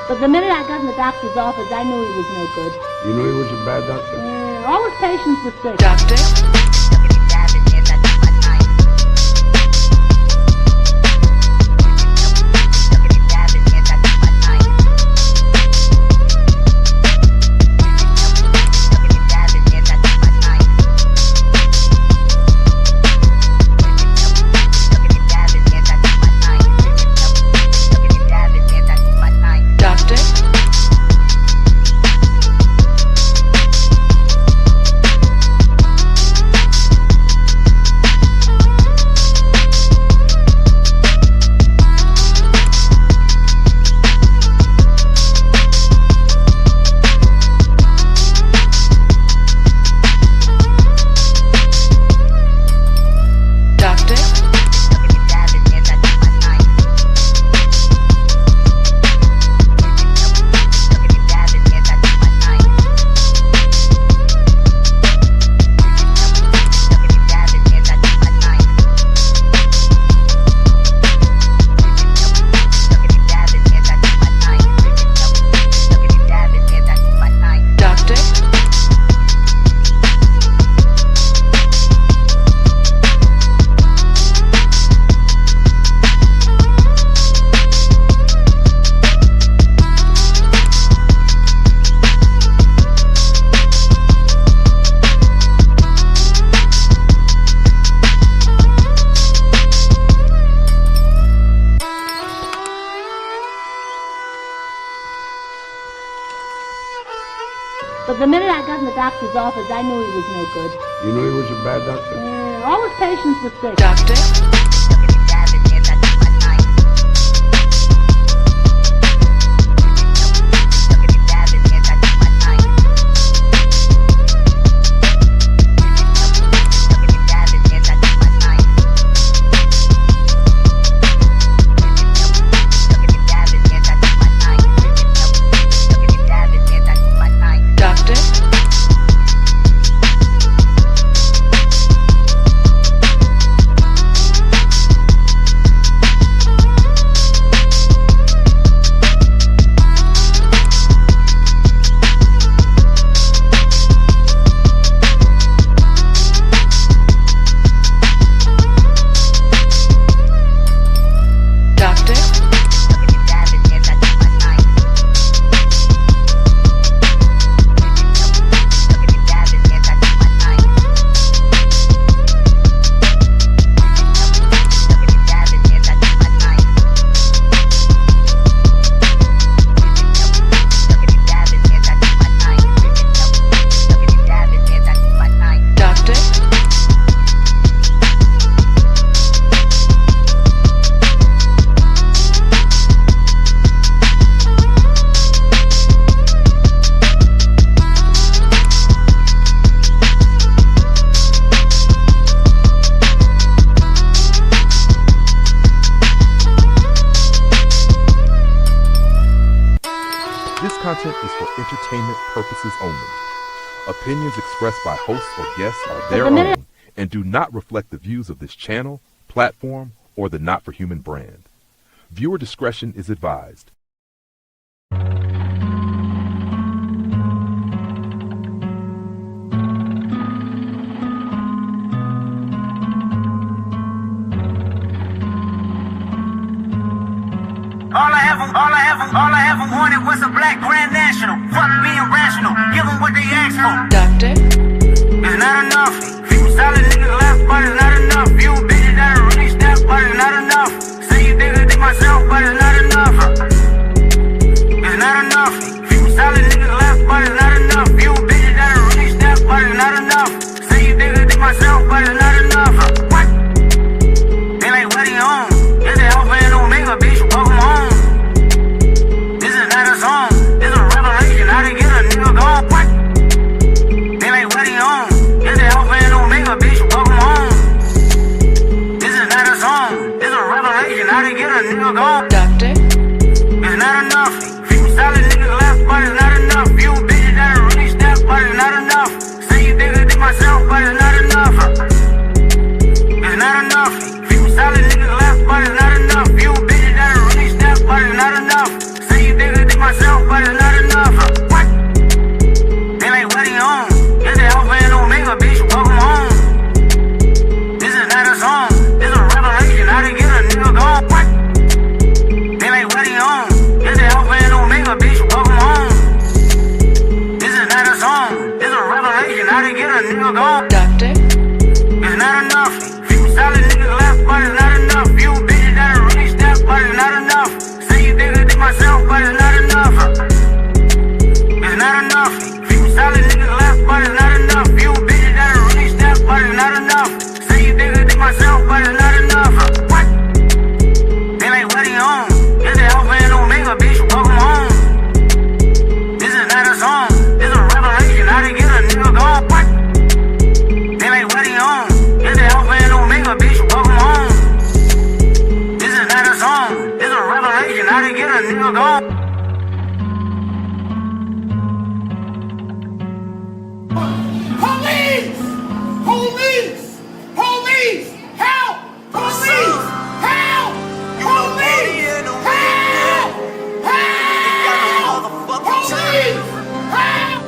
But the minute I got in the doctor's office, I knew he was no good. You knew he was a bad doctor? All his patients were sick. Doctor? But the minute I got in the doctor's office, I knew he was no good. You knew he was a bad doctor? All his patients were sick. Doctor? This content is for entertainment purposes only. Opinions expressed by hosts or guests are their own and do not reflect the views of this channel, platform, or the Not for Human brand. Viewer discretion is advised. All I ever wanted was a black grand national. Fuck being rational, give them what they ask for. Doctor? It's not enough. Few solid niggas left, but it's not enough. Few bitches that are really stepped, but it's not enough. Say you think myself, but it's not enough. It's not enough. Few solid niggas left, but it's not enough. Few bitches that are really stepped, but it's not enough. Say you think myself, but it's not enough. What? They like, what are you on? It's the Alpha and Omega, bitch, welcome home. This is not a song, it's a revelation, how to get a nigga gone. What? They like, what are you on? It's the Alpha and Omega, bitch, welcome home. This is not a song, it's a revelation, how to get a nigga gone. Doctor? It's not enough. Few solid niggas left, but it's not enough. Few bitches that are really stepped, but it's not enough. Say you think myself, but it's not enough. It's not enough. Few solid niggas left, but it's not enough. Few bitches that'll really step, but it's not enough. Say you think I did myself, but it's not enough. It's not enough. Few solid niggas left, but it's not enough. Few bitches that'll really step, but it's not enough. Say you think I did myself, but it's not enough. What? They like, what are you on? This the alpha and omega, bitch, welcome home. This is not a song, this a revelation, how to get a nigga gone. What? They like, what are you on? This the alpha and omega, bitch, welcome home. This is not a song, this a revelation, how to get a nigga gone. Police! Police! Police! Help! Police! Help! Police! Help! Help! Police! Help!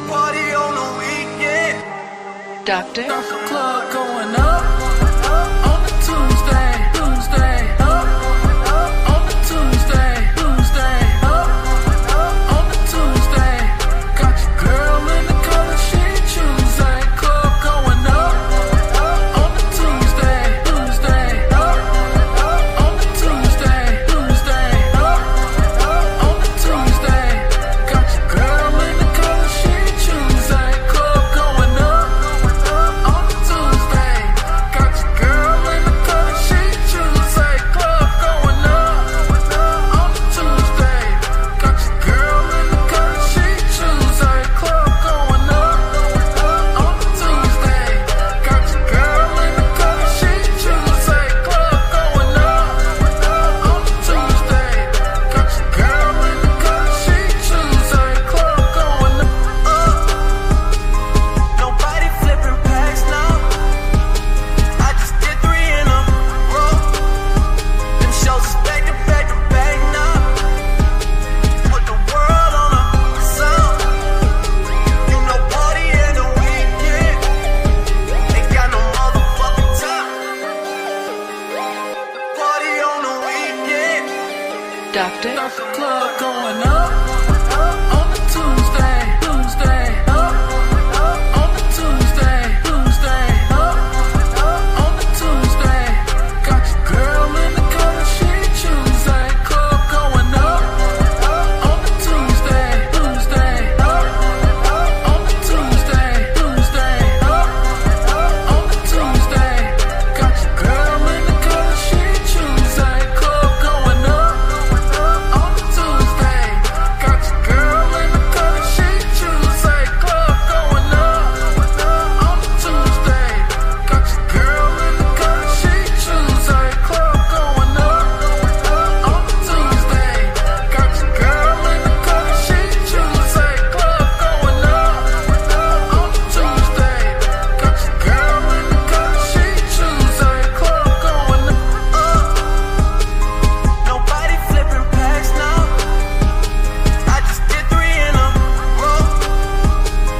Party on the weekend. Doctor? Club going up on the Tuesday. Up on the Tuesday. Up on the Tuesday. Got your girl in the color she Tuesday. Club going up on the Tuesday. Up on the Tuesday. Up on the Tuesday. Got your girl in the color she Tuesday. Club going up on the Tuesday. Got your girl in the color she Tuesday. Club going up on the Tuesday. Got your girl in the color she Tuesday. Club going up on the Tuesday. Got your girl in the color she Tuesday. Club going up on the Tuesday. Got your girl in the color she Tuesday. Club going up. Nobody flipping packs now. I just did 3 in a row. Them shows is back to back to back now. Put the world on a sound. You know party in the weekend. Ain't got no motherfucking time. Party on the weekend. Doctor? Club going up on the Tuesday. Up on the Tuesday. Up on the Tuesday. Got your girl in the color she Tuesday. Club going up on the Tuesday. Up on the Tuesday. Up on the Tuesday. Got your girl in the color she Tuesday. Club going up on the Tuesday. Got your girl in the color she Tuesday. Club going up on the Tuesday. Got your girl in the color she Tuesday. Club going up on the Tuesday. Got your girl in the color she Tuesday. Club going up on the Tuesday. Got your girl in the color she Tuesday. Club going up. Nobody flipping packs now. I just did 3 in a row.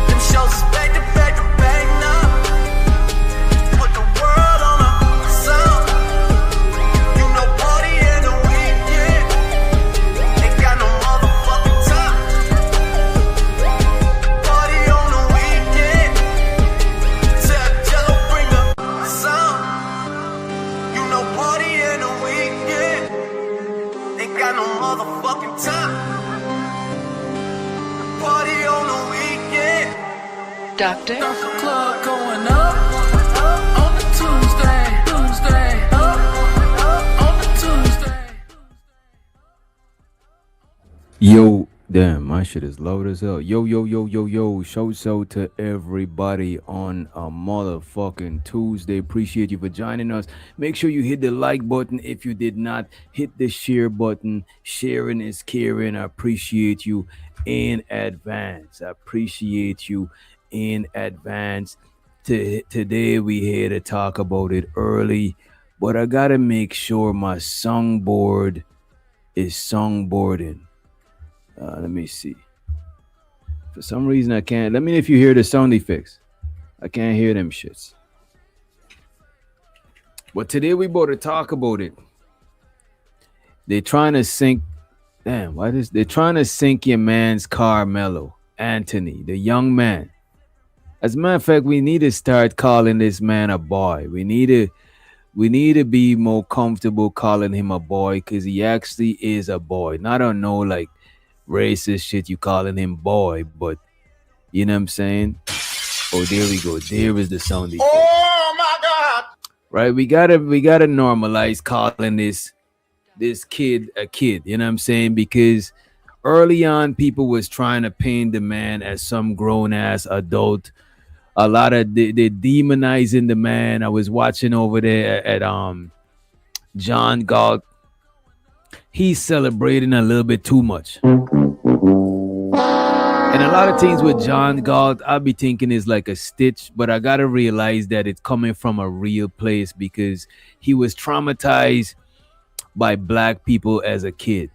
Them shows is back to back to back now. Put the world on a sound. You know party in the weekend. Ain't got no motherfucking time. Party on the weekend. Tell Jello bring the sound. You know party in the weekend. Ain't got no motherfucking time. Party on the weekend. Doctor? Club going up on the Tuesday. Up on the Tuesday. Yo, damn, my shit is loud as hell. Yo. Shouts out to everybody on a motherfucking Tuesday. Appreciate you for joining us. Make sure you hit the like button. If you did not, hit the share button. Sharing is caring. I appreciate you in advance. Today we here to talk about it early, but I gotta make sure my songboard is songboarding. Let me see. For some reason I can't. Let me know if you hear the sound effects. I can't hear them shits. But today we about to talk about it. They're trying to sink. Damn, why this? They're trying to sink your man's Karmelo, Anthony, the young man. As a matter of fact, we need to start calling this man a boy. We need to be more comfortable calling him a boy because he actually is a boy. Not on no like racist shit you calling him boy, but you know what I'm saying? Oh, there we go. There is the sound effect. Oh my God! Right? We gotta normalize calling this kid a kid. You know what I'm saying? Because early on, people was trying to paint the man as some grown ass adult. A lot of they demonizing the man. I was watching over there at John Galt. He's celebrating a little bit too much. And a lot of things with John Galt, I'll be thinking is like a stitch, but I gotta realize that it's coming from a real place because he was traumatized by black people as a kid.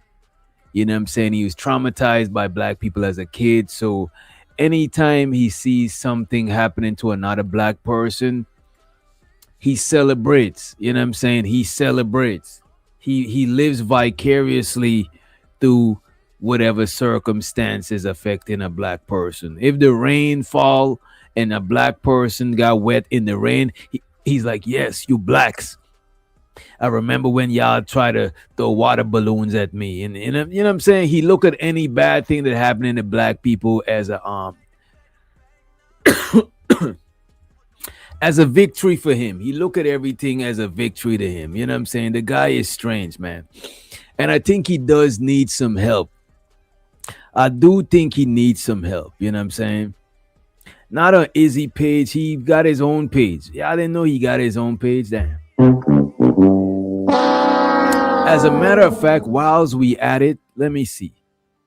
You know what I'm saying? He was traumatized by black people as a kid. So anytime he sees something happening to another black person, he celebrates. You know what I'm saying? He celebrates. He lives vicariously through whatever circumstances affecting a black person. If the rain fall and a black person got wet in the rain, he's like, yes, you blacks. I remember when y'all try to throw water balloons at me. And you know what I'm saying? He look at any bad thing that happened to black people as a as a victory for him. He look at everything as a victory to him. You know what I'm saying? The guy is strange, man. And I think he does need some help. I do think he needs some help. You know what I'm saying? Not on Izzy page. He got his own page. Yeah, I didn't know he got his own page. Damn. As a matter of fact, whilst we at it, let me see.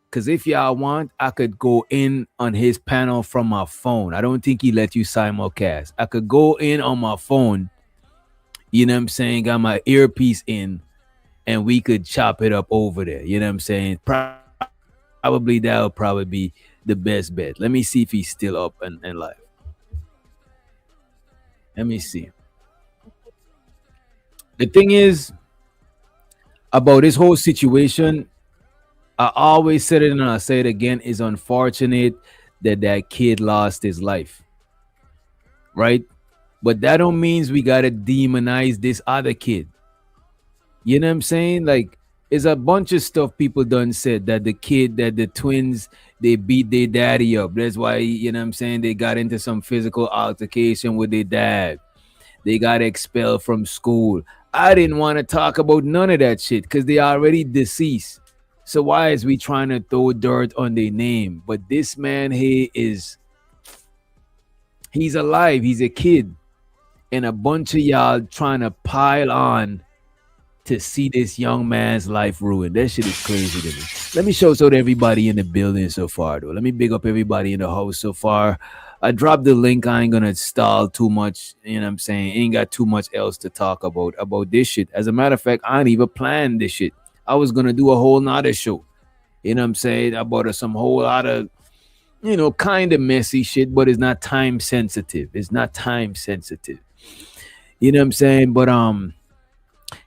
Because if y'all want, I could go in on his panel from my phone. I don't think he let you simulcast. I could go in on my phone. You know what I'm saying? Got my earpiece in. And we could chop it up over there. You know what I'm saying? Probably that'll probably be the best bet. Let me see if he's still up and live. Let me see. The thing is about this whole situation, I always said it and I'll say it again, is unfortunate that that kid lost his life. Right? But that don't means we gotta demonize this other kid. You know what I'm saying? Like, it's a bunch of stuff people done said that the twins, they beat their daddy up. That's why, you know what I'm saying, they got into some physical altercation with their dad. They got expelled from school. I didn't want to talk about none of that shit because they already deceased. So why is we trying to throw dirt on their name? But this man here he's alive. He's a kid. And a bunch of y'all trying to pile on to see this young man's life ruined. That shit is crazy to me. Let me show to everybody in the building so far, though. Let me big up everybody in the house so far. I dropped the link. I ain't gonna stall too much. You know what I'm saying? Ain't got too much else to talk about this shit. As a matter of fact, I ain't even planned this shit. I was gonna do a whole nother show. You know what I'm saying? About some whole lot of, you know, kind of messy shit, but it's not time sensitive. It's not time sensitive. You know what I'm saying? But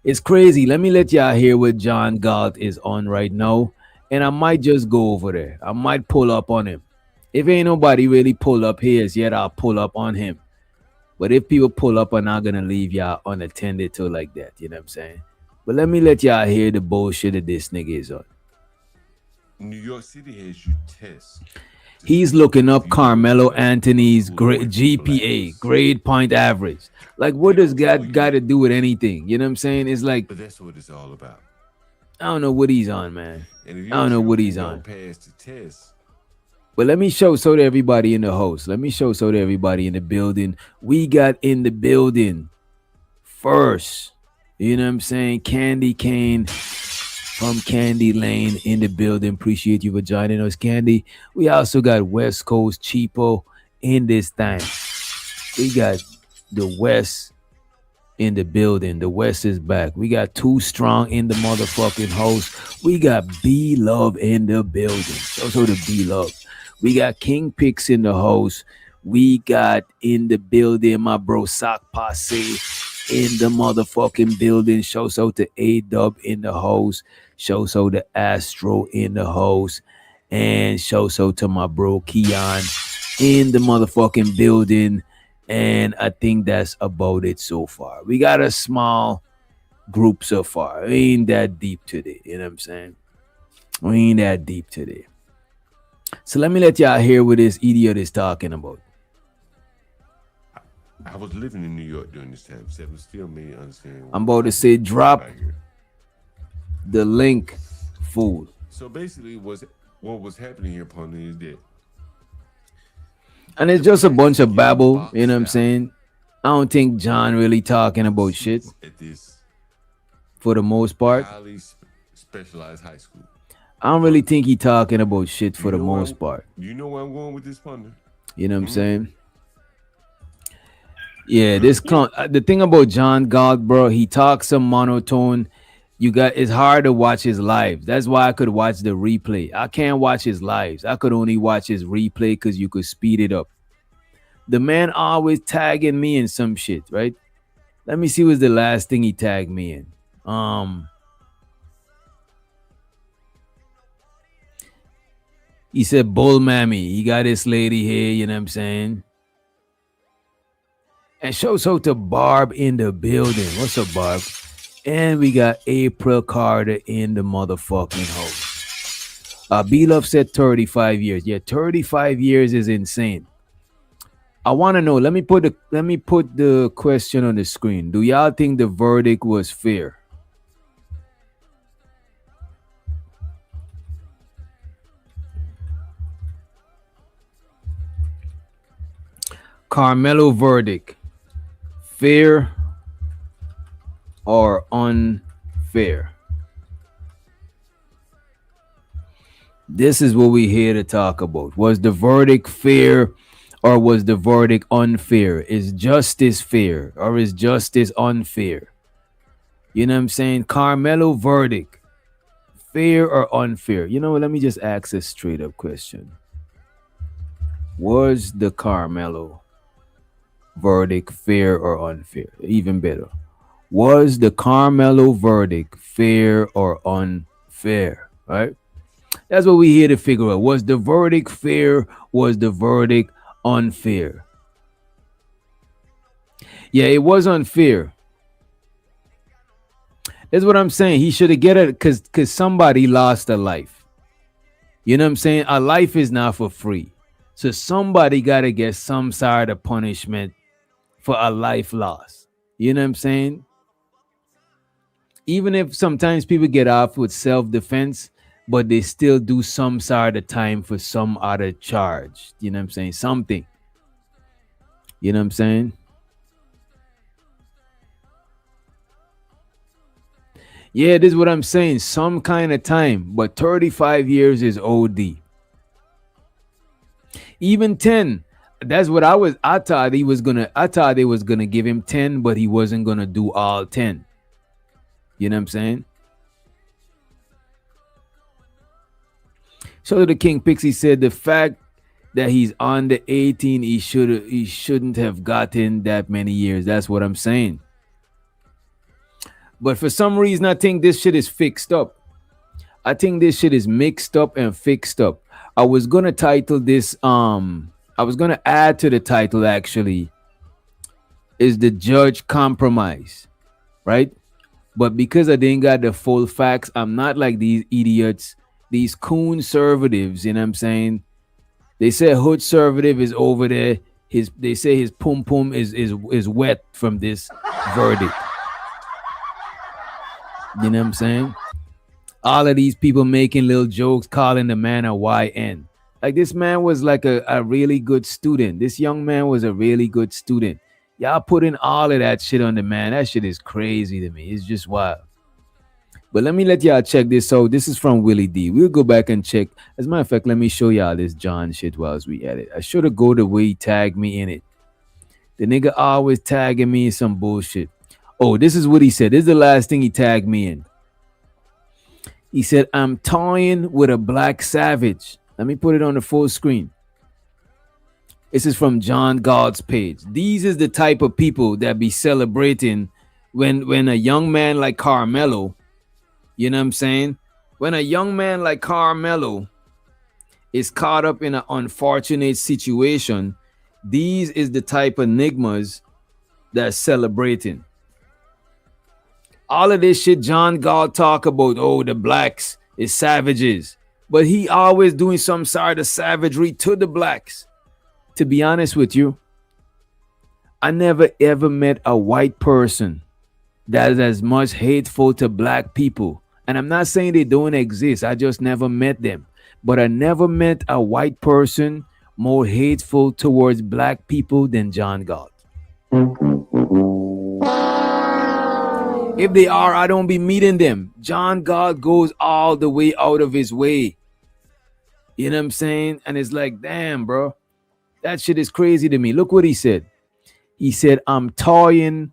it's crazy. Let me let y'all hear what John Galt is on right now. And I might just go over there. I might pull up on him. If ain't nobody really pull up here yet, I'll pull up on him. But if people pull up, I'm not going to leave y'all unattended to like that. You know what I'm saying? But let me let y'all hear the bullshit that this nigga is on. New York City has you test. He's looking up Carmelo Anthony's GPA, grade point average. Like, what does God got to do with anything? You know what I'm saying? It's like, But that's what it's all about. I don't know what he's on, man. And if I don't know what he's don't on. pass the test, But let me show so to everybody in the host. Let me show so to everybody in the building. We got in the building first. You know what I'm saying? Candy Cane from Candy Lane in the building. Appreciate you for joining us, Candy. We also got West Coast Cheapo in this thing. We got the West in the building. The West is back. We got Too Strong in the motherfucking host. We got B Love in the building. Also the B Love. We got King Pix in the host. We got in the building my bro Sock Posse in the motherfucking building. Show so to A-Dub in the host. Show so to Astro in the host. And show so to my bro Keon in the motherfucking building. And I think that's about it so far. We got a small group so far. We ain't that deep today. You know what I'm saying? We ain't that deep today. So let me let y'all hear what this idiot is talking about. I was living in New York during this time, so it still made me understand. I'm about to say drop the link, fool. So basically, what was happening here, partner, is that, and it's just a bunch of babble. You know what I'm saying? I don't think John really talking about shit at this for the most part. highly specialized high school. I don't really think he talking about shit for the most part. You know where I'm going with this, partner? You know what I'm saying? Yeah, the thing about John Galt, bro, he talks some monotone. It's hard to watch his lives. That's why I could watch the replay. I can't watch his lives. I could only watch his replay because you could speed it up. The man always tagging me in some shit, right? Let me see what's the last thing he tagged me in. He said bull mammy. He got this lady here, you know what I'm saying? And shows out to Barb in the building. What's up, Barb? And we got April Carter in the motherfucking house. B-Love said 35 years. Yeah, 35 years is insane. I want to know. Let me put the question on the screen. Do y'all think the verdict was fair? Karmelo verdict. Fair or unfair? This is what we're here to talk about. Was the verdict fair or was the verdict unfair? Is justice fair or is justice unfair? You know what I'm saying? Karmelo verdict. Fair or unfair? You know what? Let me just ask a straight up question. Was the Karmelo verdict fair or unfair? Even better. Was the Karmelo verdict fair or unfair? Right? That's what we're here to figure out. Was the verdict fair? Was the verdict unfair? Yeah, it was unfair. That's what I'm saying. He should have get it because somebody lost a life. You know what I'm saying? A life is not for free. So somebody got to get some sort of punishment for a life loss. You know what I'm saying? Even if sometimes people get off with self-defense, but they still do some sort of time for some other charge. You know what I'm saying? Something. You know what I'm saying? Yeah, this is what I'm saying. Some kind of time, but 35 years is OD. Even 10. That's what I thought they was gonna give him 10, but he wasn't gonna do all 10. You know what I'm saying? So the King Pixie said the fact that he's under 18, he shouldn't have gotten that many years. That's what I'm saying. But for some reason, I think this shit is fixed up. I think this shit is mixed up and fixed up. I was gonna title this. I was gonna add to the title actually. Is the judge compromise, right? But because I didn't got the full facts, I'm not like these idiots, these conservatives. You know what I'm saying? They say hood conservative is over there. They say his pum pum is wet from this verdict. You know what I'm saying? All of these people making little jokes, calling the man a YN. Like this man was like a really good student. This young man was a really good student. Y'all putting all of that shit on the man. That shit is crazy to me. It's just wild. But let me let y'all check this out. This is from Willie D. We'll go back and check. As a matter of fact, let me show y'all this John shit whilst we at it. I should have go the way he tagged me in it. The nigga always tagging me in some bullshit. Oh, this is what he said. This is the last thing he tagged me in. He said, I'm toying with a black savage. Let me put it on the full screen. This is from John Galt's page. These is the type of people that be celebrating when a young man like Karmelo, you know what I'm saying? When a young man like Karmelo is caught up in an unfortunate situation, these is the type of nigmas that's celebrating. All of this shit John Galt talk about, oh, the blacks is savages, but he always doing some sort of savagery to the blacks. To be honest with you, I never ever met a white person that is as much hateful to black people. And I'm not saying they don't exist, I just never met them. But I never met a white person more hateful towards black people than John Galt. If they are, I don't be meeting them. John Galt goes all the way out of his way. You know what I'm saying? And it's like, damn, bro, that shit is crazy to me. Look what he said. He said, I'm toying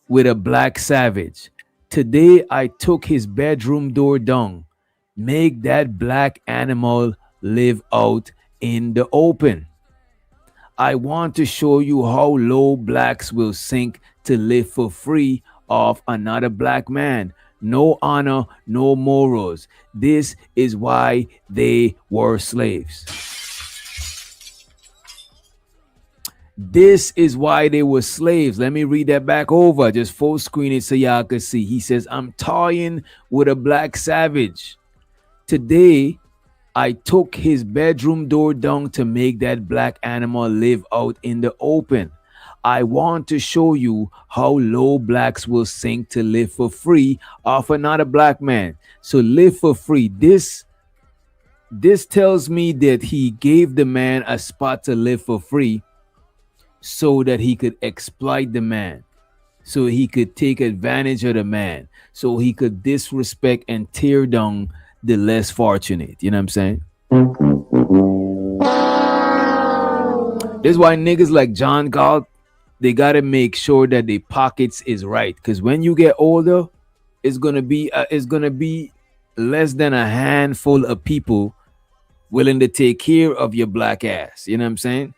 with a black savage. Today I took his bedroom door down. Make that black animal live out in the open. I want to show you how low blacks will sink to live for free off another black man. No honor, no morals. This is why they were slaves. This is why they were slaves. Let me read that back over. Just full screen it so y'all can see. He says, I'm toying with a black savage. Today, I took his bedroom door down to make that black animal live out in the open. I want to show you how low blacks will sink to live for free off another black man. So live for free. This tells me that he gave the man a spot to live for free so that he could exploit the man, so he could take advantage of the man, so he could disrespect and tear down the less fortunate. You know what I'm saying? This is why niggas like John Galt, they gotta make sure that their pockets is right, because when you get older, it's gonna be less than a handful of people willing to take care of your black ass. You know what I'm saying?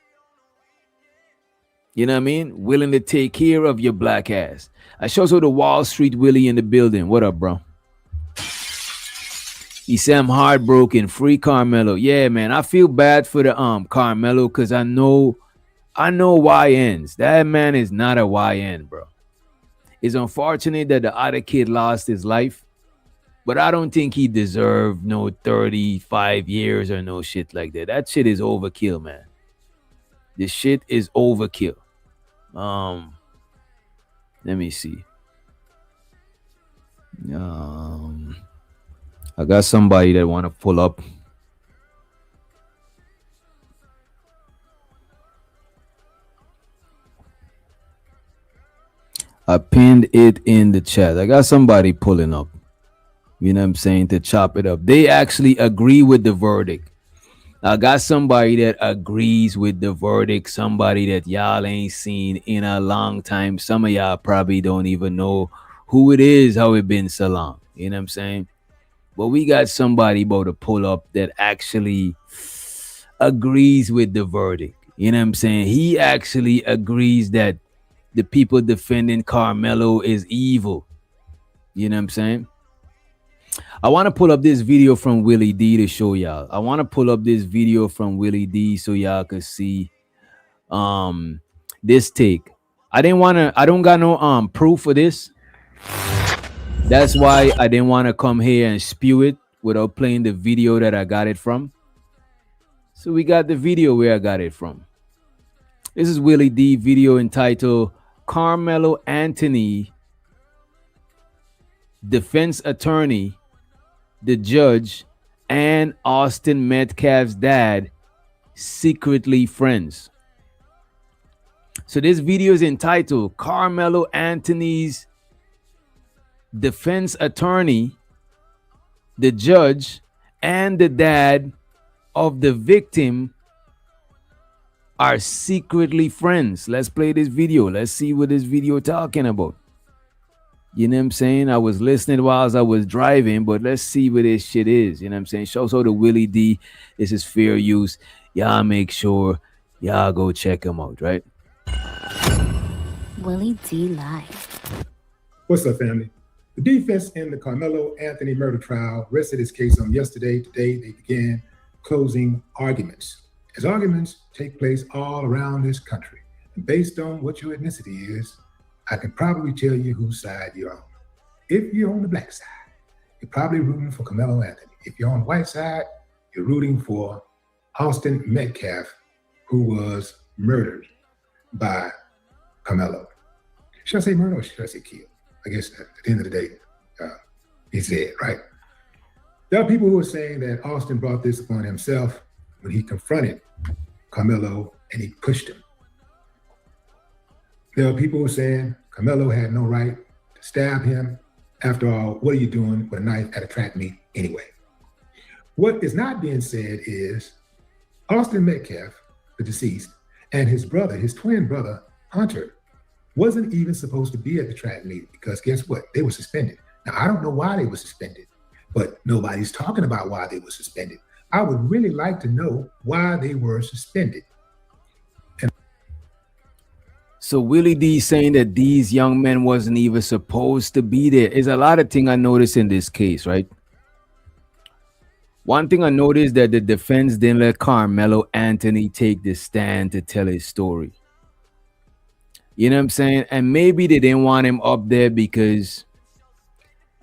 You know what I mean? Willing to take care of your black ass. I show the Wall Street Willie in the building. What up, bro? He said, I'm heartbroken. Free Karmelo. Yeah, man. I feel bad for the Karmelo, because I know YNs. That man is not a YN, bro. It's unfortunate that the other kid lost his life, but I don't think he deserved no 35 years or no shit like that. That shit is overkill, man. This shit is overkill. Let me see. I got somebody that want to pull up. I pinned it in the chat. I got somebody pulling up. You know what I'm saying? To chop it up. They actually agree with the verdict. I got somebody that agrees with the verdict. Somebody that y'all ain't seen in a long time. Some of y'all probably don't even know who it is, how it been so long. You know what I'm saying? But we got somebody about to pull up that actually agrees with the verdict. You know what I'm saying? He actually agrees that the people defending Karmelo is evil. You know what I'm saying? I want to pull up this video from Willie D to show y'all. I want to pull up this video from Willie D so y'all can see this take. I don't got no proof for this. That's why I didn't want to come here and spew it without playing the video that I got it from. So we got the video where I got it from. This is Willie D video entitled Karmelo Anthony, defense attorney, the judge, and Austin Metcalf's dad secretly friends. So this video is entitled Karmelo Anthony's defense attorney, the judge, and the dad of the victim are secretly friends. Let's play this video. Let's see what this video talking about. You know what I'm saying? I was listening while I was driving, but let's see what this shit is. You know what I'm saying? Show the Willie D. This is fair use. Y'all make sure y'all go check him out, right? Willie D Live. What's up, family? The defense in the Karmelo Anthony murder trial rested its case on yesterday. Today, they began closing arguments. As arguments take place all around this country, and based on what your ethnicity is, I can probably tell you whose side you're on. If you're on the black side, you're probably rooting for Karmelo Anthony. If you're on the white side, you're rooting for Austin Metcalf, who was murdered by Karmelo. Should I say murder or should I say killed? I guess at the end of the day, he's dead, right? There are people who are saying that Austin brought this upon himself when he confronted Karmelo and he pushed him. There are people who are saying Karmelo had no right to stab him. After all, what are you doing with a knife at a track meet anyway? What is not being said is Austin Metcalf, the deceased, and his brother, his twin brother, Hunter, wasn't even supposed to be at the track meet because guess what? They were suspended. Now, I don't know why they were suspended, but nobody's talking about why they were suspended. I would really like to know why they were suspended. So Willie D saying that these young men wasn't even supposed to be there. Is a lot of thing I noticed in this case, right? One thing I noticed that the defense didn't let Karmelo Anthony take the stand to tell his story. You know what I'm saying? And maybe they didn't want him up there because,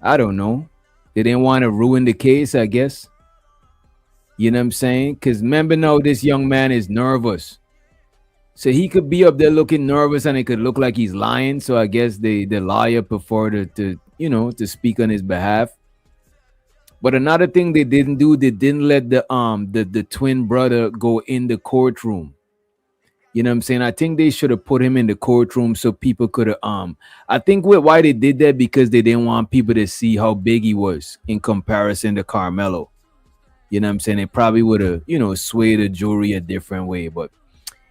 I don't know, they didn't want to ruin the case, I guess. You know what I'm saying? Because remember now, this young man is nervous. So he could be up there looking nervous and it could look like he's lying. So I guess the lawyer preferred to speak on his behalf. But another thing they didn't do, they didn't let the twin brother go in the courtroom. You know what I'm saying? I think they should have put him in the courtroom so people could have I think why they did that because they didn't want people to see how big he was in comparison to Karmelo. You know what I'm saying? It probably would have, swayed the jury a different way, but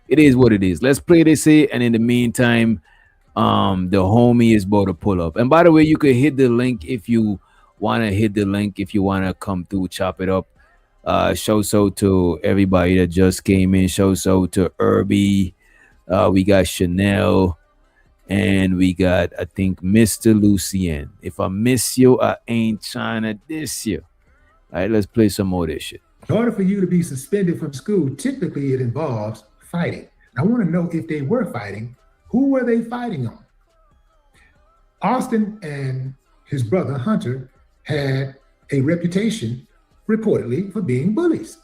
it is what it is. Let's play this here, and in the meantime, the homie is about to pull up. And by the way, you could hit the link if you want to hit the link, if you want to come through, chop it up. Show so to everybody that just came in. Show so to Irby. We got Chanel, and we got, I think, Mr. Lucien. If I miss you, I ain't trying to diss you. All right, let's play some more of this shit. In order for you to be suspended from school, typically it involves fighting. I want to know if they were fighting, who were they fighting on? Austin and his brother Hunter had a reputation reportedly for being bullies.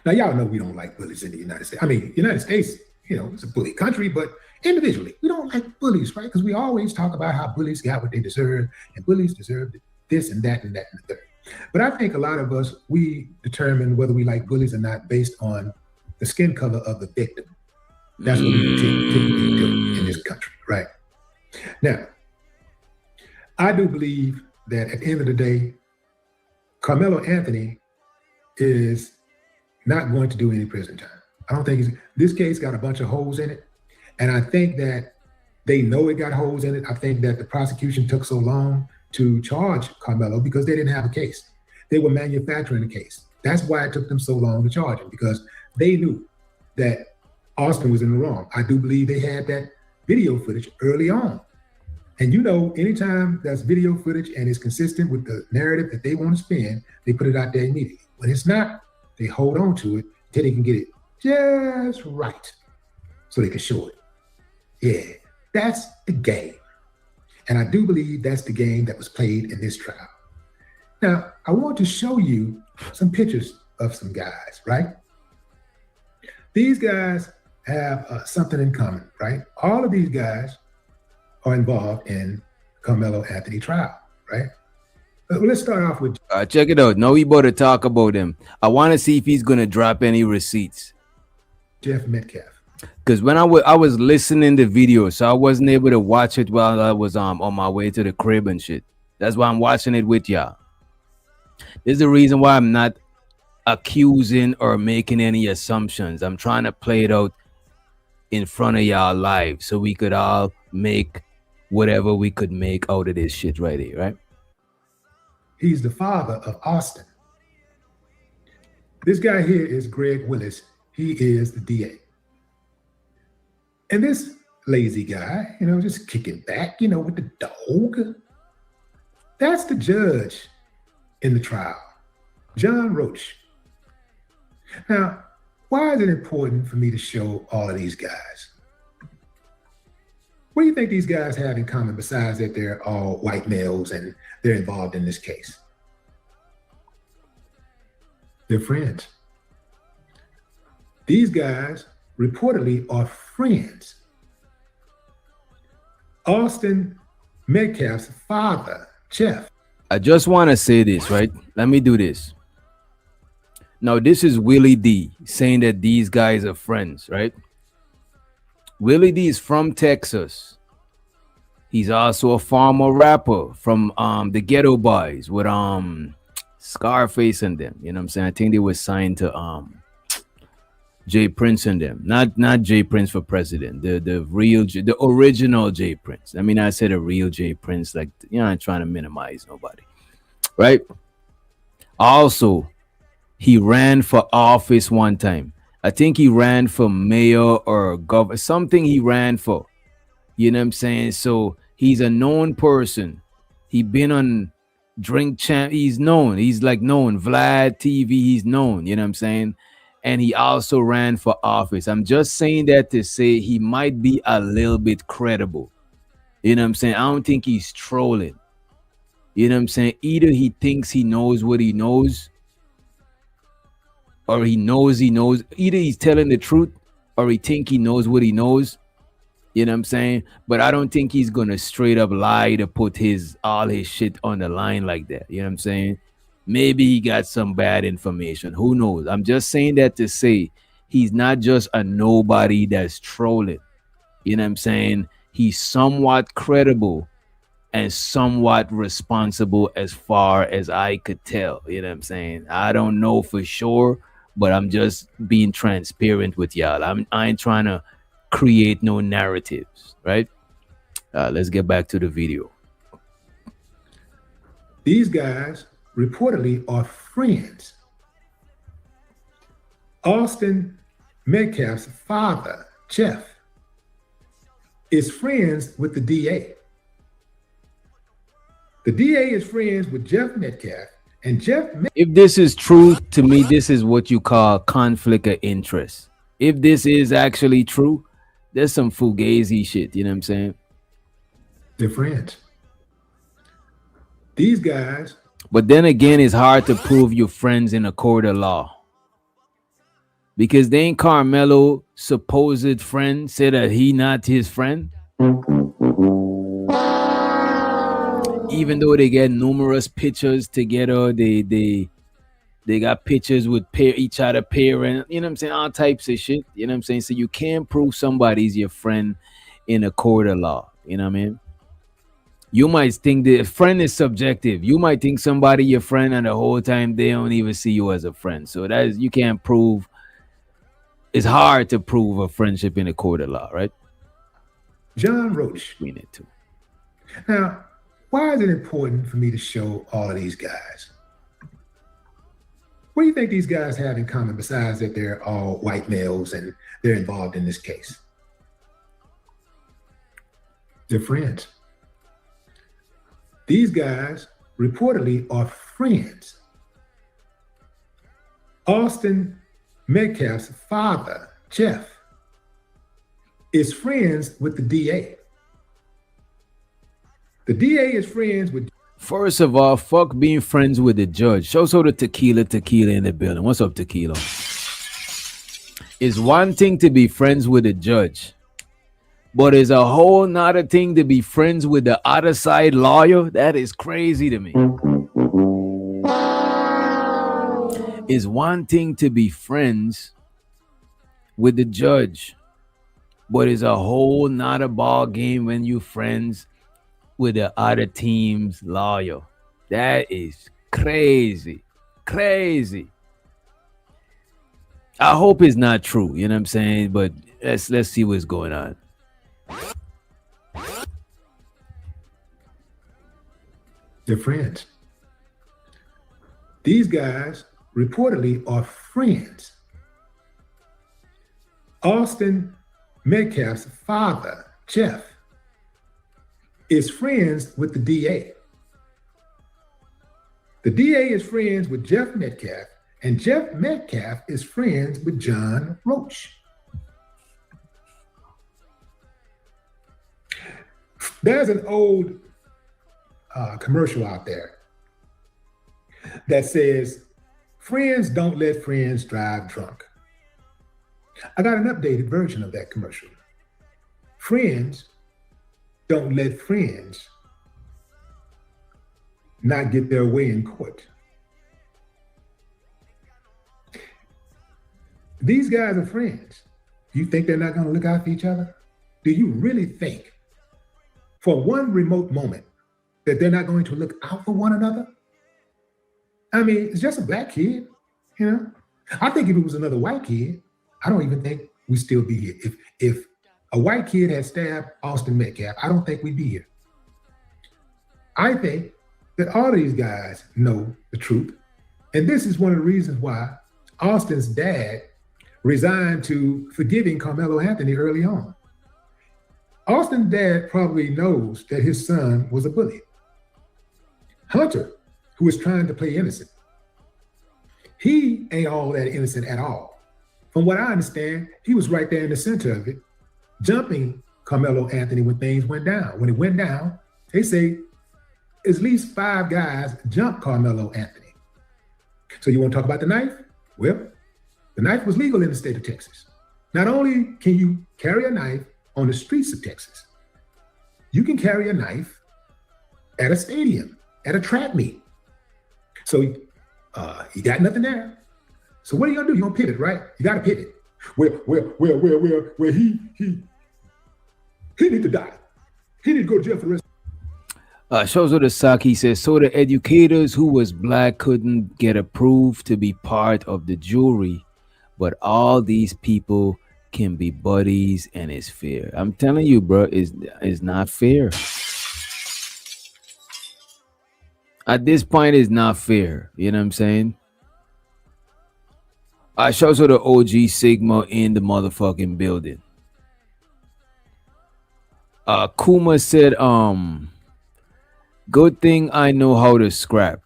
Now, y'all know we don't like bullies in the United States. I mean, United States, it's a bully country, but individually, we don't like bullies, right? Because we always talk about how bullies got what they deserve, and bullies deserve this and that and that and the third. But I think a lot of us, we determine whether we like bullies or not based on the skin color of the victim. That's what we typically do in this country, right? Now, I do believe that at the end of the day, Karmelo Anthony is not going to do any prison time. I don't think this case got a bunch of holes in it. And I think that they know it got holes in it. I think that the prosecution took so long to charge Karmelo because they didn't have a case. They were manufacturing a case. That's why it took them so long to charge him, because they knew that Austin was in the wrong. I do believe they had that video footage early on. And anytime that's video footage and it's consistent with the narrative that they want to spin, they put it out there immediately. When it's not, they hold on to it until they can get it just right so they can show it. Yeah, that's the game. And I do believe that's the game that was played in this trial. Now, I want to show you some pictures of some guys, right? These guys have something in common, right? All of these guys are involved in Karmelo Anthony trial, right? Let's start off with... check it out. Now we about to talk about him. I want to see if he's going to drop any receipts. Jeff Metcalf. Because when I was listening to video, so I wasn't able to watch it while I was on my way to the crib and shit. That's why I'm watching it with y'all. This is the reason why I'm not accusing or making any assumptions. I'm trying to play it out in front of y'all live so we could all make whatever we could make out of this shit right here, right? He's the father of Austin. This guy here is Greg Willis. He is the DA. And this lazy guy, just kicking back, with the dog, that's the judge in the trial. John Roach. Now, why is it important for me to show all of these guys? What do you think these guys have in common besides that they're all white males and they're involved in this case? They're friends. These guys reportedly are friends. Austin Metcalf's father, Jeff. I just want to say this, right? Let me do this. Now, this is Willie D saying that these guys are friends, right? Willie D is from Texas. He's also a former rapper from the Ghetto Boys with Scarface and them. You know what I'm saying? I think they were signed to Jay Prince and them. Not Jay Prince for president. The original Jay Prince. I mean, I said a real Jay Prince, like, you know, I'm trying to minimize nobody. Right? Also, he ran for office one time. I think he ran for mayor or governor, something he ran for. You know what I'm saying? So he's a known person. He been on Drink Champ. He's known. He's like known. Vlad TV, he's known. You know what I'm saying? And he also ran for office. I'm just saying that to say he might be a little bit credible. You know what I'm saying? I don't think he's trolling. You know what I'm saying? Either he thinks he knows what he knows, or he knows. Either he's telling the truth, or he think he knows what he knows. You know what I'm saying? But I don't think he's gonna straight up lie to put all his shit on the line like that. You know what I'm saying? Maybe he got some bad information. Who knows? I'm just saying that to say he's not just a nobody that's trolling. You know what I'm saying? He's somewhat credible and somewhat responsible as far as I could tell. You know what I'm saying? I don't know for sure, but I'm just being transparent with y'all. I ain't trying to create no narratives, right? Let's get back to the video. These guys reportedly are friends. Austin Metcalf's father, Jeff, is friends with the DA. The DA is friends with Jeff Metcalf, and if this is true, to me, this is what you call conflict of interest. If this is actually true, there's some fugazi shit, you know what I'm saying? They're friends. These guys. But then again, it's hard to prove you're friends in a court of law. Because then Karmelo, supposed friend, said that he not his friend. Even though they get numerous pictures together, they got pictures with each other parent, you know what I'm saying? All types of shit, you know what I'm saying? So you can't prove somebody's your friend in a court of law, you know what I mean? You might think that a friend is subjective. You might think somebody your friend, and the whole time they don't even see you as a friend. So that is, you can't prove. It's hard to prove a friendship in a court of law, right? John Roach. We need to. Now, why is it important for me to show all of these guys? What do you think these guys have in common besides that they're all white males and they're involved in this case? They're friends. These guys reportedly are friends. Austin Metcalf's father, Jeff, is friends with the DA. The DA is friends with... First of all, fuck being friends with the judge. Show the tequila in the building. What's up, tequila? It's one thing to be friends with a judge, but it's a whole nother thing to be friends with the other side lawyer. That is crazy to me. It's one thing to be friends with the judge, but it's a whole nother ball game when you friends with the other team's lawyer. That is crazy. Crazy. I hope it's not true, you know what I'm saying? But let's see what's going on. They're friends. These guys reportedly are friends. Austin Metcalf's father, Jeff, is friends with the DA. The DA is friends with Jeff Metcalf, and Jeff Metcalf is friends with John Roach. There's an old commercial out there that says, friends don't let friends drive drunk. I got an updated version of that commercial. Friends don't let friends not get their way in court. These guys are friends. You think they're not going to look out for each other? Do you really think for one remote moment that they're not going to look out for one another? I mean, it's just a black kid, you know? I think if it was another white kid, I don't even think we'd still be here. If a white kid had stabbed Austin Metcalf, I don't think we'd be here. I think that all of these guys know the truth. And this is one of the reasons why Austin's dad resigned to forgiving Karmelo Anthony early on. Austin's dad probably knows that his son was a bully. Hunter, who was trying to play innocent, he ain't all that innocent at all. From what I understand, he was right there in the center of it, jumping Karmelo Anthony when things went down. When it went down, they say at least 5 guys jumped Karmelo Anthony. So you want to talk about the knife? Well, the knife was legal in the state of Texas. Not only can you carry a knife on the streets of Texas, you can carry a knife at a stadium, at a track meet. So you got nothing there. So what are you gonna do? You're gonna pivot, right? You gotta pivot. Well, he need to die. He need to go to jail for the rest. Shozo the Saki says, so the educators who was black couldn't get approved to be part of the jury, but all these people can be buddies and it's fair. I'm telling you, bro, it's not fair. At this point, it's not fair. You know what I'm saying? Shozo the OG Sigma in the motherfucking building. Kuma said, good thing I know how to scrap.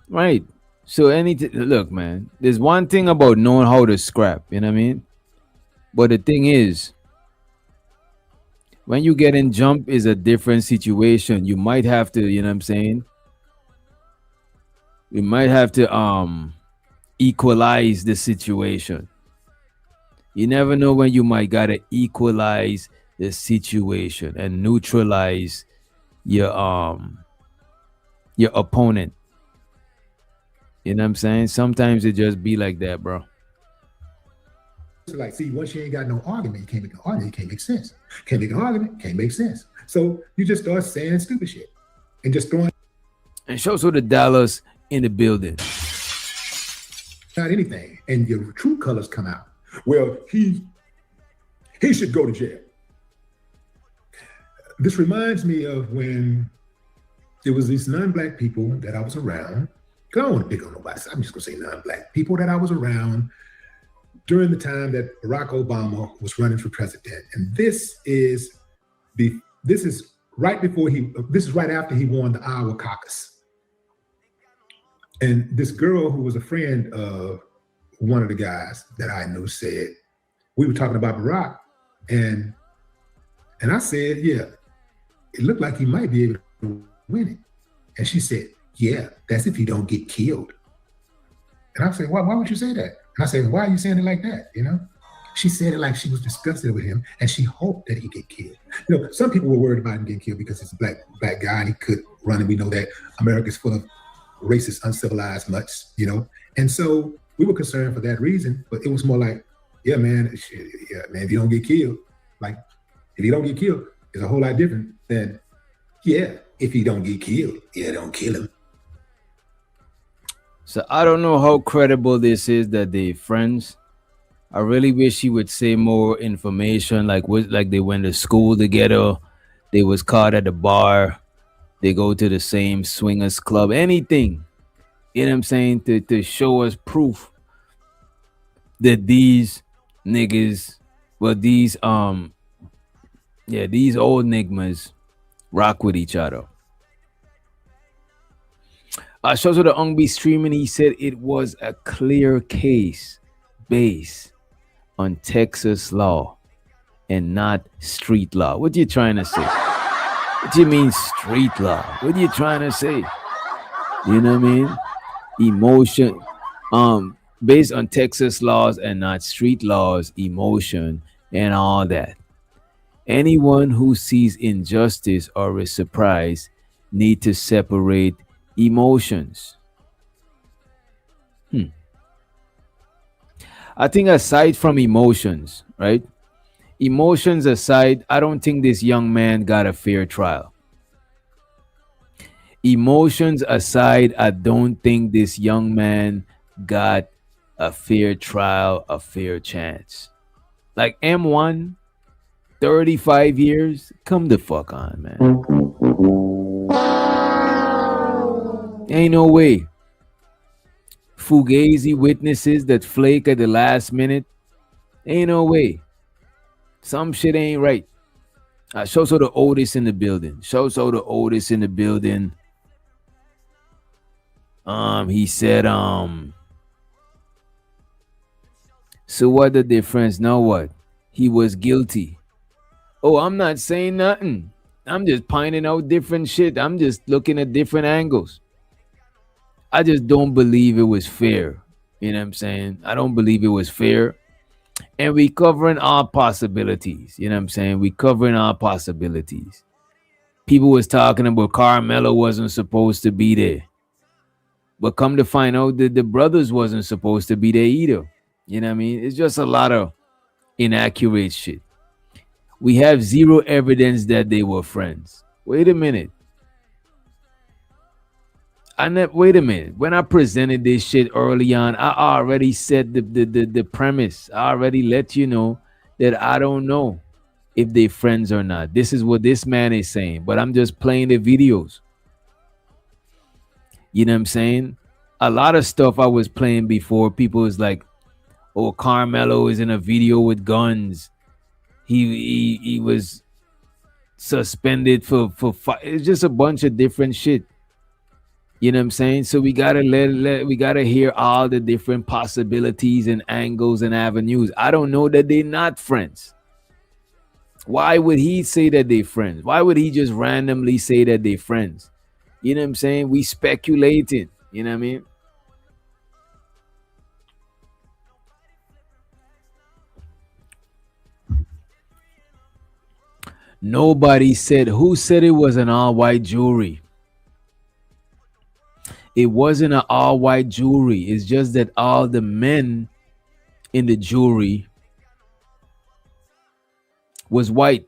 Right. So look, man, there's one thing about knowing how to scrap, you know what I mean? But the thing is, when you get in jump is a different situation. You might have to, you know what I'm saying? You might have to equalize the situation. You never know when you might gotta equalize the situation and neutralize your opponent. You know what I'm saying? Sometimes it just be like that, bro. So like, see, once you ain't got no argument, you can't make an argument, it can't make sense. Can't make an argument, can't make sense. So you just start saying stupid shit and just throwing. And shows the Dallas in the building. Not anything, and your true colors come out. Well, he should go to jail. This reminds me of when there was these non-black people that I was around. I don't want to pick on nobody. I'm just gonna say non-black people that I was around during the time that Barack Obama was running for president. And this is right after he won the Iowa caucus. And this girl who was a friend of one of the guys that I knew said, we were talking about Barack, and I said, yeah, it looked like he might be able to win it. And she said, yeah, that's if he don't get killed. And I said, why would you say that? And I said, why are you saying it like that? You know? She said it like she was disgusted with him and she hoped that he get killed. You know, some people were worried about him getting killed because he's a black guy and he could run, and we know that America's full of racist, uncivilized mutts, you know? And so we were concerned for that reason, but it was more like, yeah, man, if you don't get killed, like, if you don't get killed, it's a whole lot different than, yeah, if he don't get killed, yeah, don't kill him. So I don't know how credible this is that they friends. I really wish he would say more information, like they went to school together, they was caught at the bar, they go to the same swingers club, anything, you know what I'm saying, to show us proof that these niggas, well, these old niggas rock with each other. Shows of the Ung be streaming. He said it was a clear case based on Texas law and not street law. What you trying to say? What do you mean street law? What are you trying to say? You know what I mean? Emotion, based on Texas laws and not street laws, emotion and all that. Anyone who sees injustice or is surprised need to separate emotions. I think aside from emotions, right? Emotions aside, I don't think this young man got a fair trial. Emotions aside, I don't think this young man got a fair trial, a fair chance. Like M1, 35 years, come the fuck on, man. Ain't no way. Fugazi witnesses that flake at the last minute. Ain't no way. Some shit ain't right. Show the oldest in the building. Show the oldest in the building. He said, so what the difference? Now what? He was guilty. Oh, I'm not saying nothing. I'm just pointing out different shit. I'm just looking at different angles. I just don't believe it was fair. You know what I'm saying? I don't believe it was fair. And we covering all possibilities. You know what I'm saying? We covering all possibilities. People was talking about Karmelo wasn't supposed to be there. But come to find out that the brothers wasn't supposed to be there either. You know what I mean? It's just a lot of inaccurate shit. We have zero evidence that they were friends. Wait a minute. Wait a minute. When I presented this shit early on, I already said the premise. I already let you know that I don't know if they friends or not. This is what this man is saying, but I'm just playing the videos. You know what I'm saying? A lot of stuff I was playing before, people was like, oh, Karmelo is in a video with guns. He was suspended for it's just a bunch of different shit. You know what I'm saying? So we gotta we gotta hear all the different possibilities and angles and avenues. I don't know that they're not friends. Why would he say that they're friends? Why would he just randomly say that they're friends? You know what I'm saying? We speculating. You know what I mean? Nobody said. Who said it was an all-white jury? It wasn't an all-white jury. It's just that all the men in the jury was white.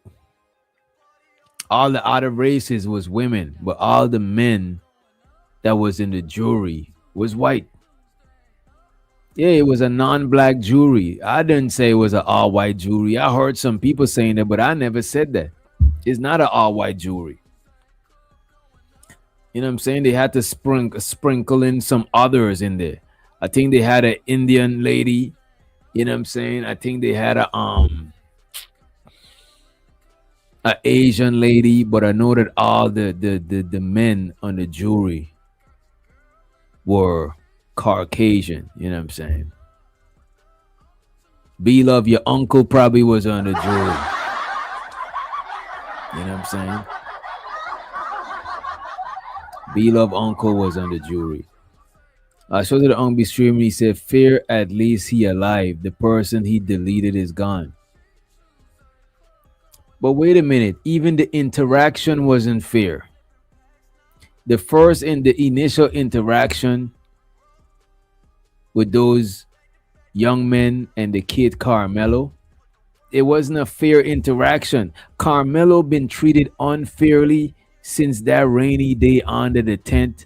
All the other races was women, but all the men that was in the jury was white. Yeah, it was a non-black jury. I didn't say it was an all-white jury. I heard some people saying that, but I never said that. It's not an all-white jury. You know what I'm saying? They had to sprinkle in some others in there. I think they had an Indian lady. You know what I'm saying? I think they had a Asian lady, but I know that all the men on the jury were Caucasian. You know what I'm saying? B-Love, your uncle probably was on the jury. You know what I'm saying? B-Love uncle was on the jury. I showed it on the stream. He said, "Fear, at least he alive. The person he deleted is gone." But wait a minute. Even the interaction wasn't fair. The initial interaction with those young men and the kid Karmelo, it wasn't a fair interaction. Karmelo been treated unfairly since that rainy day under the tent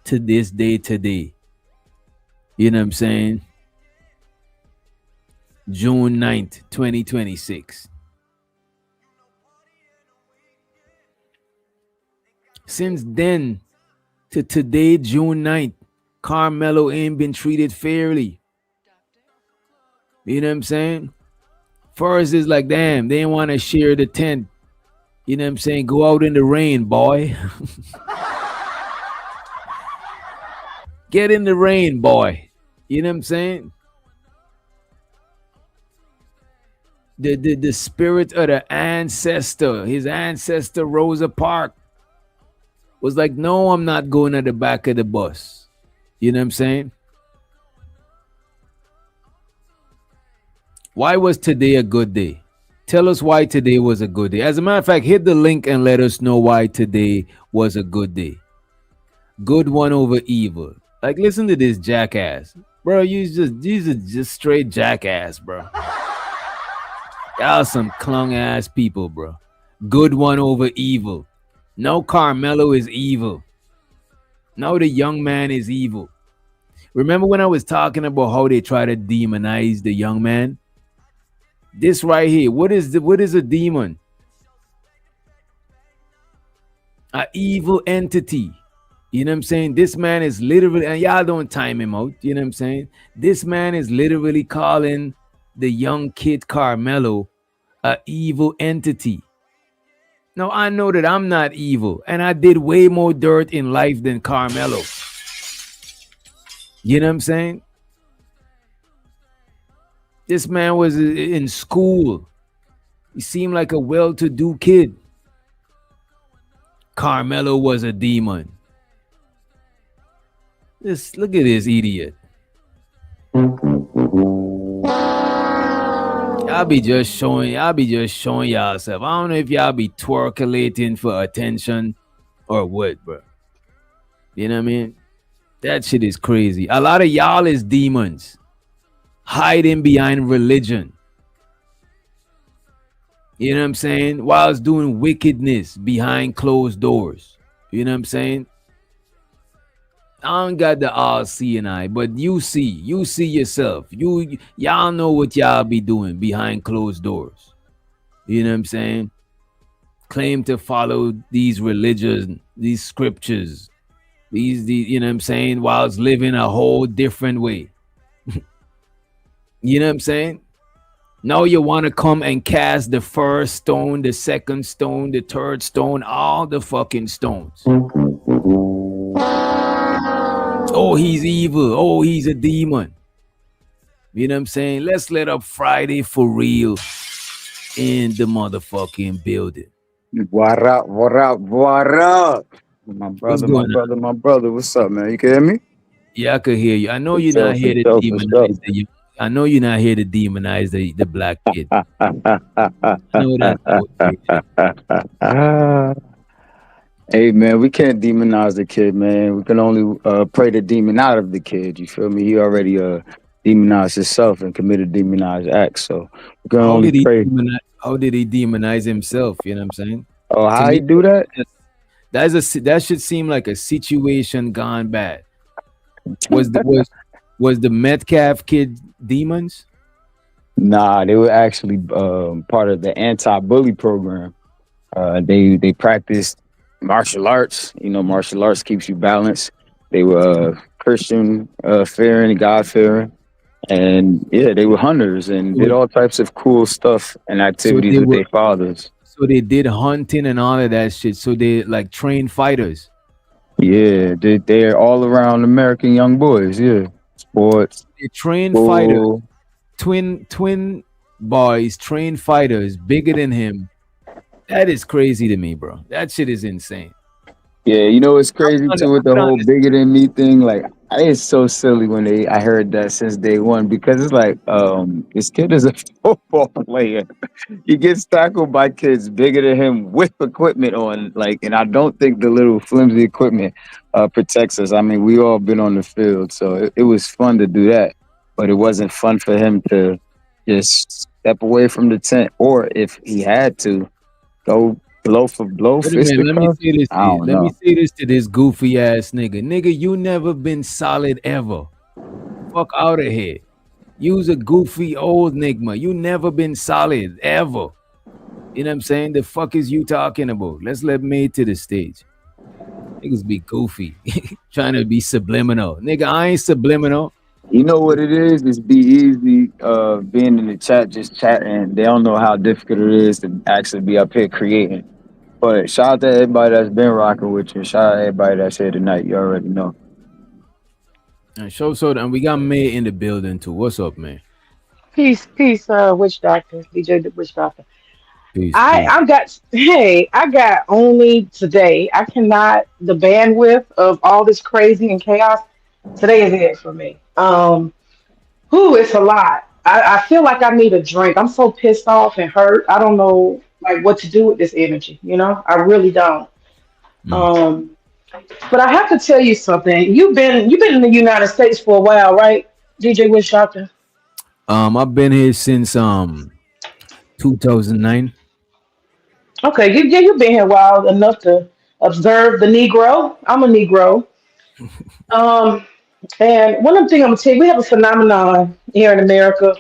to this day today. You know what I'm saying? June 9th, 2026. Since then to today, June 9th, Karmelo ain't been treated fairly. You know what I'm saying? First is like, damn, they didn't want to share the tent. You know what I'm saying? Go out in the rain, boy. Get in the rain, boy. You know what I'm saying? The spirit of the ancestor, his ancestor Rosa Parks, was like, no, I'm not going at the back of the bus. You know what I'm saying? Why was today a good day? Tell us why today was a good day. As a matter of fact, hit the link and let us know why today was a good day. Good one over evil. Like, listen to this jackass. Bro, you just straight jackass, bro. Y'all some clung ass people, bro. Good one over evil. No, Karmelo is evil. No, the young man is evil. Remember when I was talking about how they try to demonize the young man? This right here, what is a demon? An evil entity. You know what I'm saying? This man is literally, and y'all don't time him out. You know what I'm saying? This man is literally calling the young kid Karmelo an evil entity. Now, I know that I'm not evil, and I did way more dirt in life than Karmelo. You know what I'm saying? This man was in school. He seemed like a well-to-do kid. Karmelo was a demon. Just look at this idiot. Y'all be just showing yourself. I don't know if y'all be twerkulating for attention or what, bro. You know what I mean? That shit is crazy. A lot of y'all is demons hiding behind religion. You know what I'm saying? Whilst doing wickedness behind closed doors. You know what I'm saying? I don't got the all-seeing eye, but you see yourself. Y'all know what y'all be doing behind closed doors. You know what I'm saying? Claim to follow these religions, these scriptures, these you know what I'm saying, whilst living a whole different way. You know what I'm saying? Now you want to come and cast the first stone, the second stone, the third stone, all the fucking stones. Oh, he's evil. Oh, he's a demon. You know what I'm saying? Let's let up Friday for real in the motherfucking building. What up? What up? What up? My brother. What's up, man? You can hear me? Yeah, I could hear you. I know you're not here to demonize the. I know you're not here to demonize the black kid. I know that. Hey, man, we can't demonize the kid, man. We can only pray the demon out of the kid. You feel me? He already demonized himself and committed demonized acts. So we can only pray. How did he demonize himself? You know what I'm saying? Oh, how he do that? That should seem like a situation gone bad. Was the Metcalf kid demons? Nah, they were actually part of the anti-bully program. They practiced martial arts. You know, martial arts keeps you balanced. They were Christian fearing, God fearing, and yeah, they were hunters and did all types of cool stuff and activities with their fathers. So they did hunting and all of that shit. So they like trained fighters. Yeah, they're all around American young boys. Yeah, sports. They trained fighters. Twin boys, trained fighters, bigger than him. That is crazy to me, bro. That shit is insane. Yeah, you know it's crazy too with the whole bigger than me thing. Like, it's so silly when I heard that since day one, because it's like this kid is a football player. He gets tackled by kids bigger than him with equipment on, like, and I don't think the little flimsy equipment protects us. I mean, we all been on the field, so it was fun to do that, but it wasn't fun for him to just step away from the tent, or if he had to go blow for blow. Let me say this to this goofy ass nigga. Nigga, you never been solid ever. Fuck out of here. You's a goofy old nigga. You never been solid ever. You know what I'm saying? The fuck is you talking about? Let's let me to the stage. Niggas be goofy. Trying to be subliminal. Nigga, I ain't subliminal. You know what it is? It's be easy being in the chat, just chatting. They don't know how difficult it is to actually be up here creating. But shout out to everybody that's been rocking with you. Shout out to everybody that's here tonight. You already know. And show so and we got May in the building too. What's up, man? Peace, peace, witch doctor, DJ the witch doctor. Peace, I peace. I got hey, I got only today. I cannot the bandwidth of all this crazy and chaos. Today is it for me. Who it's a lot. I feel like I need a drink. I'm so pissed off and hurt. I don't know like what to do with this energy, you know? I really don't. Mm. Um but I have to tell you something. You've been in the United States for a while, right? DJ Witch Doctor? I've been here since 2009. Okay, you've been here a while enough to observe the Negro. I'm a Negro. Um, and one of the things I'm gonna tell you, we have a phenomenon here in America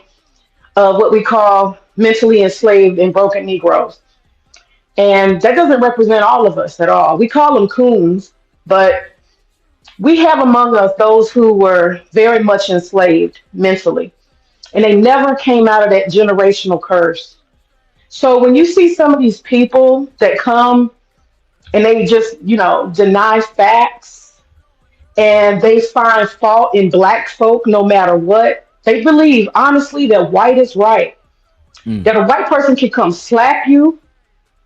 of what we call mentally enslaved and broken Negroes. And that doesn't represent all of us at all. We call them coons, but we have among us those who were very much enslaved mentally. And they never came out of that generational curse. So when you see some of these people that come and they just, deny facts and they find fault in black folk no matter what. They believe honestly that white is right. Mm. That a white person can come slap you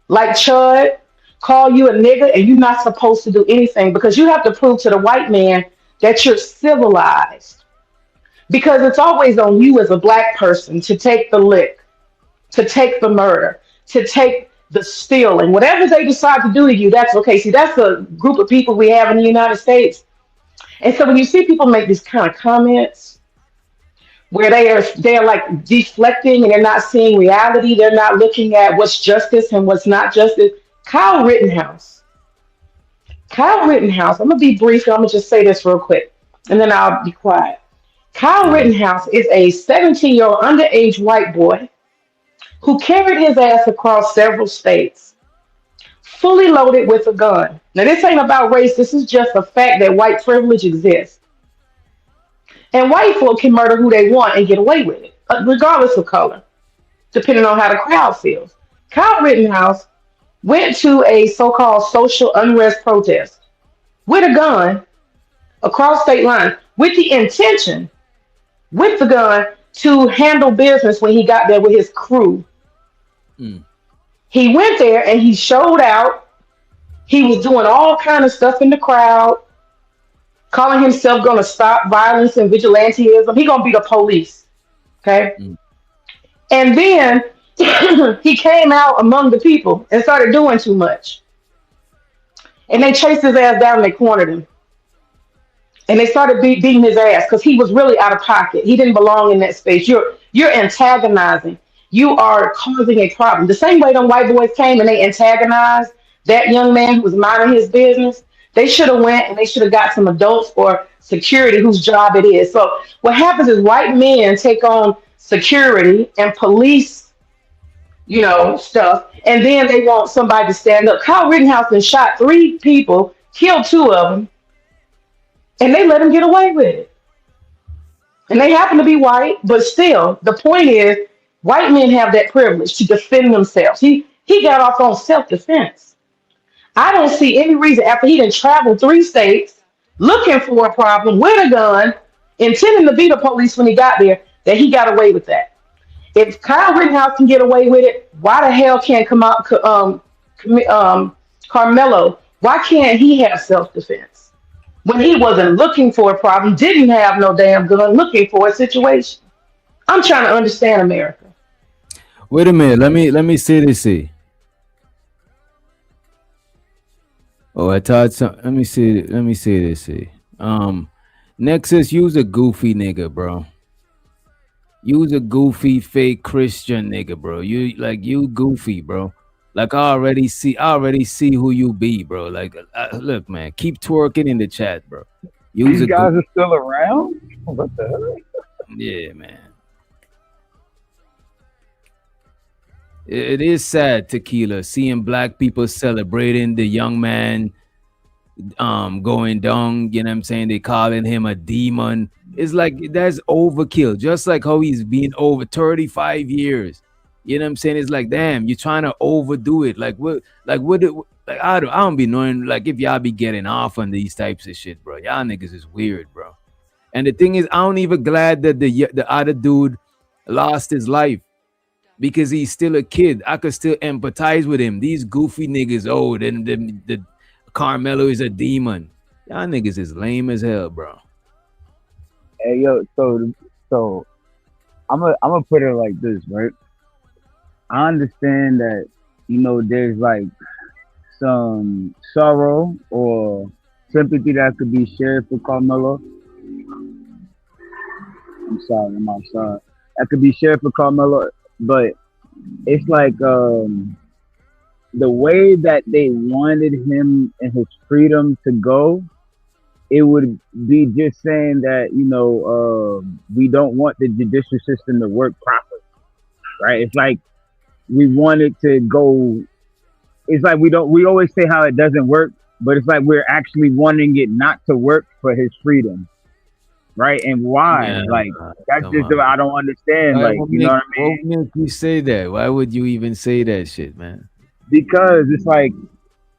like Chud, call you a nigga, and you're not supposed to do anything because you have to prove to the white man that you're civilized. Because it's always on you as a black person to take the lick, to take the murder, to take the stealing. Whatever they decide to do to you, that's okay. See, that's the group of people we have in the United States. And so when you see people make these kind of comments where they're like deflecting and they're not seeing reality, they're not looking at what's justice and what's not justice. Kyle Rittenhouse. Kyle Rittenhouse, I'm gonna be brief and I'm gonna just say this real quick and then I'll be quiet. Kyle Rittenhouse is a 17-year-old underage white boy who carried his ass across several states, fully loaded with a gun. Now, this ain't about race. This is just a fact that white privilege exists. And white folk can murder who they want and get away with it, regardless of color, depending on how the crowd feels. Kyle Rittenhouse went to a so-called social unrest protest with a gun across state lines with the intention, with the gun, to handle business when he got there with his crew. Mm. He went there and he showed out. He was doing all kind of stuff in the crowd, calling himself going to stop violence and vigilantism. He going to be the police. Okay. Mm. And then he came out among the people and started doing too much. And they chased his ass down and they cornered him. And they started beating his ass because he was really out of pocket. He didn't belong in that space. You're antagonizing. You are causing a problem. The same way them white boys came and they antagonized that young man who was minding his business. They should have went and they should have got some adults or security whose job it is. So what happens is white men take on security and police, stuff, and then they want somebody to stand up. Kyle Rittenhouse and shot 3 people, killed 2 of them, and they let him get away with it. And they happen to be white, but still, the point is, white men have that privilege to defend themselves. He got off on self-defense. I don't see any reason after he done traveled 3 states looking for a problem with a gun, intending to be the police when he got there, that he got away with that. If Kyle Rittenhouse can get away with it, why the hell can't Karmelo? Why can't he have self-defense when he wasn't looking for a problem, didn't have no damn gun, looking for a situation? I'm trying to understand America. Wait a minute. Let me say this. See. Oh, I thought some. Let me see. Let me say this. See. Nexus, you's a goofy nigga, bro. You's a goofy fake Christian nigga, bro. You goofy, bro. Like I already see who you be, bro. Like look, man, keep twerking in the chat, bro. These guys are still around? What the hell? Yeah, man. It is sad, Tequila, seeing black people celebrating the young man going down, you know what I'm saying? They calling him a demon. It's like that's overkill, just like how he's been over 35 years. You know what I'm saying? It's like, damn, you're trying to overdo it. Like I don't be knowing like if y'all be getting off on these types of shit, bro. Y'all niggas is weird, bro. And the thing is, I'm even glad that the other dude lost his life because he's still a kid. I could still empathize with him. These goofy niggas, oh, then the Karmelo is a demon. Y'all niggas is lame as hell, bro. Hey yo, so I'm gonna put it like this, right? I understand that there's like some sorrow or sympathy that could be shared for Carmelo. I'm sorry. That could be shared for Carmelo, but it's like the way that they wanted him and his freedom to go, it would be just saying that we don't want the judicial system to work properly, right? It's like we want it to go. It's like we always say how it doesn't work, but it's like we're actually wanting it not to work for his freedom, right? And why? Yeah, like that's just on. I don't understand. Like what what I mean? What make you say that? Why would you even say that shit, man? Because it's like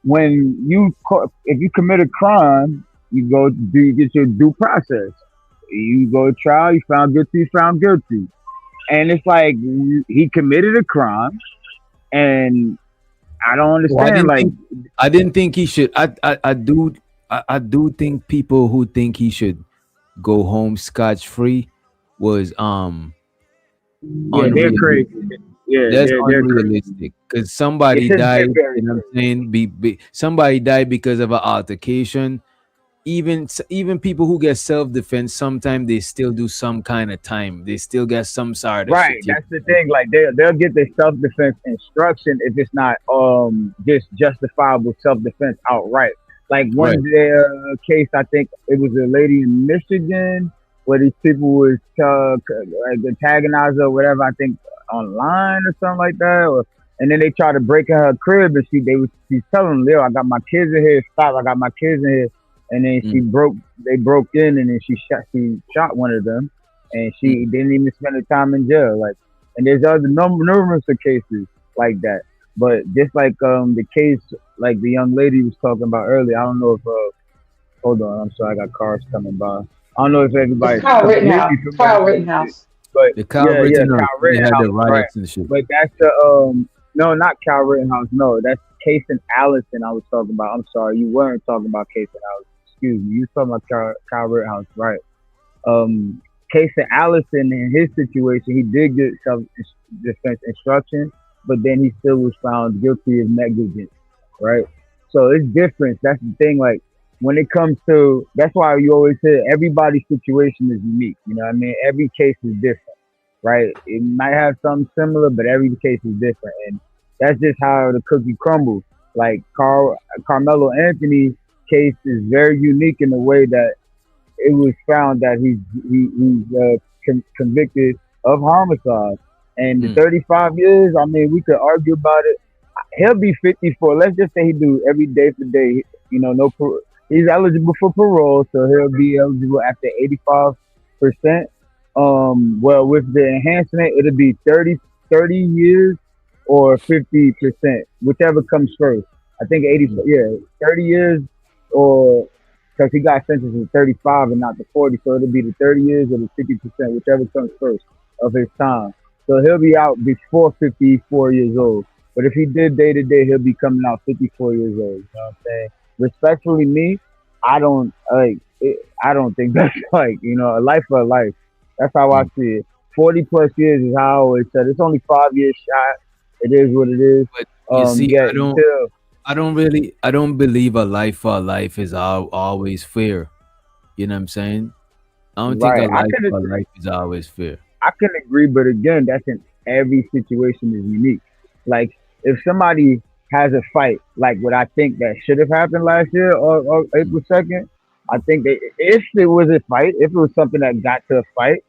when if you commit a crime, you get your due process. You go to trial, you found guilty, and it's like he committed a crime, and I don't understand. I didn't think he should. I do think people who think he should go home scotch free was they're crazy. Yeah, that's they're unrealistic because somebody died. You know what I'm saying? Somebody died because of an altercation. Even people who get self-defense, sometimes they still do some kind of time. They still get some sort of right. shit. That's the thing. Like they'll get their self-defense instruction if it's not just justifiable self-defense outright. Like one case, I think it was a lady in Michigan where these people was like antagonize her or whatever. I think online or something like that, and then they tried to break in her crib, and she's telling Leo, I got my kids in here. Stop! I got my kids in here. And then they broke in, and then she shot one of them, and she didn't even spend the time in jail. Like, and there's other numerous of cases like that. But just like the case, like the young lady was talking about earlier, I don't know if hold on, I'm sorry, I got cars coming by. I don't know if everybody's Kyle Rittenhouse. But the Kyle Rittenhouse, they had the riots and shit. But that's the no, not Kyle Rittenhouse. No, that's Case and Allison I was talking about. I'm sorry, you weren't talking about Case and Allison. Excuse me, you talking about Kyle Rittenhouse, right? Case and Allison, in his situation, he did get self-defense instruction, but then he still was found guilty of negligence, right? So it's different. That's the thing. Like when it comes to, that's why you always say everybody's situation is unique. You know what I mean? Every case is different, right? It might have something similar, but every case is different, and that's just how the cookie crumbles. Like Carmelo Anthony case is very unique in the way that it was found that he's convicted of homicide, and the 35 years. I mean, we could argue about it. He'll be 54. Let's just say he do every day for day. He's eligible for parole, so he'll be eligible after 85%. Well, with the enhancement, it'll be 30 years or 50%, whichever comes first. I think 30 years, or because he got sentenced to 35 and not the 40, so it'll be the 30 years or the 50%, whichever comes first of his time. So he'll be out before 54 years old. But if he did day to day, he'll be coming out 54 years old. You know what I'm saying? Respectfully, me, I don't think that's like, a life for a life. That's how I see it. 40 plus years is how I always said. It's only 5 years shot. It is what it is. But you see, I don't believe a life for a life is always fair. You know what I'm saying? I don't think a life for a life is always fair. I can agree, but again, that's in every situation is unique. Like if somebody has a fight, like what I think that should have happened last year or April 2nd, I think that if it was a fight, if it was something that got to a fight,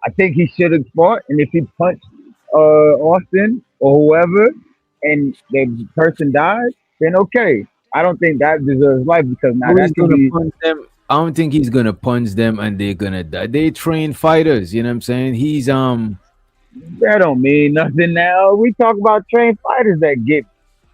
I think he should have fought. And if he punched Austin or whoever, and the person died, then okay. I don't think that deserves life because now that's gonna punch them. I don't think he's gonna punch them and they're gonna die. They train fighters, you know what I'm saying? He's that don't mean nothing now. We talk about trained fighters that get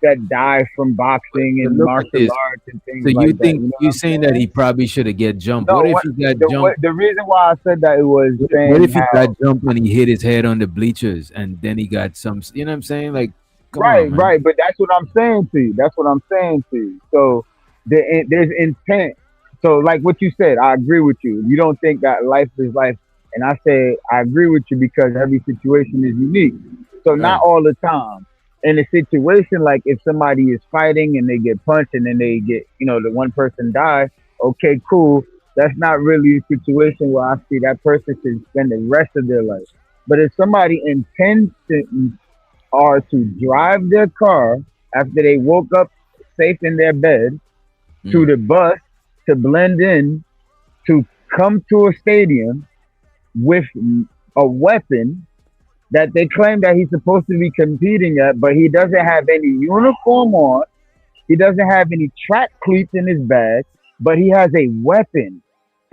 that die from boxing But and look at martial this. arts and things So you like that. think You know you what I'm saying that saying? he probably should have get jumped? No, What if what he got the jumped? the reason why I said that it was What saying if he how got jumped and he hit his head on the bleachers and then he got some? You know what I'm saying? Like, come on, man. right, but that's what I'm saying to you. That's what I'm saying to you. So there's intent. So like what you said, I agree with you. You don't think that life is life, and I say I agree with you because every situation is unique. So not Right. all the time. In a situation like if somebody is fighting and they get punched and then they get, the one person dies, okay, cool. That's not really a situation where I see that person should spend the rest of their life. But if somebody intends are to drive their car after they woke up safe in their bed to the bus to blend in to come to a stadium with a weapon that they claim that he's supposed to be competing at, but he doesn't have any uniform on. He doesn't have any track cleats in his bag, but he has a weapon.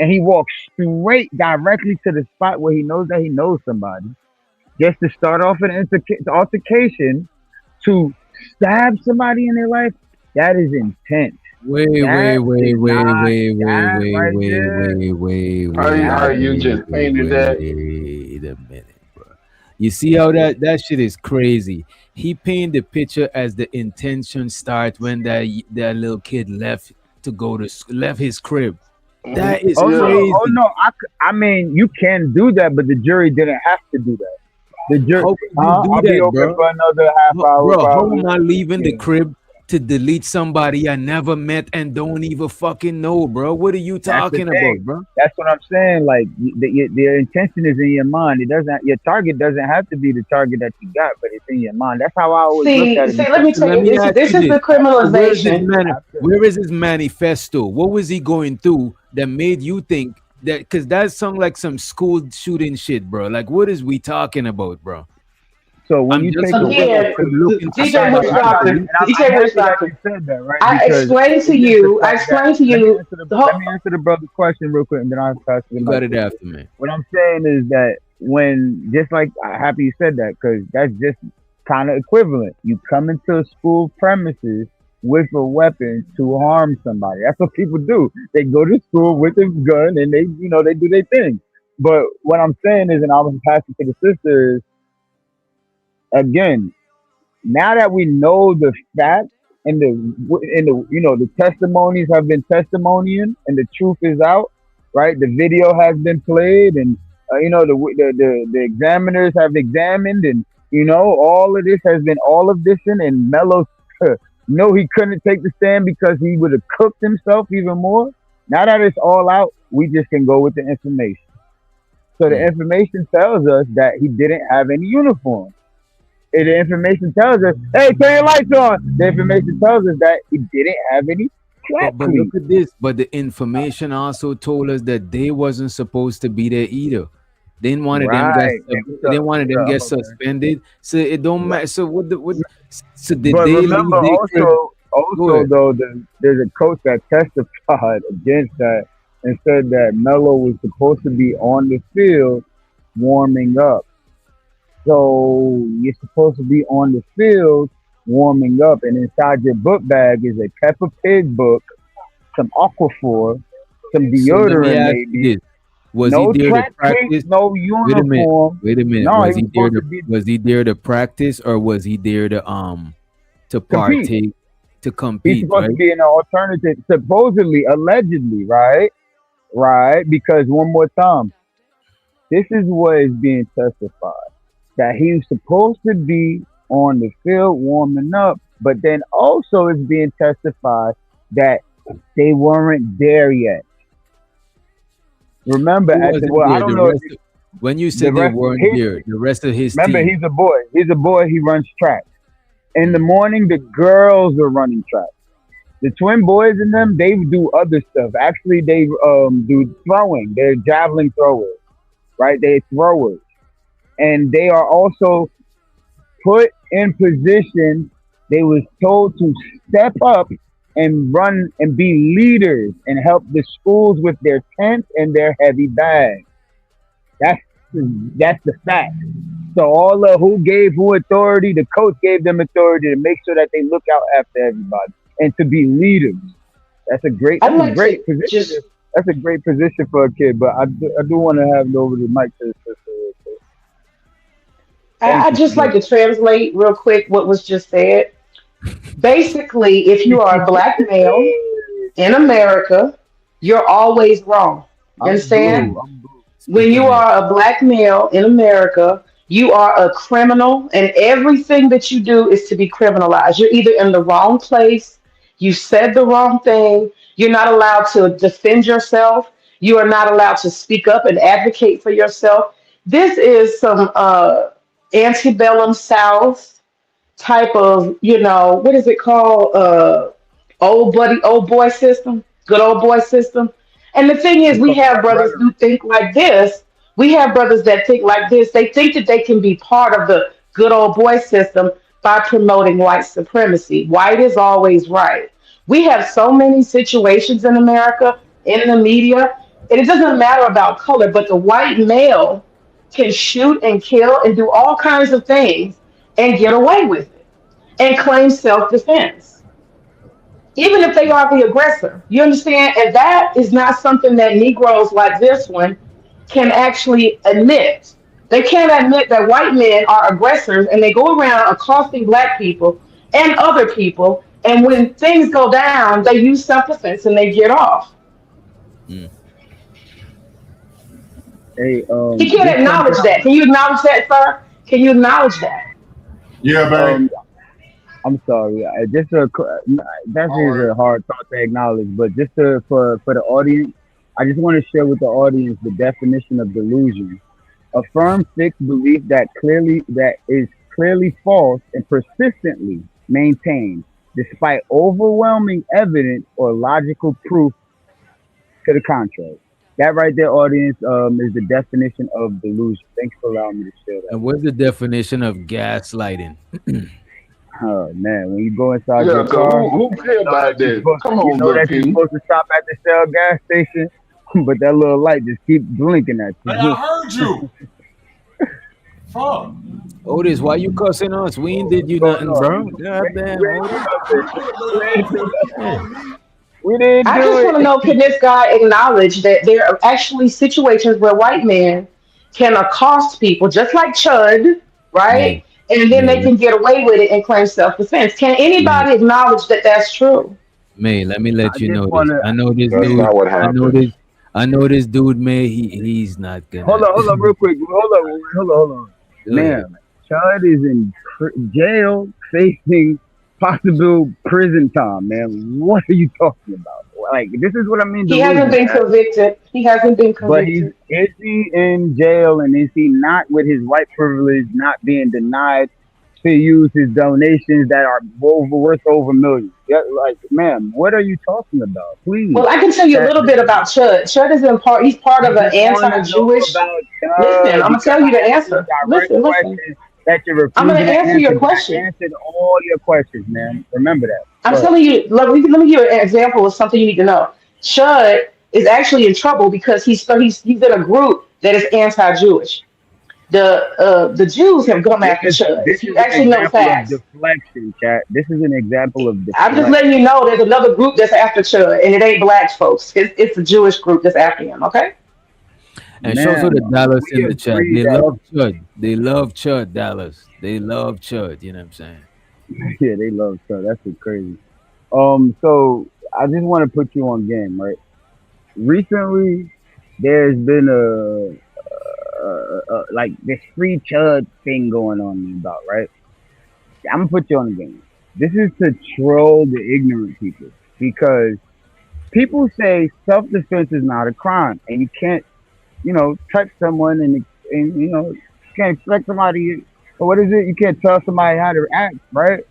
And he walks straight directly to the spot where he knows that he knows somebody, just to start off an altercation to stab somebody in their life. That is intent. Wait, That wait, is wait, wait, not wait, wait, that wait, right wait, there. wait, How you just painted that? wait a minute, bro. You see how that shit is crazy. He painted the picture as the intention starts when that little kid left to go to left his crib. That is Oh no, crazy. oh no. I mean, you can do that, but the jury didn't have to do that. The jury. How could you do I'll be that, open bro? for another half hour. Bro, how Probably. am I leaving the Yeah. crib to delete somebody I never met and don't even fucking know, bro? What are you That's the talking about, thing. bro? That's what I'm saying. Like the intention is in your mind. It doesn't. Your target doesn't have to be the target that you got, but it's in your mind. That's how I always look at it. Let me tell Let you, me ask this you is the this. criminalization. Where is his manifesto? What was he going through that made you think that? Because that sounds like some school shooting shit, bro. Like, what is we talking about, bro? So when I'm you just take away, Again, looking to DJ Witch somebody. Doctor, DJ Witch Doctor. you said that, right? I Because explained to it's just the you. I fact that explained to let me you. answer let me answer the brother's question real quick, and then I'll pass the You mic. got it after me. What I'm saying is that when, just like, I'm happy you said that, because that's just kind of equivalent. You come into a school premises with a weapon to harm somebody. That's what people do. They go to school with a gun and they do their thing. But what I'm saying is, and I was passing to the sisters, again, now that we know the facts and the testimonies have been testimonying and the truth is out, right? The video has been played and the examiners have examined, and all of this has been all of this and Melo no, he couldn't take the stand because he would have cooked himself even more. Now that it's all out, we just can go with the information. So the information tells us that he didn't have any uniform. And the information tells us, hey, turn your lights on. The information tells us that he didn't have any track But look at this. But the information also told us that they wasn't supposed to be there either. They didn't want them get suspended. So it don't matter. So so did But they remember, leave their also though, there's a coach that testified against that and said that Melo was supposed to be on the field warming up. So you're supposed to be on the field warming up, and inside your book bag is a Peppa Pig book, some Aquaphor, some deodorant, maybe. Was no he there track to practice? cleats, no uniform. Wait a minute. No, Was he there to practice, or was he there to partake, to compete? He's supposed right? to be an alternative, supposedly, allegedly, right? Right? Because one more time, this is what is being testified. That he was supposed to be on the field warming up, but then also it's being testified that they weren't there yet. Remember, I don't know when you said they weren't there, the rest of his remember, team. he's a boy. He's a boy. He runs track. In the morning, the girls are running track. The twin boys in them, they do other stuff. Actually, they do throwing. They're javelin throwers, right? They're throwers. And they are also put in position. They was told to step up and run and be leaders and help the schools with their tents and their heavy bags. that's the fact. So all of who gave who authority, the coach gave them authority to make sure that they look out after everybody and to be leaders. I'd like to Position. just That's a great position for a kid. But I do want to have it over the mic to the sister real quick. Thank I you just for like to translate real quick what was just said. Basically, if you are a black male in America, you're always wrong. You I'm understand? blue. I'm blue. When Speak you on that. are a black male in America, you are a criminal, and everything that you do is to be criminalized. You're either in the wrong place, you said the wrong thing, you're not allowed to defend yourself, you are not allowed to speak up and advocate for yourself. This is some antebellum South type of, what is it called? Old boy system, good old boy system. And the thing is, It's we called have that brothers who rhetoric. think like this. We have brothers that think like this. They think that they can be part of the good old boy system by promoting white supremacy. White is always right. We have so many situations in America, in the media, and it doesn't matter about color, but the white male can shoot and kill and do all kinds of things and get away with it and claim self defense even if they are the aggressor. You understand? And that is not something that Negroes like this one can actually admit. They can't admit that white men are aggressors and they go around accosting black people and other people. And when things go down, they use self defense and they get off. Mm. Hey, He can't just something. acknowledge that. Can you acknowledge that, sir? Can you acknowledge that? Yeah, babe. I'm sorry. That is a hard thought to acknowledge, but just for the audience, I just want to share with the audience the definition of delusion. A firm fixed belief that is clearly false and persistently maintained, despite overwhelming evidence or logical proof to the contrary. That right there, audience, is the definition of delusion. Thanks for allowing me to share that. And what's the definition of gaslighting? Oh man, when you go inside Yeah, your cause car, who care about you're this? supposed, Come you on, know good that you're people. supposed to stop at the Shell gas station, but that little light just keeps blinking at Hey, you. I heard you. Fuck. Otis, why you cussing us? We ain't did you nothing, bro. God damn, Otis. We didn't I do just want to it. know, can this guy acknowledge that there are actually situations where white men can accost people, just like Chud, right? May, And then they May, can get away with it and claim self-defense. Can May, anybody acknowledge that that's true? May, let me I let you just know this. wanna I know this That's dude. not what I know happened. this. I know this dude, May. He's not hold gonna. on, real quick. Hold on. Go ahead. Man, Chud is in jail facing possible prison time, man. What are you talking about? Like, this is what I mean He hasn't delusion, been man. convicted. He hasn't been But convicted. is he in jail and is he not with his white privilege not being denied to use his donations that are worth over millions? Yeah, like, man, what are you talking about? Please. Well, I can tell you a little bit about Chud. Chud is in part. He's part of I an just want to know anti-Jewish. about Listen, I'm gonna because tell you the I asked you answer. direct Listen. questions that you're I'm gonna refusing to answer your answer, but I question. answered all your questions, man. Remember that. I'm Go ahead. telling you. Let me give you an example of something you need to know. Chud is actually in trouble because he's in a group that is anti-Jewish. The Jews have come after Chud. This If you is an actually know example of facts, deflection, chat. This is an example of I'm just deflection. letting you know there's another group that's after Chud, and it ain't black folks. It's a Jewish group that's after him. Okay. And show so Man, the Dallas we in the chat. agree They that love Chud. They love Chud, Dallas. They love Chud. You know what I'm saying? yeah, they love stuff. That's what's crazy. So I just want to put you on game, right? Recently, there's been like this free chud thing going on about, right? I'm gonna put you on the game. This is to troll the ignorant people because people say self-defense is not a crime and you can't, touch someone and you can't expect somebody. Or what is it? You can't tell somebody how to act, right?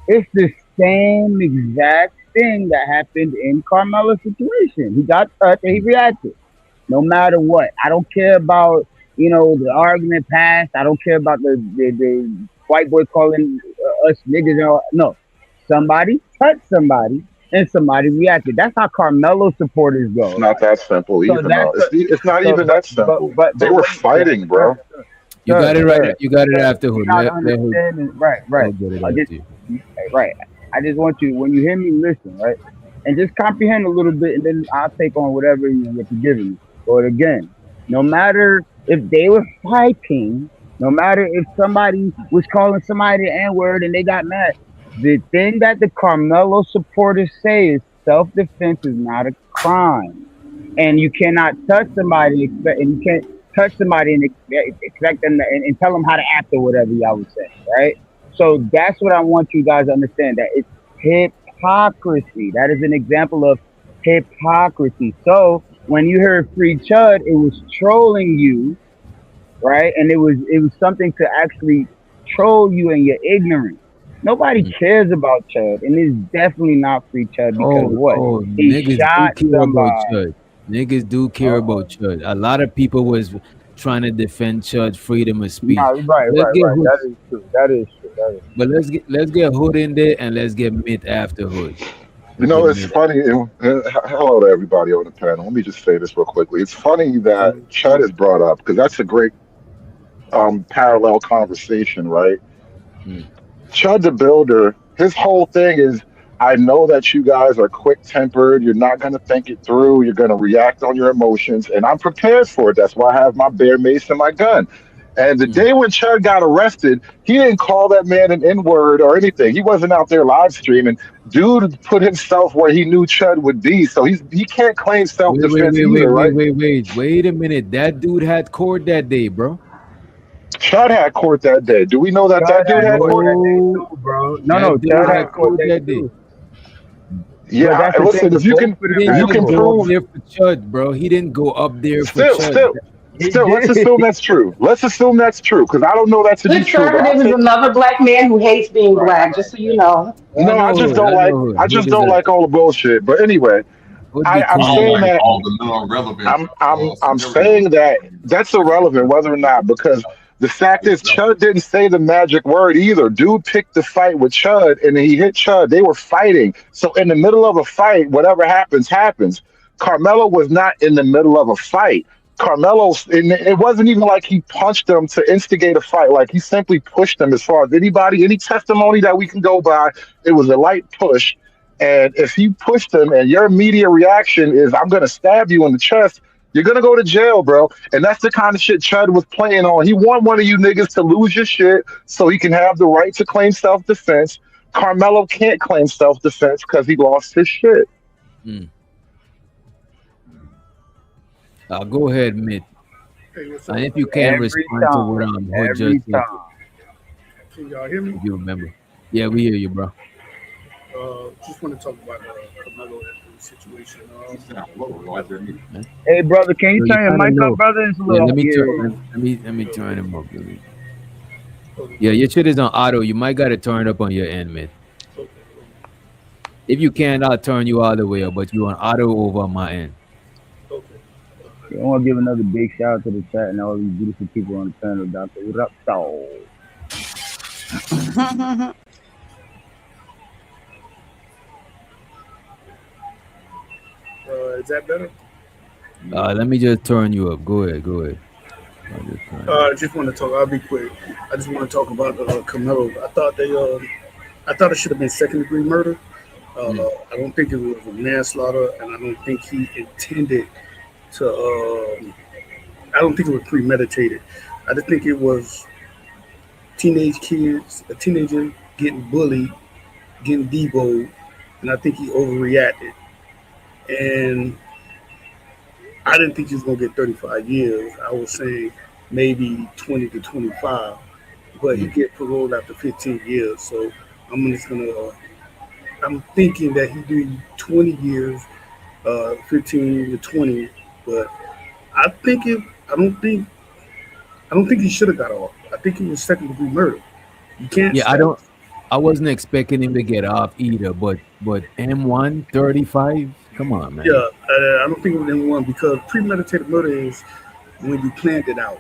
It's the same exact thing that happened in Carmelo's situation. He got touched and he reacted. No matter what. I don't care about, the argument past. I don't care about the white boy calling us niggas and all. No. Somebody touched somebody and somebody reacted. That's how Carmelo supporters go, It's not right? that simple So even that's though. It's not so, even that simple. They were wait, fighting, bro. You got it right. sir, You got it sir, after you're Hood. not Let Hood understanding, right, go right. get it I just, after you. right. I just want you, when you hear me, listen, right, and just comprehend a little bit, and then I'll take on whatever you're giving me. But again, no matter if they were fighting, no matter if somebody was calling somebody the N word and they got mad, the thing that the Carmelo supporters say is self-defense is not a crime, and you cannot touch somebody and you can't touch somebody and expect them to, and tell them how to act or whatever y'all was saying, right? So that's what I want you guys to understand, that it's hypocrisy. That is an example of hypocrisy. So when you heard Free Chud, it was trolling you, right? And it was something to actually troll you in your ignorance. Nobody cares about Chud, and it's definitely not Free Chud because what? He Niggas do shot care about somebody. Chud. Niggas do care about Chud. A lot of people was trying to defend Chud's freedom of speech. No, right. Hood, That is true. That is true. but let's get Hood in there and let's get Myth after Hood. You know, it's funny. Hello to everybody on the panel. Let me just say this real quickly. It's funny that Chud is brought up because that's a great parallel conversation, right? Chud the Builder, his whole thing is, I know that you guys are quick tempered. You're not going to think it through. You're going to react on your emotions. And I'm prepared for it. That's why I have my bear mace and my gun. And the day when Chud got arrested, he didn't call that man an N-word or anything. He wasn't out there live streaming. Dude put himself where he knew Chud would be. So he can't claim self-defense either, right? Wait a minute. That dude had court that day, bro. Chud had court that day. Do we know that Chud dude had court? too, bro. No, Chud had court that day. Yeah, listen, if you can prove there for Chud, bro. He didn't go up there for Chud. Still, let's assume that's true. Let's assume that's true, because I don't know that to be true. Conservative is another black man who hates being black, just so you know. No, I just don't like all the bullshit. But anyway, I'm saying that all the non-relevant. I'm saying that that's irrelevant whether or not, because the fact is Chud didn't say the magic word either. Dude picked the fight with Chud and he hit Chud. They were fighting. So in the middle of a fight, whatever happens, happens. Karmelo was not in the middle of a fight. Karmelo, it wasn't even like he punched him to instigate a fight. Like, he simply pushed him. As far as any testimony that we can go by, it was a light push. And if he pushed him and your immediate reaction is, I'm going to stab you in the chest, you're going to go to jail, bro. And that's the kind of shit Chud was playing on. He want one of you niggas to lose your shit so he can have the right to claim self-defense. Karmelo can't claim self-defense because he lost his shit. Go ahead, Myth. And if you can respond to what Hood just said. Can y'all hear me? You remember. Yeah, we hear you, bro. Just want to talk about Karmelo situation. Hey, brother, can you turn your mic up, brother? It's a little let me turn him up. Yeah, your shit is on auto. You might got to turn it up on your end, Myth. If you can, I'll turn you all the way up, but you on auto over on my end. I want to give another big shout out to the chat and all these beautiful people on the panel, Dr. Rapto. Is that better? Let me just turn you up. Go ahead. I just want to talk. I'll be quick. I just want to talk about Karmelo. I thought it should have been second-degree murder. I don't think it was a manslaughter, and I don't think he intended to. I don't think it was premeditated. I just think it was a teenager getting bullied, getting devoed, and I think he overreacted. And I didn't think he was going to get 35 years. I was saying maybe 20 to 25, but he get paroled after 15 years. So I'm thinking that he do 20 years, 15 to 20, but I don't think he should have got off. I think it was second-degree murder. You can't. Yeah, I wasn't expecting him to get off either, but M1 35. Come on, man. Yeah, I don't think it was M1 because premeditated murder is when you planned it out.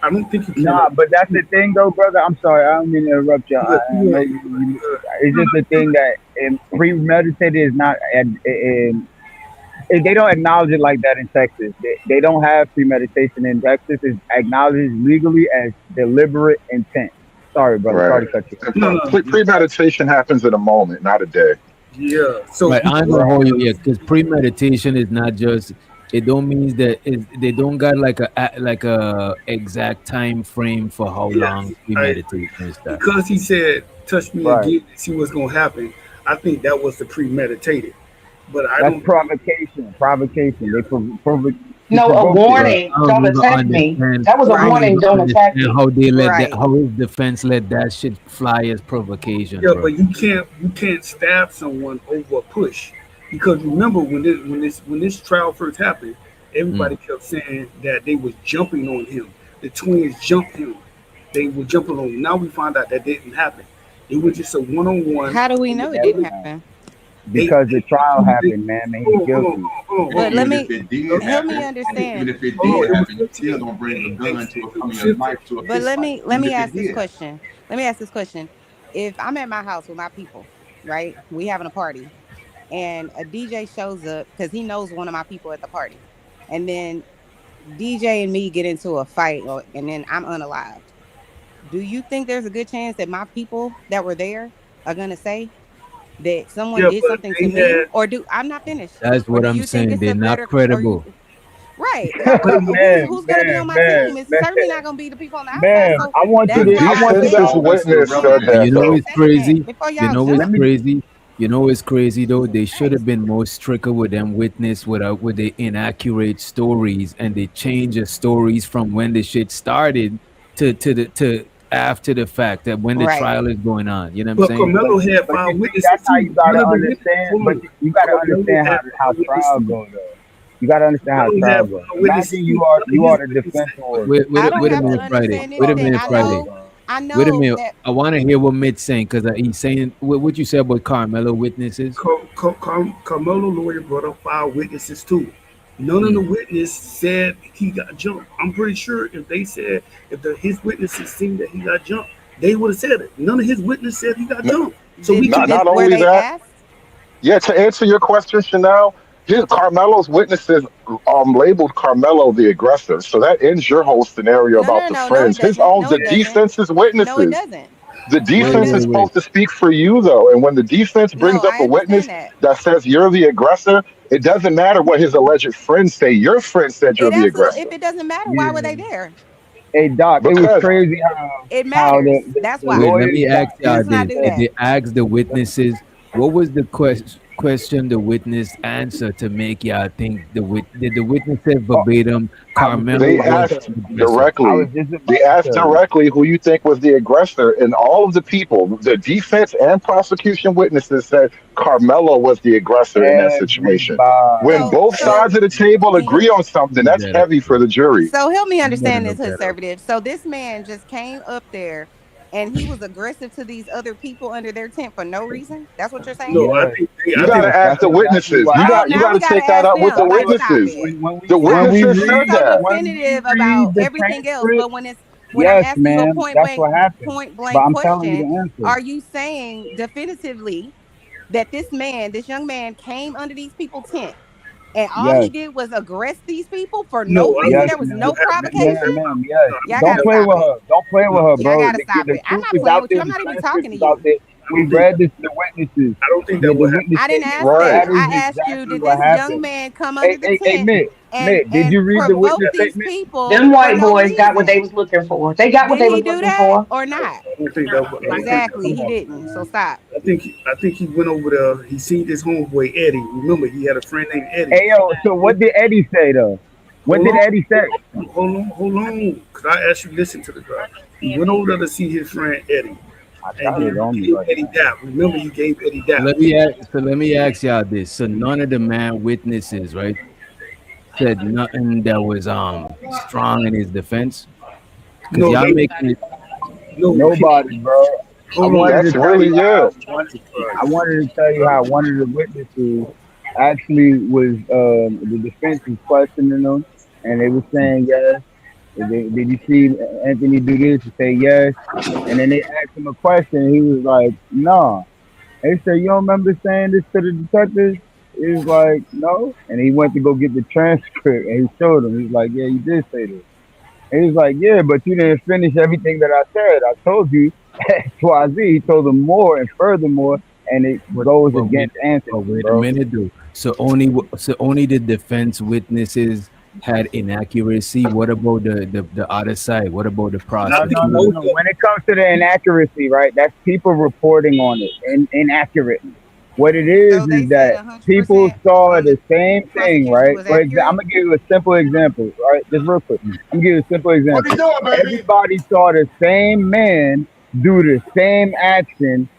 I don't think you can. Nah, but that's the thing, though, brother. I'm sorry, I don't mean to interrupt you. I know it's just the thing that premeditated is not, and they don't acknowledge it like that in Texas. They don't have premeditation in Texas. It's acknowledged legally as deliberate intent. Sorry, brother. Right. Sorry to cut you. Premeditation happens in a moment, not a day. Yeah. So Right, I'm gonna hold you, yeah, because premeditation is not just. It don't mean that they don't got like a exact time frame for how long premeditation is. That because he said, "Touch me Right. again, and see what's gonna happen." I think that was the premeditated, but I That's don't. provocation. Provocation. They provoke. No, a warning. Don't attack me. That was a warning. Don't attack me. How they let that, how his defense let that shit fly as provocation. Yeah, bro. but you can't stab someone over a push, because remember when this trial first happened, everybody kept saying that they was jumping on him. The twins jumped him. They were jumping on him. Now we find out that didn't happen. It was just a one-on-one. How do we know it didn't happen? Because the trial happened, man, and he's guilty. But let me If it did help me happen, understand. even if it did happen, you still don't bring a gun to a knife to a But let me Even if it ask this did. question. Let me ask this question. If I'm at my house with my people, right? We having a party, and a DJ shows up because he knows one of my people at the party, and then DJ and me get into a fight, and then I'm unalived. Do you think there's a good chance that my people that were there are gonna say that someone Yeah, did but something they to me, had- or do I'm not finished? That's Or what do I'm you think saying. it's They're a not better, credible. right? Man, Who's gonna be on my man, team? It's man. certainly not gonna be the people on the outside. Man, So I want you that's to. why I I want you Census said, to. witness hold said on, that You know though. it's crazy. before You y'all know jump. it's crazy. You know it's crazy though. They should have been more stricter with them witness with the inaccurate stories, and they change the stories from when the shit started to after the fact, that when the Right. trial is going on. You know what I'm But saying? Carmelo had But five you see, witnesses that's how too. you gotta None of the witnesses. understand. Hold But on. you gotta Carmelo understand had how five trial witnesses. go though. You gotta understand how Carmelo trial had go. five witnesses Imagine too. you None are of the his witnesses defense said. lawyer. Wait, I wait, don't wait a have to minute, Friday. understand Wait a anything. minute, Friday. I Wait a know minute. that. I want to hear what Mitt's saying, because he's saying what you said about Carmelo witnesses. Carmelo lawyer brought up five witnesses too. None of the witnesses said he got jumped. I'm pretty sure if they said his witnesses seen that he got jumped, they would have said it. None of his witnesses said he got jumped. So we Not can. not Were only they that, asked? yeah. To answer your question, Chanel, Carmelo's witnesses labeled Carmelo the aggressor, so that ends your whole scenario No, about no, the no, no, it friends. doesn't. No, The it doesn't. defense's No, it witnesses. doesn't. The No, it defense is doesn't. supposed to speak for you, though. And when the defense No, brings up I a witness understand that. that says you're the aggressor, it doesn't matter what his alleged friends say. Your friend said you're It the absolutely. aggressor If it doesn't matter, why were they there? Hey Doc, it was because crazy It how matters. That's the why. Wait, let lawyers me ask got y'all Let's busy not this. do saying, Did that. they ask the witnesses? What was the question the witness answer to make y'all think did the witness say oh, verbatim I was just Carmelo they about to was tell asked the you. aggressor? I was directly. just They about to asked tell you. directly who you think was the aggressor, and all of the people, the defense and prosecution witnesses said Carmelo was the aggressor in that situation. When Everybody. So, both sides of the table agree on something, that's heavy for the jury. help me You better understand this, look that up. conservative. So this man just came up there, and he was aggressive to these other people under their tent for no reason. That's what you're saying? No, Yes, You I got think to ask that's the exactly witnesses. what Oh, You now got we to gotta take that ask up with the them. Like, stop witnesses. it. The when we witnesses You're said read so that. when we definitive read about the everything else, transcript, but when I'm yes, asking you a man, that's what happened. point But blank I'm telling you question, the answer. are you saying definitively that this young man, came under these people's tent, and all he Yes, did was aggress these people for no. no I reason? don't yes, There think was that's man, no what happened. No, man, provocation? man, yes. Y'all Don't gotta play stop with it. her. Don't play with her, Y'all bro. gotta stop The it. I'm truth not is playing out with you. there. I'm The not even transcript talking to is out you. there. I We don't think. read this to the witnesses. I don't think that The what happened. witness I didn't statement. ask Right. that. That is I asked you, exactly did what this young happened. man come under Hey, the hey, hey, tent Mitt, and Mitt, did you read the provoke witness these statement? people Them for white no boys got what they reason? was looking for. They got what Did they he was do looking that for. or not? I don't think that. I don't think. Exactly, he didn't. So stop. I think he went over there. He seen this homeboy Eddie. Remember, he had a friend named Eddie. Hey, yo, so what did Eddie say, though? What Hold did on, Eddie say? hold on. Cause I asked you to listen to the guy. He went over there to see his friend Eddie, I and got it on he me gave right Eddie now. dap. Remember, he gave Eddie So dap. let me ask y'all this. So none of the man witnesses, right, said nothing that was strong in his defense. Because No, y'all they making it. no. Nobody, bro. I Hold on. wanted to That's tell really you how yeah. I wanted to tell you how one of the witnesses actually was the defense was questioning them, and they were saying yes, Did you see Anthony do this? He say yes. And then they asked him a question. He was like, no. They said, you don't remember saying this to the detectives? He was like, no. And he went to go get the transcript and he showed him. He was like, yeah, you did say this. And he was like, yeah, but you didn't finish everything that I said. I told you XYZ. He told him more and furthermore, and it goes against Anthony. Wait a minute, though. So only the defense witnesses had inaccuracy. What about the other side? What about the prosecutor? No. When it comes to the inaccuracy, right? That's people reporting on it inaccurately. What it is that people saw the same thing, right? I'm gonna give you a simple example, right? Just real quick. I'm gonna give you a simple example. Everybody saw the same man do the same action.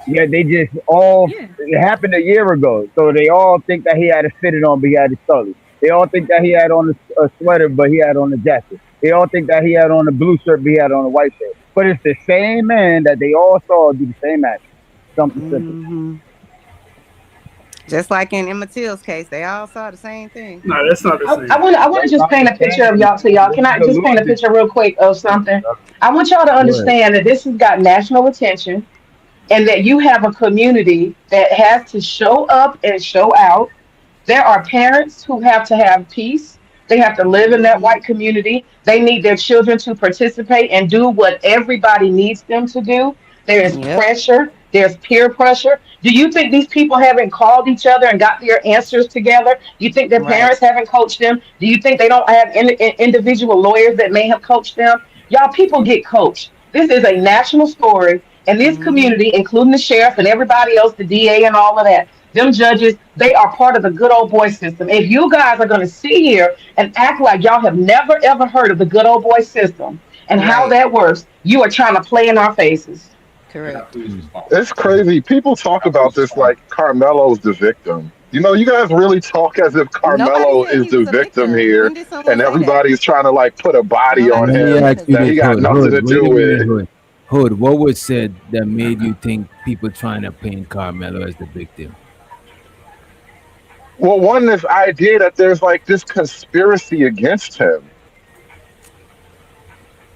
Yeah, they just it happened a year ago. So they all think that he had a fitted on, but he had a sully. They all think that he had on a sweater, but he had on a jacket. They all think that he had on a blue shirt, but he had on a white shirt. But it's the same man that they all saw do the same action. Something simple. Just like in Emmett Till's case, they all saw the same thing. No, that's not the same. I want to just paint a picture of y'all to y'all. Can I just paint a picture real quick of something? I want y'all to understand that this has got national attention and that you have a community that has to show up and show out. There are parents who have to have peace. They have to live in that white community. They need their children to participate and do what everybody needs them to do. There is pressure. There's peer pressure. Do you think these people haven't called each other and got their answers together? Do you think their parents haven't coached them? Do you think they don't have individual lawyers that may have coached them? Y'all, people get coached. This is a national story. And this community, including the sheriff and everybody else, the DA and all of that, them judges, they are part of the good old boy system. If you guys are going to sit here and act like y'all have never, ever heard of the good old boy system and how that works, you are trying to play in our faces. Correct. It's crazy. People talk about this like Carmelo's the victim. You know, you guys really talk as if Karmelo is the victim here, and everybody's trying to like put a body on him that he got nothing to do with. Hood, what was said that made you think people trying to paint Karmelo as the victim? Well, one, this idea that there's like this conspiracy against him.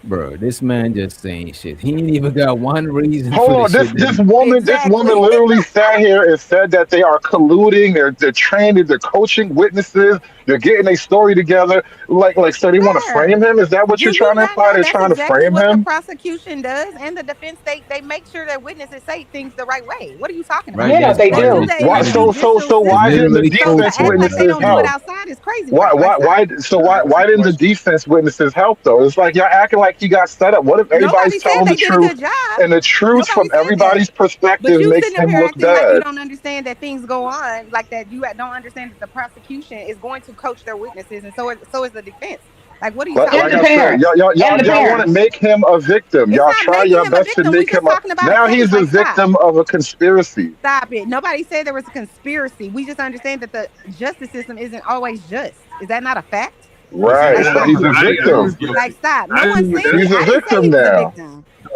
Bro, this man just saying shit. He ain't even got one reason. Hold on, this woman literally sat here and said that they are colluding, they're training, they're coaching witnesses, they're getting a story together. Like, so they want to frame him? Is that what you're trying to imply? They're trying to frame him? The prosecution does, and the defense, they make sure that witnesses say things the right way. What are you talking about? Yeah, they do. So why didn't the defense witnesses help? Outside is crazy. Why didn't the defense witnesses help though? It's like y'all acting like he got set up. What if everybody's telling the truth, and the truth from everybody's perspective makes him look bad? Like you don't understand that things go on like that. You don't understand that the prosecution is going to coach their witnesses, and so is the defense. Like, what are you talking about? Like I said, y'all want to make him a victim. Y'all try your best to make him now he's the victim of a conspiracy. Stop it. Nobody said there was a conspiracy. We just understand that the justice system isn't always just. Is that not a fact? Right. So he's a victim. Like, stop. No one's saying he's a victim now.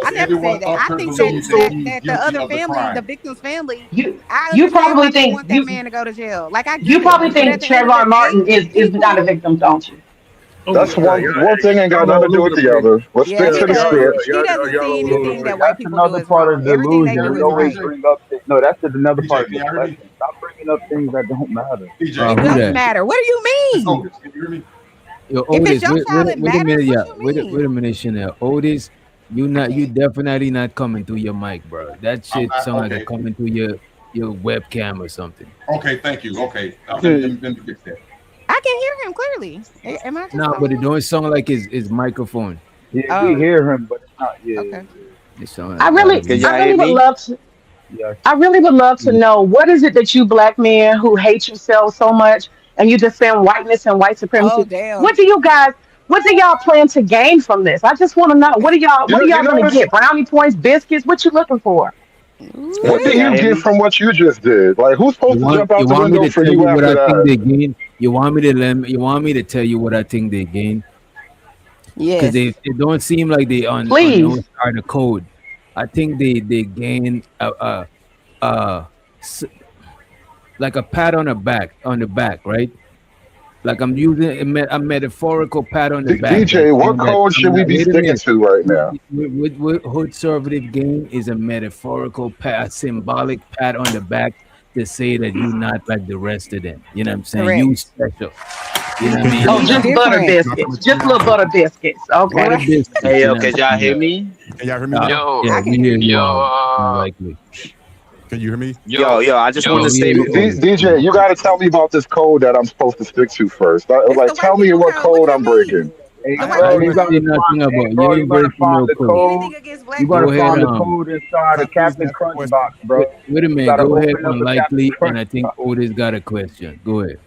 I never say that. I think that the other family, the victim's family, you probably think want that man to go to jail. Like, you probably think Trayvon Martin is not a victim, don't you? That's one thing ain't got nothing to do with the other. Let's stick to the script. He doesn't see anything that white people do. Another part of the delusion. We always bring up. No, that's another part of the delusion. Stop bringing up things that don't matter. It doesn't matter. What do you mean? Yo, Otis, wait a minute, Chanel. Otis, you definitely not coming through your mic, bro. That shit sound like it's coming through your webcam or something. Okay, thank you. Okay, let me fix that. I can hear him clearly. Am I just but it don't sound like his microphone. Yeah, we hear him, but it's not. Yeah. Okay. It sound like I really would love to. Yeah. I really would love to know what is it that you black men who hate yourselves so much and you defend whiteness and white supremacy. Oh, damn. What do y'all plan to gain from this? I just want to know. What are y'all going to get? Brownie points, biscuits? What you looking for? What did you get from what you just did? Like, who's supposed to jump out the window for you after that? You want me to tell you what I think they gain? Yeah. Because they don't seem like they on the code. I think they gain like a pat on the back, right? Like I'm using a metaphorical pat on the back. DJ, what code should we be Wait a sticking minute. to right now? With conservative game is a metaphorical pat, a symbolic pat on the back to say that you're not like the rest of them. You know what I'm saying? Correct. You special. You know what I mean? Oh, just butter biscuits. Just little butter biscuits. Okay. Butter biscuits. Hey, you yo, know can what y'all I'm hear saying? me? Can y'all hear me? Yo, Yeah, I can hear you. Unlikely. Can you hear me? Yo, I just want to say DJ, you got to tell me about this code that I'm supposed to stick to first. Like, tell me what code I'm breaking. Hey, The bro, I you didn't gotta say nothing about find, you bro, you ain't gotta breaking find no the code. code. Anything against black You Go gotta ahead, find the code inside the Captain Crunch box, bro. Wait a You minute. gotta Go ahead, open up the unlikely, Captain and I think Otis got a question. Go ahead.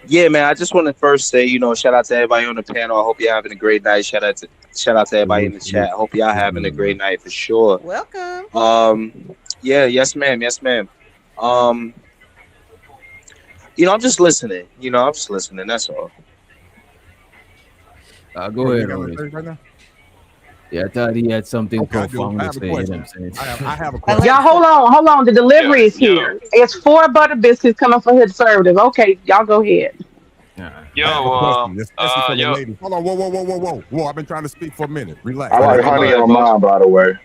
Yeah, man, I just want to first say, shout out to everybody on the panel. I hope you're having a great night. Shout out to everybody in the chat. I hope y'all having a great night for sure. Welcome. Yeah, yes, ma'am. I'm just listening. I'm just listening. That's all. Go ahead, Otis. Right now? Yeah, I thought he had something Okay, I do. profound I to have a say. You know what question. I'm saying? I have a question. Y'all, hold on. The delivery is here. It's 4 butter biscuits coming for conservative. Okay, y'all go ahead. I have a question, especially for the ladies. Hold on, whoa! I've been trying to speak for a minute. Relax. I like honey on mine, by the way.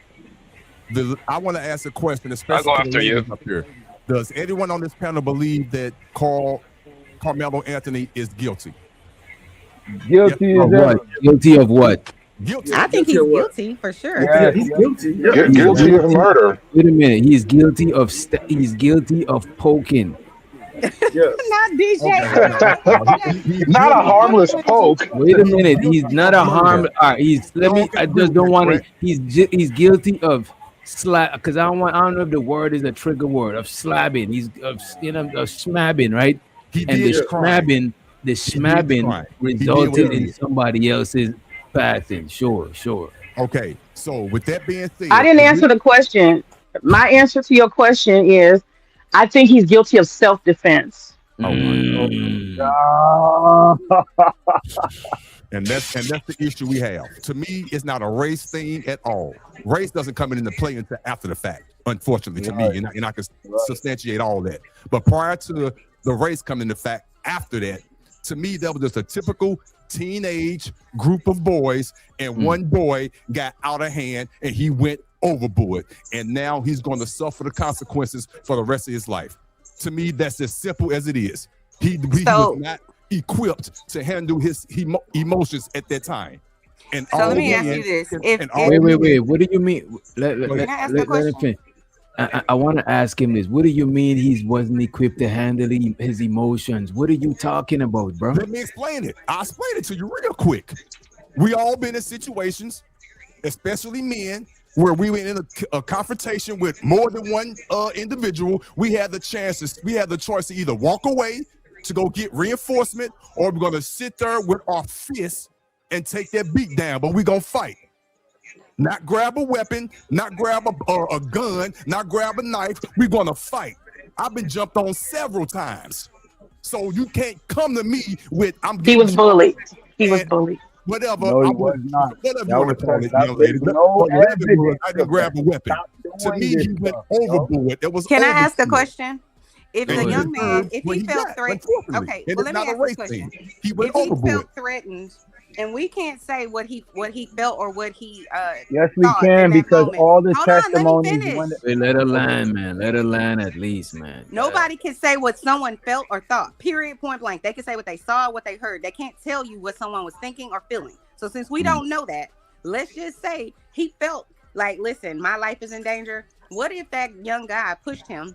I want to ask a question, especially to the ladies up here. Does anyone on this panel believe that Karmelo Anthony is guilty? Guilty of what? Guilty of what? Guilty. I think he's guilty for sure. Yeah, he's guilty. Yeah. Guilty of murder. Wait a minute. He's guilty of poking. Not DJ. Not a harmless poke. Wait a minute. He's not a harm. I just don't want it. He's guilty of slap, because I don't know if the word is a trigger word of slabbing. He's of smabbing, right? And the smabbing resulted in somebody else's passing. Sure. Okay. So with that being said, I didn't answer the question. My answer to your question is, I think he's guilty of self-defense. And that's the issue we have. To me, it's not a race thing at all. Race doesn't come into play until after the fact, unfortunately, to me. And I can substantiate all that. But prior to the race coming into fact, after that, to me, that was just a typical teenage group of boys, and one boy got out of hand and he went overboard. And now he's going to suffer the consequences for the rest of his life. To me, that's as simple as it is. He was not equipped to handle his emotions at that time. And so let me ask you this. Wait. What do you mean? Let him finish. I want to ask him this. What do you mean he wasn't equipped to handle his emotions? What are you talking about, bro? Let me explain it. I'll explain it to you real quick. We all been in situations, especially men, where we were in a confrontation with more than one individual. We had the choice to either walk away to go get reinforcement, or we're gonna sit there with our fists and take that beat down. But we're gonna fight. Not grab a weapon, not grab a gun, not grab a knife. We're gonna fight. I've been jumped on several times. So you can't come to me with He was bullied. He was bullied. Whatever. No, he was not. Whatever you want to call it, young lady. I didn't grab a weapon. To me, he went overboard. Can I ask a question? If the young man, if he felt threatened, okay, well, let me ask this question. If he felt threatened, and we can't say what he felt or what he yes, we can, because all the testimonies. Let her land, man. Let her land at least, man. Nobody can say what someone felt or thought. Period. Point blank. They can say what they saw, what they heard. They can't tell you what someone was thinking or feeling. So since we don't know that, let's just say he felt like, listen, my life is in danger. What if that young guy pushed him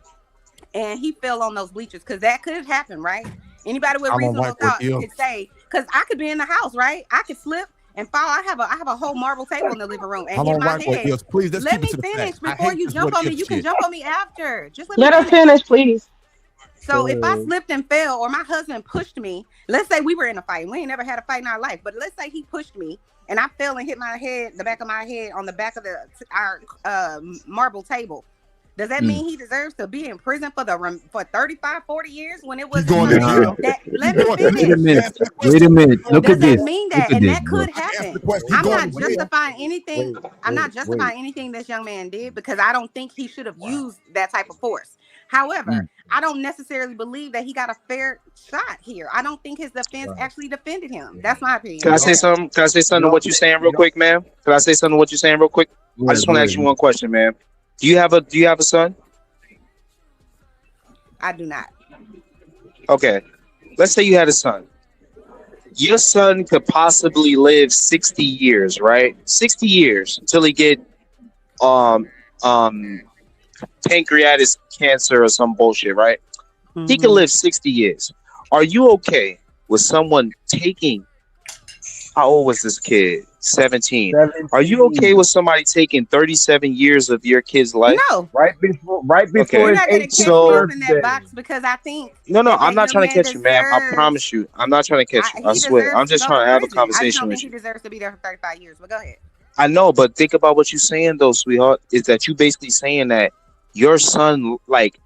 and he fell on those bleachers? Because that could happen, right? Anybody with reasonable thought could say, because I could be in the house, right? I could slip and fall. I have a whole marble table in the living room and hit my head. Please, let me finish before you jump on me. You can jump on me after. Just let her finish, please. So if I slipped and fell, or my husband pushed me, let's say we were in a fight. We ain't never had a fight in our life, but let's say he pushed me and I fell and hit the back of my head on the back of our marble table. Does that mean he deserves to be in prison for 35, 40 years when it was? Let me finish. Wait a minute. Look at this. Does that mean that? And that could happen. I'm not justifying anything. I'm not justifying anything this young man did, because I don't think he should have used that type of force. However, I don't necessarily believe that he got a fair shot here. I don't think his defense actually defended him. That's my opinion. Can I say something? Can I say something to what you're saying real quick, ma'am? Can I say something to what you're saying real quick? I just want to ask you one question, ma'am. Do you have a son? I do not. Okay. Let's say you had a son. Your son could possibly live 60 years, right? 60 years until he get pancreatic cancer or some bullshit, right? Mm-hmm. He could live 60 years. Are you okay with someone taking, how old was this kid? 17. Are you okay with somebody taking 37 years of your kid's life? No. Right before Okay. You're not going to catch me up in that box because I think No, I'm not trying to catch you, ma'am. I promise you. I'm not trying to catch you. I swear. I'm just trying to have a conversation with you. He deserves to be there for 35 years, but go ahead. I know, but think about what you're saying though, sweetheart, is that you basically saying that your son, like,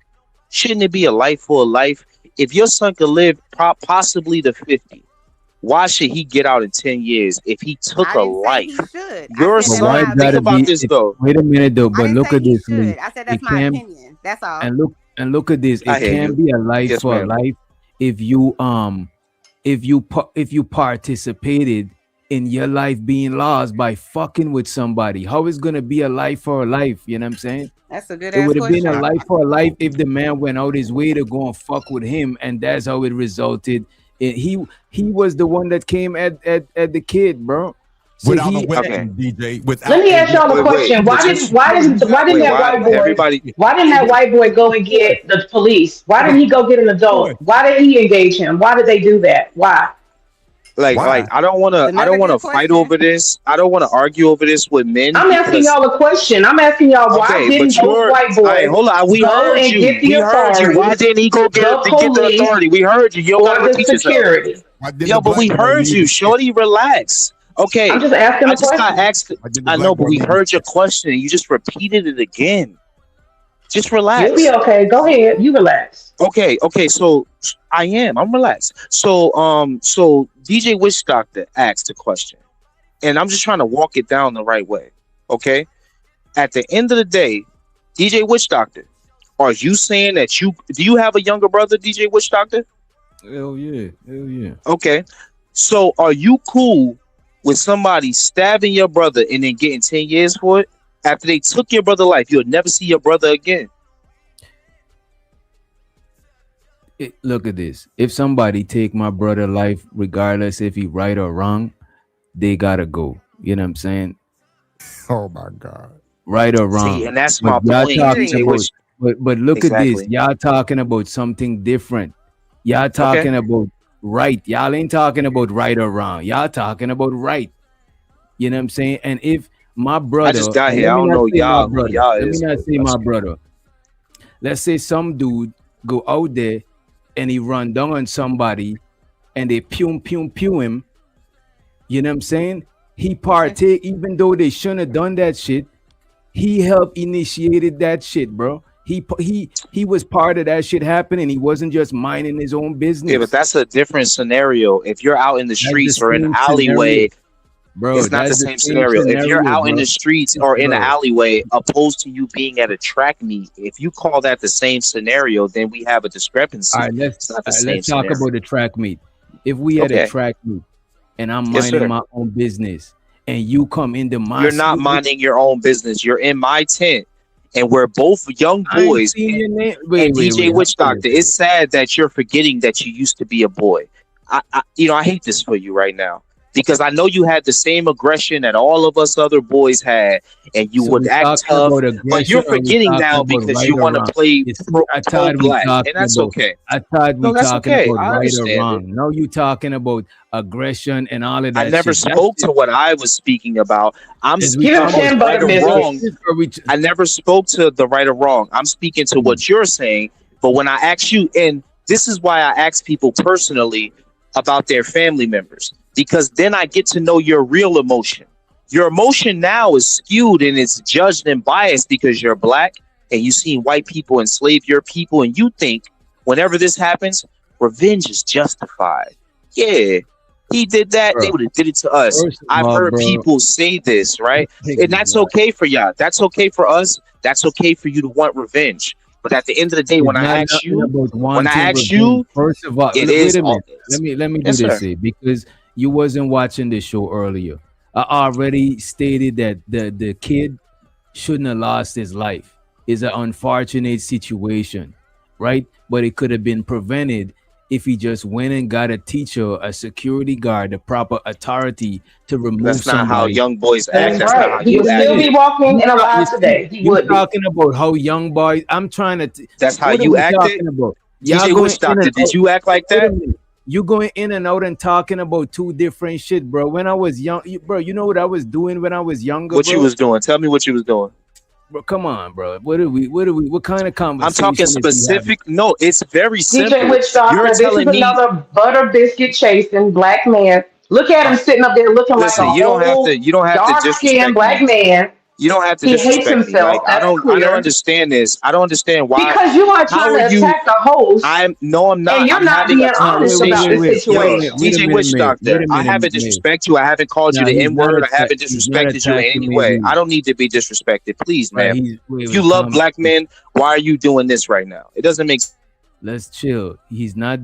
shouldn't it be a life for a life? If your son could live possibly to 50, why should he get out in 10 years if he took a life? Your son, think about this though. Wait a minute though, but look at this. I said that's my opinion. That's all. And look at this. It can be a life for a life if you participated in your life being lost by fucking with somebody. How is gonna be a life for a life? You know what I'm saying? That's a good. It would have been a life for a life if the man went out his way to go and fuck with him, and that's how it resulted. He was the one that came at the kid, bro. So Without a weapon, DJ. Let me ask y'all a question. Why didn't that white boy go and get the police? Why didn't he go get an adult? Why did he engage him? Why did they do that? Why? Like I don't want to fight over this. I don't want to argue over this with men. I'm asking y'all a question. I'm asking y'all why didn't those white boys right, hold on. We heard you. We heard you. Why didn't he go get the authority? We heard you. You don't have to repeat yourself. Yo, but we heard you. Shorty, relax. Okay. I'm just asking a question. I know, but we heard your question. You just repeated it again. Just relax. You'll be okay. Go ahead. You relax. Okay. So I'm relaxed. So DJ Witch Doctor asked a question, and I'm just trying to walk it down the right way. Okay. At the end of the day, DJ Witch Doctor, are you saying that do you have a younger brother, DJ Witch Doctor? Hell yeah. Okay. So are you cool with somebody stabbing your brother and then getting 10 years for it? After they took your brother's life, you'll never see your brother again. Look at this. If somebody take my brother's life, regardless if he right or wrong, they gotta go. You know what I'm saying? Oh my God. Right or wrong. See, and that's my point. But look at this. Y'all talking about something different. Y'all talking about right. Y'all ain't talking about right or wrong. Y'all talking about right. You know what I'm saying? And if my brother, I just got here. I don't know y'all. Let me not say my brother. Let's say some dude go out there and he run down on somebody and they pew him. You know what I'm saying? He partake, even though they shouldn't have done that shit. He helped initiated that shit, bro. He was part of that shit happening. He wasn't just minding his own business. Yeah, but that's a different scenario. If you're out in the streets or in an alleyway. Bro, it's not the same scenario. If you're out in the streets or in an alleyway, opposed to you being at a track meet, if you call that the same scenario, then we have a discrepancy. All right, let's talk about the track meet. If we had a track meet and I'm minding my own business and you come into my You're not minding your own business. You're in my tent and we're both young boys. And DJ Witch Doctor, it's sad that you're forgetting that you used to be a boy. I hate this for you right now. Because I know you had the same aggression that all of us other boys had, and you would act tough. But you're forgetting now because you want to play pro-black, and that's okay. I thought we talking about right or wrong. No, you talking about aggression and all of that. I never spoke to what I was speaking about. I'm speaking about right or wrong. I never spoke to the right or wrong. I'm speaking to what you're saying. But when I ask you, and this is why I ask people personally about their family members. Because then I get to know your real emotion. Your emotion now is skewed and it's judged and biased because you're black and you've seen white people enslave your people. And you think whenever this happens, revenge is justified. Yeah, he did that. Bro, they would have did it to us. I've heard people say this, right? And that's okay for y'all. That's okay for us. That's okay for you to want revenge. But at the end of the day, when I ask you, first of all, it wait is a minute. all. Let me Yes, do this sir. here, because you wasn't watching the show earlier. I already stated that the kid shouldn't have lost his life. It's an unfortunate situation, right? But it could have been prevented if he just went and got a teacher, a security guard, the proper authority to remove That's not how somebody. young boys act. That's not how He you would still act. be walking and alive today. He You would be. talking about how young boys? I'm trying to. That's how What are you we acted. talking about? Y'all DJ going Witch in Doctor, and did out. you act like Wait a that? minute. You going in and out and talking about two different shit, bro. When I was young, bro, you know what I was doing when I was younger, What bro? you was doing? Tell me what you was doing. Bro, come on, bro. What kind of conversation? I'm talking specific. No, it's very simple. DJ Witch Doctor, You're this is telling me. another butter biscuit chasing black man. Look at him sitting up there looking Listen, like a you don't have whole to. You don't have to dark skinned disrespect black me. man. You don't have to He hates disrespect me. himself. Like I That's don't clear. understand this. I don't understand why. Because you are How trying are to you? attack the host. I'm not. And you're I'm not having being a honest about conversation. this Yo, situation. DJ Witch Doctor, I haven't disrespected you. I haven't called you Nah, the he's N not word. I haven't he's not disrespected you in attacking any me. way. I don't need to be disrespected, please, Right, man. wait, If you love calm. black men, why are you doing this right now? It doesn't make sense. Let's chill. He's not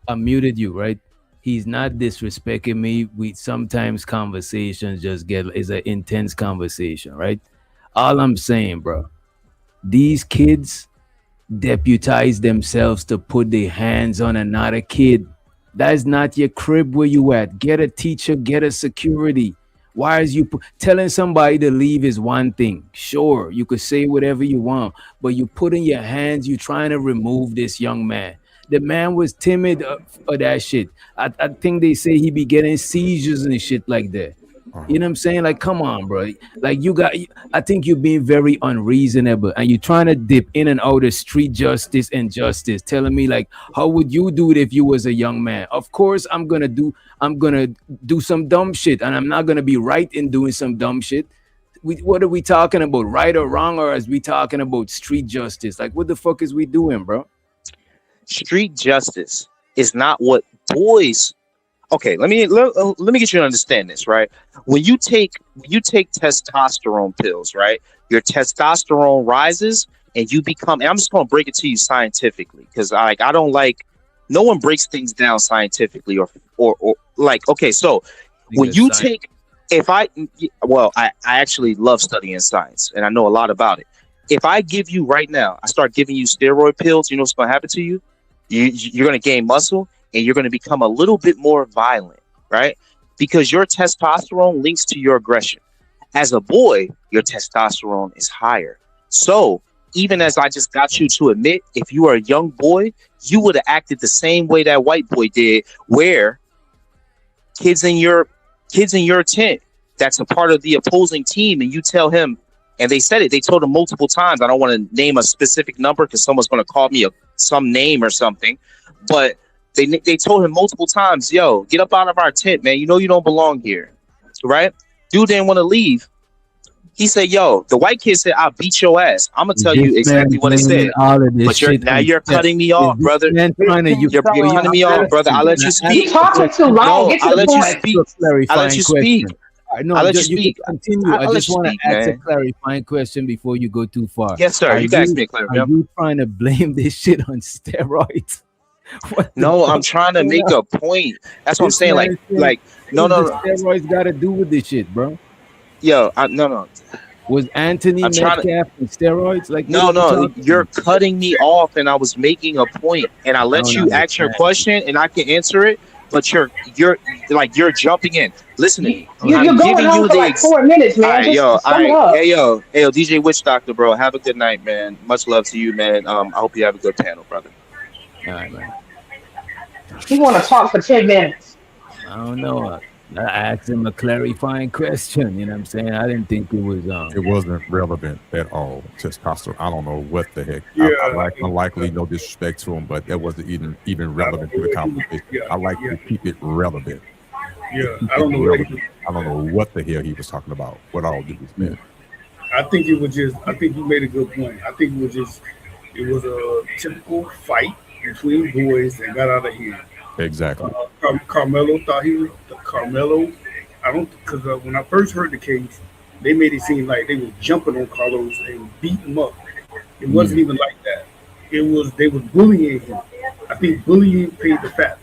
I muted you, right? He's not disrespecting me. We sometimes conversations just is an intense conversation, right? All I'm saying, bro, these kids deputize themselves to put their hands on another kid. That's not your crib where you at. Get a teacher, get a security. Why is you telling somebody to leave is one thing. Sure, you could say whatever you want, but you put in your hands, you trying to remove this young man. The man was timid for that shit. I think they say he be getting seizures and shit like that. You know what I'm saying? Like, come on, bro. Like, I think you're being very unreasonable and you're trying to dip in and out of street justice and justice, telling me, like, how would you do it if you was a young man? Of course, I'm gonna do some dumb shit, and I'm not gonna be right in doing some dumb shit. What are we talking about? Right or wrong, or as we talking about street justice? Like, what the fuck is we doing, bro? Street justice is not what boys. Okay, let me get you to understand this, right? When you take testosterone pills, right? Your testosterone rises and you become. And I'm just gonna break it to you scientifically because I don't like. No one breaks things down scientifically or like. Okay, so when you take, I actually love studying science and I know a lot about it. If I give you right now, I start giving you steroid pills, you know what's gonna happen to you? You're gonna gain muscle. And you're going to become a little bit more violent, right? Because your testosterone links to your aggression. As a boy, your testosterone is higher. So even as I just got you to admit, if you are a young boy, you would have acted the same way that white boy did, where kids in your tent that's a part of the opposing team, and you tell him, and they said it, they told him multiple times. I don't want to name a specific number because someone's going to call me some name or something, but They told him multiple times, yo, get up out of our tent, man. You know you don't belong here, right? Dude didn't want to leave. He said, yo, the white kid said, I'll beat your ass. I'm going to tell you exactly what it said. But you're cutting me off, brother. You're cutting me off, brother. I'll let you speak. You're talking too long. No, I'll let you speak. I'll let you speak. No, I'll let you speak. Continue. I just want to ask a clarifying question before you go too far. Yes, sir. You can ask me a clarifying. Are you trying to blame this shit on steroids? No, I'm trying to make a point. That's what I'm saying. Like, no. Steroids got to do with this shit, bro. Yo, no. Was Anthony Metcalf on steroids? Like, no. You're cutting me off, and I was making a point, and I let you ask your question, and I can answer it. But you're jumping in. Listen to me. You're going on for like 4 minutes, man. Hey, yo, DJ Witch Doctor, bro. Have a good night, man. Much love to you, man. I hope you have a good panel, brother. All right, man. You want to talk for 10 minutes? I don't know. I asked him a clarifying question. You know what I'm saying? I didn't think it was. It wasn't relevant at all. Testosterone. I don't know what the heck. Yeah, unlikely, no disrespect to him, but that wasn't even relevant to the conversation. I like to keep it relevant. Yeah, I don't know. I don't know what the hell he was talking about. What all did this mean? I think you made a good point. I think it was a typical fight between boys that got out of hand. Exactly. Karmelo thought Karmelo. I don't, because when I first heard the case, they made it seem like they was jumping on Carlos and beating him up. It wasn't even like that. It was they were bullying him. I think bullying paid the fat.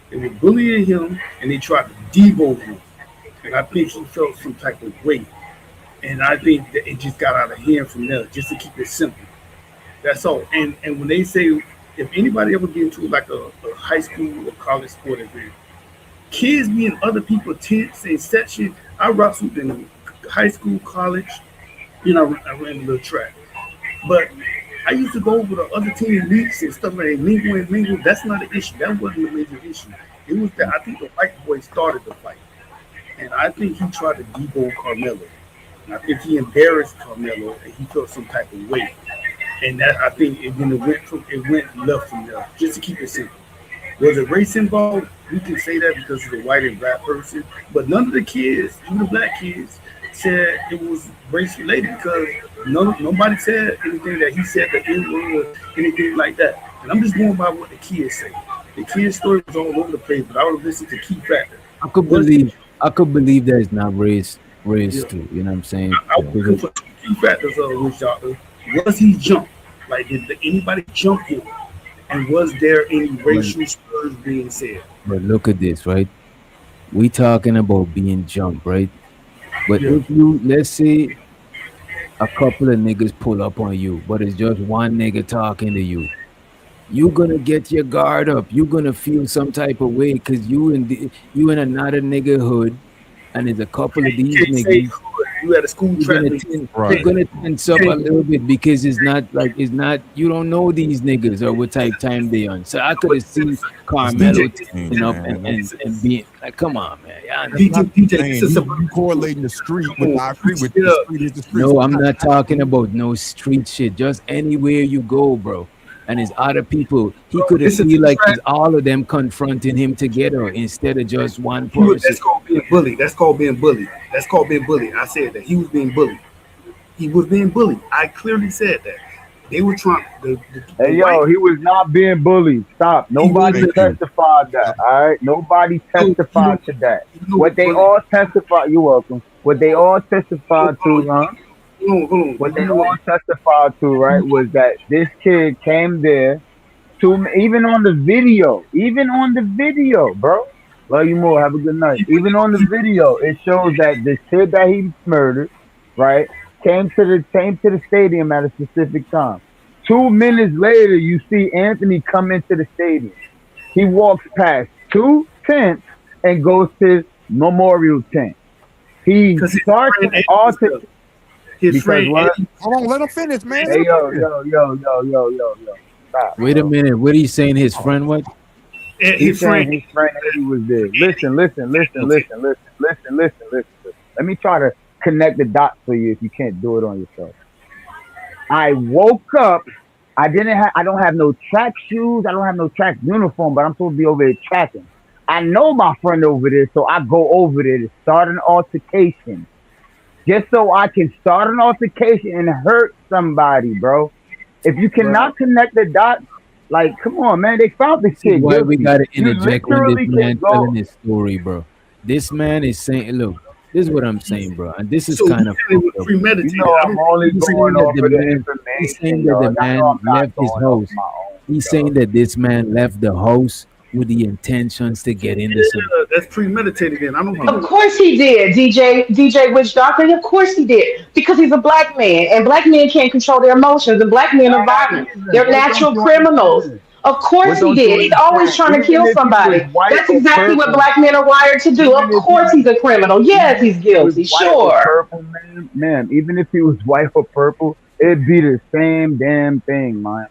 They were bullying him and they tried to devote him. And I think he felt some type of weight. And I think that it just got out of hand from there, just to keep it simple. That's all. And when they say if anybody ever get into like a high school or college sport event, kids be in other people's tents and section. I wrestled in high school, college, I ran a little track. But I used to go over the other team meets and stuff like that, mingle. That's not an issue. That wasn't a major issue. It was that I think the white boy started the fight. And I think he tried to debo Karmelo. And I think he embarrassed Karmelo and he felt some type of weight. And that I think it went left from there, just to keep it simple. Was it race involved? We can say that because it's a white and black person. But none of the kids, even the black kids, said it was race related because nobody said anything that he said the N-word or anything like that. And I'm just going by what the kids say. The kids' story was all over the place, but I would listen to key factor. I could believe that it's not race too. You know what I'm saying? I would look for key factors of which doctor. Was he jumped? Like did anybody jump him? And was there any racial slurs being said? But look at this, right? We talking about being jumped, right? But if you, let's say a couple of niggas pull up on you, but it's just one nigga talking to you, you're gonna get your guard up. You're gonna feel some type of way because you in another nigga hood, and there's a couple of these niggas. You at a school track You're gonna tense up a little bit because it's not you don't know these niggas or what type time they on. So I could have seen Karmelo tensing up and being like, come on, man. You correlating the street with I agree with the street is the street. No, I'm not talking about no street shit. Just anywhere you go, bro. And it's other people. He could have feel like it's all of them confronting him together instead of just one person. That's called being bullied. That's called being bullied. I said that he was being bullied. He was being bullied. I clearly said that. They were trying. He was not being bullied. Stop. Nobody testified that. All right. Nobody testified to that. What they all testified. You're welcome. What they all testified to, huh? What they all testified to, right, was that this kid came there to, even on the video, bro. Love you more. Have a good night. Even on the video, it shows that this kid that he murdered, right, came to the stadium at a specific time. 2 minutes later, you see Anthony come into the stadium. He walks past 2 tents and goes to memorial tent. He starts to his friend. Hold on, let him finish, man. Hey, yo. Stop. Wait a minute. What are you saying? His friend what? His friend Eddie was there. Listen. Let me try to connect the dots for you if you can't do it on yourself. I woke up. I don't have no track shoes. I don't have no track uniform, but I'm supposed to be over there tracking. I know my friend over there, so I go over there to start an altercation. Just so I can start an altercation and hurt somebody, bro. If you cannot connect the dots, like, come on, man. They found this kid. Why we gotta interject when this man telling his story, bro? This man is saying, look, this is what I'm saying, bro. And this is kind of premeditated. I'm only going off of the information. He's saying that the man left his house. He's saying that this man left the house with the intentions to get into something. That's premeditated. Then I don't know. Of course he did, DJ Witch Doctor. Of course he did, because he's a black man, and black men can't control their emotions, and black men are violent. They're natural criminals. Of course he did. He's always trying to kill somebody. That's exactly what black men are wired to do. Of course he's a criminal. Yes, he's guilty. Sure. Purple, man. Even if he was white or purple, it'd be the same damn thing, man.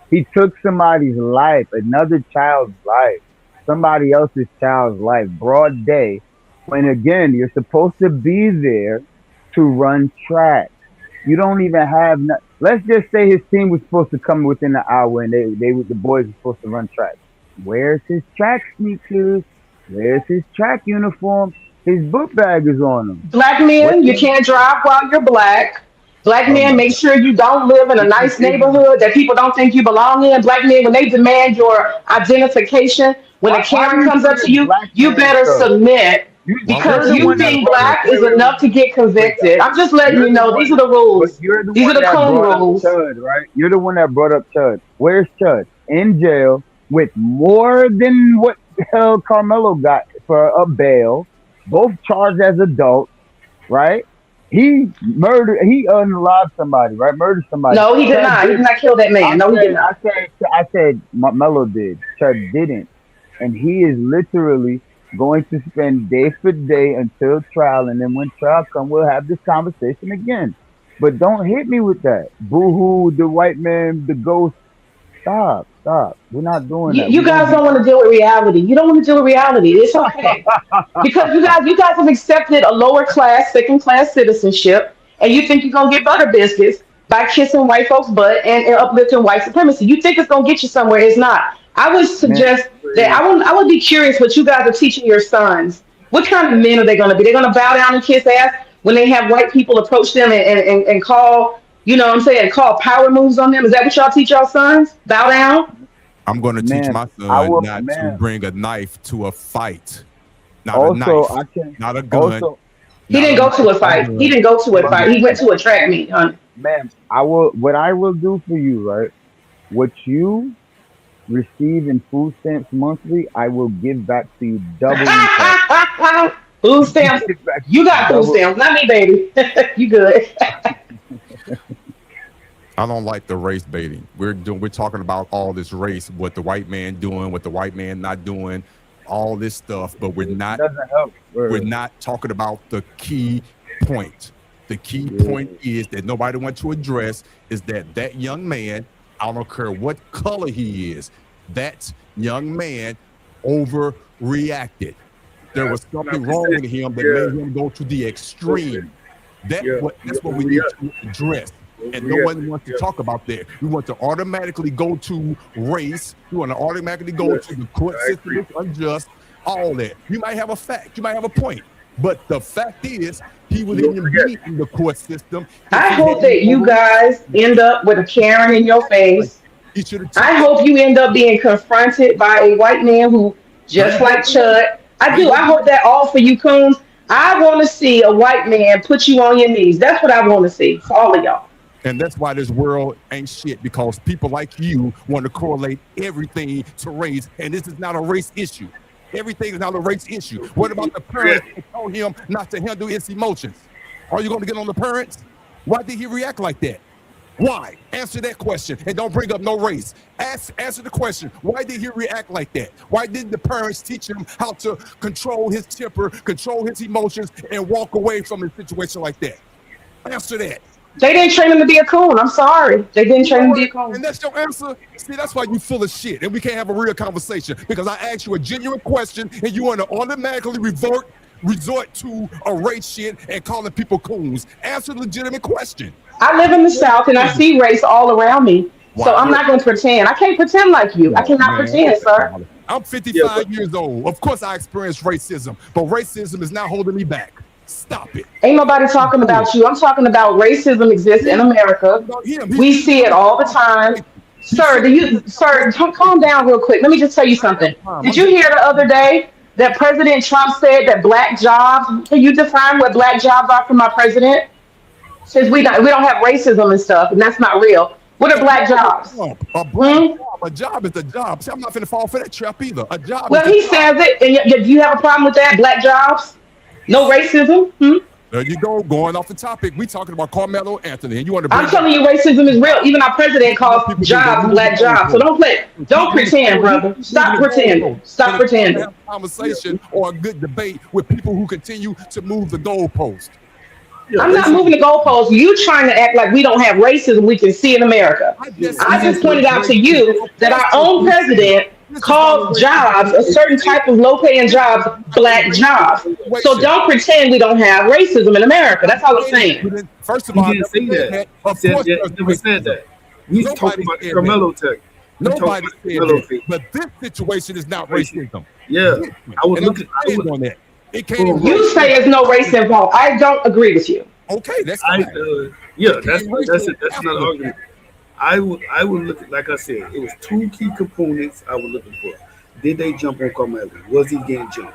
He took somebody's life, another child's life, somebody else's child's life, broad day, when again, you're supposed to be there to run track. You don't even have, let's just say his team was supposed to come within an hour and the boys were supposed to run track. Where's his track sneakers? Where's his track uniform? His book bag is on him. Black men, you can't drive while you're black. Black men, make sure you don't live in a nice neighborhood that people don't think you belong in. Black men, when they demand your identification, when a Karen comes up to you, you better submit. Because you being black is enough to get convicted. I'm just letting you know these are the But rules. you're the These are one the that coon brought up rules. Chud, right? You're the one that brought up Chud. Where's Chud? In jail with more than what hell Carmelo got for a bail. Both charged as adults, right? He unalived somebody, right? Murdered somebody. No, he did Chud not. He did didn't. not kill that man. No, he did not. I said Melo did. Chud didn't. And he is literally going to spend day for day until trial. And then when trial comes, we'll have this conversation again. But don't hit me with that. Boo-hoo, the white man, the ghost. Stop. We're not doing that. You guys don't want to deal with reality. You don't want to deal with reality. It's okay. Because you guys have accepted a lower class, second class citizenship, and you think you're gonna get butter biscuits by kissing white folks' butt and uplifting white supremacy. You think it's gonna get you somewhere. It's not. I would suggest that I would be curious what you guys are teaching your sons. What kind of men are they gonna be? They're gonna bow down and kiss ass when they have white people approach them and call, you know what I'm saying, call power moves on them. Is that what y'all teach y'all sons? Bow down? I'm going to teach my son not to bring a knife to a fight. Not a knife, not a gun. He didn't go to a fight. He didn't go to a fight. He went to a track meet, honey. Ma'am, what I will do for you, right? What you receive in food stamps monthly, I will give back to you double in cash. Food stamps. You got food stamps, not me, baby. You good. I don't like the race baiting. We're talking about all this race, what the white man doing, what the white man not doing, all this stuff, but we're not talking about the key point. The key point is that nobody wants to address is that young man, I don't care what color he is, that young man overreacted. There was something wrong with him that made him go to the extreme. That's what we need to address. And no one wants to talk about that. We want to automatically go to race. We want to automatically go to the court system is unjust, all that. You might have a fact. You might have a point. But the fact is, he would even be in the court system. I hope that you guys end up with a Karen in your face. I hope you end up being confronted by a white man who, just like Chud, I do. I hope that all for you coons. I want to see a white man put you on your knees. That's what I want to see for all of y'all. And that's why this world ain't shit, because people like you want to correlate everything to race, and this is not a race issue. Everything is not a race issue. What about the parents who told him not to handle his emotions? Are you going to get on the parents? Why did he react like that? Why? Answer that question and don't bring up no race. Answer the question. Why did he react like that? Why didn't the parents teach him how to control his temper, control his emotions, and walk away from a situation like that? Answer that. They didn't train him to be a coon. I'm sorry. They didn't train him to be a coon. And that's your answer? See, that's why you full of shit. And we can't have a real conversation because I asked you a genuine question and you want to automatically resort to a race shit and calling people coons. Answer the legitimate question. I live in the South and I see race all around me. So I'm not going to pretend. I can't pretend like you. I cannot pretend, sir. I'm 55 years old. Of course I experienced racism, but racism is not holding me back. Stop it. Ain't nobody talking about you. I'm talking about racism exists in America. We see it all the time. Sir, calm down real quick. Let me just tell you something. Did you hear the other day that President Trump said that black jobs, can you define what black jobs are for my president? Since we don't have racism and stuff, and that's not real. What are black jobs? A job is a job. See, I'm not finna fall for that trap either. A job. Well, he says it, and do you have a problem with that? Black jobs? No racism? There you go, going off the topic. We talking about Karmelo Anthony, and you want to? I'm telling you, racism is real. Even our president calls jobs black jobs. So don't pretend, brother. Stop pretending. Stop pretending. Have a conversation or a good debate with people who continue to move the goalpost. I'm not moving the goalposts. You trying to act like we don't have racism we can see in America. I just pointed out to you that our own president calls jobs, a certain type of low-paying jobs, black jobs. So don't pretend we don't have racism in America. That's all I'm saying. First of all, he didn't say that. He never said that. He's talking about Karmelo Tech. Nobody said that. But this situation is not racism. Yeah, I was looking on that. You say there's no race involved. I don't agree with you. Okay, that's fine. That's another argument. I would look at, like I said, it was two key components I was looking for. Did they jump on Karmelo? Was he getting jumped?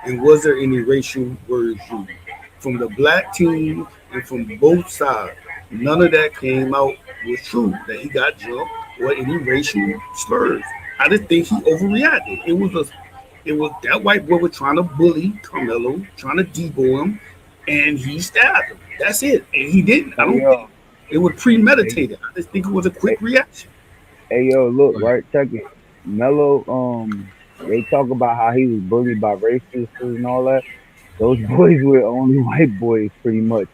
And was there any racial words used from the black team and from both sides? None of that came out was true that he got jumped or any racial slurs. I just think he overreacted. It was that white boy was trying to bully Carmelo, trying to debo him, and he stabbed him. That's it. And he didn't. I don't think it was premeditated. I just think it was a quick reaction. Hey yo, look, right, check it. Mello, they talk about how he was bullied by racists and all that. Those boys were only white boys pretty much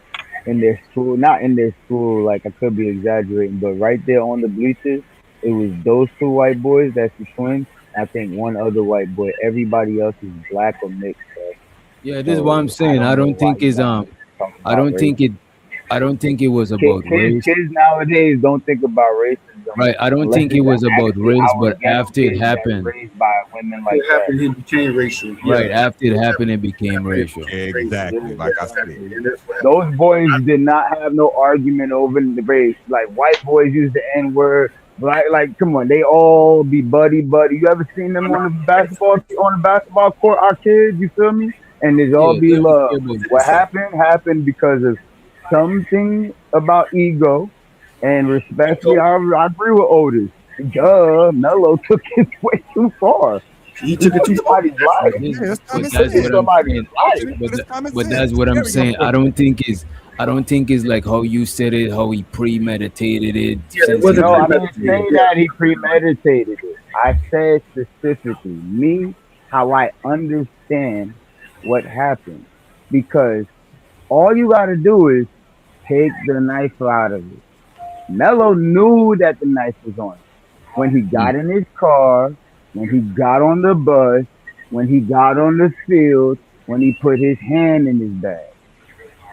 in their school. Not in their school, like I could be exaggerating, but right there on the bleachers, it was those two white boys, that's the twins. I think one other white boy. Everybody else is black or mixed. Yeah, this is what I'm saying. I don't think it's I don't think it I don't think it was about race. Kids nowadays don't think about racism. Right. I don't think it was about race, but after it happened, raised by women like It happened, he became racial. right after it happened, it became racial. Exactly. Like I said. Those boys did not have no argument over the race. Like white boys use the N word. Like, come on, they all be buddy. You ever seen them on the basketball court? Our kids, you feel me? And there's all be love. What happened because of something about ego and respectfully. I agree with Otis. Melo took it way too far. He took it too far. But that's what I'm saying. I don't think it's like how you said it, how he premeditated it. No, I didn't say that he premeditated it. I said specifically how I understand what happened, because all you got to do is take the knife out of it. Melo knew that the knife was on him when he got in his car, when he got on the bus, when he got on the field, when he put his hand in his bag.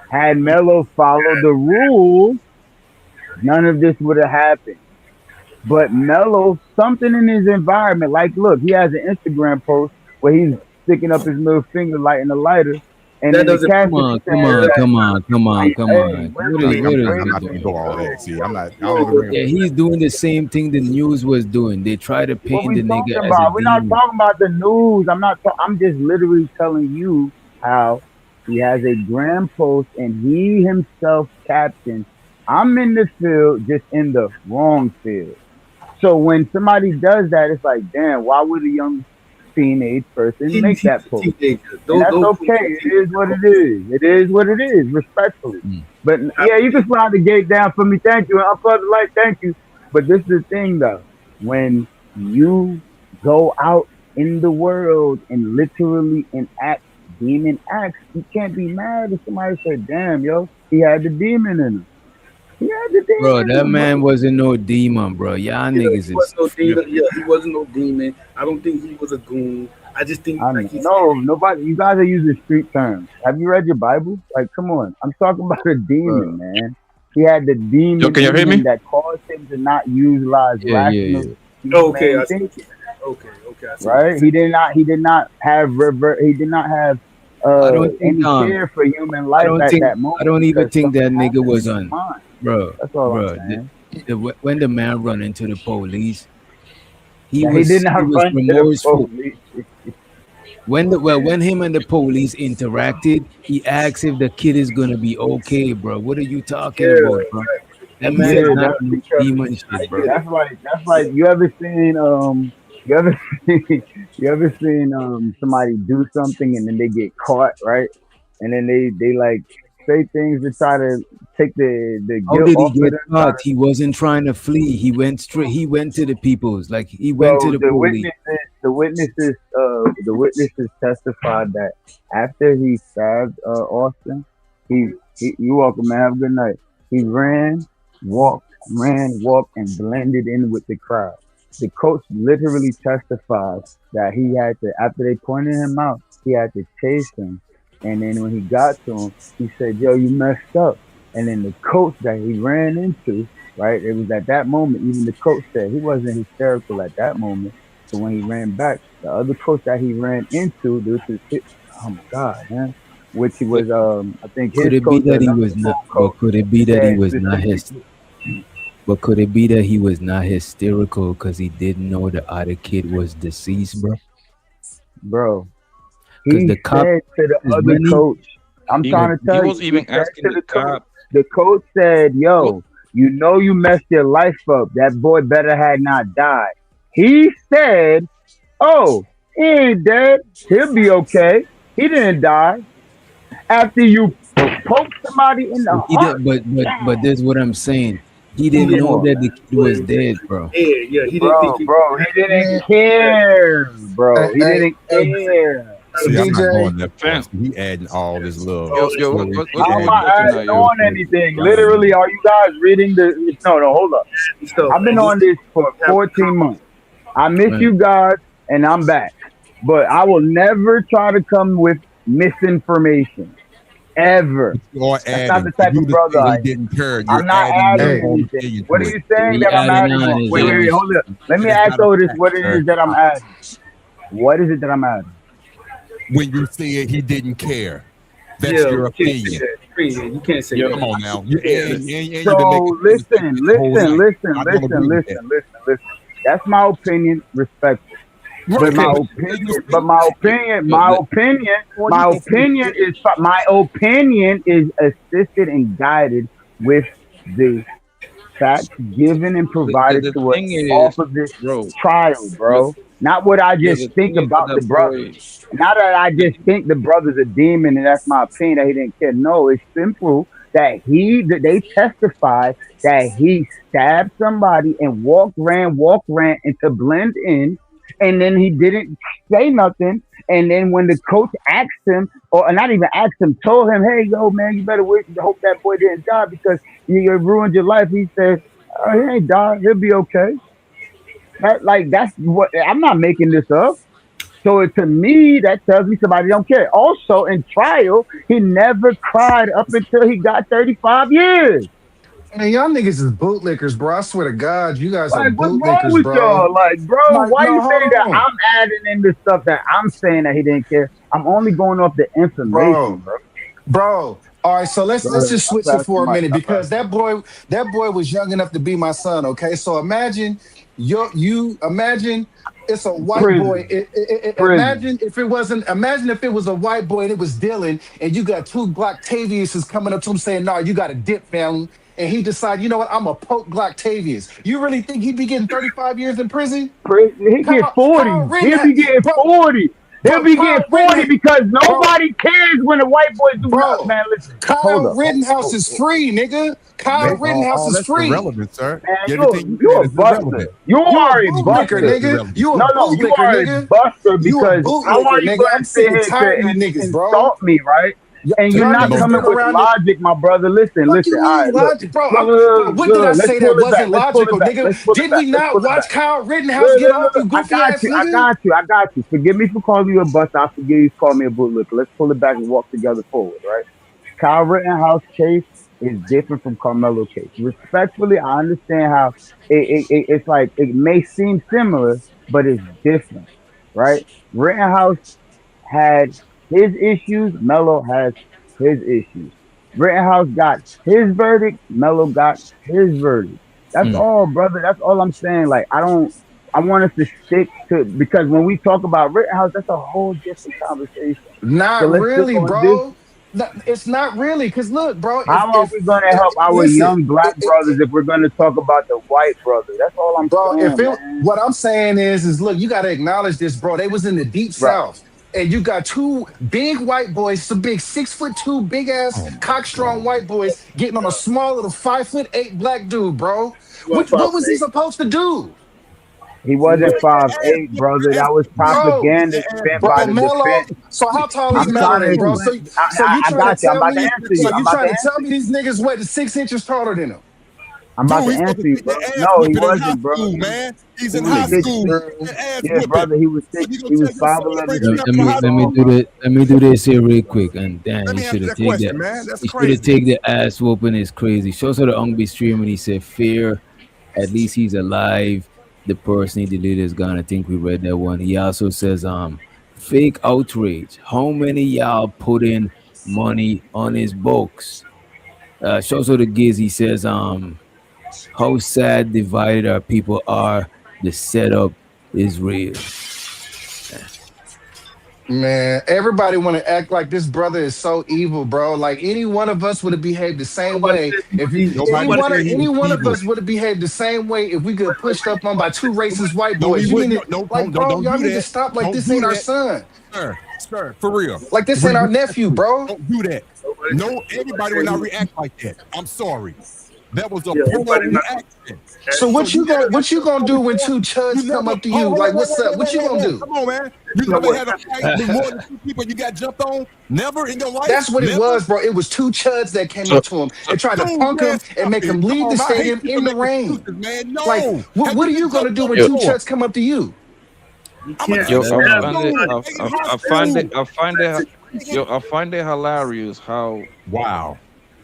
Had Melo followed the rules, none of this would have happened. But Melo, something in his environment, like, look, he has an Instagram post where he's sticking up his middle finger, lighting a lighter. And That doesn't come on. Hey, What is I'm not gonna go all that. See, I'm not. I don't agree. Yeah, he's doing the same thing the news was doing. They try to What paint we the talking nigga as about? a We're not demon. talking about the news. I'm just literally telling you how he has a gram post and he himself captioned, "I'm in the field, just in the wrong field." So when somebody does that, it's like, damn, why would a young teenage person make that post? And that's okay. It is what it is. It is what it is, respectfully. But yeah, you can slide the gate down for me. Thank you. And unplug the light. Thank you. But this is the thing, though. When you go out in the world and literally enact demon acts, you can't be mad if somebody said, damn, yo, he had the demon in him. He had the demon Bro, in that him, man wasn't no demon, bro. Y'all niggas He wasn't no is demon. Yeah, he wasn't no demon. I don't think he was a goon. I just think nobody. You guys are using street terms. Have you read your Bible? Like, come on. I'm talking about a demon, man. He had the demon Yo, can you hear me? that caused him to not utilize rational. Okay, I see. thinking. Okay, I see. Right? He did not have I don't think any care for human life at that moment. I don't even because think that something nigga happened was in his on, mind. bro. That's all bro. I'm saying. When the man run into the police, he Yeah, was he did not run to the remorseful. police. When him and the police interacted, he asked if the kid is gonna be okay, bro. What are you talking about, bro? That man is not that's no because demon shit, bro. that's like you ever seen somebody do something and then they get caught, right? And then they like say things to try to take the How guilt did off he of get them. caught? He wasn't trying to flee. He went straight. He went to the people's. Like he went So to the police. the witnesses testified that after he stabbed Austin, he you welcome, man. Have a good night. He walked, and blended in with the crowd. The coach literally testified that he had to, after they pointed him out, he had to chase him. And then when he got to him, he said, yo, you messed up. And then the coach that he ran into, right, it was at that moment, even the coach said he wasn't hysterical at that moment. So when he ran back, the other coach that he ran into, this is, oh my God, man, which he was, I think his Could it be coach, that he was not? But could it be that he was not his? But could it be that he was not hysterical because he didn't know the other kid was deceased, bro? Bro, because He the cop said to the is other running. coach, I'm trying to tell you, wasn't even he said asking to the the coach, cop. the coach said, yo, you know you messed your life up. That boy better had not died. He said, oh, he ain't dead. He'll be okay. He didn't die. After you poke somebody in the He heart. did, but that's what I'm saying. He didn't Come know on, that man. the kid was dead, bro. Yeah, he didn't think Bro, he bro, he didn't Man, care, bro. He didn't hey, care. See, I'm not DJ. going that far. See, he adding all this little. Yo, story. what's I'm the not question now, adding yo? on anything. Literally, are you guys reading the? No, hold up. I've been on this for 14 months. I miss Right. you guys, and I'm back. But I will never try to come with misinformation. Ever. Or That's not adding. the type You of to brother say I he am. didn't care. I'm You're not adding your adding own anything. opinion What to are it. you saying He that I'm adding adding on on? his Wait, own. hold up. Let me It is ask not a Otis fact, what it sir. is that I'm adding. What is it that I'm adding? When you said he didn't care, that's Yeah, your you can't say opinion. that. You can't say Yeah, that. come on now. You and you've So been making listen, the whole night. I don't agree with that. listen. That's my opinion, respectful. But Okay, my but opinion, you but my opinion, my opinion, my opinion is assisted and guided with the facts given and provided The to us thing is, off of this bro. trial, But bro. Not what I yeah, just the think thing is with about the that brother. boy. Not that I just think the brother's a demon and that's my opinion that he didn't care. No, it's simple that they testified that he stabbed somebody and walk ran and to blend in, and then he didn't say nothing. And then when the coach asked him, or not even asked him, told him, "Hey, yo, man, you better hope that boy didn't die because you ruined your life." He said, "Oh, he ain't died. He'll be okay." That's what I'm not making this up. So to me, that tells me somebody don't care. Also, in trial, he never cried up until he got 35 years. Man, y'all niggas is bootlickers, bro. I swear to God, you guys are Like, what's wrong bootlickers, with bro. y'all? Like, bro, Like, why no, you hold saying that on, I'm adding in the stuff that I'm saying that he didn't care? I'm only going off the information, bro. bro. Bro, all right. So let's Brother, just I'm switch it passing for a my. minute because that boy was young enough to be my son. Okay, so imagine you imagine it's a white boy. Prison, prison. Imagine if it was a white boy and it was Dylan, and you got two Glock Taviuses coming up to him saying, "No, you got to dip, family." And he decided, you know what? I'm a poke Glock Tavius. You really think he'd be getting 35 years in prison? He get Kyle 40. He'll be getting bro, 40. He'll bro, be Kyle getting 40 because bro, nobody cares when the white boys do not. bro. Man, listen. Hold Kyle up. Rittenhouse is free, nigga. Kyle That's Rittenhouse all is that's free. irrelevant, sir. Man, Everything you you said a is buster. irrelevant. You You a are a bootlicker, Everything is buster. nigga. irrelevant. You a No, you bootlicker, are a nigga. buster You a because how are bootlicker, you nigga. going I'm to sit sick and here tired of you and niggas, bro. insult me, right? And you're Y'all not niggas coming been with around the logic, my brother. Listen, fuck you listen. All mean right, look. logic, bro? Look, What did I look, let's say pull that it back. wasn't Let's pull it logical, back. nigga? Let's pull it Did back. we Let's not pull it watch back. Kyle Rittenhouse Look, get look, off, look, you look. I goofy got ass you. I nigga? got you. I got you. Forgive me for calling you a buster. I forgive you for calling me a bootlicker. Let's pull it back and walk together forward, right? Kyle Rittenhouse case is different from Karmelo case. Respectfully, I understand how it's like it may seem similar, but it's different, right? Rittenhouse had his issues. Melo has his issues. Rittenhouse got his verdict. Melo got his verdict. That's all, brother. That's all I'm saying. Like I don't. I want us to stick to because when we talk about Rittenhouse, that's a whole different conversation. So Not let's stick really, on this. bro. It's not really, cause look, bro. How are we going to help our Listen, young black brothers if we're going to talk about the white brother? That's all I'm bro, saying, man. what I'm saying is look, you got to acknowledge this, bro. They was in the deep Right. south, and you got two big white boys, some big 6'2" big ass cockstrong white boys getting on a small little 5'8" black dude, bro. What was he supposed to do? He wasn't 5'8", brother. That was Bro, propaganda spent by bro, the Melo. defense. So how tall is I'm Melo trying to then, bro? So, explain. so you I trying to got you. I'm tell about to me? answer So you. you trying to tell me these niggas what 6 inches taller than him? I'm about Dude, to he's supposed answer to you, take bro. that ass No, he whooping in high wasn't, bro. school, man. He's He in was high six. school. That ass Yeah, whooping. brother. He was So six. you gonna He was tell your son to 5'11". bring him Let up from me high let me school? do this. Let me do this here real quick. And damn, Let he me should answer have that taken question, that. man. That's He should have crazy. taken the ass whooping. Is crazy. Shows her the Ungby stream and he said, "Fear. At least he's alive. The person he deleted is gone." I think we read that one. He also says, fake outrage. How many y'all put in money on his books? Shows her the Giz. He says, how sad divided our people are. The setup is real. Man, everybody want to act like this brother is so evil, bro. Like any one of us would have behaved the same Nobody way said he if was you, evil. Nobody said he any was one of evil. us would have behaved the same way if we get pushed up on by two racist white No, we boys. You mean wouldn't. it? No, Like, don't bro, y'all do need to that. stop. Like, Don't this do ain't our that, son. sir, for real. Like, this ain't our nephew, bro. Don't do that. No, everybody would not react like that. I'm sorry. That was a Yeah, poor everybody not- reaction. So what you gonna do when two chuds come up to you? Like, what's up? What you gonna do? Come on, man. You never had a fight with more than two people you got jumped on? Never in your life? That's what it Never? was, bro. It was two chuds that came up to him and tried to punk him and make him leave the stadium in the rain. Man, no. Like, what are you gonna do when two chuds come up to you? You can't. Yo, I find it hilarious how wow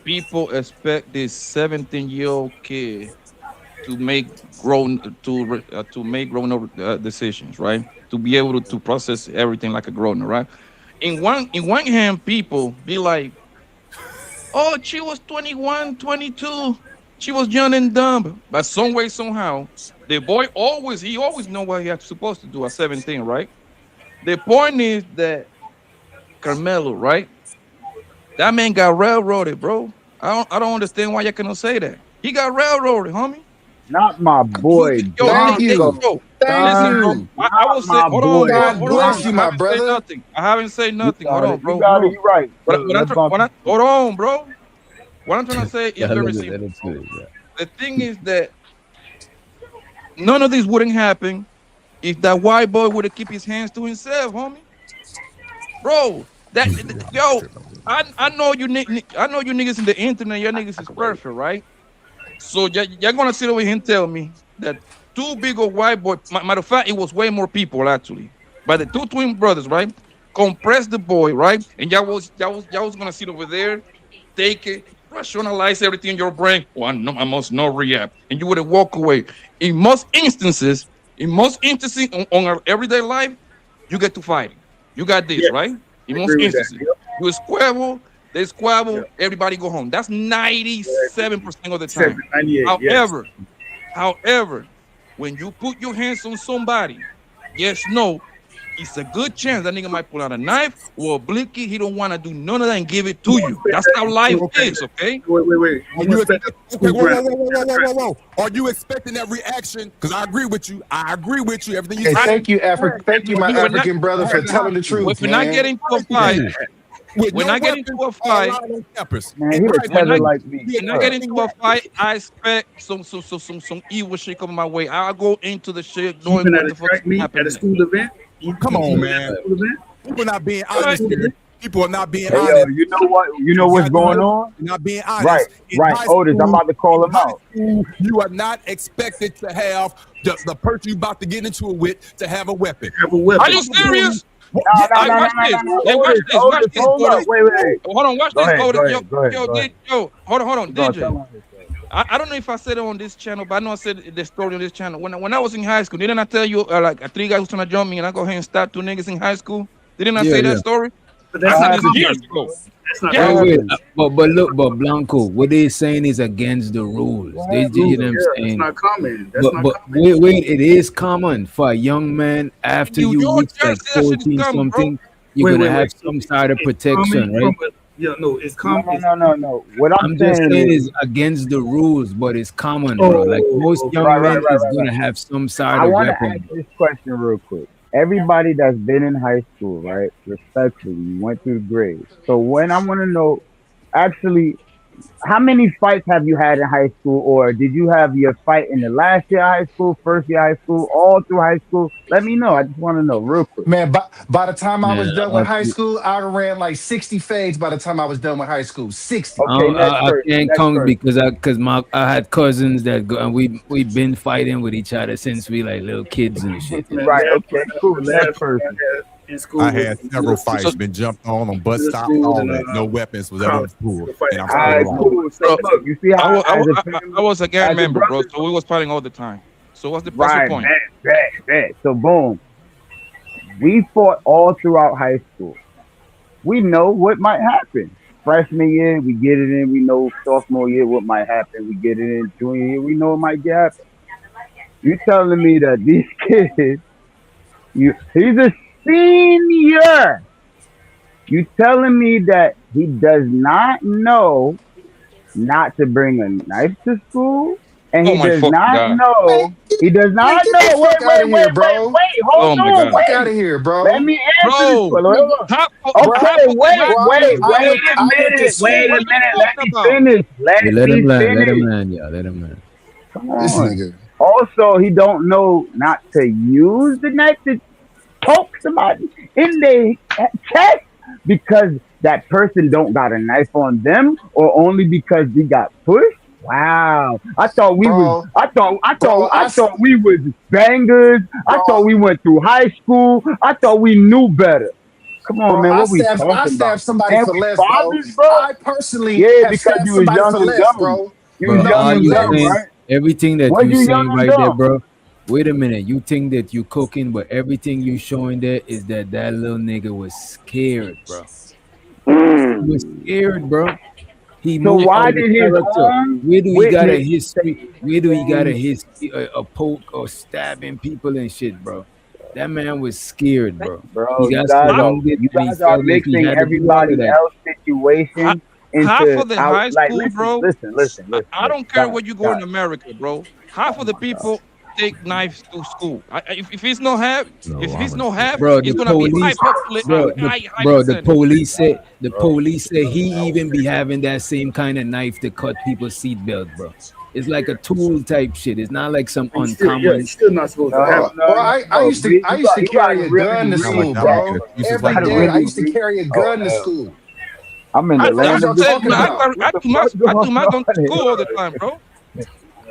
people expect this 17-year-old kid to make grown up decisions, right? To be able to process everything like a grown up, right? In one hand, people be like, "Oh, she was 21, 22. She was young and dumb." But some way, somehow, the boy always know what he was supposed to do at 17, right? The point is that Karmelo, right? That man got railroaded, bro. I don't understand why you cannot say that. He got railroaded, homie. Not my boy. Thank you. Listen, bro. I will say, hold on. God bless you, my brother. I haven't said nothing. Hold on, bro. You got it. You right. Hold on, bro. What I'm trying to say is very simple. The thing is that none of this wouldn't happen if that white boy would have kept his hands to himself, homie. Bro, I know you niggas in the internet, your niggas is perfect, right? So you're gonna sit over here and tell me that two big old white boys, matter of fact, it was way more people actually, but the two twin brothers, right, compressed the boy, right, and y'all was gonna sit over there, take it, rationalize everything in your brain. Oh, I must not react, and you would have walked away. In most instances, on our everyday life, you get to fighting. You got this, right? In most instances, you squabble, they squabble, everybody go home. That's 97% of the time. However, when you put your hands on somebody, it's a good chance that nigga might pull out a knife or a blicky. He don't want to do none of that and give it to you. That's how life is, okay? Wait. Whoa. Are you expecting that reaction? Because I agree with you. Everything you Hey, say. thank you, my African brother, for telling the truth. We're not getting to a fight. When I get into a fight, I expect some evil shit coming my way. I'll go into the shit knowing what the fuck is happening. At a school event? Come on, man. People not being honest. People are not being Hey, honest. yo, you know what? You know what's going on? You're not being honest. Right. Otis, I'm about to call him out. You are not expected to have the person you're about to get into it with to have a weapon. Are you serious? No. Watch this. Watch this. Hold on. Wait. Hold on. Watch this. Hold on, Go DJ. I don't know if I said it on this channel, but I know I said the story on this channel. When I was in high school, didn't I tell you like three guys was trying to jump me and I go ahead and stop two niggas in high school? Didn't I say that story? But that's not just years ago. But Blanco, what they're saying is against the rules. You know what I'm saying? That's not common. Wait, it is common for a young man after you reach like 14 something, you're gonna have some sort of protection, right? It's common. No. What I'm just saying is against the rules, but it's common, bro. Like most young men is gonna have some sort I of want to weapon. ask this question real quick. Everybody that's been in high school, right? Respectfully, you went through the grades. So when I want to know, actually, how many fights have you had in high school, or did you have your fight in the last year of high school, first year of high school, all through high school? Let me know. I just want to know real quick. Man, by the time I was done with high school, I ran like 60 fades by the time I was done with high school. 60. Okay, I can't count because I had cousins that go and we've been fighting with each other since we like little kids and shit. Right. Okay. Cool. Next person. In school, I had several fights, been jumped on bus stops, all that. No weapons was ever pulled. And I'm still cool. So look, you see how I was a gang member, bro. So we was fighting all the time. So what's the point? Right. So boom, we fought all throughout high school. We know what might happen. Freshman year, we get it in. We know sophomore year what might happen. We get it in. Junior year, we know what might happen. You telling me that these kids, he's a senior. You telling me that he does not know not to bring a knife to school, and Oh he my does fucking not god. know. He does Man, not get the know. Wait, fuck out wait, of wait, here, wait, bro. wait. Oh Hold my on, god. Fuck out wait. of here, Let bro. me answer this. Bro, Hold on, hold on. half Okay, of the high wait, Bro, wait, school, bro, wait is a I went to minute. school. Wait school. What a are you minute. Let talking me about? finish. Let Yeah, let me him land. Let him finish. land, yeah. Let him land. Come This on. nigga. Also, he don't know not to use the knife to poke somebody in their chest because that person don't got a knife on them, or only because he got pushed. Wow. I thought we was Bro, I thought we was bangers. I bro, thought we went through high school. I thought we knew better. Come on, man, what we I talking about? stabbed somebody And for we less, bro. fathers, bro? I personally Yeah, have because stabbed you was somebody young for and less, dumb. bro. You was Bro, No, young all for and you dumb, saying, less. right? everything that Was you you young saying and right there, dumb? bro. Wait a minute. You think that you cooking, but everything you showing there is that that little nigga was scared, bro. He was scared, bro. He So moved why out of did his character. own Where do he got a witness say history? the Where do he got a same? history, a poke or stabbing people and shit, bro? That man was scared, bro. He Bro, got surrounded you and he guys are felt like he mixing had to do all of everybody that. else situation Half into of the out. high Like, school, bro. I listen, don't care guys, where you go in guys. America, bro. Half Oh of the my god. people take knives to school. If it's no half, No, if I'm it's gonna no say half, Bro, it's the gonna be high police, high bro, the percentage. police said he even be having that same kind of knife to cut people's seatbelt, bro. It's like a tool type shit. It's not like some You're uncommon. still not supposed to have No, it. no, Bro, no, I no. used to You carry gotta a really gun to sound like school, read Dr. that. bro. Excuses Every like Gotta day I crazy. really used to read. carry a Oh gun to hell, school. I'm in I, the What I, is land of y'all the said, talking man, free. about? What the I fuck took going my gun to on school all the here? time, bro.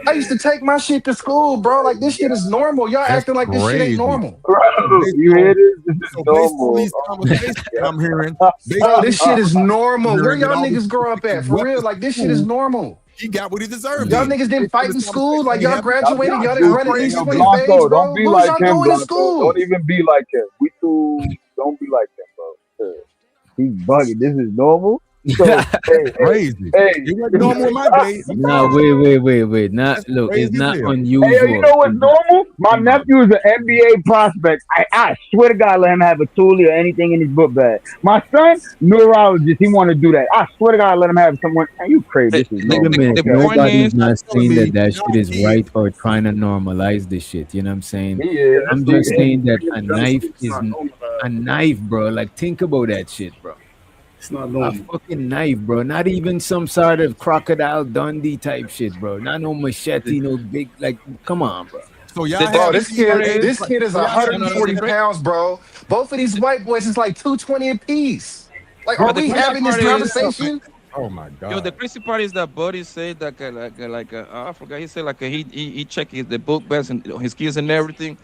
I used to take my shit to school, bro. Like this shit is normal. Y'all That's acting like this shit ain't crazy. normal. Bro, So based you hear on this? This is these normal. conversations that I'm hearing, based Bro, on this shit is I'm normal. Where hearing that y'all all these niggas people grow up at? taking For real, weapons like to this shit is school, normal. he got what he deserved Y'all then. niggas didn't Based on fight this in school. conversation Like we y'all having, graduated. Y'all Y'all didn't run in goofy. these Yo, swing crazy. fades, Blanco, don't bro. be What was like y'all him, doing in Blanco. Don't school? even be like him. Don't be like him, bro. He's bugging. This is normal. So, Crazy. hey. It wasn't normal in my day. I'm Nah, sorry. wait. Not That's look. It's crazy as not hell. Hey, yo, you unusual. know what's normal? My nephew is an NBA prospect. I swear to God, let him have a toolie or anything in his book bag. My son, neurologist, he want to do that. I swear to God, let him have someone. Man, you crazy. This is Wait a normal. minute. The Okay. point Nobody's is, You're not telling saying that me that your shit is kid, right or trying to normalize this shit. You know what I'm saying? He is. I'm He just is. saying that a Gun knife school. It's is not normal. a knife, bro. Like think about that shit, bro. It's not A normal. fucking knife, bro. Not even some sort of crocodile Dundee type shit, bro. Not no machete, no big like. Come on, bro. so y'all the Bro, have this kids kid, crazy. today. this kid is So y'all have No, no, no. 140 kids today. pounds, bro. Both of these white boys is like 220 apiece. Like, Yo, are the we crazy having this part is, conversation? Oh my yo, the God. crazy part is that Buddy said that I forgot. He said he checked the book bags and his kids and everything.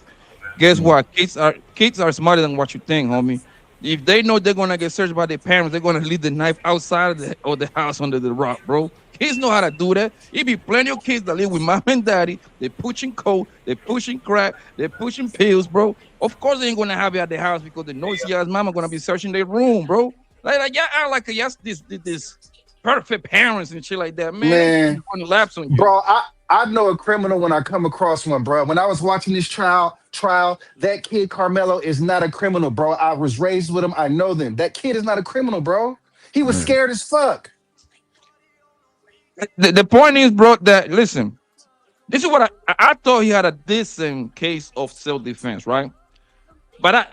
Guess what? Kids are smarter than what you think, homie. If they know they're gonna get searched by their parents, they're gonna leave the knife outside of the house under the rock, bro. Kids know how to do that. It be plenty of kids that live with mom and daddy. They pushing coke, they pushing crack, they pushing pills, bro. Of course they ain't gonna have you at the house because the noisy ass mama gonna be searching their room, bro. Like y'all act like yes, this perfect parents and shit like that, man. They Man, gonna lapse on you. bro, I know a criminal when I come across one, bro. When I was watching this trial, that kid Carmelo is not a criminal, bro. I was raised with him. I know them. That kid is not a criminal, bro. He was Mm. scared as fuck. The point is, bro, that listen. This is what I thought he had a decent case of self defense, right? But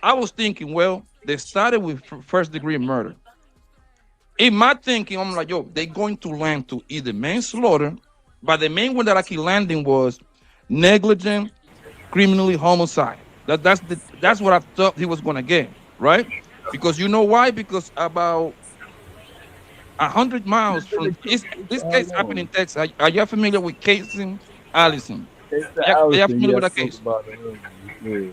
I was thinking, well, they started with first degree murder. In my thinking, I'm like, yo, they're going to land to either manslaughter, but the main one that I keep landing was negligent, criminally homicide. That's what I thought he was gonna get, right? Because you know why? Because about 100 miles from this case happened in Texas. Are you familiar with Casey Allison? Are you Allison, familiar yeah, with that spoke case? about it. Yeah.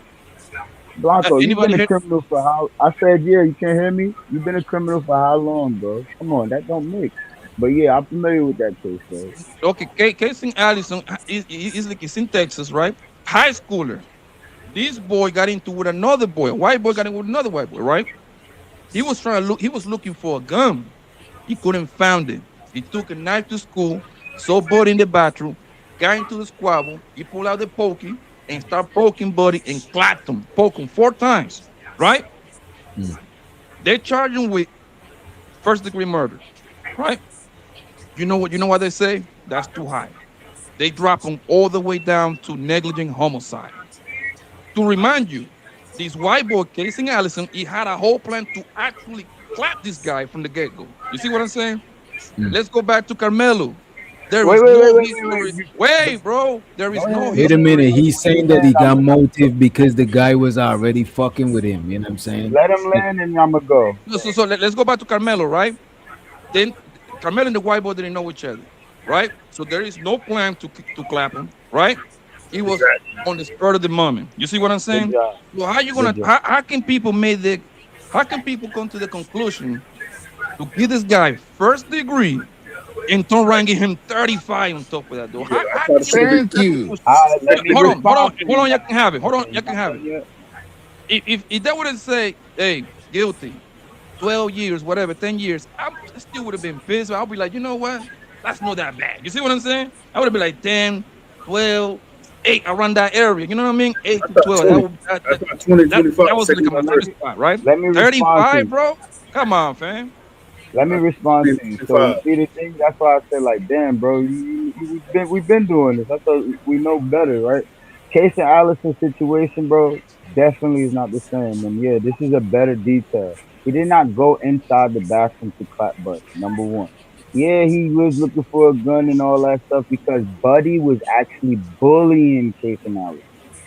Blanco, you've been Anybody a here? criminal for how? I said, yeah, you can't hear me? You've been a criminal for how long, bro? Come on, that don't mix. But yeah, I'm familiar with that case, though. Okay, Casey Allison is like it's in Texas, right? High schooler. This boy got into with another boy. A white boy got in with another white boy, right? He was trying to look. He was looking for a gun. He couldn't find it. He took a knife to school, saw Buddy in the bathroom, got into the squabble. He pulled out the pokey and started poking Buddy and clapped him, poke him 4 times. right? They charge him with first-degree murder, right? You know what they say? That's too high. They drop him all the way down to negligent homicide. To remind you, this white boy, Casey Allison, he had a whole plan to actually clap this guy from the get-go. You see what I'm saying? Let's go back to Karmelo. There is no history. Wait, bro. There is no Wait history. a minute. He's saying that he got motive because the guy was already fucking with him. You know what I'm saying? Let him land and I'm gonna go. So let's go back to Karmelo, right? Then Karmelo and the white boy didn't know each other, right? So there is no plan to clap him, right? He was on the spur of the moment. You see what I'm saying? So how you gonna? How can people How can people come to the conclusion to give this guy first degree and turn around and give him 35 on top of that, though? Thank you. Hold on. You can have it. Hold on, you can have it. If they would have said, "Hey, guilty, 12 years, whatever, 10 years," I still would have been pissed. I'll be like, you know what? That's not that bad. You see what I'm saying? I would have been like 10, 12, 8 around that area. You know what I mean? 8 to 12. That was like a nice spot, right? 35, bro. Come on, fam. Let me respond to you. So you see the thing? That's why I said, like, damn, bro, we've been doing this. I thought we know better, right? Casey Allison situation, bro, definitely is not the same. And yeah, this is a better detail. He did not go inside the bathroom to clap Buddy, number one. Yeah, he was looking for a gun and all that stuff because Buddy was actually bullying Casey Allison.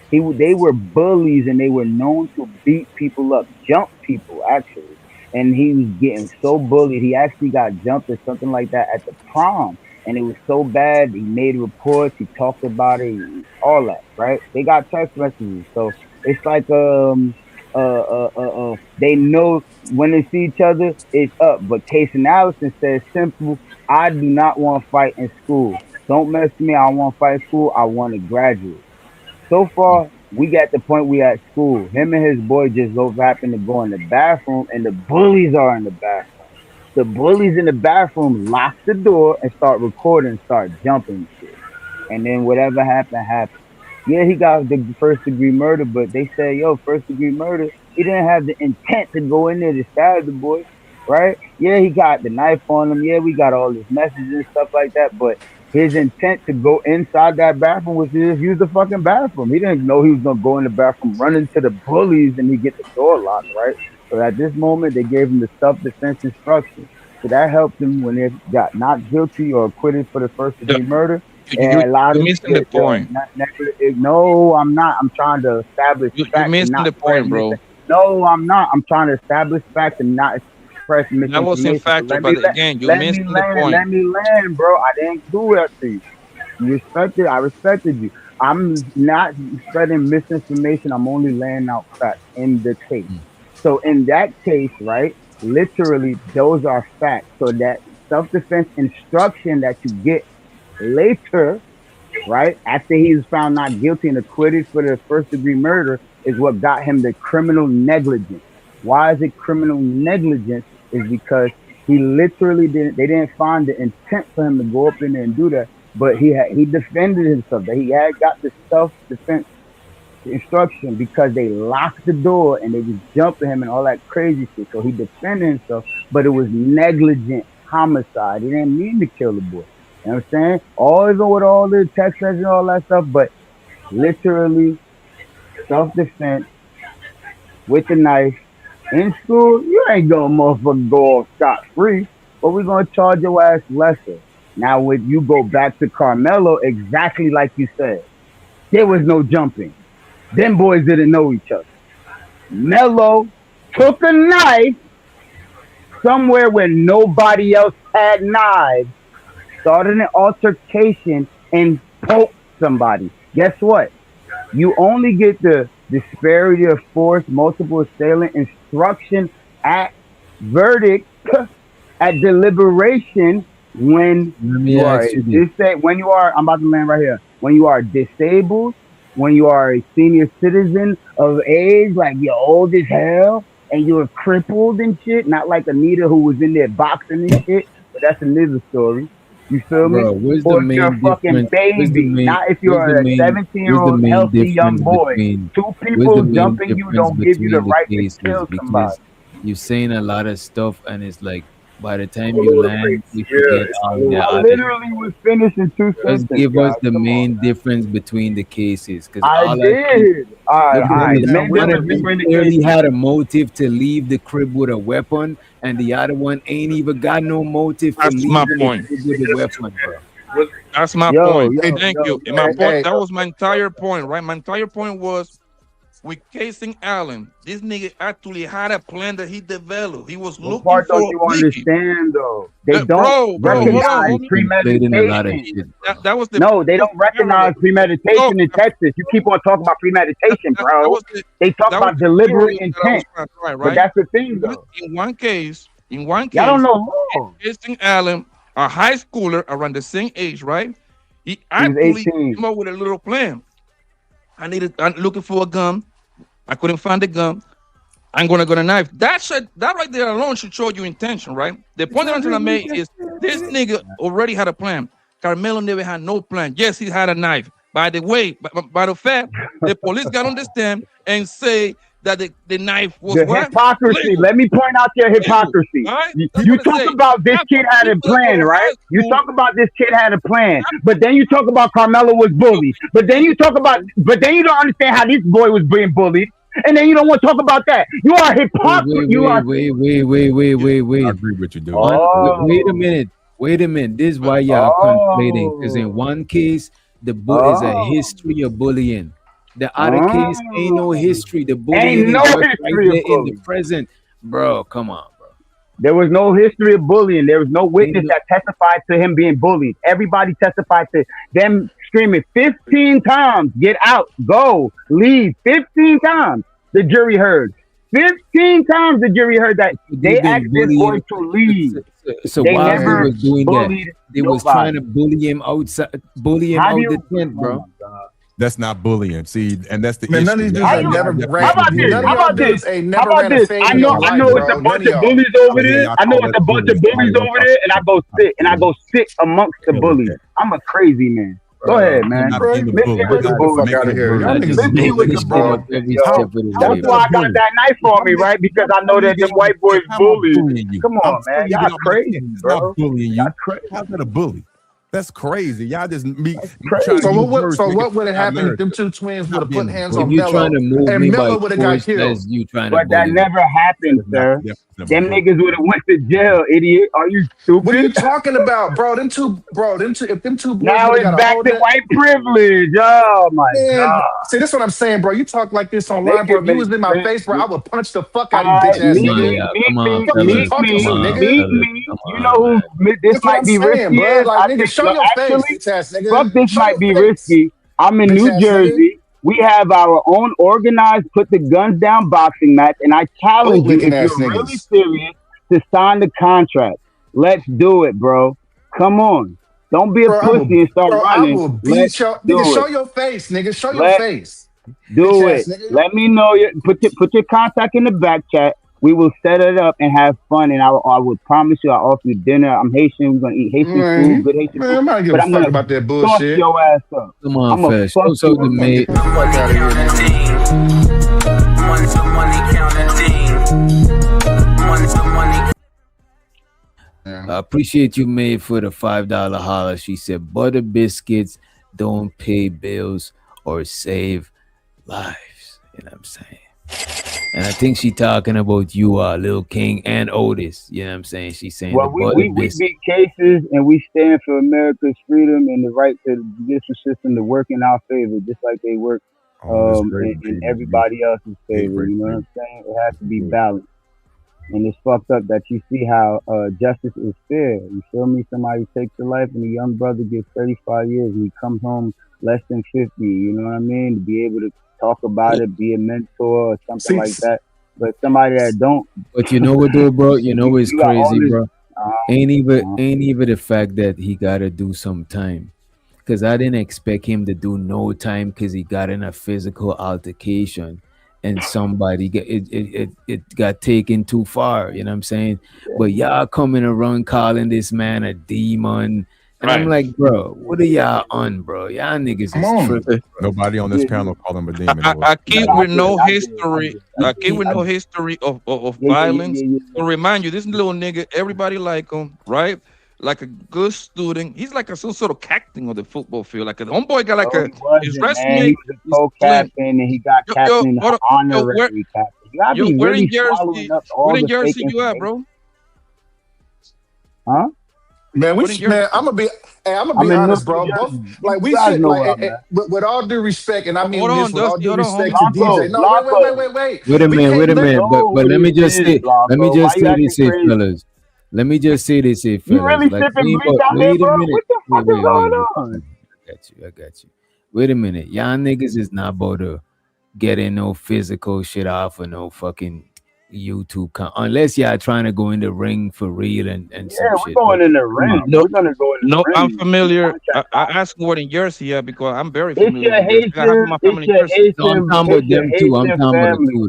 They were bullies and they were known to beat people up, jump people, actually. And he was getting so bullied. He actually got jumped or something like that at the prom. And it was so bad. He made reports. He talked about it. All that, right? They got text messages. So it's like they know when they see each other, it's up. But Casey Allison says simple, I do not want to fight in school. Don't mess with me. I want to fight in school. I want to graduate. So far, we got the point we at school. Him and his boy just so happen to go in the bathroom, and the bullies are in the bathroom. The bullies in the bathroom lock the door and start recording, start jumping and shit. And then whatever happened, happened. Yeah, he got the first degree murder, but they said, yo, first degree murder, he didn't have the intent to go in there to stab the boy, right? Yeah, he got the knife on him. Yeah, we got all his messages and stuff like that, but his intent to go inside that bathroom was to just use the fucking bathroom. He didn't know he was going to go in the bathroom, run into the bullies, and he get the door locked, right? So at this moment, they gave him the self-defense instructions. So that helped him when they got not guilty or acquitted for the first degree murder. You're missing the point. No, I'm not. I'm trying to establish facts. You're missing the point, bro. No, I'm not. I'm trying to establish facts and not express misinformation. That wasn't factual, but again, you're missing the point. Let me land, bro. I didn't do that to you. I respected you. I'm not spreading misinformation. I'm only laying out facts in the case. So in that case, right, literally, those are facts. So that self-defense instruction that you get later, right, after he was found not guilty and acquitted for the first degree murder, is what got him the criminal negligence. Why is it criminal negligence? Is because he literally they didn't find the intent for him to go up in there and do that, but he defended himself. That he had got the self-defense instruction because they locked the door and they was jumping him and all that crazy shit. So he defended himself, but it was negligent homicide. He didn't mean to kill the boy. You know what I'm saying? All over with all the text messages and all that stuff, but literally self-defense with the knife. In school, you ain't gonna motherfucker go off scot-free, but we're gonna charge your ass lesser. Now, when you go back to Karmelo, exactly like you said, there was no jumping. Them boys didn't know each other. Melo took a knife somewhere where nobody else had knives, started an altercation, and poked somebody. Guess what? You only get the disparity of force, multiple assailant, instruction at verdict, at deliberation when you are I'm about to land right here. When you are disabled, when you are a senior citizen of age, like you're old as hell, and you're crippled and shit, not like Anita who was in there boxing and shit, but that's another story. You feel me? Bro, where's the Or if you're main a fucking difference? Where's the baby, main? not if Where's the you're a main? 17-year-old Where's the main healthy young difference boy. between? Two Where's the people main jumping you difference don't give you the between the right to cases? kill somebody. Because you're saying a lot of stuff, and it's like by the time All you over the land, place. you Yeah, forget it's all all the over I the other. place. literally was finishing two Just sentences, give us guys. the Come on, main man. difference between the cases, because I all I see. did. All right, Look all at right. this. The main One of difference them between the clearly cases. had a motive to leave the crib with a weapon, and the other one ain't even got no motive for That's my leaving the point. crib with a weapon, bro. That's my Yo, point. yo, Thank yo, you. And yo, my Hey, point, hey, that was my entire point, right? My entire point was with Casing Allen, this nigga actually had a plan that he developed. He was what looking part for don't a you lead. understand though? They don't Bro, Bro, hold he's on. recognize contemplating a lot of premeditation. shit. That was the No, they don't recognize No, premeditation in Texas. You keep on talking about premeditation, that bro. was the They talk that was about the deliberate theory that I was intent. trying to try, But right? that's the thing though. In one case, Y'all don't know law. Casing Allen, a high schooler around the same age, right? He He was actually 18. came up with a little plan. I'm looking for a gun. I couldn't find the gun. I'm gonna get a knife. That right there alone should show you intention, right? The point that I'm trying to make is this nigga already had a plan. Karmelo never had no plan. Yes, he had a knife. By the way, by the fact, the police got on the stand and say that the knife was The what? hypocrisy. Legal. Let me point out your hypocrisy. All right? You, That's you what I talk say. about this kid had a People that go plan, to right? high You school- talk about this kid had a plan, but then you talk about Carmelo was bullied. But then you talk about, but then you don't understand how this boy was being bullied. And then you don't want to talk about that. You are hypocrisy. You are. Wait. I agree with you, dude. Wait a minute. Wait a minute. This is why y'all conflating. Because in one case, the is a history of bullying. The other case ain't no history. The bullying no is just history right of there in the bullying. present. Bro, come on, bro. There was no history of bullying. There was no witness that testified to him being bullied. Everybody testified to them screaming 15 times, get out, go, leave. 15 times the jury heard. 15 times the jury heard that they asked this boy to leave. So they while never they was doing that, bullied they was nobody. trying to bully him outside, bully him How do out you- the tent, bro. That's not bullying. See, and that's the Man, issue. none of these dudes How have you- never How ran. about this? None How of y'all about this? dudes ain't How never about ran a this? fade I in know your life, it's a bro. None bunch of of y'all. bullies over there. y'all I know call it's that a bunch of bullying. bullies over there, and I go sit and I go sit amongst the bullies. I'm a crazy man. Go ahead, man. Not Bro, being a Let's bully. see what the get the bullies. fuck out of here. Y'all I niggas just is Let's see what the bullies, bro. bullies. every Yo, step of the that's way. why I got that knife on me, right? Because I know that them white boys bullies. Come on, man. Y'all crazy, bro. Not bullying you. Y'all crazy. How's that a bully? That's crazy. Y'all just me crazy. trying to So use what words so to make what it would have fit our happened if them narrative. two twins Not would have being put a hands bully. on If you trying Mello to move and me by Mello would have got force, killed? that's you trying to But that bully me. never happened, sir. That's not Them bullying. niggas would have went to jail, idiot. Are you stupid? What are you talking about, bro? Them two, if them two boys Now would it's have got a back hold to that, white privilege. Oh my man. god. See, this is what I'm saying, bro. You talk like this online, bro. If you was in my face, bro, I would punch the fuck out of you, bitch ass Come on, nigga. yeah. Meet Come on, me, Fuck is you fellas. talking to, Come on, nigga? fellas. Come You on, know who this That's what might I'm be saying, risky bro. is? Like, I nigga, think show no, your face, actually, bitch ass nigga. fuck this Show might your be face, risky. I'm in bitch New ass nigga. Jersey. We have our own organized put the guns down boxing match, and I challenge you Bootlicking if ass you're really niggas. serious to sign the contract. Let's do it, bro. Come on. Don't be a Bro, pussy and start I running. will Let's beat your nigga. do Show it. your face, nigga. Show your Let's face, do bitch it. ass nigga. Let me know your put your contact in the back chat. We will set it up and have fun. And I will promise you, I'll offer you dinner. I'm Haitian. We're gonna eat Haitian food, good Haitian Man, food. I'm not giving But a I'm fuck gonna about that sauce bullshit. your ass up. Come on, I'm gonna Fesh. fuck So you the up. mate. Get the fuck out of here, nigga. I appreciate you, May, for the $5 holler. She said, butter biscuits don't pay bills or save lives. You know what I'm saying? And I think she talking about you, Lil King and Otis. You know what I'm saying? She's saying Well, the butter we biscuits. beat cases and we stand for America's freedom and the right to the judicial system to work in our favor, just like they work in everybody else's favor. You know what I'm saying? It has to be balanced. And it's fucked up that you see how justice is fair. You feel me? Somebody takes a life and a young brother gets 35 years and he comes home less than 50. You know what I mean? To be able to talk about it, be a mentor or something like that. But somebody that don't. But you know what though, bro? You know what's You got all crazy, this- bro? Ain't even the fact that he gotta do some time. Cause I didn't expect him to do no time because he got in a physical altercation and somebody it got taken too far, you know what I'm saying? But y'all coming around calling this man a demon, And I'm like, bro, what are y'all on, bro? Y'all niggas is tripping. Nobody on this panel called him a demon. A kid with no history, a kid with no history of violence. To remind you, this little nigga, everybody like him, right? Like a good student. He's like some sort of captain of the football field. Like a homeboy got like his resume. He was a co-captain and he got captain, honorary captain. You gotta be really following up all the jersey you at, bro? Huh? Man, I'm gonna be honest, bro. Both, like we should, like, with all due respect, and I mean this with all due respect to DJ. No, wait. Wait a minute. But let me just say this, fellas. Let me just say this, fellas. You really sipping bleach out there, bro? What the fuck is going on? I got you. Wait a minute. Y'all niggas is not about to get in no physical shit off of no fucking YouTube unless y'all trying to go in the ring for real and some we're shit. going in the ring. We're gonna go in the ring. I'm familiar. I asked more in Jersey, because I'm very familiar. I'm talking about them too.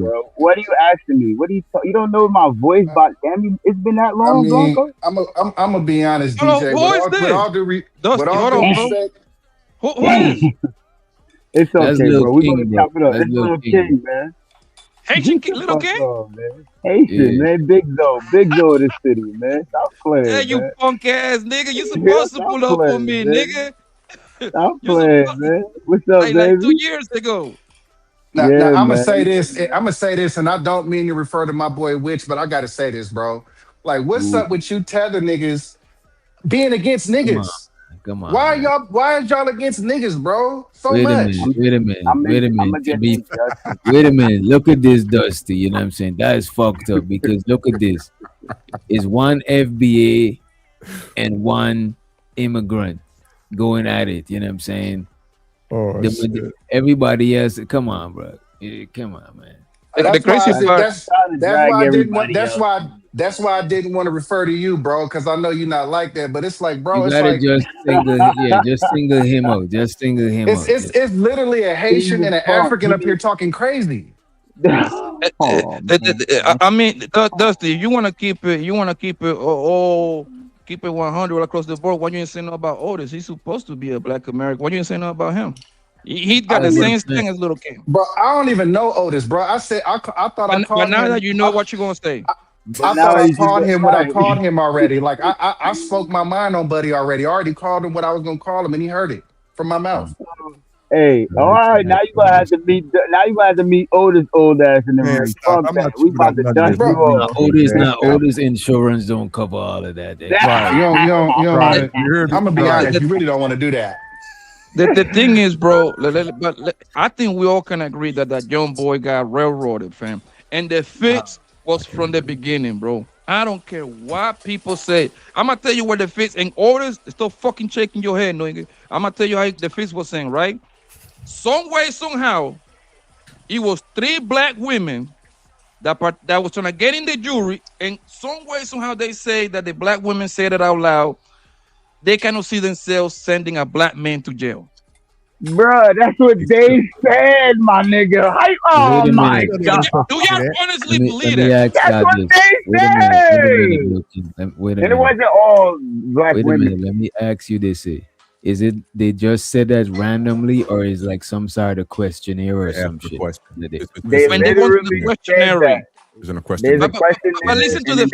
Bro. What are you asking me? What do you don't know my voice? But damn you, it's been that long, Blanco. I'm gonna be honest, DJ. With all due respect, who is this? It's okay, bro. We're gonna chop it up. It's Little King, man. Haitian Little King? Haitian, man. Big Zoe of the city, man. Stop playing. Yeah, you man. punk ass nigga. You supposed to pull up on me, nigga. Stop playing, man. What's up, baby? Like 2 years ago. Now, I'm gonna say this, and I don't mean to refer to my boy Witch, but I gotta say this, bro. Like, what's up with you tether niggas being against niggas? Come on. Why is y'all against niggas, bro? Wait a minute. Look at this, Dusty. You know what I'm saying? That is fucked up because look at this. It's one FBA and one immigrant going at it. You know what I'm saying? Everybody else, come on, bro. Come on, man. That's why I didn't want to refer to you, bro, because I know you're not like that. But it's like, bro, you gotta just single him out. Just single him out. It's literally a Haitian and an African up here talking crazy. I mean, Dusty, you want to keep it. Keep it 100 across the board. Why you ain't saying no about Otis? He's supposed to be a Black American. Why you ain't saying no about him? He got the same thing as Little King. Bro, I don't even know Otis, bro. I thought I called him. But now that you know what you're gonna say. I thought I called him what I called him already. Like I spoke my mind on Buddy already. I already called him what I was gonna call him, and he heard it from my mouth. Hey, all right. Now you gonna have to meet. Otis old ass in the ring. Fuck that. We about to dust you off. Otis insurance don't cover all of that. Right. You don't. I'm gonna be honest. You really don't want to do that. The thing is, bro, but I think we all can agree that young boy got railroaded, fam. And the fix was from the beginning, bro. I don't care what people say. I'm going to tell you what the fix and orders. Stop fucking shaking your head, nigga. I'm going to tell you how the fix was saying, right? Some way, somehow, it was 3 black women that was trying to get in the jury. And some way, somehow, they say that the black women said it out loud. They cannot see themselves sending a black man to jail. Bruh, that's what they said, my nigga. Oh my God. Do y'all honestly believe that? That's what they said. And it wasn't all black women. Let me ask you this. Is it they just said that randomly, or is like some sort of questionnaire or some shit? When they go to the questionnaire. There's a question. But listen to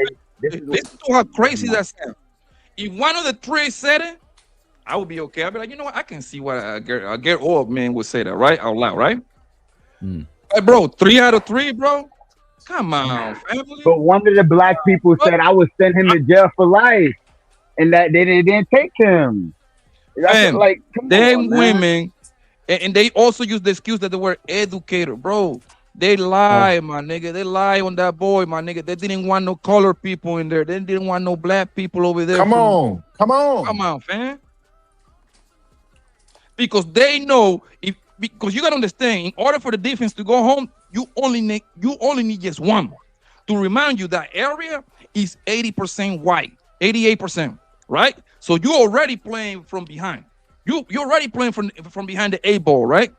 how crazy that sounds. If one of the 3 said it, I would be okay. I'd be like, you know what? I can see why a get old man would say that, right? Out loud, right? Hey, bro, 3 out of 3, bro. Come on, family. But one of the black people said I would send him to jail for life, and that they didn't take him. Man, like, them women, and they also use the excuse that they were educated, bro. They lie, my nigga. They lie on that boy, my nigga. They didn't want no colored people in there. They didn't want no black people over there. Come on, fam. Because they know because you gotta understand, in order for the defense to go home, you only need just one. To remind you that area is 80% white, 88%, right? So you're already playing from behind. You're already playing from behind the A ball, right?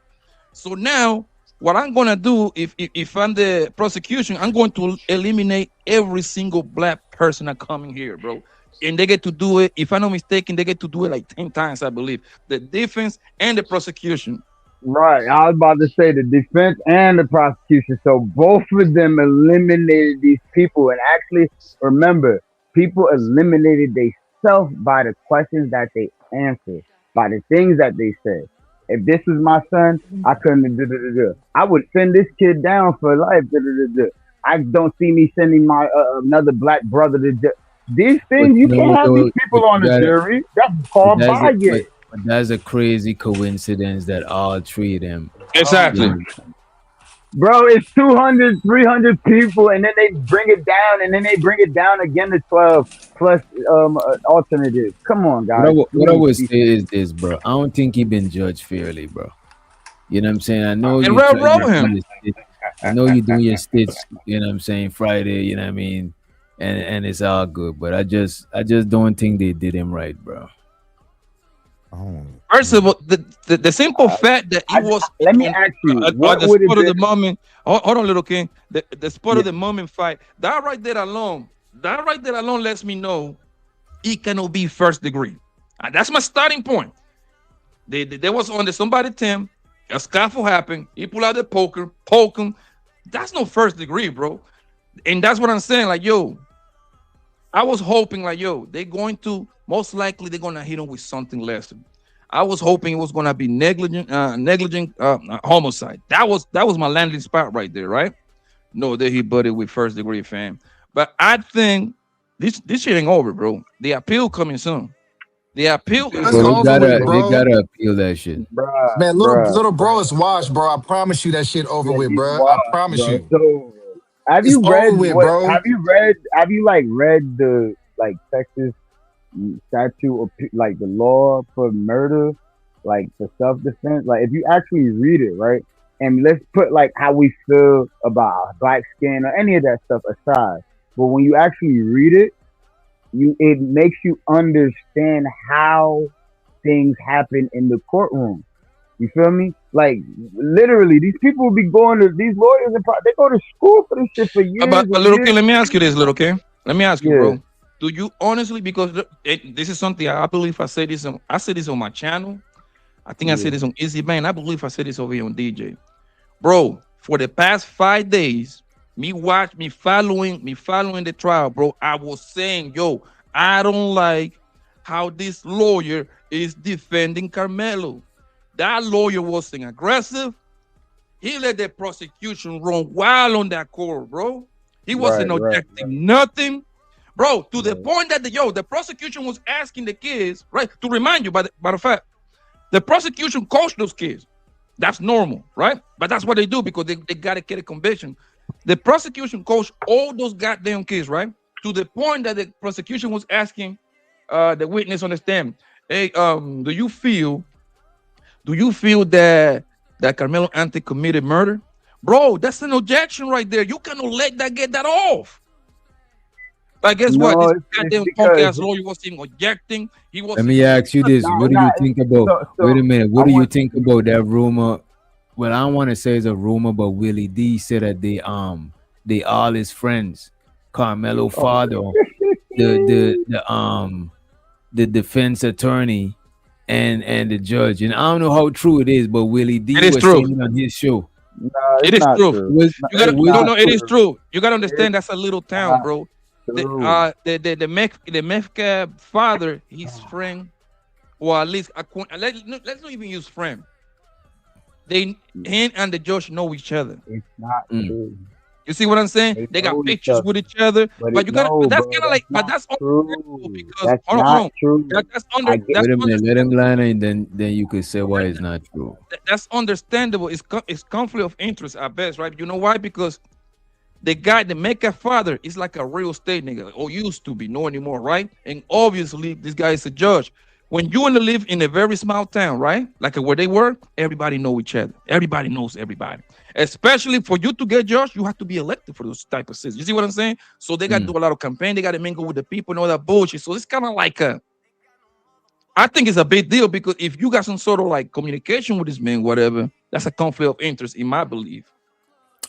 So now what I'm gonna do if I'm the prosecution, I'm going to eliminate every single black person that coming here, bro. And they get to do it. If I'm not mistaken, they get to do it like 10 times, I believe. The defense and the prosecution. Right. I was about to say the defense and the prosecution. So both of them eliminated these people. And actually, remember, people eliminated themselves by the questions that they answered, by the things that they said. If this was my son, I couldn't. I would send this kid down for life. I don't see me sending my another black brother to jail. These things you can't have these people on the jury. That's called bias. But that's a crazy coincidence that all three of them. Exactly. Bro, it's 200, 300 people, and then they bring it down, and then they bring it down again to 12 plus alternatives. Come on, guys. What I would say is this, bro. I don't think he been judged fairly, bro. You know what I'm saying? I know you. I know you doing your stitch. You know what I'm saying? Friday. You know what I mean? And it's all good, but I just don't think they did him right, bro. First of all, the simple fact that he was. Let me ask you, what the sport of the moment. Hold on, little king. The sport of the moment fight. That right there alone lets me know he cannot be first degree. That's my starting point. There was under somebody Tim, a scuffle happened. He pulled out the poker, poke him. That's no first degree, bro. And that's what I'm saying. Like, yo, I was hoping, like, yo, they're going to most likely they're gonna hit him with something less. I was hoping it was gonna be negligent homicide. That was my landing spot right there, right? No, that he butted with first degree, fam. But I think this shit ain't over, bro. The appeal coming soon. The appeal is they gotta appeal that shit. Bruh, Man, little bro is washed, bro. I promise you that shit over with, bro. I promise you. So, have you read the Texas statute of like the law for murder, like for self-defense? Like if you actually read it, right? And let's put like how we feel about black skin or any of that stuff aside. But when you actually read it, it makes you understand how things happen in the courtroom. You feel me? Like literally, these people will be going to these lawyers and they go to school for this shit for years. But little kid, let me ask you this, little kid. Let me ask you, bro. Do you honestly, because this is something I believe I said this on my channel. I think I said this on Easy Bang. I believe I said this over here on DJ. Bro, for the past 5 days, me following the trial, bro. I was saying, yo, I don't like how this lawyer is defending Karmelo. That lawyer wasn't aggressive. He let the prosecution run wild on that court, bro. He wasn't objecting nothing. Bro, to the point that the prosecution was asking the kids, right? To remind you, by the fact, the prosecution coached those kids. That's normal, right? But that's what they do because they got to get a conviction. The prosecution coached all those goddamn kids, right? To the point that the prosecution was asking the witness on the stand, hey, do you feel that Karmelo Ante committed murder? Bro, that's an objection right there. You cannot let that get that off. But guess what? This goddamn punk ass lawyer wasn't objecting. Let me ask you this. What do you think about wait a minute, what do you think about that rumor? Well, I don't want to say it's a rumor, but Willie D said that they all his friends, Karmelo father, the defense attorney and the judge. And I don't know how true it is, but Willie D was saying on his show. It is true. It is true. You gotta understand that's a little town, bro. The meth cab father, his friend, or at least let's not even use friend. Him and the judge know each other. It's not true. You see what I'm saying? They got pictures with each other, but you gotta. That's kind of like, but that's understandable because that's not true. Wait a minute, let him land, and then you could say why it's not true. That's understandable. It's conflict of interest at best, right? You know why? Because the guy, the Mecca father, is like a real estate nigga, or used to be, no anymore, right? And obviously, this guy is a judge. When you want to live in a very small town, right? Like where they were, everybody know each other. Everybody knows everybody. Especially for you to get judged, you have to be elected for those type of cities. You see what I'm saying? So they got to do a lot of campaign. They got to mingle with the people and all that bullshit. So it's kind of like I think it's a big deal because if you got some sort of like communication with this man, whatever, that's a conflict of interest in my belief.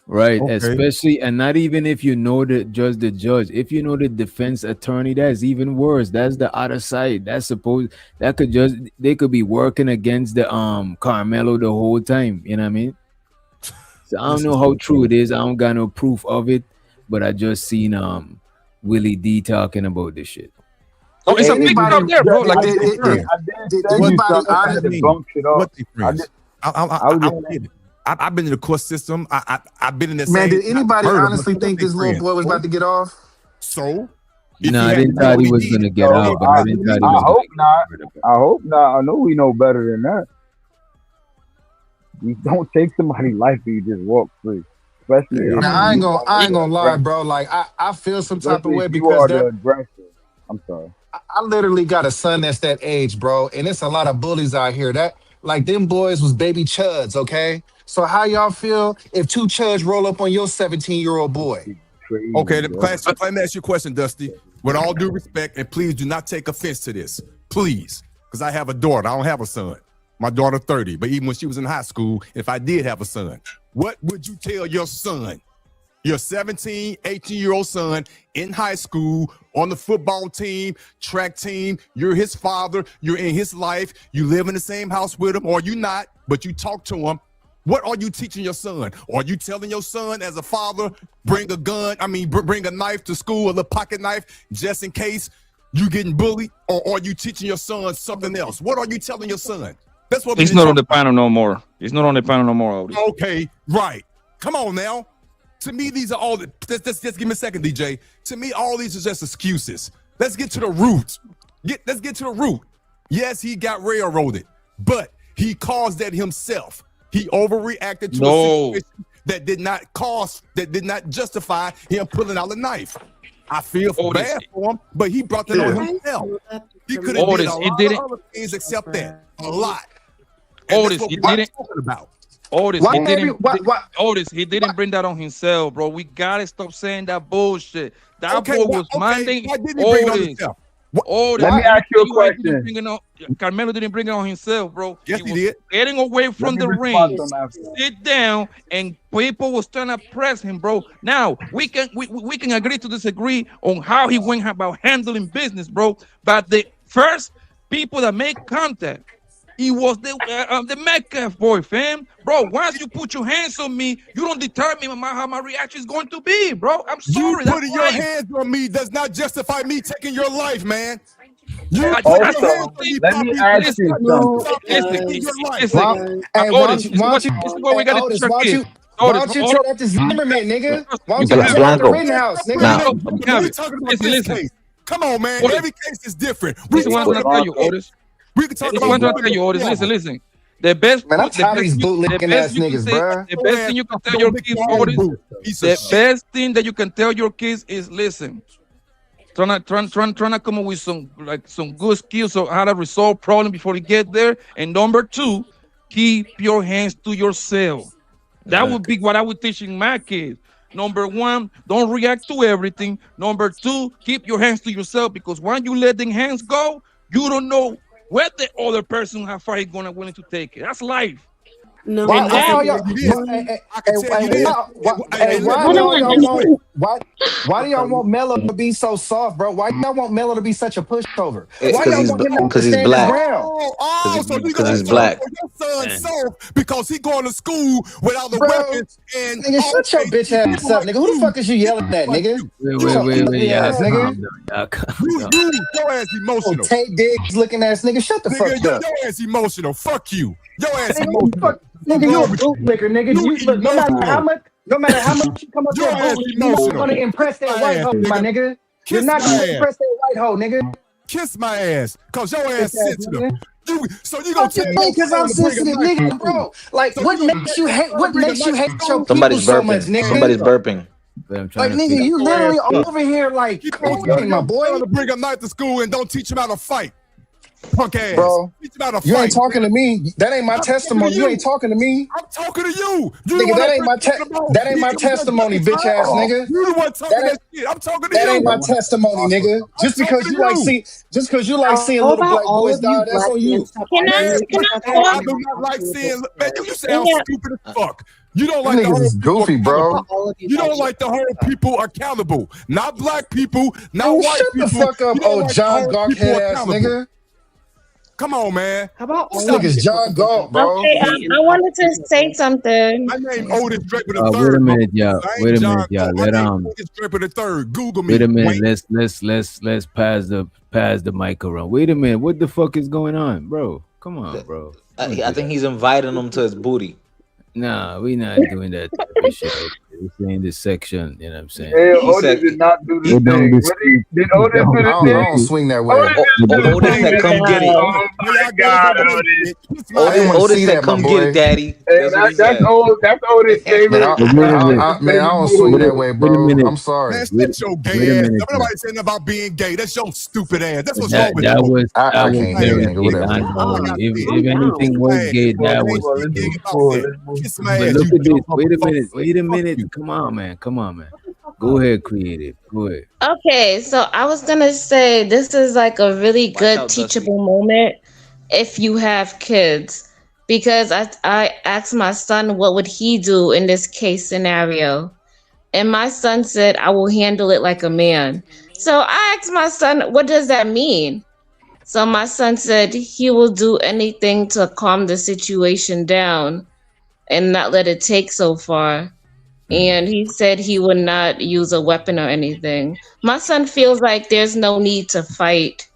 Right, especially, and not even if you know the judge. If you know the defense attorney, that's even worse. That's the other side. That's supposed that could just they could be working against the Karmelo the whole time. You know what I mean? So I don't know how true it is. I don't got no proof of it, but I just seen Willie D talking about this shit. Oh, it's a big up there, bro. Like I've been in the court system. I've been in that. Man, did anybody honestly think this little boy was about to get off? So, no, I didn't thought he was gonna get out, but I didn't thought he was. I hope not. I hope not. I know we know better than that. You don't take somebody's life and you just walk free. Especially, I ain't gonna lie, bro. Like I feel some type of way because the aggressor. I'm sorry. I literally got a son that's that age, bro, and it's a lot of bullies out here. That like them boys was baby chuds, okay? So how y'all feel if two chuds roll up on your 17-year-old boy? Okay, let me ask you a question, Dusty. With all due respect, and please do not take offense to this, please, because I have a daughter. I don't have a son. My daughter 30, but even when she was in high school, if I did have a son, what would you tell your son, your 17, 18-year-old son in high school, on the football team, track team, you're his father, you're in his life, you live in the same house with him, or you not, but you talk to him. What are you teaching your son? Are you telling your son as a father, bring a gun, bring a knife to school, a little pocket knife, just in case you getting bullied? Or are you teaching your son something else? What are you telling your son? That's what it's not on the panel no more. It's not on the panel no more, Odie. Okay, right. Come on now. To me, these are all, just give me a second, DJ. To me, all these are just excuses. Let's get to the root. Let's get to the root. Yes, he got railroaded, but he caused that himself. He overreacted to a situation that did not justify him pulling out a knife. I feel bad for him, but he brought that on himself. He could have did a lot of other things except that. A lot. Otis, he didn't. Otis, he didn't bring that on himself, bro. We gotta stop saying that bullshit. That boy was minding. Otis, let me ask you a question. Karmelo didn't bring it on himself, bro. Yes, he did. Getting away from the ring, sit down, and people was trying to press him, bro. Now we can agree to disagree on how he went about handling business, bro. But the first people that make contact, he was the Metcalf boy, fam. Bro, once you put your hands on me, you don't determine how my reaction is going to be, bro. I'm sorry. You putting your hands on me does not justify me taking your life, man. Let me ask you something. Listen, Otis, this is what we got to Why don't you tell that to Zimmerman, nigga? Why don't you tell that to Rittenhouse, nigga? Listen. Come on, man. Every case is different. Listen, what I'm going to tell you, Otis. We can talk about Listen. The best, man, I'm tired of these bootlicking ass niggas, bro. The best thing you can tell your kids, Otis, the best thing that you can tell your kids is listen. Trying to come up with some good skills of how to resolve problems before you get there. And number two, keep your hands to yourself. That would be what I would teach in my kids. Number one, don't react to everything. Number two, keep your hands to yourself, because when you let them hands go, you don't know where the other person, how far he's willing to take it. That's life. No, why do y'all want Melo to be so soft, bro? Why y'all want Melo to be such a pushover? Why y'all want him to stand his ground? Because he's black. Your son soft because he going to school without the weapons and nigga, shut your bitch ass up, nigga. Who the fuck is you yelling at, nigga? Wait, nigga. Your ass emotional. Take dicks looking ass nigga. Shut the fuck up. Your ass emotional. Fuck you. Your ass emotional. Nigga, you a bootlicker, nigga. No matter how much you come up there, you don't want to impress that white hoe, my nigga. You're not going to impress that white hoe, nigga. Kiss my ass, cause your ass sensitive. So you gonna tell me because I'm sensitive, nigga, bro? Like, what makes you hate? What makes you hate your people so much, nigga? Somebody's burping. Like, nigga, you literally over here like, my boy. To bring a knife to school and don't teach him how to fight. punk ass. Bro, It's about a you fight. ain't talking to me. That ain't my I'm talking testimony. to You you. ain't talking to me. I'm talking to you. You the Nigga, one that ain't my that that ain't my testimony, bitch ass nigga. You the one talking That that shit. I'm talking to That you. ain't my testimony, nigga. Just talking because to you like you. seeing How little about black all boys of you die, that's black on men you. stop Can I arguing with each talk? other I and do have not like actual seeing. Man, discourse? you sound Yeah. stupid as fuck. You don't Them like the niggas whole is people goofy, How bro. about all of you You don't actually? like the whole people accountable. Not black people, not Man, white shut the people. fuck up, You don't old like the John whole Gawk people head ass accountable. nigga. Come on, man. How about This all of you nigga's shut John the fuck Gawk, up bro. Okay, and I wanted actually to say something. My name Otis Draper the Wait a third. minute, y'all. I Wait ain't a John minute, y'all. Doe. My Let name Otis Draper the third. Google me. Wait a minute. Wait. Let's pass the mic around. Wait a minute. What the fuck is going on, bro? Come on, bro. I think he's inviting him to his booty. Nah, we not doing that type of shit. We're in this section, you know what I'm saying? Hey, He Otis said did not do We the don't thing. dispute. Did Otis do the I thing? don't swing that way. Otis did do the Otis thing. said, "Come get it." Oh my God, Otis. I didn't want to Otis see said, that, my "Come get it, boy. daddy." Hey, That's what he that's said. old. That's Otis' Man, favorite. I don't swing that way, Wait a bro. minute. I'm sorry. Man, shut your Wait gay a ass. minute. Nobody saying nothing about being gay. That's your stupid ass. That's what's That wrong with that you. was I can't hear, very nigga. gay. Whatever. I know. If anything was Man, gay, well, that ain't was shit gay. gay about that. Kiss my But ass, look you at this. dumb Wait a motherfucker. minute. Wait a Fuck minute. you. Come on, man. Come on, man. Go ahead, creative. Go ahead. Okay, so I was gonna say this is like a really good out, Dusty. teachable moment if you have kids, because I asked my son what would he do in this case scenario, and my son said I will handle it like a man. So I asked my son, what does that mean? So my son said he will do anything to calm the situation down and not let it take so far. And he said he would not use a weapon or anything. My son feels like there's no need to fight.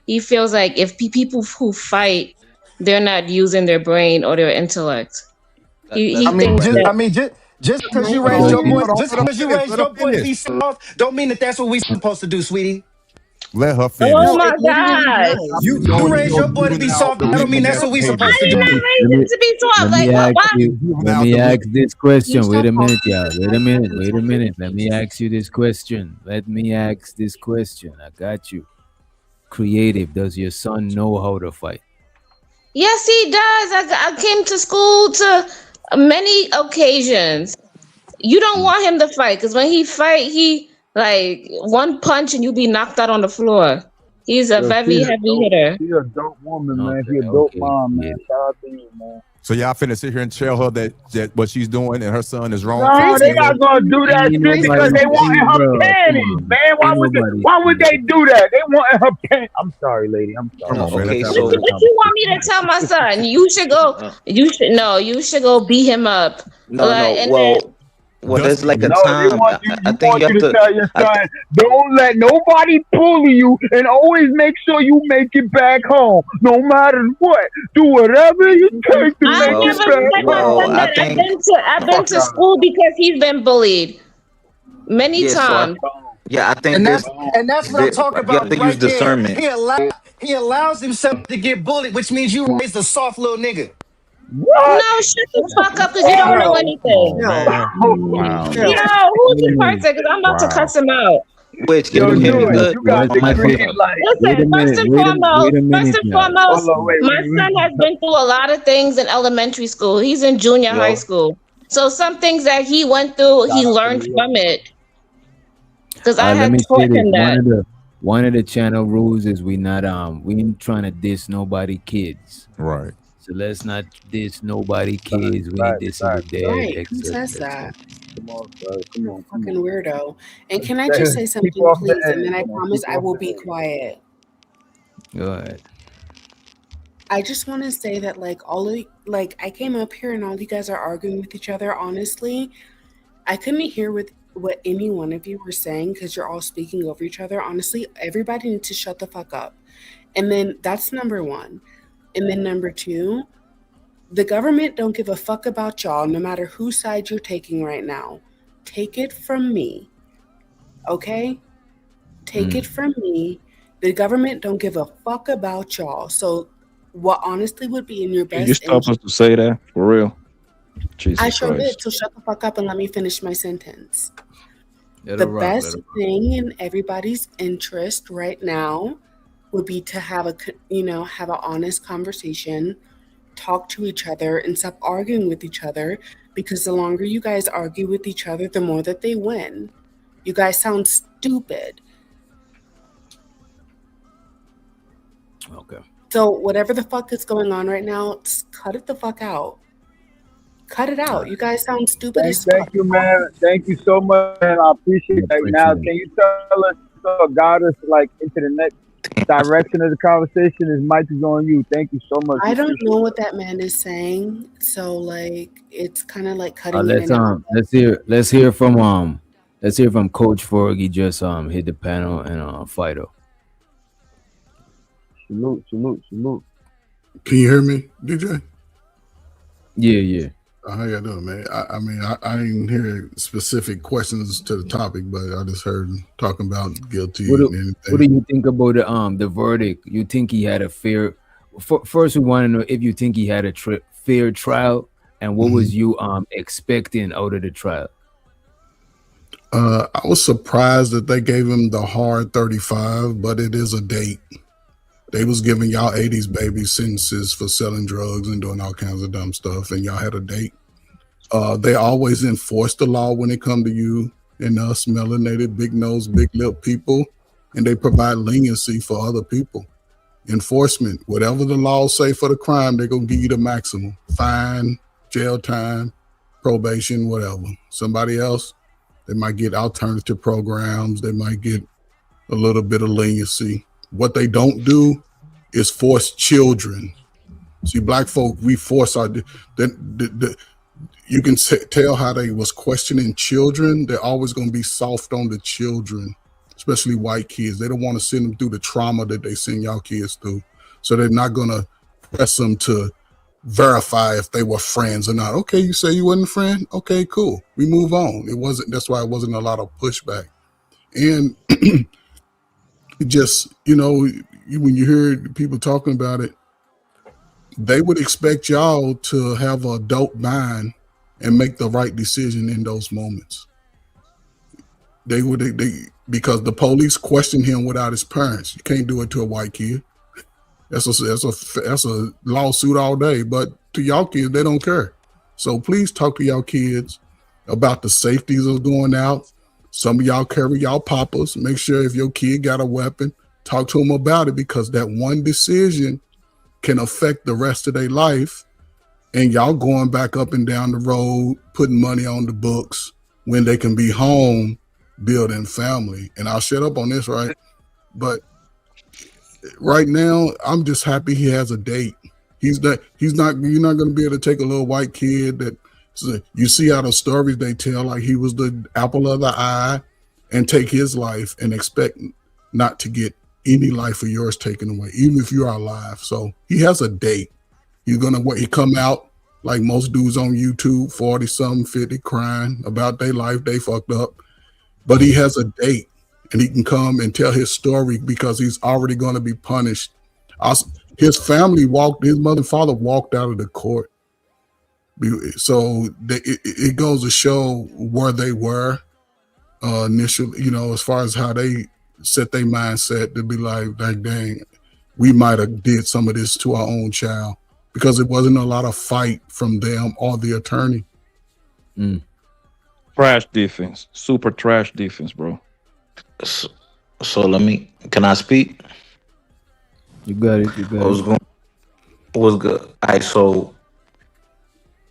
He feels like if people who fight, they're not using their brain or their intellect. He I mean, thinks that. just because you Hold raised on, your boy, hold on, just let him because you finish. raised Let him your boy to finish. be soft, don't mean that that's what we supposed to do, sweetie. Let her finish. Oh No, my it literally God! does. You raised your boy to be soft. That don't mean that's what we supposed to I did do. not raise him to be Let soft. me Like what? ask What? you. Let me ask this You question. stop Wait a minute, talking. y'all. Wait a minute. Wait a minute. Let me ask you this question. Let me ask this question. I got you. Creative. Does your son know how to fight? Yes, he does. I came to school to many occasions. You don't want him to fight because when he fight, he like one punch and you be knocked out on the floor. He's a Yo, very heavy hitter. she a dope woman, man. She a Okay. dope Okay. mom, man. Yeah. Shout out to you, man. So y'all finna sit here and tell her that what she's doing and her son is wrong. No, they not gonna do that Ain't shit because nobody they want saying, her bro. Come panties, on. man. Why Ain't would they? nobody Why would saying they do that? They want her panties. I'm sorry, lady. I'm sorry. Come on, man. Okay, Let's have so a real What you want me to tell my son? You should go. You should go beat him up. no. And Well, there's like a No, they time. want you. I You think want you you have to to. tell your son, don't let nobody bully you, and always make sure you make it back home, no matter what. Do whatever you take to I make it never back said my home. son that. I've been Fuck to out. school because he's been bullied many Yeah, so times. I think And there's that's what I'm talking you have about to use right there. discernment. He allows himself to get bullied, which means you raised a soft little nigga. What? No, shut the fuck up because you don't know anything. man. Wow. Yo, who's this person? Because I'm about to Wow. cuss him out. Which Wait can a you hear me minute. good? You got the My mic green was up. light. Wait a Listen, minute. Wait a minute, y'all. Hold on, wait. my son has been through a lot of things in elementary school. He's in junior high school. So some things that he went through, he learned from it. Because I Let had me taught say this. him that. One of the channel rules is we ain't trying to diss nobody kids. Right. So let's not diss nobody kids. We ain't dissing the dad. Right. Who etc. says that? Come on, sir. Come on, come Fucking on. weirdo. And can I just say Keep something, off the please? And then I edge, man. promise Keep I off will the be edge. quiet. Go ahead. I just want to say that, like, I came up here and all you guys are arguing with each other. Honestly, I couldn't hear what any one of you were saying because you're all speaking over each other. Honestly, everybody needs to shut the fuck up. And then that's number one. And then number two, the government don't give a fuck about y'all, no matter whose side you're taking right now. Take it from me. Okay? Take it from me. The government don't give a fuck about y'all. So what honestly would be in your Can you best stop interest? us to say that for real? Jesus I sure Christ. did. So shut the fuck up and let me finish my sentence. Let The her rock, best let her rock. thing in everybody's interest right now would be to have have an honest conversation, talk to each other, and stop arguing with each other. Because the longer you guys argue with each other, the more that they win. You guys sound stupid. Okay. So whatever the fuck is going on right now, just cut it the fuck out. Cut it out. You guys sound stupid as fuck. Thank you, man. Thank you so much, man. I appreciate that. Now, can you tell us guide us like into the next direction of the conversation? His mic is on you. Thank you so much. I don't know what that man is saying, so like it's kind of like cutting in Let's and out. let's hear from Coach Fork. He just hit the panel and Fido. Salute. Can you hear me, DJ? Yeah. How y'all doing, man? I mean, I didn't hear specific questions to the topic, but I just heard him talking about guilty and anything. What do you think about the verdict? You think he had a fair? First, we want to know if you think he had a fair trial, and what was you expecting out of the trial? I was surprised that they gave him the hard 35, but it is a date. They was giving y'all 80s babies sentences for selling drugs and doing all kinds of dumb stuff, and y'all had a date. They always enforce the law when it come to you and us melanated, big nose, big lip people, and they provide leniency for other people. Enforcement, whatever the laws say for the crime, they're gonna give you the maximum. Fine, jail time, probation, whatever. Somebody else, they might get alternative programs, they might get a little bit of leniency. What they don't do is force children. See, black folk, we force our. You can tell how they was questioning children. They're always going to be soft on the children, especially white kids. They don't want to send them through the trauma that they send y'all kids through. So they're not going to press them to verify if they were friends or not. Okay, you say you wasn't a friend? Okay, cool. We move on. It wasn't. That's why it wasn't a lot of pushback. And just, when you hear people talking about it, they would expect y'all to have an adult mind and make the right decision in those moments. They because the police question him without his parents. You can't do it to a white kid. That's a lawsuit all day. But to y'all kids, they don't care. So please talk to y'all kids about the safeties of going out. Some of y'all carry y'all papas. Make sure if your kid got a weapon, talk to them about it, because that one decision can affect the rest of their life. And y'all going back up and down the road, putting money on the books when they can be home building family. And I'll shut up on this, right? But right now, I'm just happy he has a date. You're not going to be able to take a little white kid that, you see how the stories they tell, like he was the apple of the eye, and take his life and expect not to get any life of yours taken away, even if you are alive. So he has a date. He's going to wait. He come out like most dudes on YouTube, 40 something, 50, crying about their life. They fucked up. But he has a date, and he can come and tell his story because he's already going to be punished. His family his mother and father walked out of the court. So it goes to show where they were initially, as far as how they set their mindset to be like, dang, we might have did some of this to our own child, because it wasn't a lot of fight from them or the attorney. Trash defense, super trash defense, bro. So can I speak? You got it. Was good. All right, so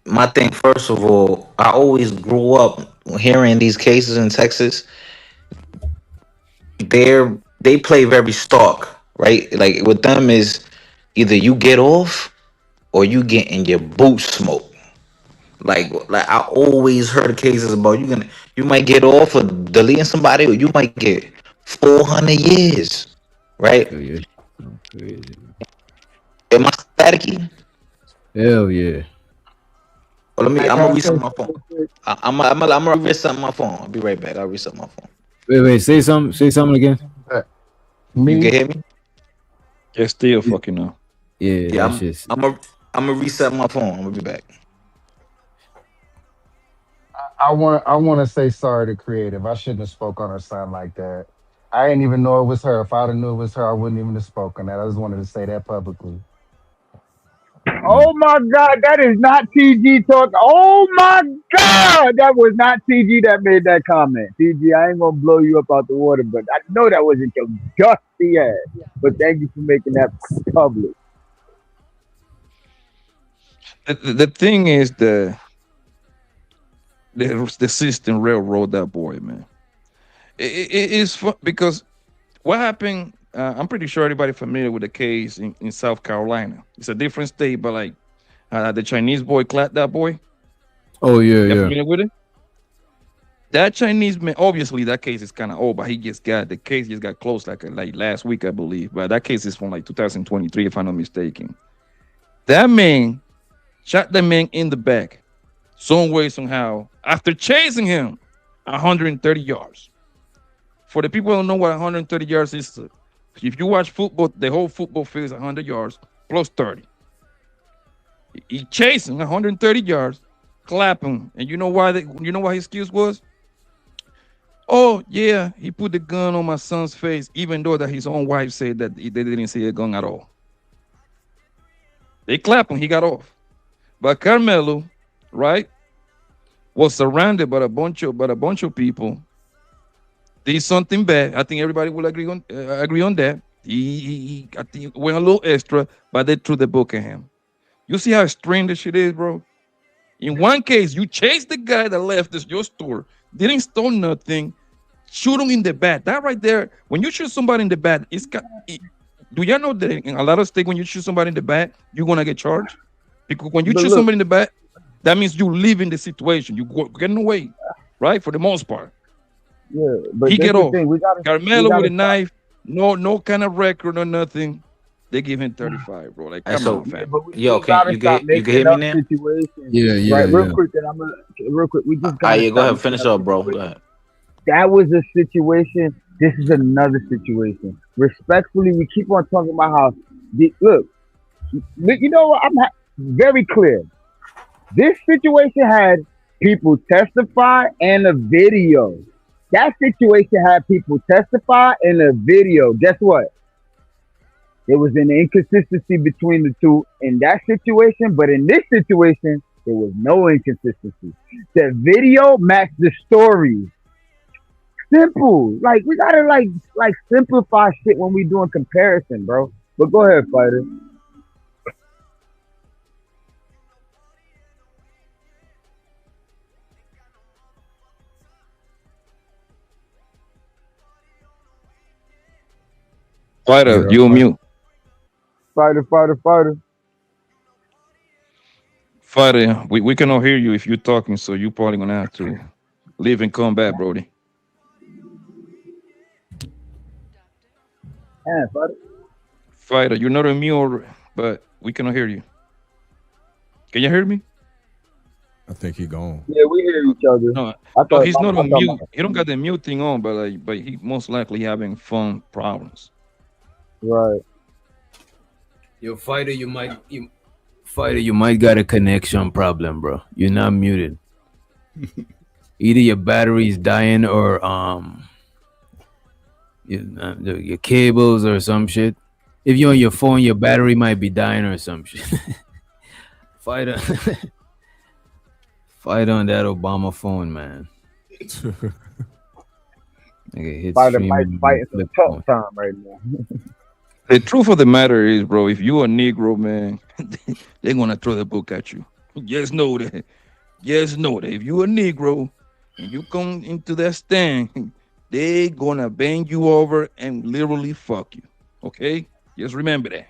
my thing, first of all, I always grew up hearing these cases in Texas. They play very stark, right? Like with them is either you get off or you get in your boot smoke. Like I always heard cases about you might get off for deleting somebody, or you might get 400 years, right? Crazy. Am I staticky? Hell yeah. Well, I'm gonna reset my phone. I'm gonna reset my phone. I'll be right back. I'll reset my phone. Wait. Say something again. You can hear me? It's still fucking up. Yeah. I'm gonna reset my phone. I'm gonna be back. I want to say sorry to Creative. I shouldn't have spoke on her son like that. I didn't even know it was her. If I'd have knew it was her, I wouldn't even have spoken that. I just wanted to say that publicly. Oh my God, that is not TG talk. Oh my God, that was not TG that made that comment. TG, I ain't gonna blow you up out the water, but I know that wasn't your dusty ass. But thank you for making that public. The thing is the system railroad that boy, man. It is because what happened. I'm pretty sure everybody familiar with the case in South Carolina. It's a different state, but like the Chinese boy clapped that boy. Oh yeah, You yeah. familiar with it? That Chinese man, obviously that case is kind of old, but the case just got closed like last week, I believe. But that case is from like 2023, if I'm not mistaken. That man shot the man in the back, some way, somehow, after chasing him 130 yards. For the people who don't know what 130 yards is, if you watch football, the whole football field is 100 yards plus 30. He chased him 130 yards, clapping, and you know why? You know what his excuse was? Oh yeah, he put the gun on my son's face, even though that his own wife said that they didn't see a gun at all. They clapped him, he got off. But Karmelo, right, was surrounded by a bunch of people. Did something bad. I think everybody will agree on that. He I think went a little extra, but they threw the book at him. You see how extreme this shit is, bro? In one case, you chased the guy that left your store, didn't steal nothing, shoot him in the back. That right there, when you shoot somebody in the back, do y'all know that in a lot of states, when you shoot somebody in the back, you're gonna get charged? Because when you shoot somebody in the back, that means you live in the situation. You getting away, right? For the most part. Yeah, but He get off. gotta, Karmelo with a knife, no kind of record or nothing. They give him 35, bro. Like, come on, fam. Yo, can you can hear me now? Yeah, right, real yeah. quick, and real quick. We just Ah, gotta yeah, go ahead, finish up, bro. Go ahead. That was a situation. This is another situation. Respectfully, we keep on talking about how look. You know what? I'm very clear. This situation had people testify and a video. That situation had people testify and a video. Guess what? There was an inconsistency between the two in that situation, but in this situation, there was no inconsistency. The video matched the story. Simple. Like, we gotta like simplify shit when we doing comparison, bro. But go ahead, fighter. Fighter, you on mute. Fighter. Fighter, we cannot hear you if you're talking, so you probably gonna have to leave and come back, Brody. Yeah, fighter. Fighter, you're not on mute, but we cannot hear you. Can you hear me? I think he gone. Yeah, we hear each other. No, he's not on mute. He don't got the mute thing on, but he most likely having phone problems. Right. Yo, Fighter, you might got a connection problem, bro. You're not muted. Either your battery is dying or your cables or some shit. If you're on your phone, your battery might be dying or some shit. Fight on that Obama phone, man. Okay, Fighter might fight some tough time right now. The truth of the matter is, bro, if you're a Negro, man, they're gonna throw the book at you. Just know that. Just know that if you're a Negro and you come into that stand, they're gonna bend you over and literally fuck you. Okay? Just remember that.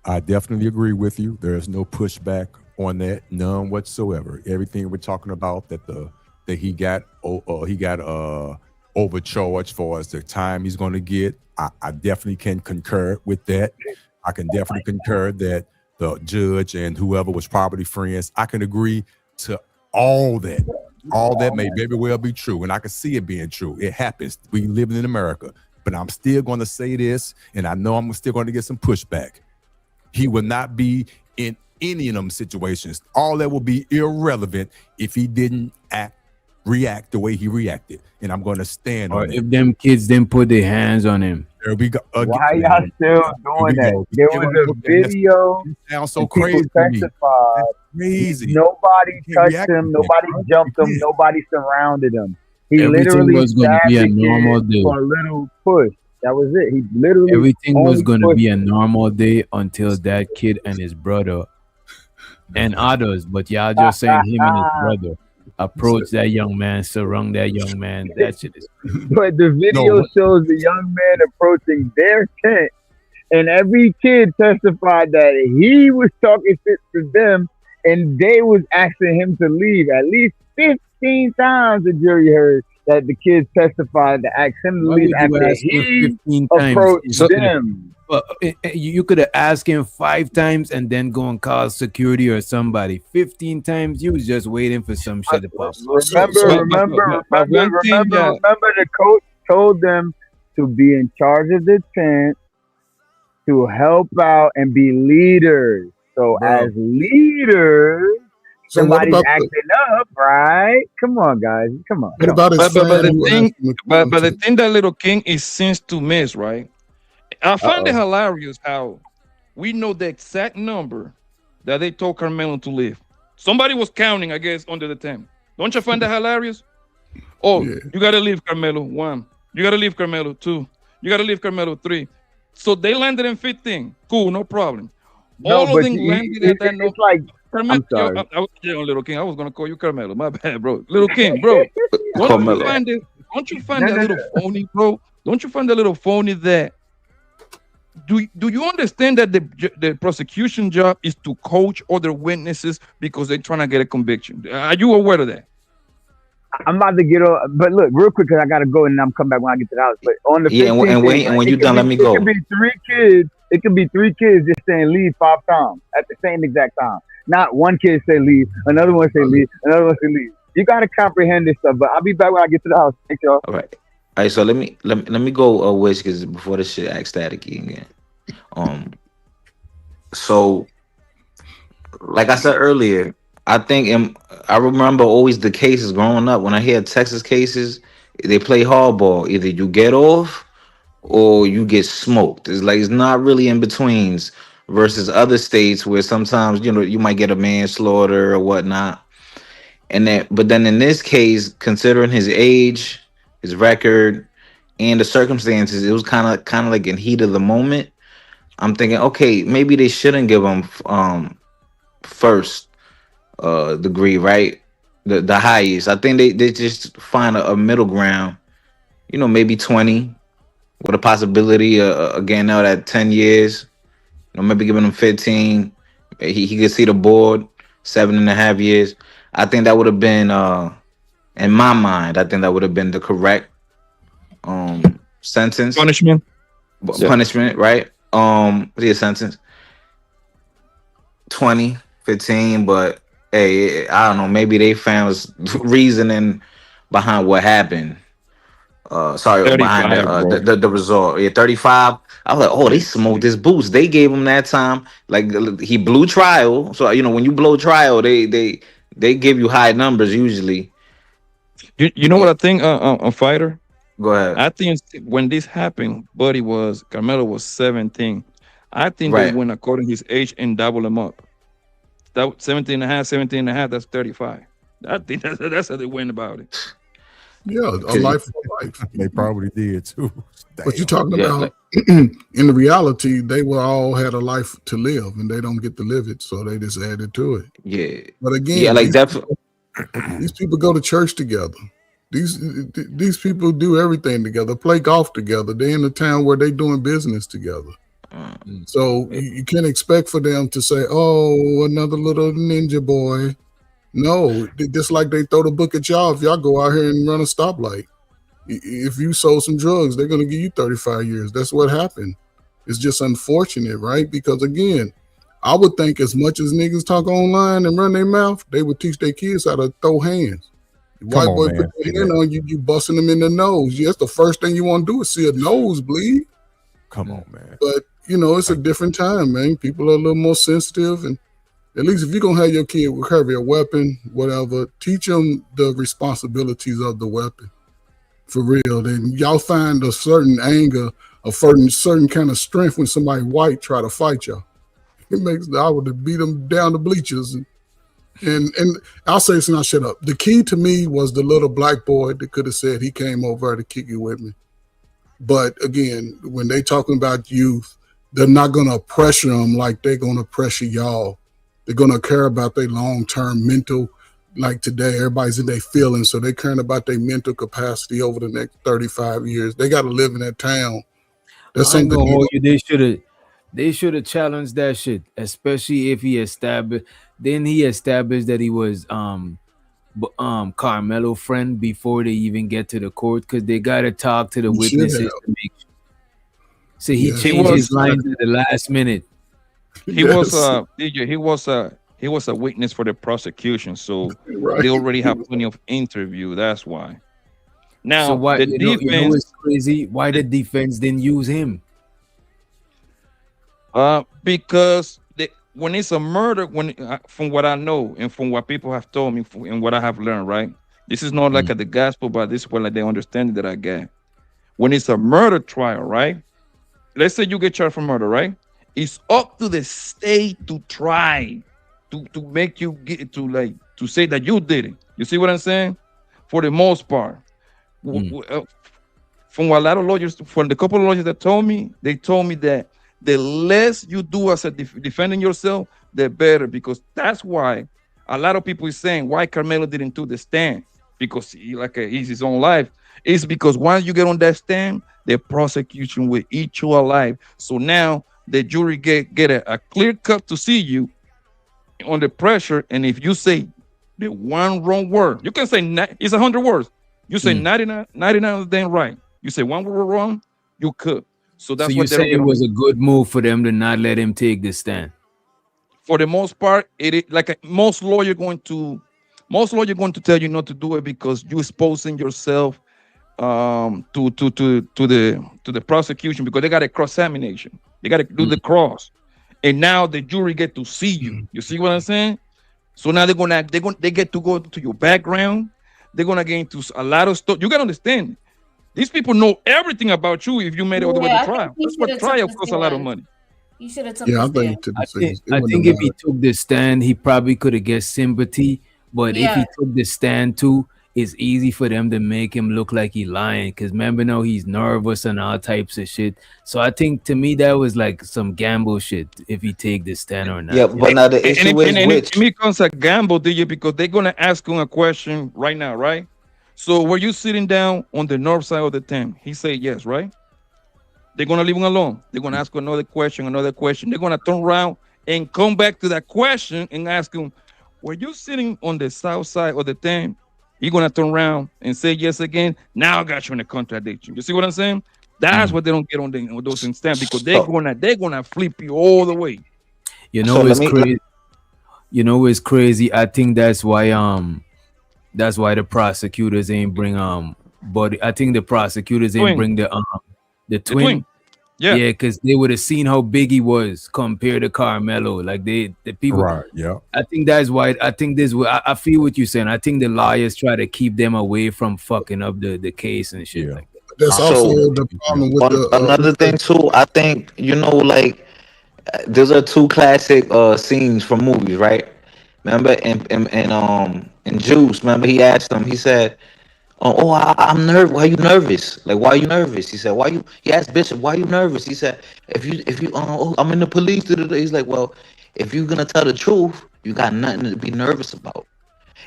I definitely agree with you. There's no pushback on that, none whatsoever. Everything we're talking about that he got overcharged for as the time he's going to get. I definitely can concur with that. I can definitely concur that the judge and whoever was probably friends. I can agree to all that. All that may very well be true, and I can see it being true. It happens. We live in America, but I'm still going to say this, and I know I'm still going to get some pushback. He will not be in any of them situations. All that will be irrelevant if he didn't act react the way he reacted, and I'm going to stand Or on if it. them kids didn't put their hands on him. There we go. Why y'all still doing that? There was a video. Sounds so and people crazy to me. testified. Crazy. Nobody can't touched react him. to that. Nobody jumped him. Nobody surrounded him. He Everything literally was going to stabbed be a the normal kid day. for a little push. That was it. He literally Everything was only going to pushed be a him. normal day until that kid and his brother and others, but y'all just saying him and his brother approach that young man, surround that young man. That shit is. But the video shows the young man approaching their tent, and every kid testified that he was talking shit to them, and they was asking him to leave. At least 15 times the jury heard that the kids testified to ask him to Why leave would you after ask him he 15 times? approached them. Well, you could have asked him 5 times and then go and call security or somebody. 15 times, you was just waiting for some shit to pop. Remember, the coach told them to be in charge of the tent, to help out and be leaders. So as leaders, So what somebody's about acting up, right? Come on, guys. Come on. What about his But friend the who thing, asked him to but the thing that little King is seems to miss, right? I find it Uh-oh. hilarious how we know the exact number that they told Karmelo to leave. Somebody was counting, I guess, under the 10. Don't you find that hilarious? Oh, you gotta leave Karmelo 1. You gotta leave Karmelo 2. You gotta leave Karmelo 3. So they landed in 15. Cool, no problem. No, All of but them landed at that number. it's like, Carmelo, I'm sorry. Little King. I was gonna call you Carmelo. My bad, bro. Little King, bro. Don't you find it? Don't you find that little phony, bro? Don't you find that little phony that? Do you understand that the prosecution job is to coach other witnesses because they're trying to get a conviction? Are you aware of that? I'm about to get on, but look, real quick, because I gotta go and I'm come back when I get to the house. But on the 15th and when you're done, let me It go. could be 3 kids. It could be 3 kids just saying leave 5 times at the same exact time. Not one kid say leave, another one say leave, another one say leave. You gotta comprehend this stuff. But I'll be back when I get to the house. Thanks, y'all. All right. So let me go Wish, because before this shit act staticky again. So like I said earlier, I think I remember always the cases growing up. When I hear Texas cases, they play hardball. Either you get off or you get smoked. It's not really in betweens versus other states where sometimes you might get a manslaughter or whatnot. But then in this case, considering his age, his record, and the circumstances, it was kind of like in heat of the moment. I'm thinking, okay, maybe they shouldn't give him first degree, right? The highest. I think they just find a middle ground. Maybe 20, with a possibility again now that 10 years. Maybe giving him 15. He could see the board 7.5 years. I think that would have been in my mind. I think that would have been the correct sentence. Punishment, right? Sentence 20, 15, but hey, I don't know, maybe they found reasoning behind what happened. Behind the result. 35. I was like, oh, they smoked this boost. They gave him that time. Like he blew trial. So when you blow trial, they give you high numbers usually. You know what I think? A fighter. Go ahead. I think when this happened, Karmelo was 17. I think they went according to his age and double him up. That 17 and a half, that's 35. I think that's how they went about it. Yeah, a life for life. They probably did too. But you're talking about in the reality, they will all had a life to live and they don't get to live it, so they just added to it. Yeah. But again, these people go to church together. These people do everything together, play golf together. They're in the town where they're doing business together. So you can't expect for them to say, oh, another little ninja boy. No, just like they throw the book at y'all if y'all go out here and run a stoplight. If you sold some drugs, they're going to give you 35 years. That's what happened. It's just unfortunate, right? Because again, I would think as much as niggas talk online and run their mouth, they would teach their kids how to throw hands. White boy put their hand on you, you busting them in the nose. That's the first thing you want to do is see a nose bleed. Come on, man. But it's a different time, man. People are a little more sensitive, and At least if you're gonna have your kid carry a weapon, whatever, teach them the responsibilities of the weapon. For real, then y'all find a certain anger, a certain kind of strength when somebody white try to fight y'all. It makes I would beat them down the bleachers, and I'll say this and I'll shut up. The key to me was the little black boy that could have said he came over to kick it with me. But again, when they talking about youth, they're not gonna pressure them like they're gonna pressure y'all. They're gonna care about their long-term mental. Like today, everybody's in their feelings, so they're caring about their mental capacity over the next 35 years. They got to live in that town. That's I ain't something gonna hold you. They should have challenged that shit, especially if he established. Then he established that he was Karmelo friend before they even get to the court, because they gotta talk to the You should witnesses have. to make sure. So he Yes, changed his was- lines at the last minute. He was DJ. He was a witness for the prosecution, so Right. they already have plenty of interview. That's why. Now So why the you know defense, it's crazy? Why the defense didn't use him? because when it's a murder, from what I know and from what people have told me and what I have learned, right? This is not like at the gospel, but this is what like the understanding that I get. When it's a murder trial, right? Let's say you get charged for murder, right? It's up to the state to try to make you get to say that you did it. You see what I'm saying? For the most part, from a lot of lawyers, from the couple of lawyers that told me, they told me that the less you do as a defending yourself, the better, because that's why a lot of people is saying why Karmelo didn't do the stand, because he's his own life. It's because once you get on that stand, the prosecution will eat you alive. So now the jury get a clear cut to see you under pressure, and if you say the one wrong word, you can say it's 100 words. You say 99 of them right. You say one word wrong, you could. So that's So what you they say don't it get on. was a good move for them to not let him take the stand. For the most part, it is like most lawyer going to tell you not to do it, because you're exposing yourself to the prosecution, because they got a cross examination. They got to do the cross, and now the jury get to see you. You see what I'm saying? So now they get to go to your background. They're gonna get into a lot of stuff. You gotta understand, these people know everything about you if you made it all the way to trial. That's what trial costs a lot of money. You should have took Yeah, I the think stand. to the I face. think if he took the stand, he probably could have get sympathy. But if he Yeah. took the stand too, it's easy for them to make him look like he lying. Because remember, now he's nervous and all types of shit. So I think to me that was like some gamble shit. If he take the stand or not. Yeah, but now the And issue is which. it becomes a gamble, DJ, because they're gonna ask him a question right now, right? So were you sitting down on the north side of the tent? He said yes, right? They're gonna leave him alone. They're gonna ask him another question. They're gonna turn around and come back to that question and ask him, were you sitting on the south side of the tent? He's gonna turn around and say yes again. Now I got you in a contradiction. You see what I'm saying? That's what they don't get on those instances, because they're gonna flip you all the way. You know it's crazy. You know it's crazy. I think that's why the prosecutors ain't bring but I think the prosecutors ain't Twin. bring the twin. Yeah, because they would have seen how big he was compared to Karmelo. Like the people, Right. Yeah. I think that's why. I think this. I feel what you're saying. I think the lawyers try to keep them away from fucking up the case and shit like that. That's also the problem with Another thing too, I think, like those are two classic scenes from movies, right? Remember in Juice, remember he asked him, he said, I'm nervous. Why you nervous? Like, why you nervous? He said, why you? He asked Bishop, why you nervous? He said, if you, I'm in the police. He's like, well, if you're gonna tell the truth, you got nothing to be nervous about.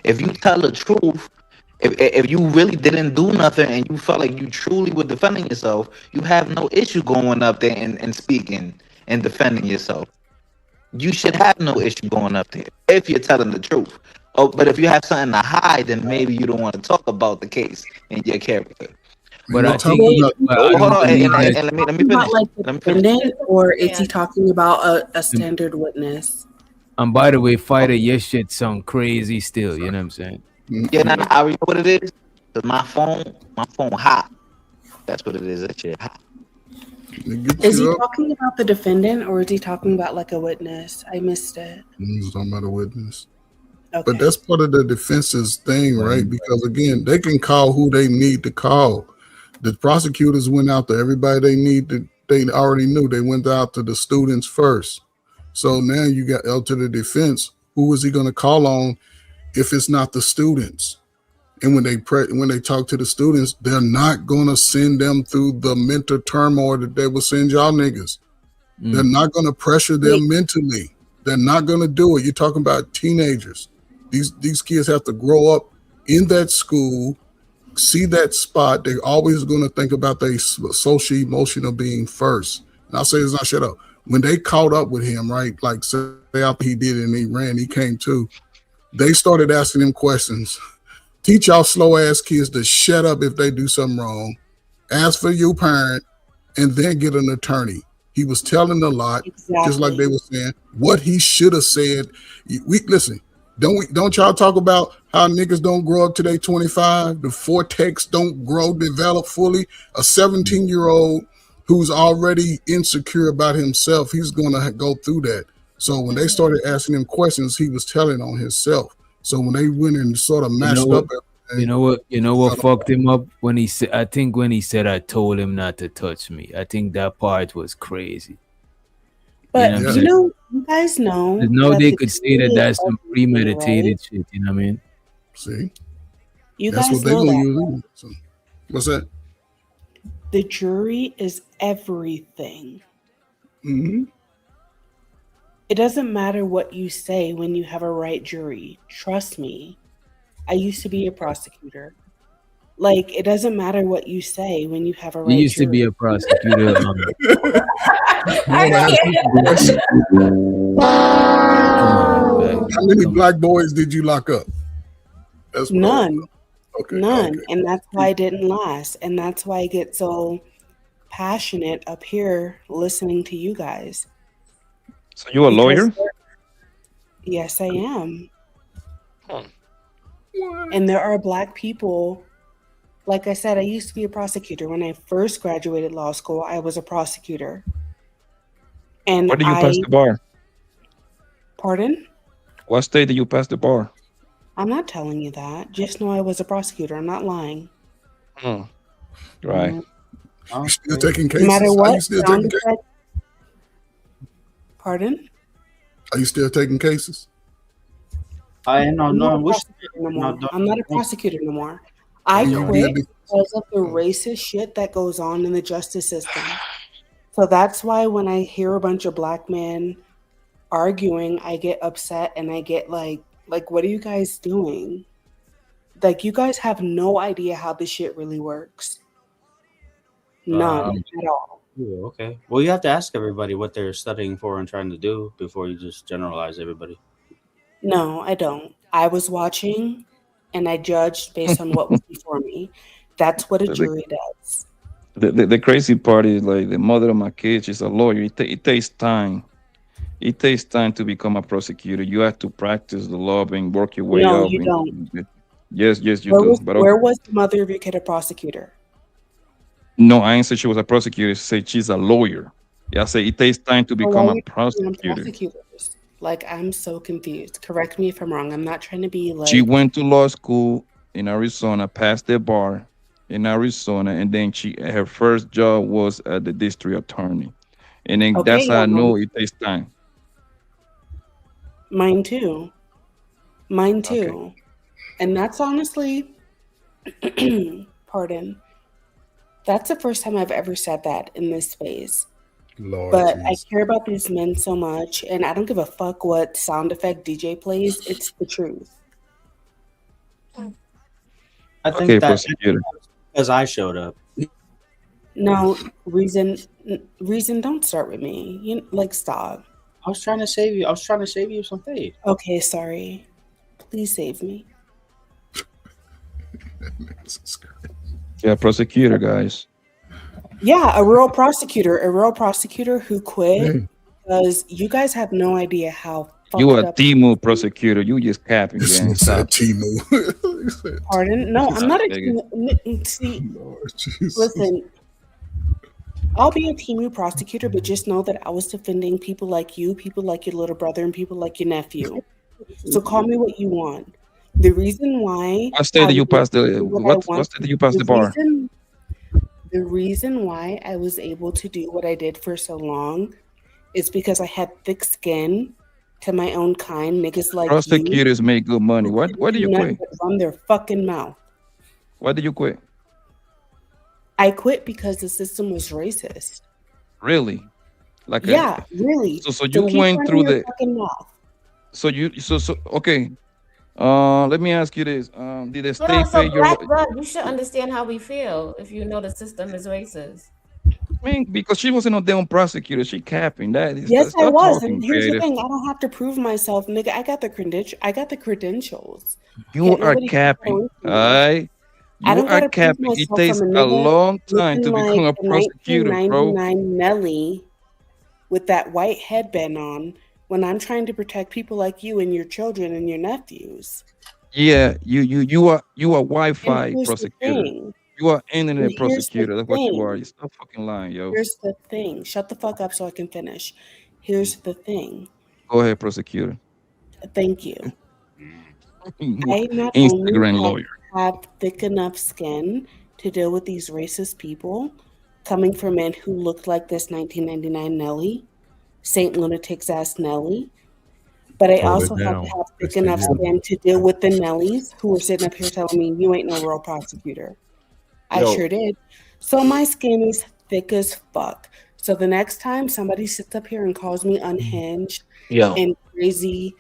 If you tell the truth, if you really didn't do nothing and you felt like you truly were defending yourself, you have no issue going up there and speaking and defending yourself. You should have no issue going up there if you're telling the truth. Oh, but if you have something to hide, then maybe you don't want to talk about the case and your character. But I think hold on, and let me finish. About like Let me finish. defendant, or is he talking about a standard witness? And by the way, fighter, your shit sound crazy still. You know what I'm saying? Yeah, now I know what it is. 'Cause my phone hot. That's what it is. That shit hot. Is he talking about the defendant or is he talking about like a witness? I missed it. He's talking about a witness. Okay. But that's part of the defense's thing, right? Because again, they can call who they need to call. The prosecutors went out to everybody they already knew. They went out to the students first. So now you got out to the defense. Who is he going to call on if it's not the students? And when they talk to the students, they're not going to send them through the mental turmoil that they will send y'all niggas. They're not going to pressure them mentally. They're not going to do it. You're talking about teenagers. These kids have to grow up in that school, see that spot. They're always going to think about their social emotional being first. And I'll say this, not shut up. When they caught up with him, right, like say after he did it and he ran, he came to, they started asking him questions. Teach y'all slow ass kids to shut up if they do something wrong. Ask for your parent and then get an attorney. He was telling a lot, just like they were saying what he should have said. Listen. Don't y'all talk about how niggas don't grow up till they 25? The vortex don't develop fully. A 17-year-old who's already insecure about himself, he's gonna go through that. So when they started asking him questions, he was telling on himself. So when they went and sort of mashed up everything, you know what fucked him up when he said, I think when he said, I told him not to touch me. I think that part was crazy. But you guys know. No, they could say that that's some premeditated shit. You know what I mean? See, you that's guys what they're know gonna that. use. So, what's that? The jury is everything. Mm-hmm. It doesn't matter what you say when you have a right jury. Trust me. I used to be a prosecutor. Like, it doesn't matter what you say when you have a right You used jury. to be a prosecutor. How many black boys did you lock up? That's None. Okay. None. Okay. And that's why it didn't last. And that's why I get so passionate up here listening to you guys. So you a lawyer? Yes, I am. And there are black people. Like I said, I used to be a prosecutor. When I first graduated law school, I was a prosecutor. And Where did you pass the bar? Pardon? What state did you pass the bar? I'm not telling you that. Just know I was a prosecutor. I'm not lying. Right. You still taking cases? No matter Are what you still sound taking cases? effect. Pardon? Are you still taking cases? I'm not a prosecutor no more. I'm not a prosecutor no more. I quit because of the racist shit that goes on in the justice system. So that's why when I hear a bunch of black men arguing, I get upset and I get like, what are you guys doing? Like, you guys have no idea how this shit really works. None at all. Yeah, okay. Well, you have to ask everybody what they're studying for and trying to do before you just generalize everybody. No, I don't. I was watching and I judged based on what was before me. That's what a jury does. The crazy part is like the mother of my kids is a lawyer. It takes time. It takes time to become a prosecutor. You have to practice the law and work your way No, up. you don't. Yes, you do. Where was the mother of your kid a prosecutor? No, I ain't said she was a prosecutor. I said she's a lawyer. Yeah, I say it takes time to become a prosecutor. Prosecutors. Like, I'm so confused. Correct me if I'm wrong. I'm not trying to be like. She went to law school in Arizona, passed the bar in Arizona, and then her first job was at the district attorney. And then that's how I know it takes time. Mine too. Okay. And that's honestly, pardon, that's the first time I've ever said that in this space. Lord but Jesus. I care about these men so much, and I don't give a fuck what sound effect DJ plays. It's the truth. I think that's because I showed up. No, reason, don't start with me. You like, stop. I was trying to save you. I was trying to save you some faith. Okay, sorry. Please save me. Yeah, prosecutor, guys. Yeah, a real prosecutor who quit because you guys have no idea how. You a Timu prosecutor. You just capping. Timu. Pardon? No, I'm not a Timu. See, listen. I'll be a team prosecutor, but just know that I was defending people like you, people like your little brother, and people like your nephew. So call me what you want. The reason why What state did you pass the what state did you pass the bar? The reason why I was able to do what I did for so long is because I had thick skin to my own kind, niggas like Prosecutors make good money. Why did you quit? Run their fucking mouth. Why did you quit? I quit because the system was racist. Really? Like yeah, really. So you went through the fucking mouth. So okay. Let me ask you this. Did the state pay your Black blood, you should understand how we feel if you know the system is racist. I mean, because she wasn't a damn prosecutor, she capping that. Yes, I was. And here's the thing: I don't have to prove myself, nigga. I got the credentials. You are capping, all right? You are capping. It takes a long time to become a prosecutor, bro. 1999 Nelly with that white headband on when I'm trying to protect people like you and your children and your nephews. Yeah, you are Wi-Fi prosecutor. You are internet prosecutor. That's what you are. You stop fucking lying, yo. Here's the thing. Shut the fuck up so I can finish. Here's the thing. Go ahead, prosecutor. Thank you. I not Instagram only lawyer. have thick enough skin to deal with these racist people coming from men who looked like this 1999 Nelly, Saint Lunatic's ass Nelly, but I also have to have thick enough skin to deal with the Nellies who were sitting up here telling me you ain't no real prosecutor. I sure did. So my skin is thick as fuck. So the next time somebody sits up here and calls me unhinged and crazy,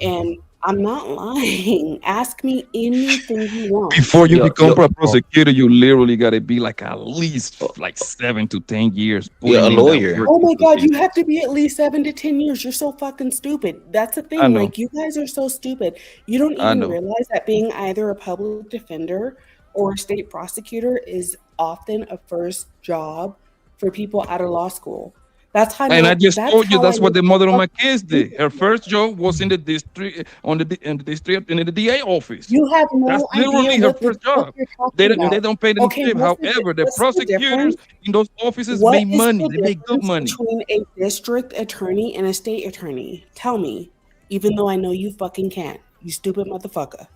and I'm not lying. Ask me anything you want. Before you become a prosecutor, you literally got to be like at least like 7 to 10 years. Yeah, a lawyer. Oh my God, you have to be at least 7 to 10 years. You're so fucking stupid. That's the thing. Like, you guys are so stupid. You don't even realize that being either a public defender or a state prosecutor is often a first job for people out of law school. That's how. And I just told you that's what the mother of my kids did. Her first job was in the district, in the DA office. You have no That's literally her first job. They don't pay them tip. However, the prosecutors in those offices make money. They make good money. Between a district attorney and a state attorney, tell me. Even though I know you fucking can't, you stupid motherfucker.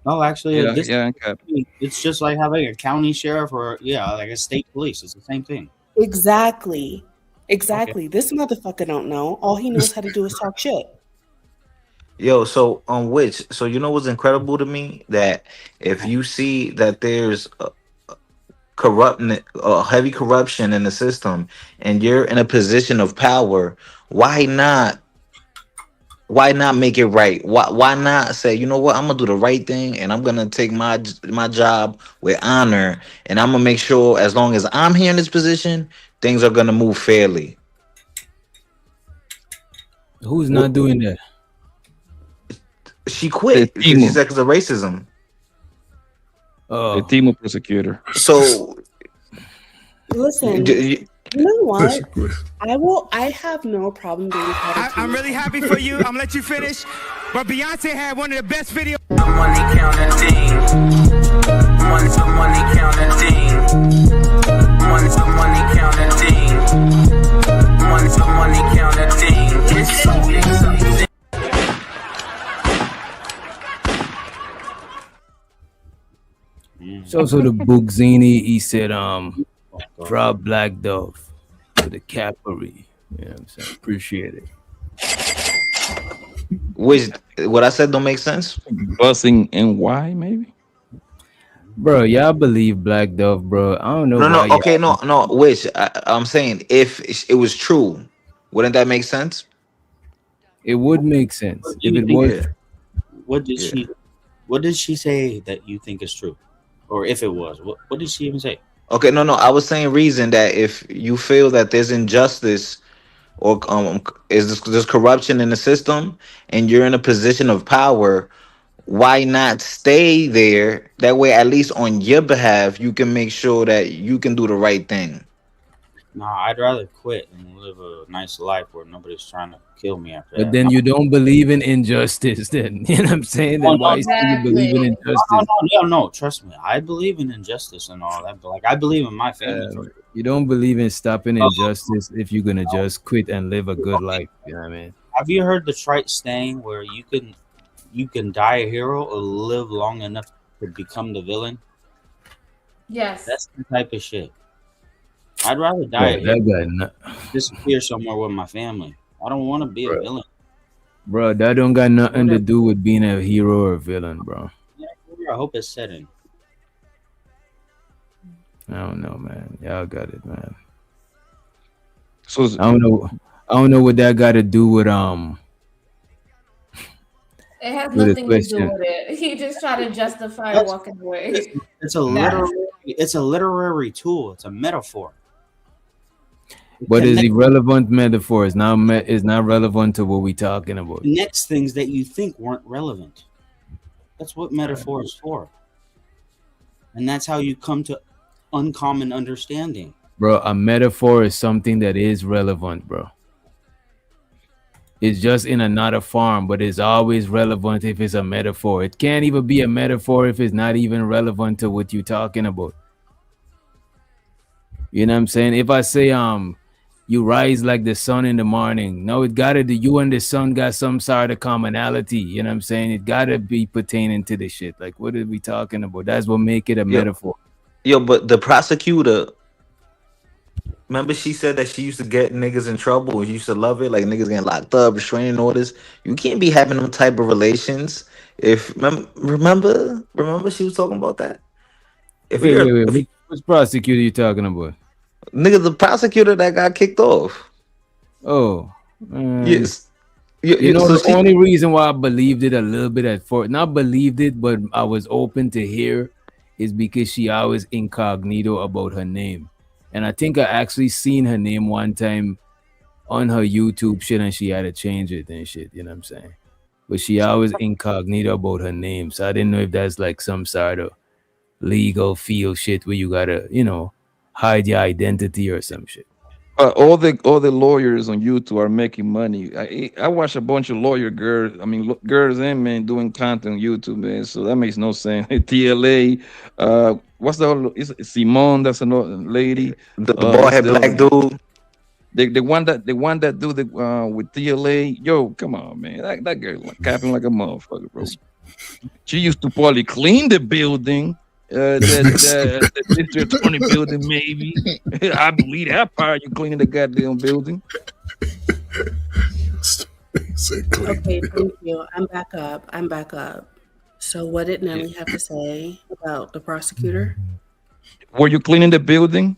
No, actually, Cap. It's just like having a county sheriff or like a state police. It's the same thing. Exactly. This motherfucker don't know. All he knows how to do is talk shit. Yo, so so you know what's incredible to me? That if you see that there's heavy corruption in the system and you're in a position of power, why not make it right? Why not say, you know what, I'm gonna do the right thing and I'm gonna take my job with honor and I'm gonna make sure as long as I'm here in this position, things are gonna move fairly. Who's not doing that? She quit because she said because of racism. The team of prosecutor. So listen, you know what? I have no problem being I'm really happy for you. I'm gonna let you finish. But Beyonce had one of the best videos. Money counting thing. Money counting thing. Money counting thing. Money counting thing. It's so exciting. So the Bugzini, he said, drop Black Dove with the cavalry. You know what I'm saying? Appreciate it. Which what I said don't make sense? Busing and why maybe? Bro, y'all believe Black Dove, bro. I don't know. No. Which I'm saying if it was true, wouldn't that make sense? It would make sense if it was. What did she say that you think is true? Or if it was, what did she even say? Okay, no. I was saying reason that if you feel that there's injustice or there's corruption in the system and you're in a position of power, why not stay there? That way, at least on your behalf, you can make sure that you can do the right thing. No, I'd rather quit and live a nice life where nobody's trying to kill me after that. But then you don't believe in injustice, then. You know what I'm saying? Then why do you believe in injustice? No, trust me. I believe in injustice and all that, but like I believe in my family. You don't believe in stopping injustice if you're gonna just quit and live a good life. You know what I mean? Have you heard the trite saying where you can die a hero or live long enough to become the villain? Yes. That's the type of shit. I'd rather die a Bro, that hero, guy, disappear somewhere with my family. I don't want to be a villain. bro, that don't got nothing to do with being a hero or a villain, bro. I hope it's set in. I don't know, man. Y'all got it, man. So I don't know what that got to do with It has with the nothing to do question. with it. He just tried to justify walking away. It's a literary tool. It's a metaphor. But it's irrelevant metaphor. It's not relevant to what we talking about. Next things that you think weren't relevant. That's what metaphor is for. And that's how you come to uncommon understanding. Bro, a metaphor is something that is relevant, bro. It's just in another form, but it's always relevant if it's a metaphor. It can't even be a metaphor if it's not even relevant to what you're talking about. You know what I'm saying? If I say you rise like the sun in the morning, no, it gotta do. You and the sun got some sort of commonality. You know what I'm saying? It gotta be pertaining to the shit. Like, what are we talking about? That's what make it a metaphor. Yo, but the prosecutor, remember she said that she used to get niggas in trouble and she used to love it, like niggas getting locked up, restraining orders. You can't be having them type of relations. If remember she was talking about that. If Wait. Which prosecutor you talking about? Nigga, the prosecutor that got kicked off. Oh, yes. You know, so the only reason why I believed it a little bit at first, not believed it, but I was open to hear, is because she always incognito about her name. And I think I actually seen her name one time on her YouTube shit and she had to change it and shit, you know what I'm saying? But she always incognito about her name. So I didn't know if that's like some sort of legal field shit where you gotta, you know, hide your identity or some shit. All the lawyers on YouTube are making money. I watch a bunch of lawyer girls. I mean, girls and men doing content on YouTube, man. So that makes no sense. TLA, what's the other? Is Simone? That's another lady. The bald head black dude. The one that do the with TLA. Yo, come on, man. That girl capping like a motherfucker, bro. She used to probably clean the building. The district attorney building, maybe. I believe that part. You cleaning the goddamn building. Okay, thank you. I'm back up. So what did Nelly have to say about the prosecutor? Were you cleaning the building?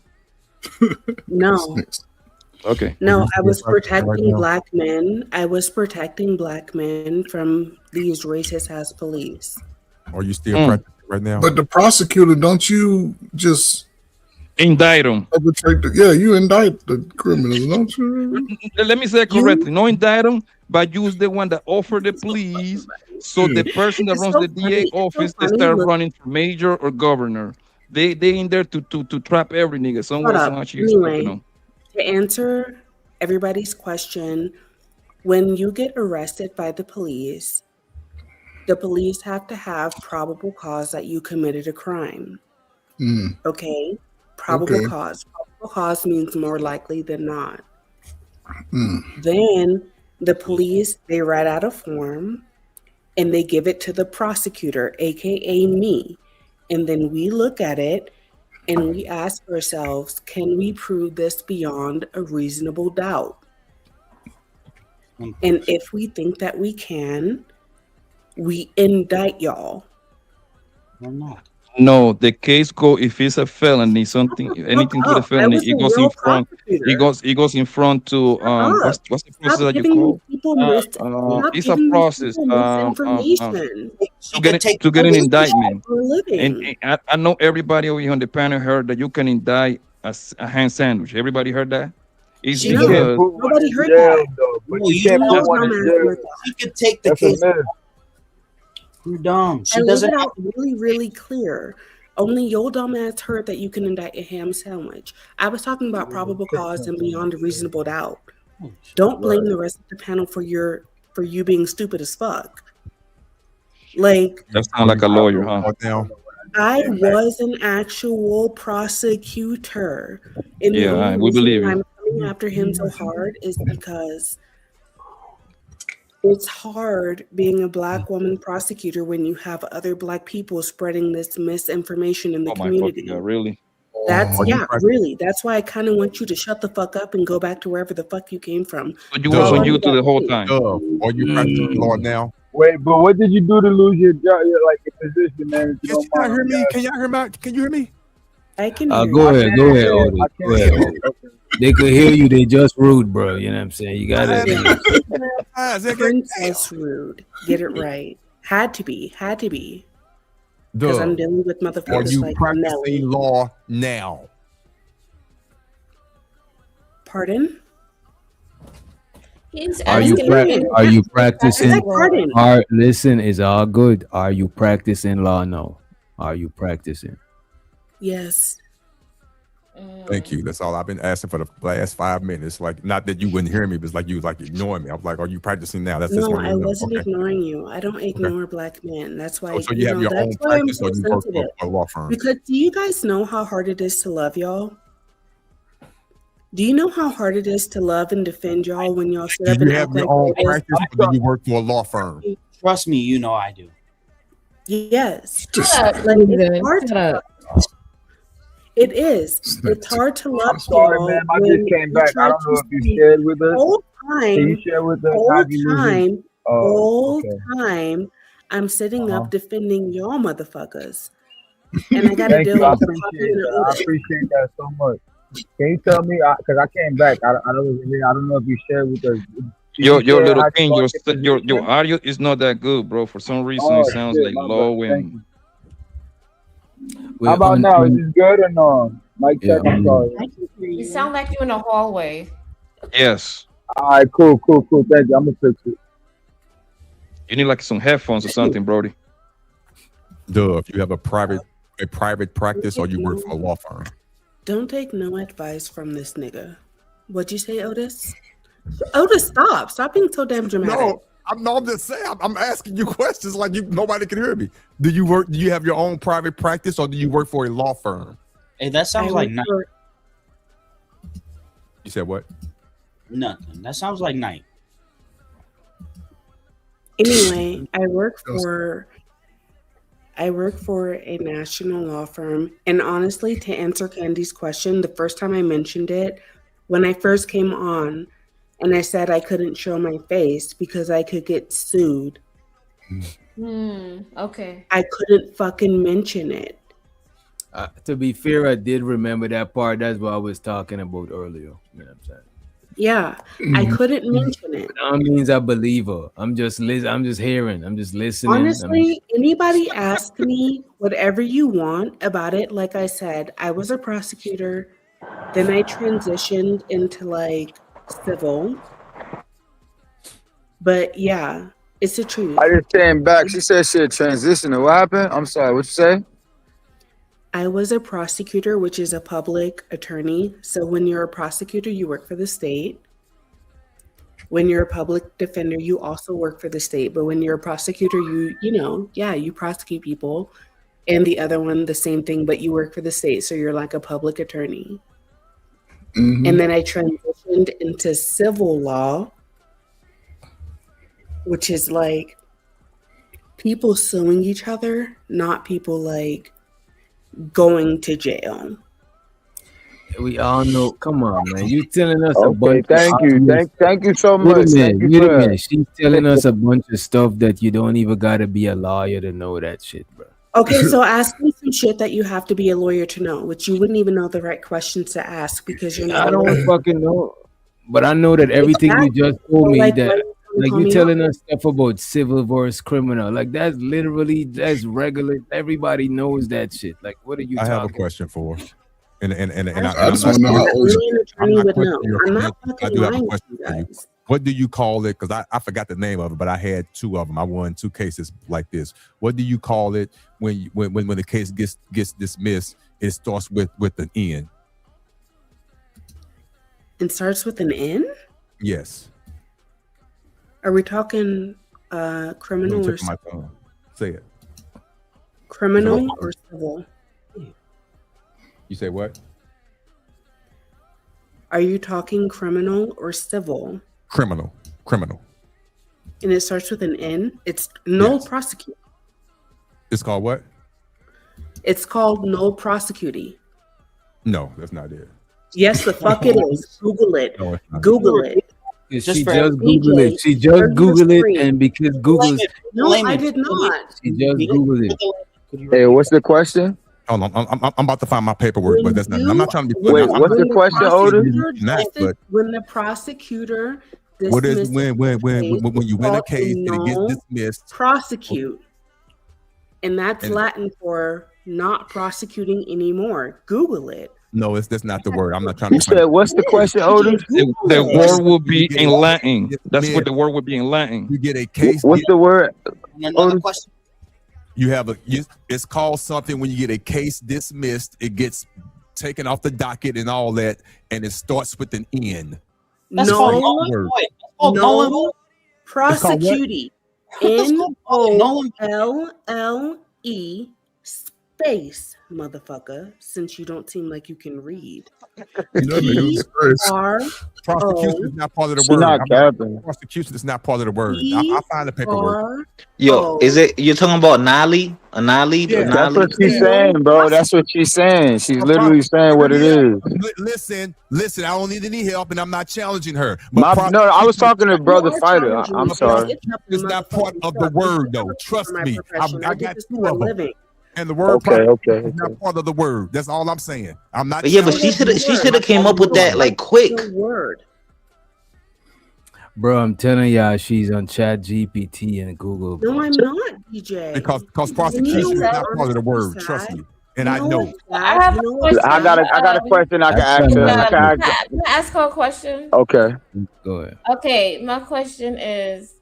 No. Okay. No, I was protecting black men. I was protecting black men from these racist ass police. Are you still practicing right now? But the prosecutor, don't you just indict them? Yeah, you indict the criminals, don't you? Let me say it correctly. No indict them, but use the one that offered the police. So the person that runs the DA office, they start running for major or governor. They in there to trap every nigga somewhere. Anyway, to answer everybody's question, when you get arrested by the police have to have probable cause that you committed a crime. Okay? Probable cause. Probable cause means more likely than not. Then the police, they write out a form and they give it to the prosecutor, aka me. And then we look at it and we ask ourselves, can we prove this beyond a reasonable doubt? And if we think that we can, we indict y'all. We're not. No, the case go if it's a felony, anything to the felony, it goes in front. It goes in front to what's the process that you call? It's a process to get an indictment. And I know everybody over here on the panel heard that you can indict a hand sandwich. Everybody heard that? It's nobody heard that. You could take the case. You're dumb. She doesn't have really, really clear. Only your dumb ass heard that you can indict a ham sandwich. I was talking about probable cause and beyond a reasonable doubt. Don't blame the rest of the panel for you being stupid as fuck. Like that sounds like a lawyer, huh? I was an actual prosecutor. And the Yeah, only we reason believe why you. I'm coming after him so hard is because it's hard being a Black woman prosecutor when you have other Black people spreading this misinformation in the Oh my fucking community. god, really? That's, Are you yeah, practicing? really. That's why I kind of want you to shut the fuck up and go back to wherever the fuck you came from. So you For was all on I know, YouTube the whole that's time. Are you practicing law now? Wait, but what did you do to lose your job, your position, man? If you don't mind, hear me? Can y'all hear me? Can you hear me? I can Go hear ahead, you. Otis. Go ahead, Otis. They could hear you. They just rude, bro. You know what I'm saying? You gotta. Princess rude. Get it right. Had to be. Because I'm dealing with Are motherfuckers you like practicing Nelly. law now? Pardon? Are you practicing? Pardon? Listen, it's all good. Are you practicing law now? Are you practicing? Yes. Thank you. That's all I've been asking for the last 5 minutes. Like, not that you wouldn't hear me, but it's like you was like ignoring me. I was like, "Are you practicing now?" That's just No, one. I wasn't ignoring you. I don't ignore Black men. That's why, So you have your own that's why I'm practice, so or you work sensitive. for a law firm? Because do you guys know how hard it is to love y'all? Do you know how hard it is to love and defend y'all when y'all sit Do up and you have act your like own rapists? practice, or do you work for a law firm? Trust me, you know I do. Yes. Shut up, Like, Susan. it's hard Shut up. It is. It's hard to love I'm sorry, y'all ma'am. I when just came you back. try I don't to know if you speak shared with us. whole Can you share with us how you lose it? whole Okay. time I'm sitting up defending y'all motherfuckers. And I gotta Thank deal you. I with the appreciate popular that. I Otis. appreciate that so much. Can you tell me? Because I came back. I don't know if you shared with us. Did Your you share little how you thing, lost your your position? audio is not that good, bro. For some reason, Oh it sounds shit, like my low bad. Thank and you. How about now? Is this good or no? Mic check. I'm sorry. You sound like you're in a hallway. yes. All right, cool. Thank you. I'm gonna fix it. You need like some headphones or something, Brody. If you have a private practice, or you work for a law firm. Don't take no advice from this nigga. What'd you say, Otis? Otis, stop. Stop being so damn dramatic. No, I'm just saying. I'm asking you questions like nobody can hear me. Do you have your own private practice, or do you work for a law firm? Hey, that sounds like night. You said what? Nothing. That sounds like night. Anyway, I work for a national law firm. And honestly, to answer Candy's question, the first time I mentioned it, when I first came on, and I said I couldn't show my face because I could get sued. Okay. I couldn't fucking mention it. To be fair, I did remember that part. That's what I was talking about earlier. You know what I'm saying? Yeah, I couldn't mention it. That means I believe her. I'm just hearing. I'm just listening. Honestly, anybody ask me whatever you want about it. Like I said, I was a prosecutor. Then I transitioned into like civil. But yeah, it's the truth. I just came back. She said she had transitioned. What happened? I'm sorry. What you say? I was a prosecutor, which is a public attorney. So when you're a prosecutor, you work for the state. When you're a public defender, you also work for the state. But when you're a prosecutor, you prosecute people. And the other one, the same thing, but you work for the state. So you're like a public attorney. Mm-hmm. And then I transitioned into civil law, which is like people suing each other, not people like going to jail. We all know. Come on, man. You telling us a Okay, bunch. thank you. Thank you so much. Wait a minute. She's telling us a bunch of stuff that you don't even gotta be a lawyer to know that shit, bro. Okay, so ask me some shit that you have to be a lawyer to know, which you wouldn't even know the right questions to ask because you're not. I don't fucking know, but I know that everything you just told me that like you telling us stuff about civil versus criminal, like that's regular. Everybody knows that shit. Like, what are you I talking? have a question for her. And I just want to know how old you are. I'm not I do have a question for you. What do you call it? Because I forgot the name of it, but I had two of them. I won 2 cases like this. What do you call it when the case gets dismissed? It starts with an N. It starts with an N? Yes. Are we talking criminal or my tongue. Say it. Criminal or civil? You say what? Are you talking criminal or civil? Criminal. And it starts with an N. It's no prosecute. It's called what? It's called no prosecuting. No, that's not it. Yes, the fuck it is. Google it. No, Google it. She just Googled it. She just Googled it, and because Google's No, I did not. she just Googled it. Hey, what's the question? Hold on, I'm about to find my paperwork, but that's not. I'm not trying to be. Wait, what's the question, Otis? When the prosecutor what is when you win a case and it gets dismissed? Prosecute, and that's Latin for not prosecuting anymore. Google it. No, that's not the word. I'm not trying to. You said, what's the question, Otis? The word will be in Latin. That's what the word would be in Latin. You get a case. What's the word? Another question. You have it's called something when you get a case dismissed. It gets taken off the docket and all that, and it starts with an N. No, prosecuting. NOLLE space, motherfucker. Since you don't seem like you can read. Prosecution is not part of the word. Prosecution is not part of the word. I'll find the paperwork. Yo, is it you're talking about Nali? Anali? Yeah, that's what she's saying, bro. That's what she's saying. She's literally saying what it is. Listen. I don't need any help, and I'm not challenging her. No, I was talking to Brother Fighter. I'm sorry. It's not part of the word, though. Trust me. I got two of them. And the word is not part of the word. That's all I'm saying. I'm not. But yeah, but she should have came up with that like quick. Word. Bro, I'm telling y'all, she's on Chat GPT and Google. Bro. No, I'm not, DJ. Because prosecution is not part of the word. Trust me, and I know. I got a question I can ask her. Can I ask her a question? Okay. Go ahead. Okay, my question is,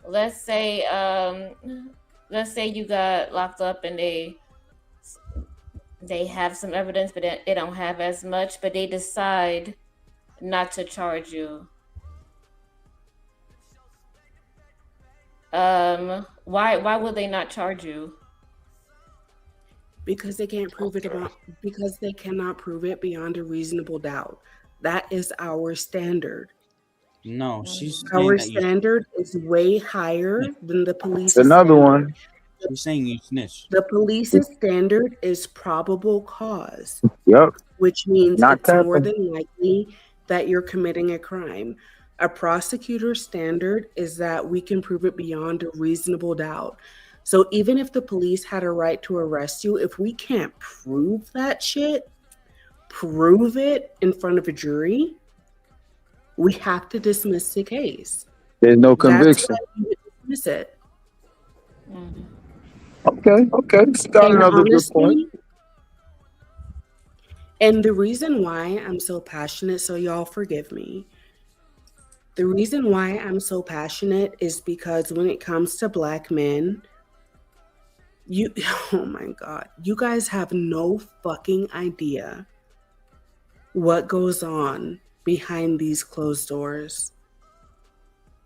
let's say you got locked up and they have some evidence, but they don't have as much, but they decide not to charge you. Why would they not charge you? Because they can't prove it because they cannot prove it beyond a reasonable doubt. That is our standard. No, she's our standard is way higher than the police. Another one. You're saying you snitch. The police's standard is probable cause. Yep. Which means Not it's more than likely that you're committing a crime. A prosecutor's standard is that we can prove it beyond a reasonable doubt. So even if the police had a right to arrest you, if we can't prove that shit, prove it in front of a jury, we have to dismiss the case. There's no conviction. That's why we dismiss it. Okay. Got another good point. And the reason why I'm so passionate, so y'all forgive me. The reason why I'm so passionate is because when it comes to Black men, oh my God, you guys have no fucking idea what goes on behind these closed doors.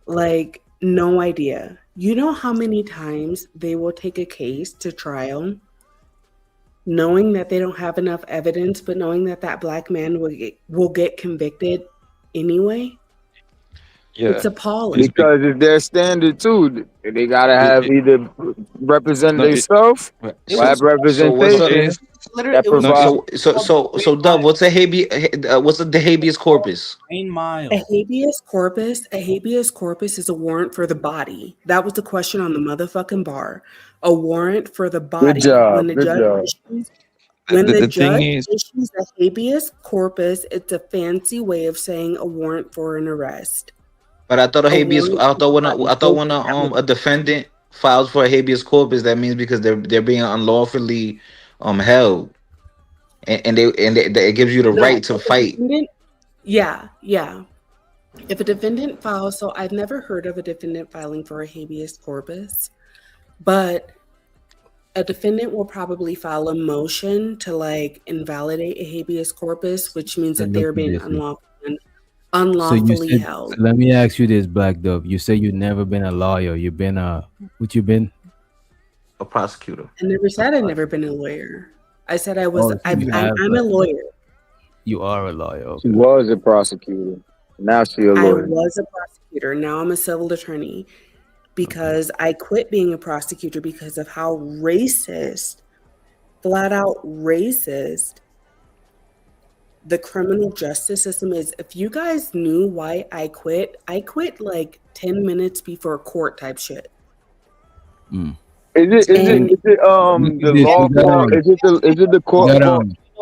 Like, no idea. You know how many times they will take a case to trial, knowing that they don't have enough evidence, but knowing that that Black man will get convicted anyway? Yeah. It's appalling. Because it's their standard too. They gotta have either represent themselves or have representation. So Dove, what's a habeas corpus? A habeas corpus is a warrant for the body. That was the question on the motherfucking bar. A warrant for the body. Good job. When the judge issues a habeas corpus, it's a fancy way of saying a warrant for an arrest. But I thought when a defendant files for a habeas corpus, that means because they're being unlawfully held, and it gives you the right to fight. Yeah. If a defendant files, so I've never heard of a defendant filing for a habeas corpus, but a defendant will probably file a motion to like invalidate a habeas corpus, which means that they're being unlawfully held. Let me ask you this, Black Dove. You say you've never been a lawyer. You've been what you been? a prosecutor? I never said I've never been a lawyer. I said I was. Oh, so you have I'm a lawyer. You are a lawyer. Okay. She was a prosecutor. Now she a I lawyer. was a prosecutor. Now I'm a civil attorney because I quit being a prosecutor because of how racist, flat out racist, the criminal justice system is. If you guys knew why I quit like 10 minutes before court type shit. Mm. Is it the law court? Is it the court?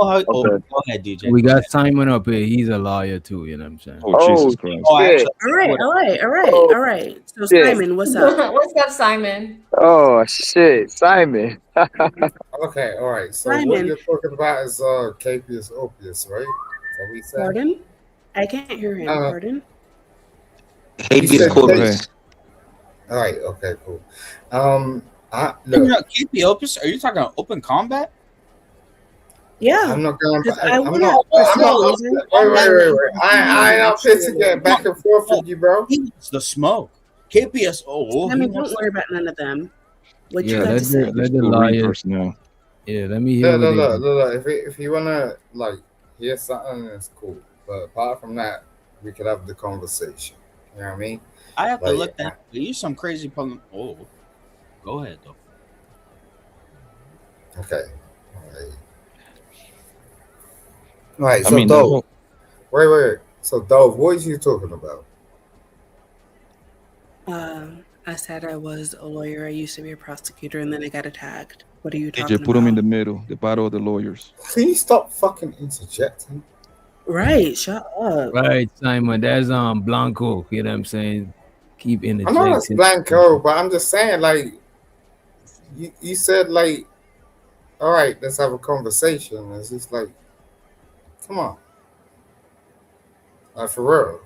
Oh, Okay. go ahead, DJ. We got Simon up here. He's a lawyer too. You know what I'm saying? Oh, Jesus Christ. Shit. All right. So shit. Simon, what's up? What's up, Simon? Oh shit, Simon. Okay, all right. So what Simon. you're talking about is capious opus, right? So we said. Pardon? I can't hear him. Pardon? Habeas corpus. All right. Okay. Cool. KP Opus? Are you talking about open combat? Yeah. I'm not going. Because I'm not. Wait. I ain't up here to get back and forth with you, bro. It's the smoke. KPS. I mean, don't worry about none of them. What you Yeah, got to say? let the liars. Yeah, let me hear. Look. If you wanna like hear something, it's cool. But apart from that, we could have the conversation. You know what I mean? I have to Like, look that. You some crazy problem. Oh, go ahead though. Okay. All right. So Dove. Wait. So Dove, what is you talking about? I said I was a lawyer. I used to be a prosecutor, and then I got attacked. What are you talking Just put them in the middle, the battle of the lawyers. Can you stop fucking interjecting? Right, shut up. Right, Simon. That's Blanco. You know what I'm saying? Keep I know it's interjecting. Blanco, but I'm just saying, like, you said, like, all right, let's have a conversation. It's just like, come on, like for real.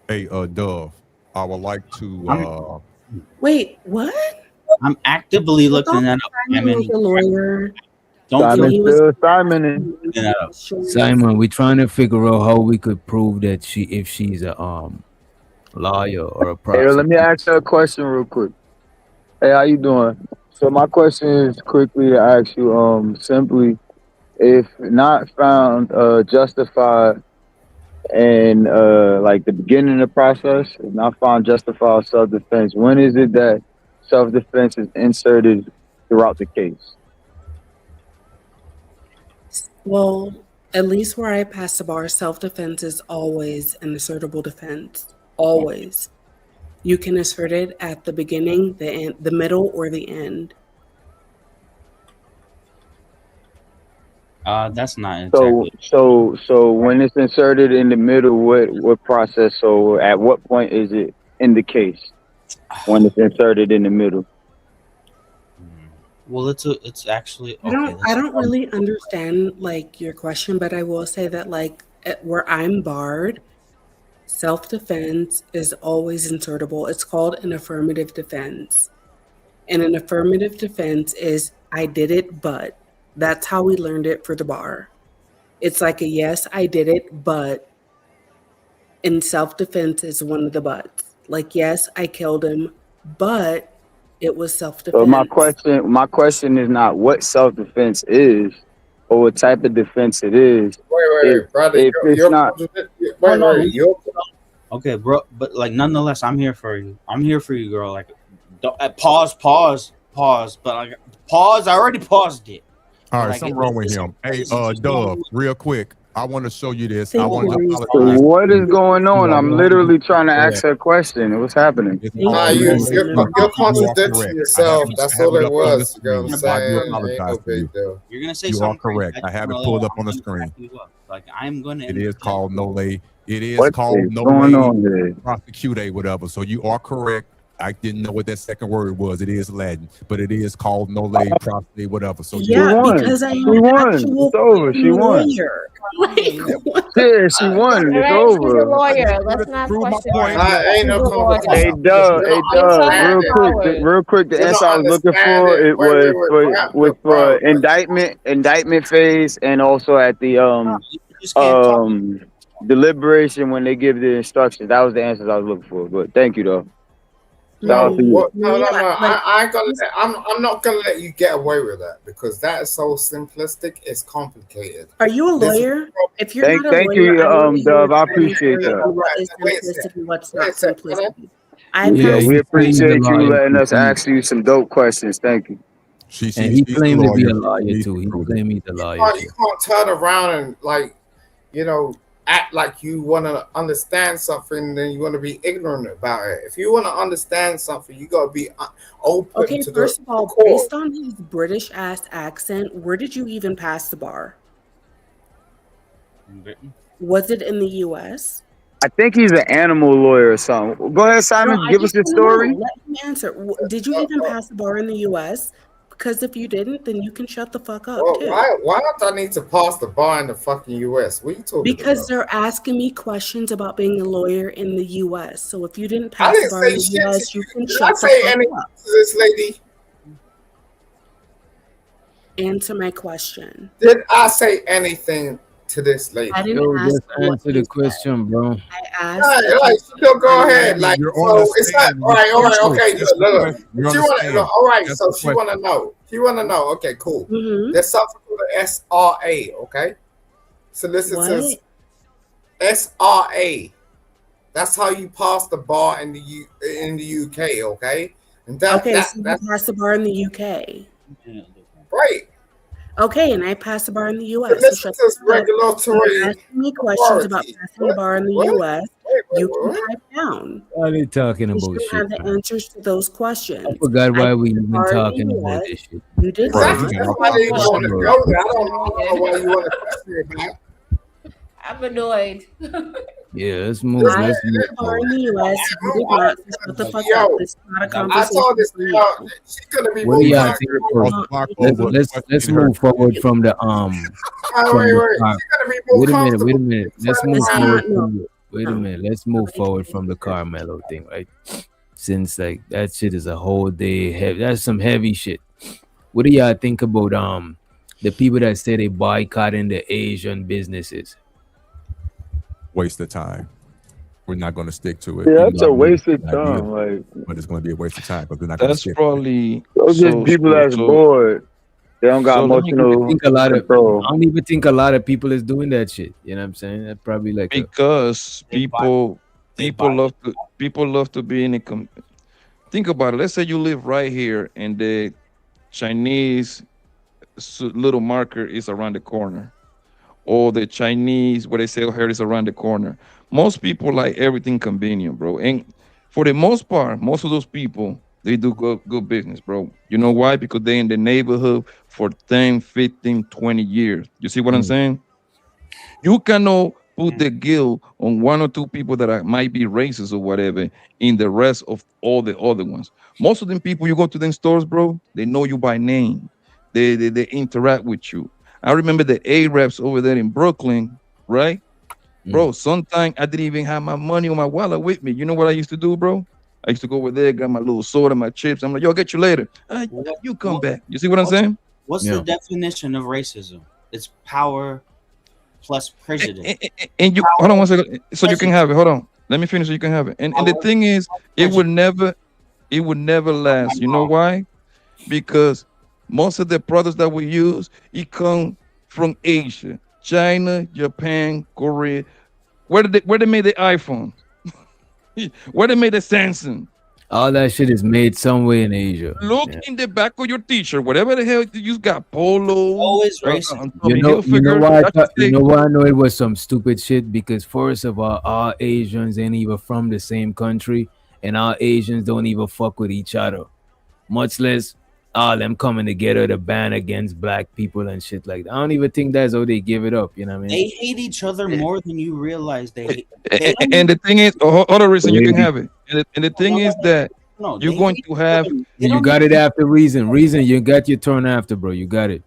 Hey, Dove, I would like to. Wait, what? I'm actively looking that up. I mean, a lawyer. Simon. Simon, we're trying to figure out how we could prove that if she's a lawyer or a Hey, prosecutor. let me ask you a question real quick. Hey, how you doing? So my question is quickly to ask you, simply, if not found justified in like the beginning of the process, if not found justified self-defense, when is it that self-defense is inserted throughout the case? Well, at least where I pass the bar, self-defense is always an assertable defense. Always. You can assert it at the beginning, the end, the middle, or the end. That's not exactly. So when it's inserted in the middle, what process? So at what point is it in the case when it's inserted in the middle? Well, it's actually. Okay, I don't really understand like your question, but I will say that like where I'm barred, self-defense is always insertable. It's called an affirmative defense. And an affirmative defense is I did it, but that's how we learned it for the bar. It's like a yes, I did it, but in self-defense is one of the buts. Like, yes, I killed him, but it was self-defense. So my question is not what self-defense is or what type of defense it is. Wait, brother. If it's not. Okay, bro, but like nonetheless, I'm here for you. I'm here for you, girl. Like, pause. But like, pause. I already paused it. All right, Like, something wrong with him. Hey, Dove, real quick. I want to show you this. So I want to apologize. what is going on? I'm literally trying to ask her a question. What's happening? You're contradicting yourself. That's all it was. You know what I'm saying? Ain't no big deal. You're gonna say You are something correct. crazy. I have it pulled up on the screen. Like I'm gonna. It is called no lay. It is What called is no going on here? lay prosecute, whatever. So you are correct. I didn't know what that second word was. It is Latin, but it is called no lay prosecute, whatever. So Yeah, because I am an actual It's over. She won. lawyer. Yeah, she won. It's Alright, she's a over. lawyer. Let's not question her. Ain't no She's a lawyer. Hey, Doug, real quick. The answer I was looking for it was for indictment phase, and also at the deliberation when they give the instructions. That was the answers I was looking for. But thank you, though. No, to you. no. Like, I ain't gonna. I'm not gonna let you get away with that because that is so simplistic. It's complicated. are you a This is lawyer? If you're not a Thank lawyer, you, I want to hear Dove. I your appreciate commentary that. on what is wait a simplistic second. and what's Wait a not second. simplistic. I Yeah, pass. We he claims a appreciate you lawyer letting too. us ask you some dope questions. Thank you. And he She's a claimed to be lawyer. a lawyer She too. He proved it. claimed he's a lawyer You too. can't turn around and act like you want to understand something, and then you want to be ignorant about it. If you want to understand something, you got to be open Okay, to the first of all, court. based on his British ass accent, where did you even pass the bar? Was it in the US? I think he's an animal lawyer or something. Go ahead, No, Simon. I Give us just your want to know. story. Let him answer. Did you even pass the bar in the US? Because if you didn't, then you can shut the fuck up Well, too. why don't I need to pass the bar in the fucking US? What are you talking Because about? they're asking me questions about being a lawyer in the US. So if you didn't I pass the didn't bar in say the shit US, to you you. can Did I shut the say fuck anything up. to this lady? Answer my question. Did I say anything to this lady? I didn't Yo, ask just you what answer you the said. question, bro. I asked. Like, still go ahead. Like, You're so on the it's not stand. all right. All right. Okay. That's the Look. question. You're on She the want to. stand. All right. That's So the she want to question. know. She want to know. Okay. Cool. Mm-hmm. There's something called the SRA. Okay. Solicitors. SRA. That's how you pass the bar in the UK. Okay. And So you that's passed the bar in the UK. right. Okay, and I passed the bar in the US. So shut Solicitors the fuck up. regulatory You're asking me questions about authority. passing the bar in the What? US. You can pipe down. What are you talking You about should shit, have the man? answers to those questions. I forgot why I we passed the even bar in the talking about US. this shit. You did Exactly. not. That's why they even want to go there. I don't know why you want to question about. I'm annoyed. Yeah, let's move. I Let's passed move the bar in forward. the US. You did not. So shut the fuck Yo, up. This is not a I conversation told this for girl you. she's gonna be What more do y'all comfortable. think? Let's move forward from the from the car. She's gonna be more Wait a comfortable. minute. Let's turning move around. forward from the, wait a minute. Let's move forward from the Karmelo thing, right? Since like that shit is a whole day heavy. That's some heavy shit. What do y'all think about the people that say they boycotting the Asian businesses? Waste of time. We're not going to stick to it. Yeah, even that's though a I believe waste of it's an idea, time. Like, but it's going to be a waste of time because they're not going to That's stick. probably those just people that's bored. They don't got so let me- I emotional think a lot of control. I don't even think a lot of people is doing that shit. You know what I'm saying? That probably like because people love to be in a think about it. Let's say you live right here and the Chinese little market is around the corner, or the Chinese where they sell hair is around the corner. Most people like everything convenient, bro. And for the most part, most of those people, they do good business, bro. You know why? Because they're in the neighborhood for 10, 15, 20 years. You see what I'm saying? You cannot put the guilt on one or two people that might be racist or whatever in the rest of all the other ones. Most of them people, you go to them stores, bro, they know you by name. They interact with you. I remember the Arabs over there in Brooklyn, right? Bro, sometimes I didn't even have my money or my wallet with me. You know what I used to do, bro? I used to go over there, got my little soda, my chips. I'm like, yo, I'll get you later. You come back. You see what I'm saying? What's the definition of racism? It's power plus prejudice. And you hold on one second. So you can have it. Hold on. Let me finish so you can have it. And the thing is, it would never last. You know why? Because most of the products that we use, it come from Asia, China, Japan, Korea. Where they made the iPhone? Where they made the Samsung? all that shit is made somewhere in Asia. Look in the back of your t-shirt, whatever the hell you got, polo. Always racist. You know why I know it was some stupid shit? Because first of all Asians ain't even from the same country, and our Asians don't even fuck with each other, much less all them coming together to ban against black people and shit like that. I don't even think that's how they give it up. You know what I mean? They hate each other more than you realize. They hate. And the thing is, other reason you can have it. And the thing is that you're going to have. You got it after reason. Reason, you got your turn after, bro. You got it.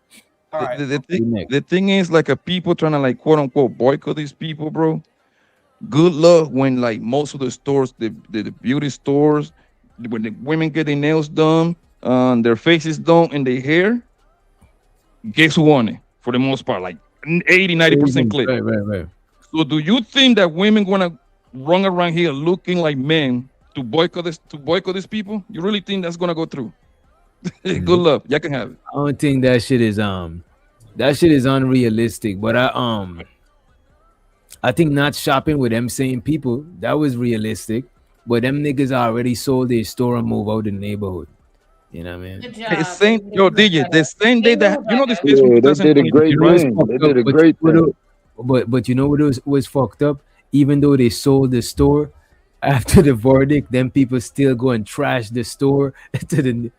The thing is, like, a people trying to, like, quote unquote boycott these people, bro. Good luck when, like, most of the stores, the beauty stores, when the women get their nails done, their faces done, and their hair, guess who won it for the most part? Like 80-90% click. Right. So do you think that women gonna run around here looking like men to boycott these people? You really think that's gonna go through? Good luck. Y'all can have it. I don't think that shit is unrealistic. But I think not shopping with them same people, that was realistic. But them niggas already sold their store and moved out the neighborhood. You know what I mean? Good Hey, job. same, yo, DJ, the same day that you know this case Yeah, from they did a 2023, great right? thing. They did a great thing. But you know what was fucked up? Even though they sold the store, after the verdict, then people still go and trash the store to the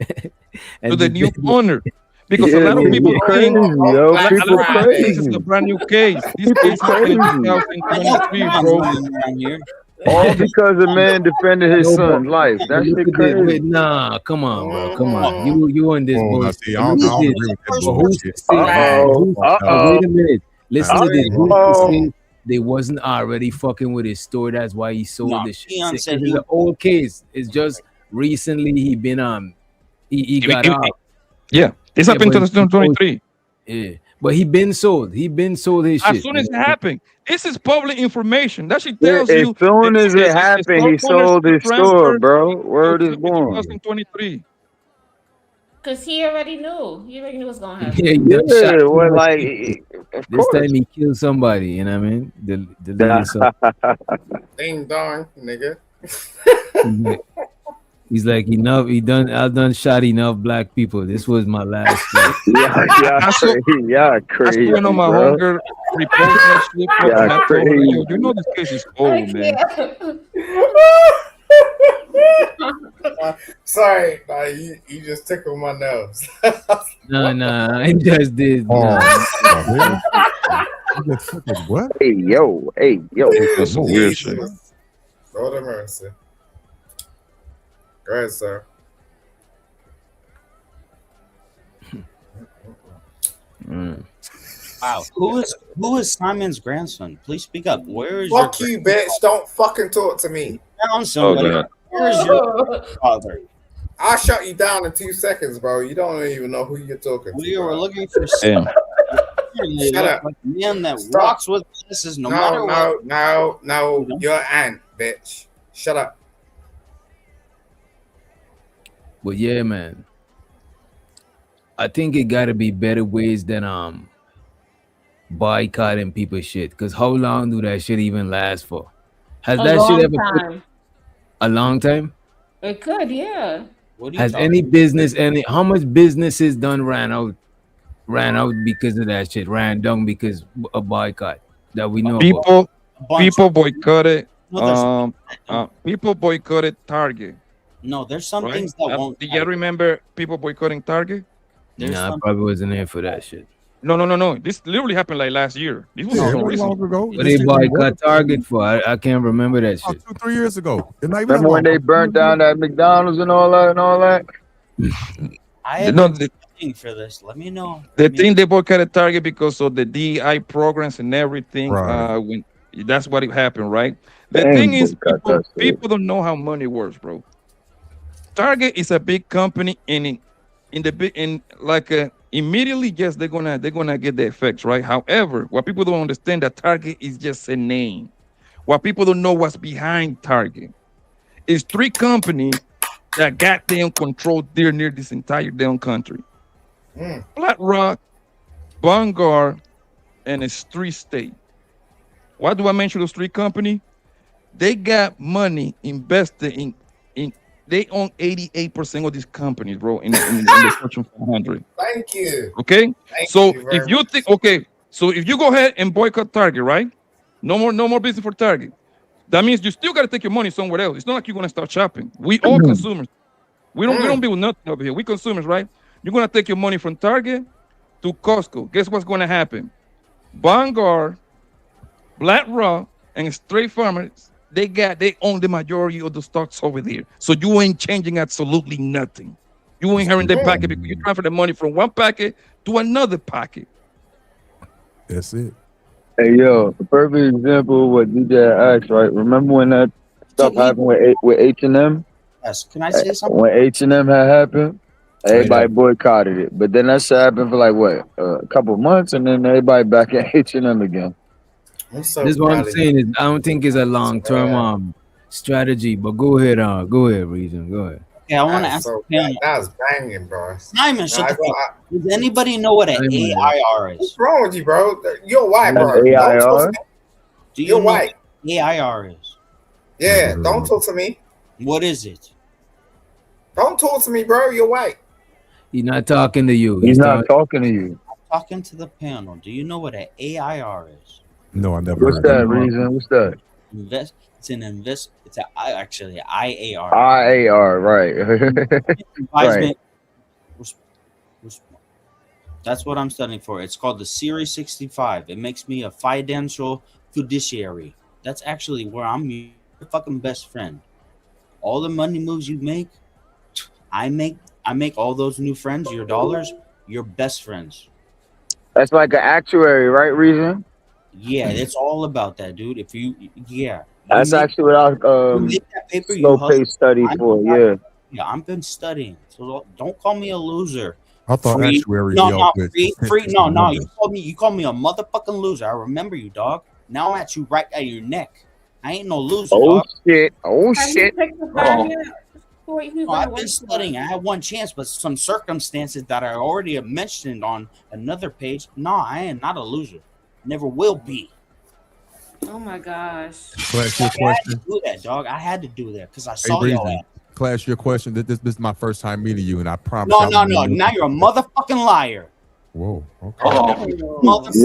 To the new owner. Because a Yeah, lot of people people think crazy, yo. a lot People of people think this is crazy. a brand new case. This People case happened in crazy. 2023, bro. All because a man defended his No, son's life. but That look shit at this. crazy. Wait, nah, come on, bro. Come on. You on this Oh, now bullshit. see, I But don't, look I at don't this. agree with that But who's to bullshit. say? But wait a minute. Listen to this. Who's to say they wasn't already fucking with his store? That's why he sold No, the shit. Keon Because said it's he an old case. It's just recently he been he got out. Yeah, this happened in 2023. Yeah, but he been sold. He been sold his As shit. soon as it happened, this is public information. That shit Yeah, tells as you soon as it the happened, store he sold ownership his store, transferred bro. in Word is born. 2023. Because he already knew. He already knew what's going to happen. Yeah, he done shot Yeah, too well, much like, people. of This course. time he killed somebody. You know what I mean? The little son. Ding dong, nigga. He's like, enough. I done shot enough black people. This was my last shot. Y'all crazy, I know my bro. homegirl reposted that shit, bro, Y'all and I told her, crazy. yo, you know this case is old, man. Sorry, nah, you just tickled my nose. No, I just did. What? Hey, yo. That's some weird shit. Lord have mercy. Go ahead, sir. Wow. Who is Simon's grandson? Please speak up. Where is Fuck your you, bitch. Don't fucking talk to me. found somebody? God. Where is your father? I'll shut you down in 2 seconds, bro. You don't even know who you're talking to. We were bro. looking for Damn. Shut up. like a man that Stop. walks with glasses no matter what. No. Your aunt, bitch. Shut up. But yeah, man. I think it gotta be better ways than boycotting people's shit. Cause how long do that shit even last for? Has A that long shit ever time. a long time? It could, yeah. What are you Has talking any business how much businesses done ran out because of that shit, ran down because of boycott that we know about? People boycotted. No, People boycotted Target. No, there's some Right? things that won't. Do you remember people boycotting Target? Nah, I probably wasn't there for that shit. No. This literally happened like last year. This was Yeah, so it wasn't recent. long ago. What they boycott Target for? I can't remember that shit. 2-3 years ago. It's not even Remember that when long. they burnt down that McDonald's and all that? I have No, been looking for this. Let me know. The thing they boycotted Target because of the DEI programs and everything. Right. That's what it happened, right? The Dang, thing is, boycott that shit. people don't know how money works, bro. Target is a big company, and immediately, yes, they're gonna get the effects, right? However, what people don't understand that Target is just a name. What people don't know what's behind Target is 3 companies that got them control near this entire damn country. Black Rock, Vanguard, and a Street State. Why do I mention those 3 companies? They got money invested in they own 88% of these companies, bro, in the Fortune 500. Thank you. Okay? Thank So you very if you much. think, okay, so if you go ahead and boycott Target, right? No more business for Target. That means you still got to take your money somewhere else. It's not like you're going to start shopping. We all consumers. We don't deal with nothing over here. We consumers, right? You're going to take your money from Target to Costco. Guess what's going to happen? Vanguard, Black Rock, and Straight Farmers, they own the majority of the stocks over there. So you ain't changing absolutely nothing. You ain't hearing that packet because you transfer the money from one packet to another packet. That's it. Hey, yo, the perfect example of what DJ asked, right? Remember when that stuff happened with H&M? Yes. Can I say something? When H&M had happened, everybody boycotted it. But then that shit happened for like, what, a couple of months, and then everybody back at H&M again. This is what I'm saying is I don't think it's a long term strategy. But go ahead, Reason. Go ahead. Okay, I want to That's ask so the panel. that's banging, bro. Simon, shut Nah, the fuck up. Does anybody know what an AIR is? What's wrong with you, bro? You're white, bro. An Don't AIR? talk to me. Do you You're know white. what AIR is? Yeah, don't talk to me. What is it? Don't talk to me, bro. You're white. He's not talking to you. He's not talking to you. I'm talking to the panel. Do you know what an AIR is? No, I never What's heard that, of it. Reason? What's that? It's actually IAR. IAR, right. Advisement. That's what I'm studying for. It's called the Series 65. It makes me a financial fiduciary. That's actually where I'm your fucking best friend. All the money moves you make, I make all those new friends, your dollars, your best friends. That's like an actuary, right, Reason? Yeah, it's all about that, dude. If you That's actually what I slow pace study for, yeah. Yeah, I've been studying. So don't call me a loser. I thought Free- actuary no, dealt no, with free. No, numbers. you called me a motherfucking loser. I remember you, dog. Now I'm at you right at your neck. I ain't no loser, Oh dog. shit! Oh shit! No, I've been studying. I had one chance, but some circumstances that I already have mentioned on another page. No, I am not a loser. Never will be. Oh my gosh. Class, your I had to question. do that, dog. I had to do that because I Hey, saw y'all. Reason. Class, your question. This is my first time meeting you, and I promise. No. I won't Now be- you're a motherfucking liar. Whoa. Okay. Motherfucking What is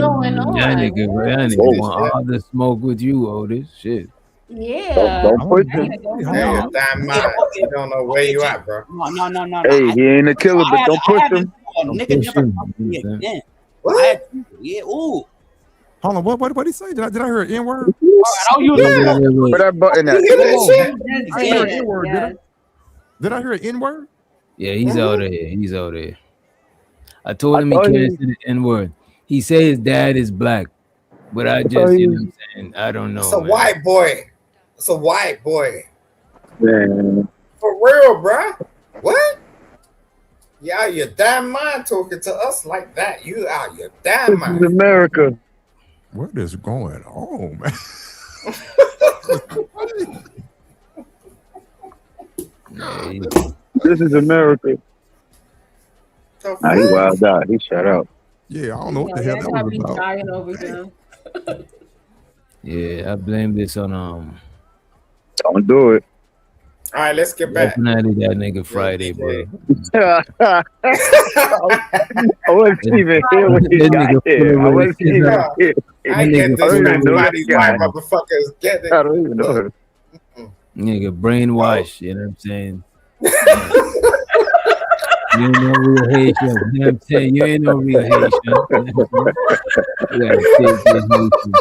going on? That nigga want all the smoke with you, Otis. Shit. Yeah. Don't push him. Yeah, you're damn mind. You don't know where you at, bro. No. Hey, he ain't a killer, but don't push him. Nigga never talked to me again. What? Yeah, ooh. Hold on. What did he say? Did I hear an N word? I'll use Where that button at? You hear that shit? I hear an N word. Did I hear an N word? Yeah, he's out there. He's out there. I told him he can't say the N word. He say his dad is black, but I just, you know what I'm saying? I don't know. It's a man. white boy. It's a white boy. Man. For real, bruh. What? You out your damn mind talking to us like that. You out your damn This mind. is America. What is going on, man? This is America. Nah, he wild out. He shut out. Yeah, I don't know what the Yeah, hell that I was be about. dying over here. Yeah, I blame this on Don't do it. All right, let's get back. definitely that nigga Friday, bro. I wasn't even here when he got here. I wasn't even here. I get I don't even this know by this these guy. white motherfuckers. Get it. I don't even know him. Nigga brainwash, you know what I'm saying? You ain't no real Haitian. You know what I'm saying? You ain't no real Haitian. You gotta take this Haitian.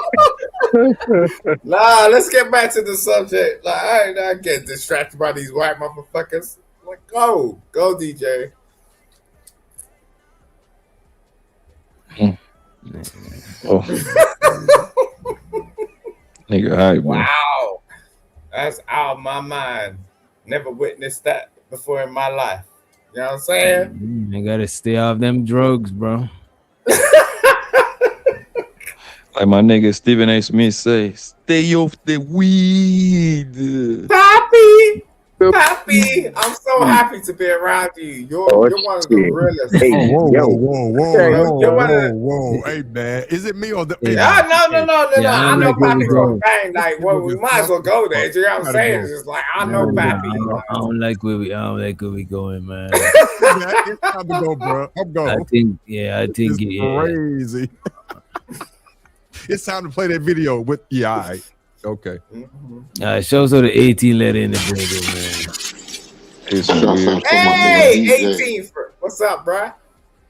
Nah, let's get back to the subject. Like, I get distracted by these white motherfuckers. Like, go, DJ. Oh. Nigga, all right, bro. Wow, that's out of my mind. Never witnessed that before in my life. You know what I'm saying? You gotta stay off them drugs, bro. Like my nigga Stephen A. Smith say, stay off the weed. Pappy, I'm so happy to be around you. You're one of the realest. Hey, Whoa. Hey, man. Is it me or the... Yeah, no. Yeah, I know like where we Pappy going. from Bang. Like, well, we might as well go there. You know what I'm saying? It's just like, I know Pappy. I don't like where we going, man. It's time to go, bro. I'm going. I think It's crazy. It's time to play that video with... Yeah, all right. Okay. Show us the 18 letter in the building, man. It's weird. Hey, 18. What's up, bro?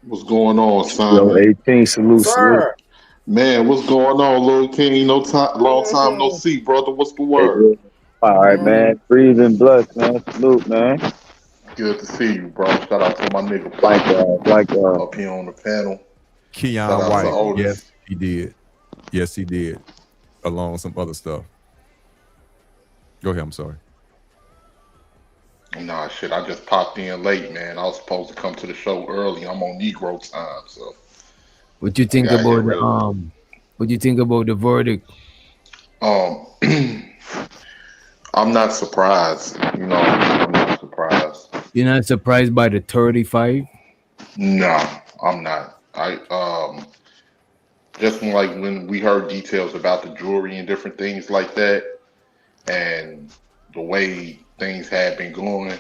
What's going on, son? Yo, 18, salute. Sir. Man, what's going on, Lil King? Long time no see, brother. What's the word? All right, man. Breathe and bless, man. Salute, man. Good to see you, bro. Shout out to my nigga Like up here on the panel. Keon Shout out to White. Otis. Yes, he did. Yes, he did. Along with some other stuff. Go ahead, I'm sorry. Nah, shit, I just popped in late, man. I was supposed to come to the show early. I'm on Negro time, so. What you think I gotta about get ready. what you think about the verdict? I'm not surprised. You know, I'm not surprised. You're not surprised by the 35? No, I'm not. Just when we heard details about the jewelry and different things like that, and the way things had been going,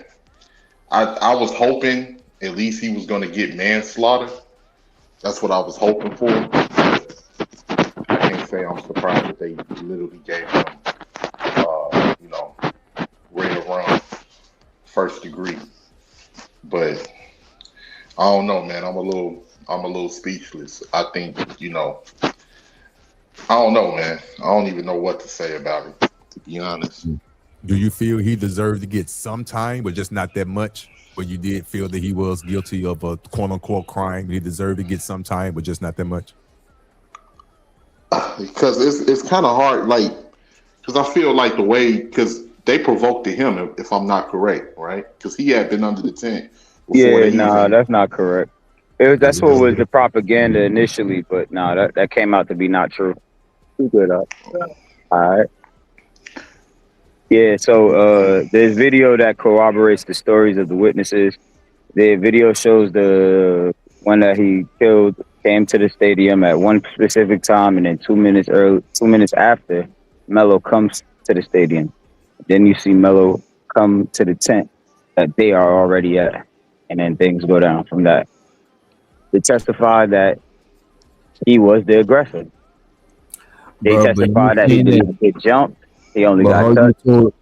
I was hoping at least he was going to get manslaughter. That's what I was hoping for. I can't say I'm surprised that they literally gave him, red rum, first degree. But I don't know, man. I'm a little speechless. I think, I don't know, man. I don't even know what to say about it, to be honest. Do you feel he deserved to get some time, but just not that much? But you did feel that he was guilty of a quote unquote crime. He deserved to get some time, but just not that much. Because it's kind of hard, because I feel like because they provoked him, if I'm not correct, right? Because he had been under the tent. Yeah, no, that's not correct. That's what was the propaganda initially, but no, that came out to be not true. Good up. All right. Yeah, so there's video that corroborates the stories of the witnesses. The video shows the one that he killed came to the stadium at one specific time, and then 2 minutes after, Melo comes to the stadium. Then you see Melo come to the tent that they are already at, and then things go down from that. They testified that he was the aggressor. They testified that he didn't get jumped. He only got touched. And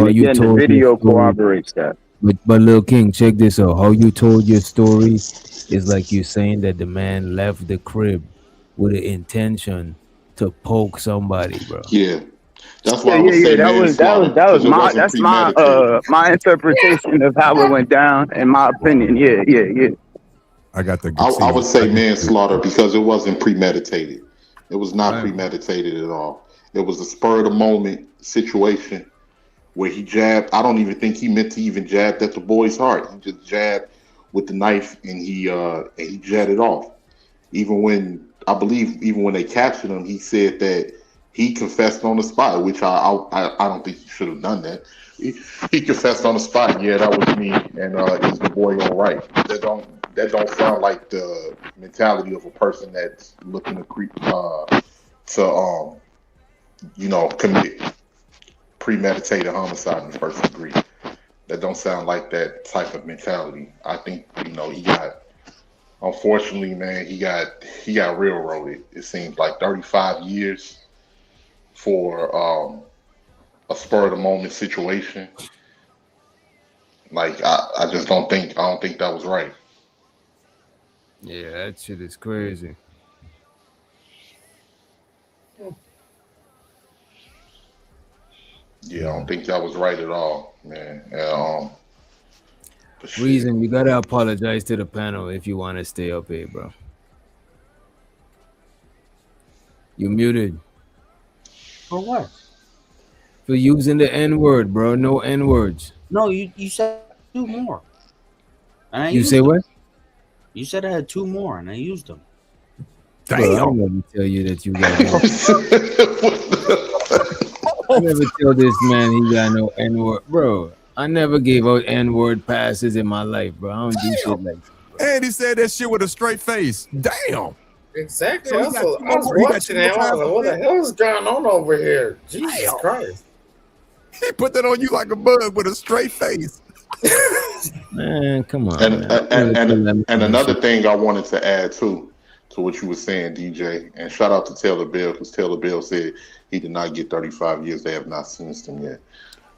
again, the video corroborates that. But Lil King, check this out. How you told your story is like you saying that the man left the crib with the intention to poke somebody, bro. Yeah. That's why I was saying my interpretation of how it went down, in my opinion. Yeah. I got the. I would say manslaughter because it wasn't premeditated. It was not premeditated at all. It was a spur of the moment situation where he jabbed. I don't even think he meant to even jab at the boy's heart. He just jabbed with the knife and he jabbed it off. Even when they captured him, he said that he confessed on the spot, which I don't think he should have done that. He confessed on the spot. Yeah, that was me, and is the boy all right? That don't sound like the mentality of a person that's looking to commit premeditated homicide in the first degree. That don't sound like that type of mentality. I think he got. Unfortunately, man, he got railroaded. It seems like 35 years for a spur of the moment situation. Like I just don't think that was right. Yeah, that shit is crazy. Yeah, I don't think that was right at all, man. Reason, you gotta apologize to the panel if you want to stay up here, bro. You muted. For what? For using the N-word, bro. No N-words. No, you said 2 more. And You say what? You said I had 2 more, and I used them. Damn. Bro, I'll never tell you that you got I never tell this man he got no N-word. Bro, I never gave out N-word passes in my life, bro. I don't do shit like that. And he said that shit with a straight face. Damn. Exactly. So I was watching that. I was like, what the hell is going on over here? Jesus Christ. He put that on you like a bug with a straight face. Man, come on. And another thing I wanted to add to what you were saying, DJ, and shout out to Taylor Bill, because Taylor Bill said he did not get 35 years. They have not sentenced him yet.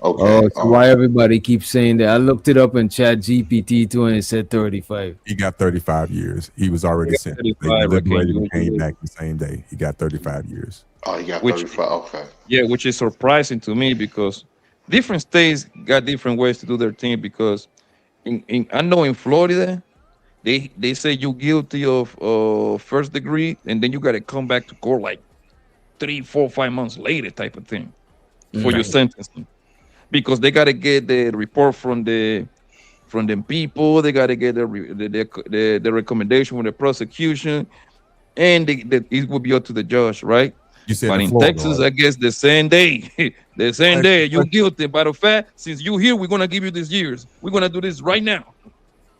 Okay. Oh, so why everybody keeps saying that? I looked it up in Chat GPT too, and it said 35. He got 35 years. He was already sentenced. They deliberated and came back the same day. He got 35 years. Oh, he got 35. Okay. Yeah, which is surprising to me because different states got different ways to do their thing. Because I know in Florida, they say you're guilty of first degree, and then you got to come back to court like 3, 4, 5 months later, type of thing, for your sentencing. Because they got to get the report from them people, they got to get the recommendation from the prosecution, and it will be up to the judge, right? You said but in Florida, Texas, right? I guess the same day, the same day, you're guilty. By the fact, since you here, we're gonna give you these years. We're gonna do this right now.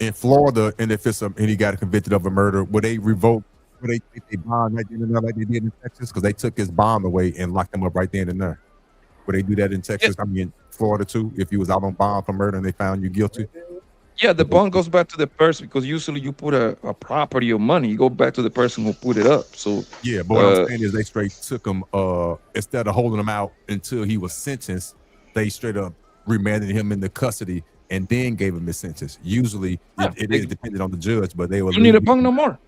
In Florida, and if it's and he got convicted of a murder, would they revoke? Would they take their bond like they did in Texas? Because they took his bond away and locked him up right then and there. Would they do that in Texas? I mean, in Florida too. If you was out on bond for murder and they found you guilty. Yeah, the bond goes back to the person because usually you put a property or money, you go back to the person who put it up. So yeah, but what I'm saying is they straight took him instead of holding him out until he was sentenced, they straight up remanded him into custody and then gave him his sentence. Usually it is dependent on the judge, but they will. You need a bond no more.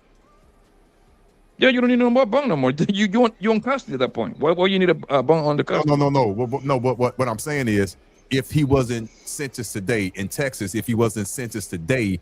Yeah, you don't need no more bond no more. You on custody at that point. Why you need a bond on the custody? No. What I'm saying is, if he wasn't sentenced today in Texas, if he wasn't sentenced today,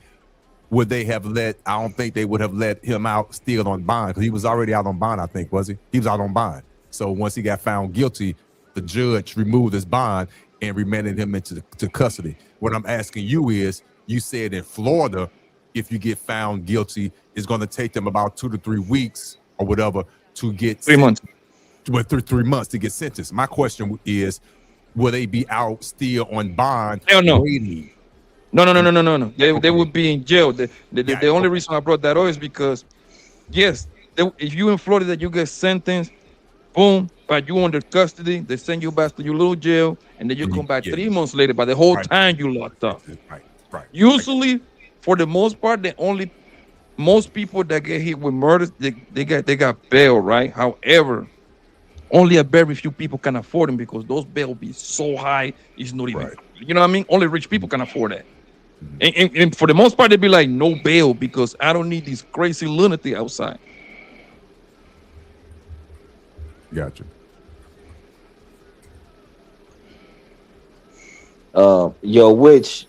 would they have let? I don't think they would have let him out still on bond because he was already out on bond. I think was he? He was out on bond. So once he got found guilty, the judge removed his bond and remanded him into custody. What I'm asking you is, you said in Florida, if you get found guilty, it's going to take them about 2 to 3 weeks or whatever to get 3 months. Well, 3 months to get sentenced. My question is, will they be out still on bond? Hell no. Waiting? No. They would be in jail. The only reason I brought that up is because, yes, if you in Florida, you get sentenced, boom, but you under custody, they send you back to your little jail, and then you come back 3 months later. But the whole time you locked up. Right. Usually, for the most part, most people that get hit with murders, they got bail, right? However, only a very few people can afford them because those bail be so high, it's not even, you know what I mean? Only rich people can afford that. And for the most part, they'd be like, no bail because I don't need this crazy lunatic outside. Gotcha. Yo, Witch,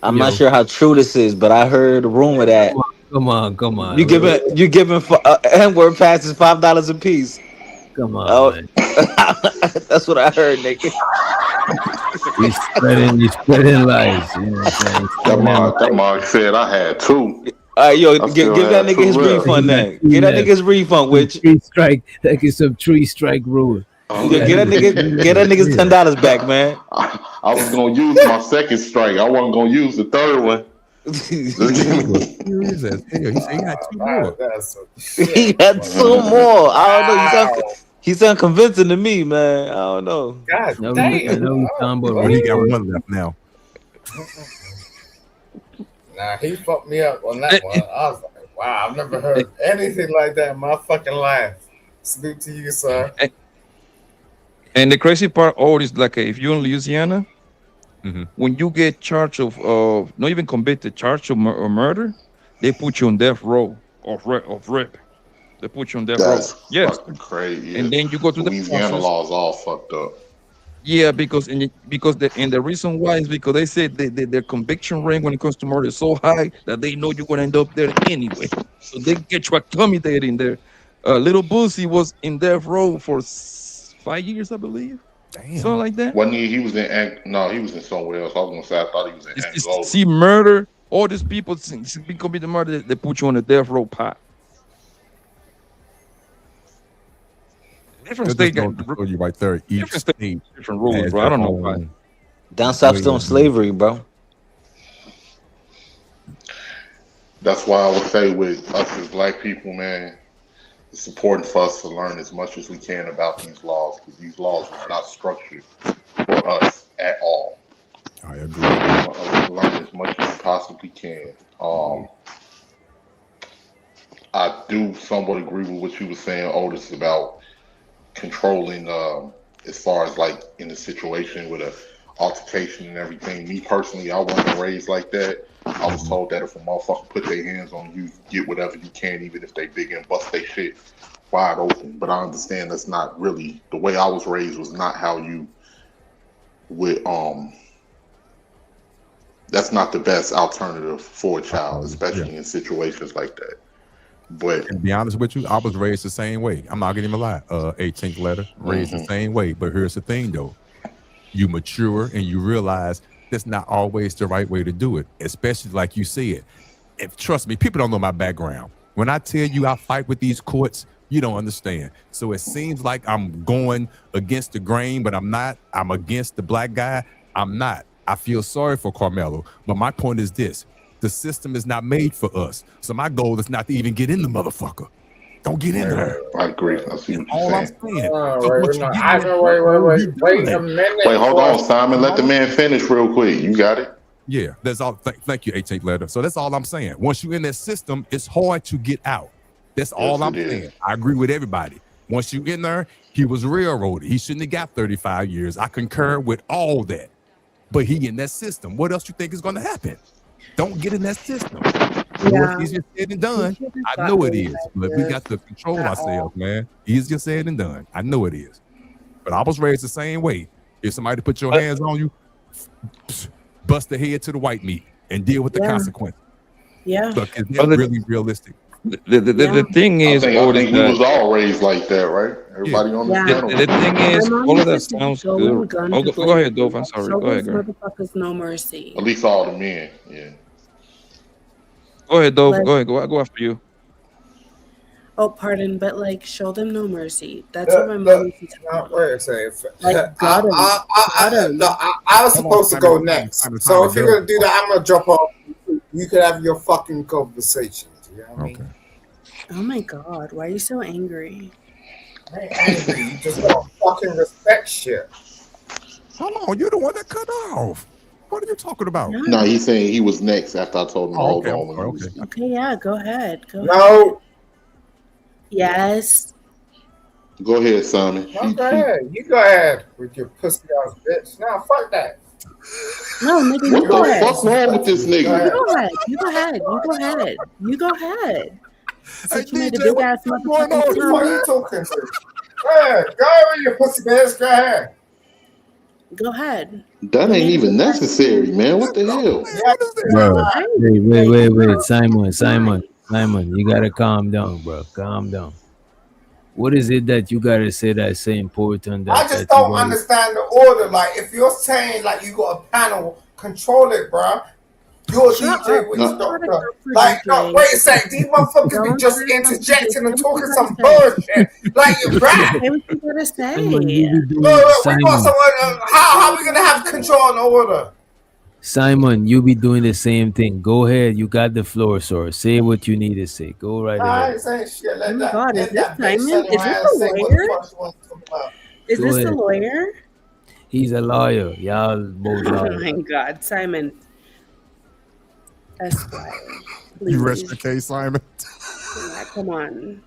I'm not sure how true this is, but I heard a rumor that Come on. you giving N-word passes $5 a piece. Come on, man. That's what I heard, nigga. He's spreading lies. You know what I'm saying? That Mark said I had two. Give that nigga his refund then. Get that nigga his refund, Witch. Tree strike. That is some tree strike rule. Get that nigga's $10 back, man. I was gonna use my second strike. I wasn't gonna use the third one. He said he had 2 more. He had 2 more. I don't know. He's unconvincing to me, man. I don't know. God No, damn. I know he's talking about He got 1 left now. Nah, he fucked me up on that one. I was like, wow, I've never heard anything like that in my fucking life. Salute to you, sir. And the crazy part, is like if you're in Louisiana, when you get charged of not even convicted, charged of murder, they put you on death row of rape. They put you on death row. Yes, crazy. And then you go to Louisiana the laws all fucked up. Yeah, because the reason why is because they said their conviction rate when it comes to murder is so high that they know you're gonna end up there anyway. So they get you accommodated in there. Little Boosie was in death row for 5 years, I believe. Damn. Something like that. Wasn't he was in he was in somewhere else. I was gonna say I thought he was in Angola. See, murder, all these people commit the murder, they put you on a death row pot. Different state got you right there. Each state different rules, bro. I don't know why. Down south still in slavery, bro. That's why I would say with us as black people, man, it's important for us to learn as much as we can about these laws because these laws are not structured for us at all. I agree. Learn as much as we possibly can. I do somewhat agree with what you were saying, Otis, about controlling as far as like in a situation with a altercation and everything. Me personally, I wasn't raised like that. I was told that if a motherfucker put their hands on you, get whatever you can, even if they big and bust their shit wide open. But I understand that's not really the way I was raised. Was not how you would that's not the best alternative for a child, especially in situations like that. But to be honest with you, I was raised the same way. I'm not gonna even lie. 18th letter, raised the same way. But here's the thing, though: you mature and you realize that's not always the right way to do it. Especially like you said. Trust me, people don't know my background. When I tell you I fight with these courts You don't understand. So it seems like I'm going against the grain, but I'm not. I'm against the black guy. I'm not. I feel sorry for Karmelo, but my point is this: the system is not made for us. So my goal is not to even get in the motherfucker. Don't get in there. I agree. I see what All you're I'm saying. saying. Wait a minute. Wait, hold on, Simon. Let the man finish real quick. You got it. Yeah, that's all. Thank you, 18th letter. So that's all I'm saying. Once you're in that system, it's hard to get out. That's all I'm saying. I agree with everybody. Once you in there, he was railroaded. He shouldn't have got 35 years. I concur with all that. But he in that system. What else you think is going to happen? Don't get in that system. It's easier said than done. I know it is. But we got to control ourselves, man. Easier said than done. I know it is. But I was raised the same way. If somebody put your hands on you, bust the head to the white meat and deal with the consequences. Yeah. Look, is that really realistic? The thing is, I think we was all raised like that, right? Everybody on the panel. The thing is, all of that sounds good. Go ahead, Dove. I'm sorry. Show Go ahead, those girl. motherfuckers no mercy. At least all the men, yeah. Go ahead, Dove. Like- Go ahead. Go after you. Oh, pardon, but like, show them no mercy. That's what my mom used to tell me. Wait a second. Like, got him. I was supposed to go next. So if you're gonna do that, I'm gonna drop off. You could have your fucking conversations. You know what I mean? Oh my God, why are you so angry? I ain't angry. You just don't fucking respect shit. Hold on, you're the one that cut off. What are you talking about? No, he's saying he was next after I told him to hold on. Okay, yeah, go ahead. Go No. ahead. Yes. Go ahead, Simon. No, go ahead. You go ahead with your pussy ass bitch. Nah, fuck that. No, nigga, you What go the ahead. fuck wrong with this nigga? You go ahead. You go ahead. You go ahead. You go ahead. Since you made a big ass motherfucking What are you comment. talking to? Go ahead. Go ahead with your pussy bitch. Go ahead. Go ahead. That ain't even necessary, man. What the hell? Bro, wait. Simon, you gotta calm down, bro. Calm down. What is it that you gotta say that's so important? That, I just don't understand the order. Like, if you're saying like you got a panel, control it, bro. You're a DJ with doctor. Like, no, wait a second. These motherfuckers be just interjecting and talking some bullshit. Like, you're right. Say what you gotta say. Look, we got someone. How are we gonna have control and order? Simon, you be doing the same thing. Go ahead. You got the floor, sir. Say what you need to say. Go right I ahead. ain't saying shit. Let Oh my that, God, let is that this bitch Simon? sit Is around this and a say what lawyer? the fuck she wants to talk about. Is Go this ahead. the lawyer? He's a lawyer. Y'all both Oh lawyers. my God, Simon. Esquire. You rest Please. your case, Simon. Yeah, come on.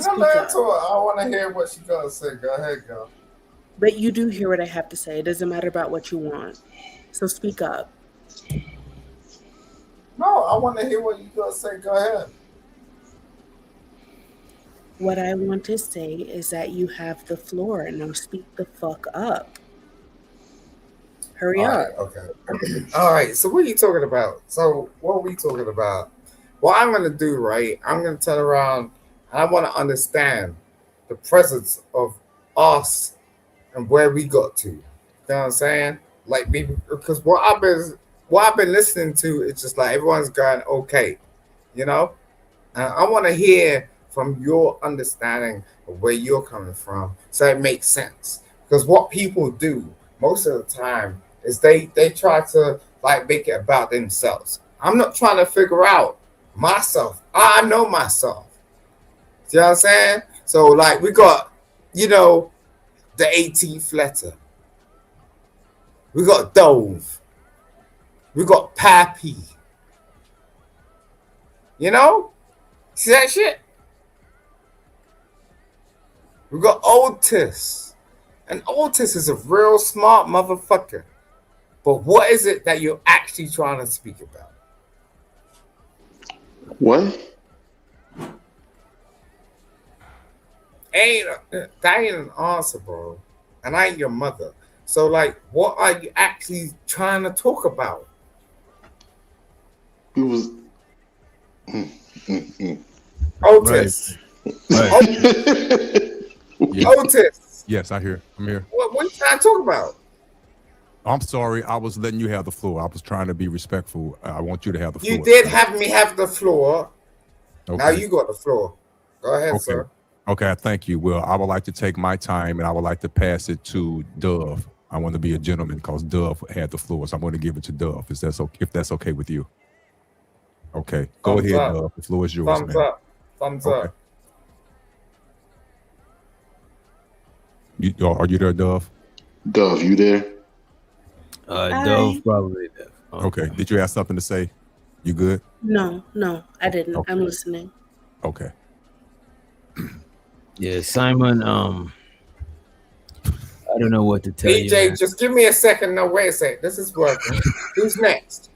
I'm not to her. I want to hear what she gonna say. Go ahead, girl. But you do hear what I have to say. It doesn't matter about what you want. So speak up. No, I want to hear what you gonna say. Go ahead. What I want to say is that you have the floor. Now speak the fuck up. Hurry up. Okay. All right. So what are you talking about? So what are we talking about? What I'm gonna do, right? I'm gonna turn around and I want to understand the presence of us and where we got to. You know what I'm saying? Like, maybe because what I've been listening to is just like everyone's going okay, you know. And I want to hear from your understanding of where you're coming from, so it makes sense. Because what people do most of the time is they try to like make it about themselves. I'm not trying to figure out myself. I know myself. See what I'm saying? So like we got, you know, the 18th letter. We got Dove. We got Pappy. You know? See that shit? We got Otis. And Otis is a real smart motherfucker. But what is it that you're actually trying to speak about? What? That ain't an answer, bro. And I ain't your mother. So, like, what are you actually trying to talk about? It was. Otis. Otis. Yes, I hear. I'm here. What are you trying to talk about? I'm sorry. I was letting you have the floor. I was trying to be respectful. I want you to have the floor. You did have me have the floor. Okay. Now you got the floor. Go ahead, Okay. sir. Okay, thank you. Well, I would like to take my time and I would like to pass it to Dove. I want to be a gentleman because Dove had the floor, so I'm going to give it to Dove. If that's okay with you. Okay, go Thumbs ahead, up. Dove. The floor is yours, Thumbs man. up. Thumbs Okay. up. Are you there, Dove? Dove, you there? Dove probably there. Okay. Did you have something to say? You good? No, I didn't. Okay. I'm listening. Okay. Yeah, Simon. I don't know what to tell you. DJ, Man. just give me a second. No, wait a second. This is working. Who's next?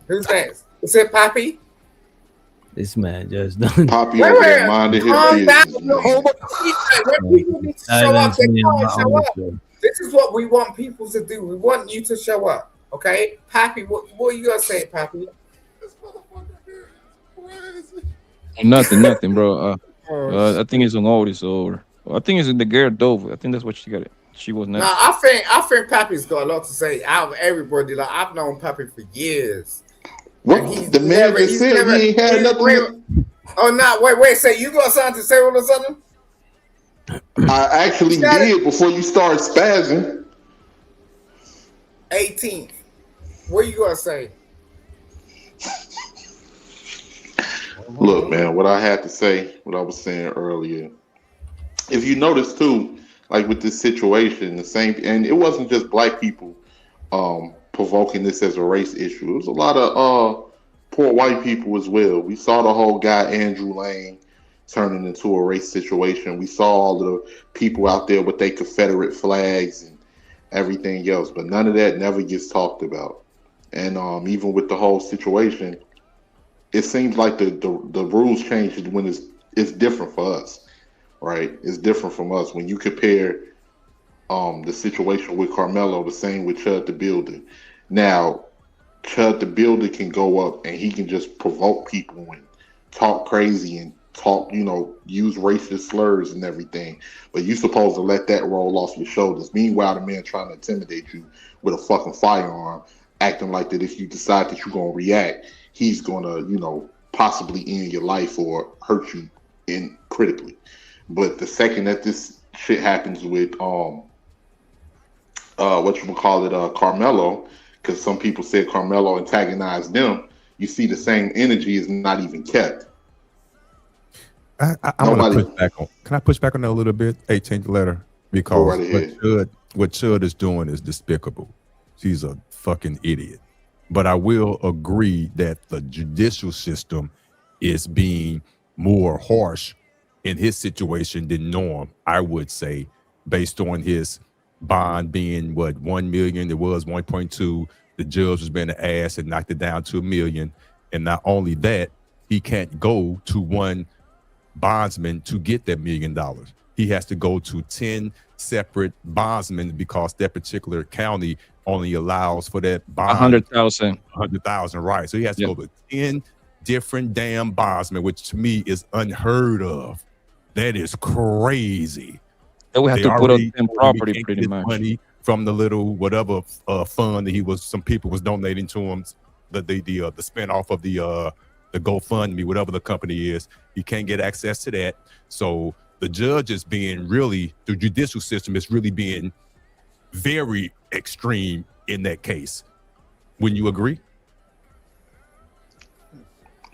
Who's next? Is it Poppy? This man just done. Poppy over there minding his Calm down. business. No, when people need to show up, they can't show up. This is what we want people to do. We want you to show up. Okay? Poppy, what are you going to say, Poppy? Nothing, bro. I think it's on Otis or I think it's in the girl Dove. I think that's what she got it. She was next. No, I think Poppy's got a lot to say out of everybody. Like, I've known Poppy for years. What? The man just said he ain't had nothing. Oh, no. Wait. Say, you got something to say all of a sudden? I actually did before you started spazzing. 18th. What you going to say? Look, man, what I had to say, what I was saying earlier. If you notice too, like with this situation, the same, and it wasn't just black people provoking this as a race issue. It was a lot of poor white people as well. We saw the whole guy Andrew Lane turning into a race situation. We saw all the people out there with their Confederate flags and everything else, but none of that never gets talked about. And even with the whole situation, it seems like the rules changed when it's different for us, right? It's different from us. When you compare the situation with Karmelo, the same with Chud the Builder. Now, Chud the Builder can go up and he can just provoke people and talk crazy and talk, use racist slurs and everything. But you're supposed to let that roll off your shoulders. Meanwhile, the man trying to intimidate you with a fucking firearm, acting like that if you decide that you're going to react, he's going to, possibly end your life or hurt you critically. But the second that this shit happens with, Karmelo, because some people said Karmelo antagonized them, you see the same energy is not even kept. I want to push back on. Can I push back on that a little bit? 18th letter, because what Chud is doing is despicable. He's a fucking idiot. But I will agree that the judicial system is being more harsh in his situation than Norm, I would say, based on his bond being what, 1 million, it was 1.2. The judge was being an ass and knocked it down to $1 million. And not only that, he can't go to one bondsman to get that $1 million. He has to go to 10 separate bondsmen because that particular county only allows for that bond 100,000. 100,000, right? So he has to go to 10 different damn bondsmen, which to me is unheard of. That is crazy. And we have to put up in property pretty much. Money from the little whatever fund that some people was donating to him, the spinoff of the GoFundMe, whatever the company is. He can't get access to that. So the judge is being the judicial system is really being very extreme in that case. Wouldn't you agree?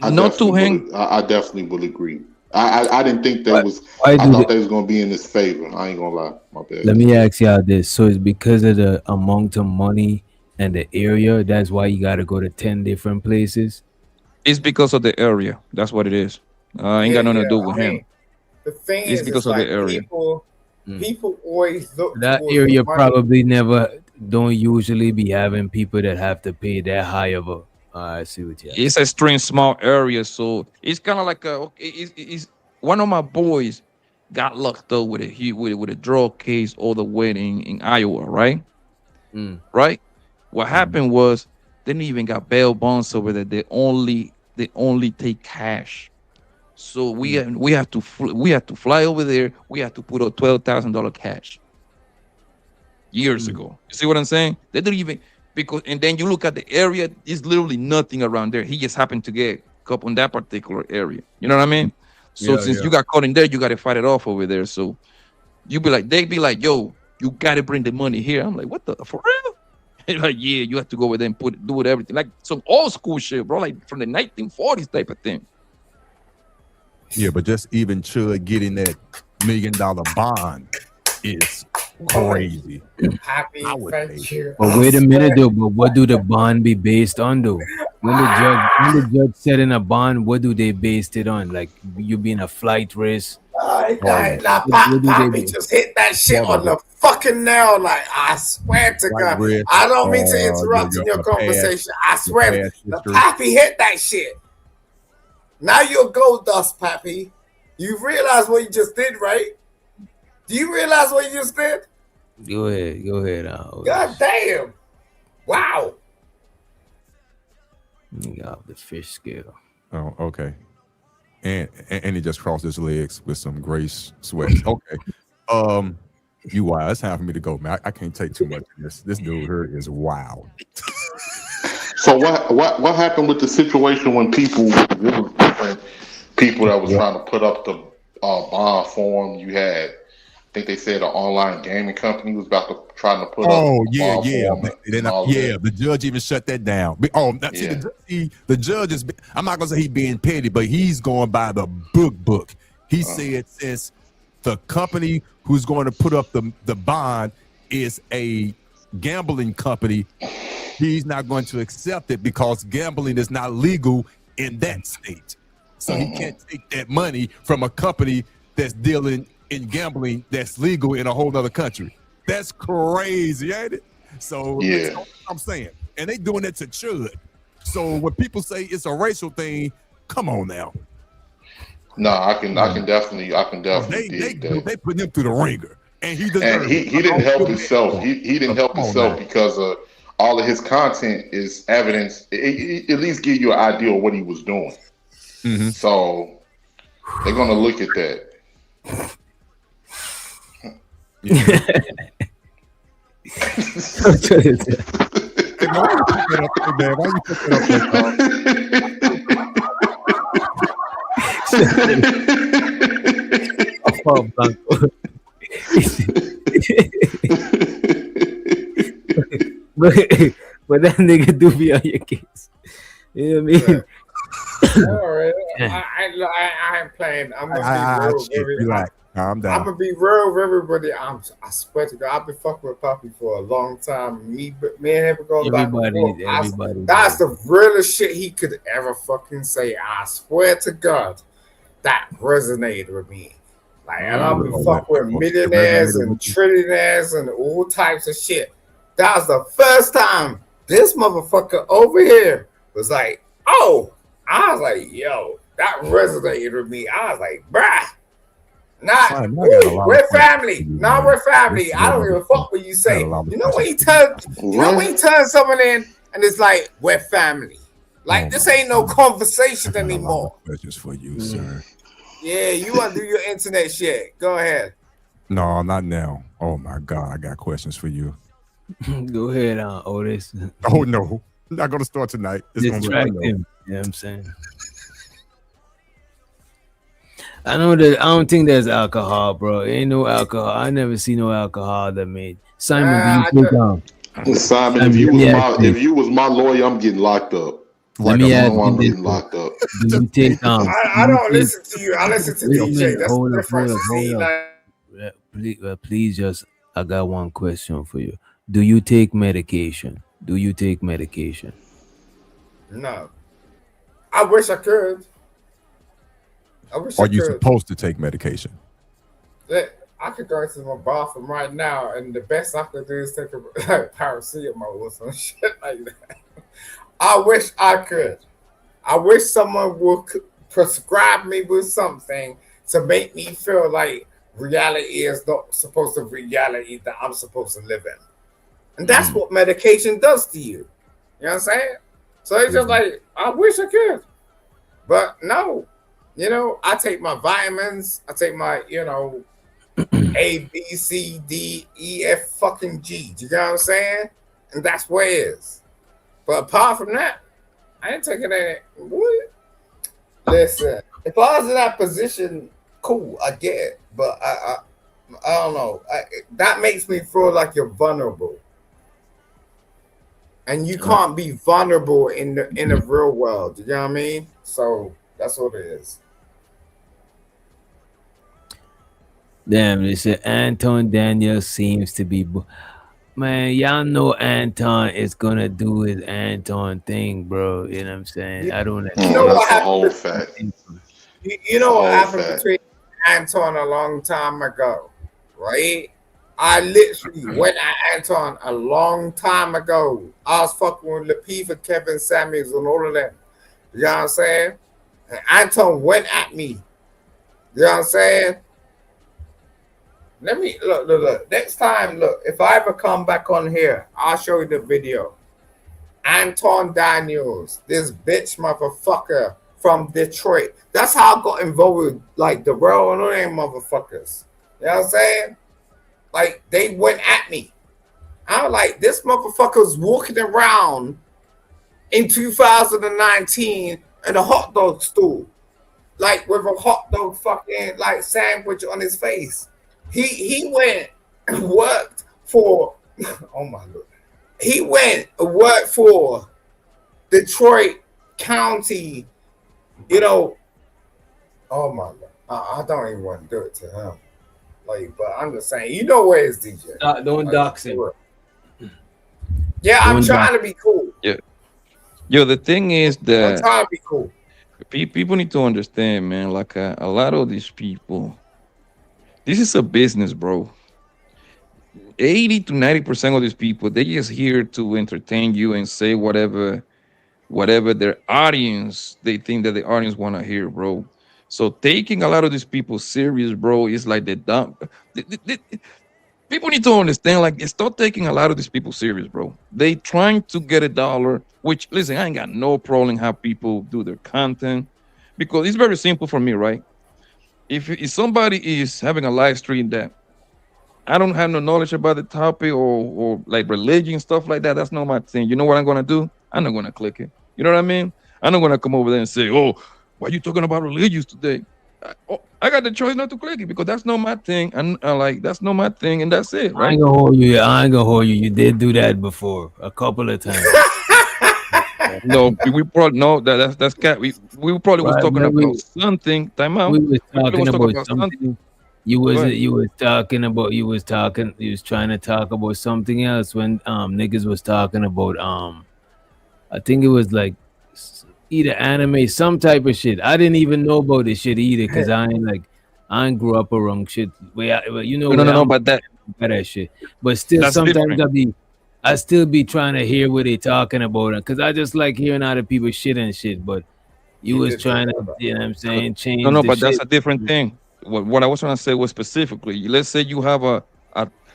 I definitely will agree. I didn't think that I thought they was gonna be in his favor. I ain't gonna lie. My bad. Let me ask y'all this. So it's because of the amount of money and the area, that's why you gotta go to 10 different places? It's because of the area. That's what it is. Ain't got nothing to do with him. The thing It's is, because of the area. People always look That towards area the money. probably don't usually be having people that have to pay that high of a. I see what you. It's a extreme small area, so it's kind of like it's one of my boys got locked up with a drug case all the way in Iowa, right? Right. What happened was they didn't even got bail bonds over there. They only take cash. So we have to fly over there. We have to put up $12,000 cash years ago. You see what I'm saying? They don't even and then you look at the area. There's literally nothing around there. He just happened to get up on that particular area. You know what I mean? So Yeah, since yeah. you got caught in there, you got to fight it off over there. So you be like, they be like, yo, you got to bring the money here. I'm like, what the, for real? And like, yeah, you have to go over there and do it everything. Like some old school shit, bro, like from the 1940s type of thing. Yeah, but just even Chud getting that $1 million bond is crazy. Happy, thank you. But wait a minute though. But what do the bond be based on though? When the judge setting a bond, what do they base it on? Like you being a flight risk? Poppy just hit that shit on the fucking nail. Like, I swear to God. I don't mean to interrupt in your conversation. I swear. The Pappy hit that shit. Now you're gold dust, Pappy. You realize what you just did, right? Do you realize what you just did? Go ahead. God damn. Wow. You got the fish scale. Oh, okay. And he just crossed his legs with some gray sweat. Okay. You wild. It's time for me to go, man. I can't take too much of this. This dude here is wild. So what happened with the situation when people that was trying to put up the bond form? You had, I think they said an online gaming company was about to trying to put up. Oh a yeah. bond form The judge even shut that down. The judge is. I'm not gonna say he's being petty, but he's going by the book. He said since the company who's going to put up the bond is a gambling company, he's not going to accept it because gambling is not legal in that state. So he can't take that money from a company that's dealing in gambling that's legal in a whole other country. That's crazy, ain't it? So that's what I'm saying. And they doing it to Chud. So when people say it's a racial thing, come on now. No, I can definitely dig that. They put him through the ringer. And he didn't help himself. He didn't help himself because all of his content is evidence. It at least give you an idea of what he was doing. Mm-hmm. So they're gonna look at that. Why you put that up? but that nigga do be on your case. You know what I mean? All right. I ain't playing. I'm gonna be real. Calm down. I'm gonna be real with everybody. I swear to God, I've been fucking with Poppy for a long time. Me and him going back and forth. That's the realest shit he could ever fucking say. I swear to God, that resonated with me. Like, and I've been fucking with millionaires and trillionaires and all types of shit. That was the first time this motherfucker over here was like, oh, I was like, yo, that resonated with me. I was like, bruh. We're family. No, we're family. I don't give a fuck what you say. You know when you turn someone in and it's like, we're family. Like, this ain't no conversation anymore. Questions for you, sir. Yeah, you want to do your internet shit. Go ahead. No, not now. Oh my God, I got questions for you. Go ahead, Otis. Oh no, not gonna start tonight. It's gonna distract him. You know what I'm saying? I know that I don't think there's alcohol, bro. Ain't no alcohol. I never see no alcohol that made. Simon, do you take Simon, if you was my lawyer, I'm getting locked up. Let me ask I'm you getting locked up. Do you take I don't listen to you. I listen to DJ. That's the difference. Please, just I got one question for you. Do you take medication? No. I wish I could. Are you supposed to take medication? I could go into my bathroom right now, and the best I could do is take a paracetamol or some shit like that. I wish I could. I wish someone would prescribe me with something to make me feel like reality is not supposed to be reality that I'm supposed to live in. And that's what medication does to you. You know what I'm saying? So it's just like, I wish I could. But no. You know, I take my vitamins. I take my, A, B, C, D, E, F, fucking G. You know what I'm saying? And that's where it is. But apart from that, I ain't taking any. What? Listen, if I was in that position, cool, I get it. But I don't know. That makes me feel like you're vulnerable, and you can't be vulnerable in the real world. You know what I mean? So that's what it is. Damn, they said Anton Daniel seems to be. Man, y'all know Anton is gonna do his Anton thing, bro. You know what I'm saying? I don't. You know what happened? Whole fact. You know what happened between Anton a long time ago, right? I literally went at Anton a long time ago. I was fucking with Lapiva, Kevin Samuels, and all of them. You know what I'm saying? And Anton went at me. You know what I'm saying? Let me look. Next time, look, if I ever come back on here, I'll show you the video. Anton Daniels, this bitch motherfucker from Detroit. That's how I got involved with like the real and all them motherfuckers. You know what I'm saying? Like they went at me. I was like, this motherfucker's walking around in 2019 in a hot dog stool, like with a hot dog fucking like sandwich on his face. He went and worked for oh my lord. He went and worked for Detroit County, you know. Oh my god. I don't even want to do it to him. Like, but I'm just saying, you know where is DJ? Don't like, dox him. Yeah, I'm trying to be cool. Yeah. Yo, the thing is I'm that trying to be cool. people need to understand, man. Like a lot of these people, this is a business, bro. 80 to 90% of these people, they just here to entertain you and say whatever their audience, they think that the audience want to hear, bro. So taking a lot of these people serious, bro, is like the dumb. People need to understand, like, stop taking a lot of these people serious, bro. They trying to get $1, which, listen, I ain't got no problem how people do their content, because it's very simple for me, right? If somebody is having a live stream that I don't have no knowledge about the topic or like religion, stuff like that, that's not my thing. You know what I'm going to do? I'm not going to click it. You know what I mean? I'm not going to come over there and say, oh, why are you talking about religions today? I got the choice not to click it because that's not my thing. And like, that's not my thing. And that's it, right? I ain't gonna hold you. You did do that before a couple of times. No, we probably no that's cat. We probably was talking about something. Time out. We was talking about something. You was trying to talk about something else when niggas was talking about I think it was like either anime, some type of shit. I didn't even know about this shit either because I ain't grew up around shit. No, but that shit. But still, sometimes different. I still be trying to hear what they talking about because I just like hearing other people shit and shit. But you was trying to, you know what I'm saying, change. No, but shit. that's a different thing. What I was trying to say was specifically, let's say you have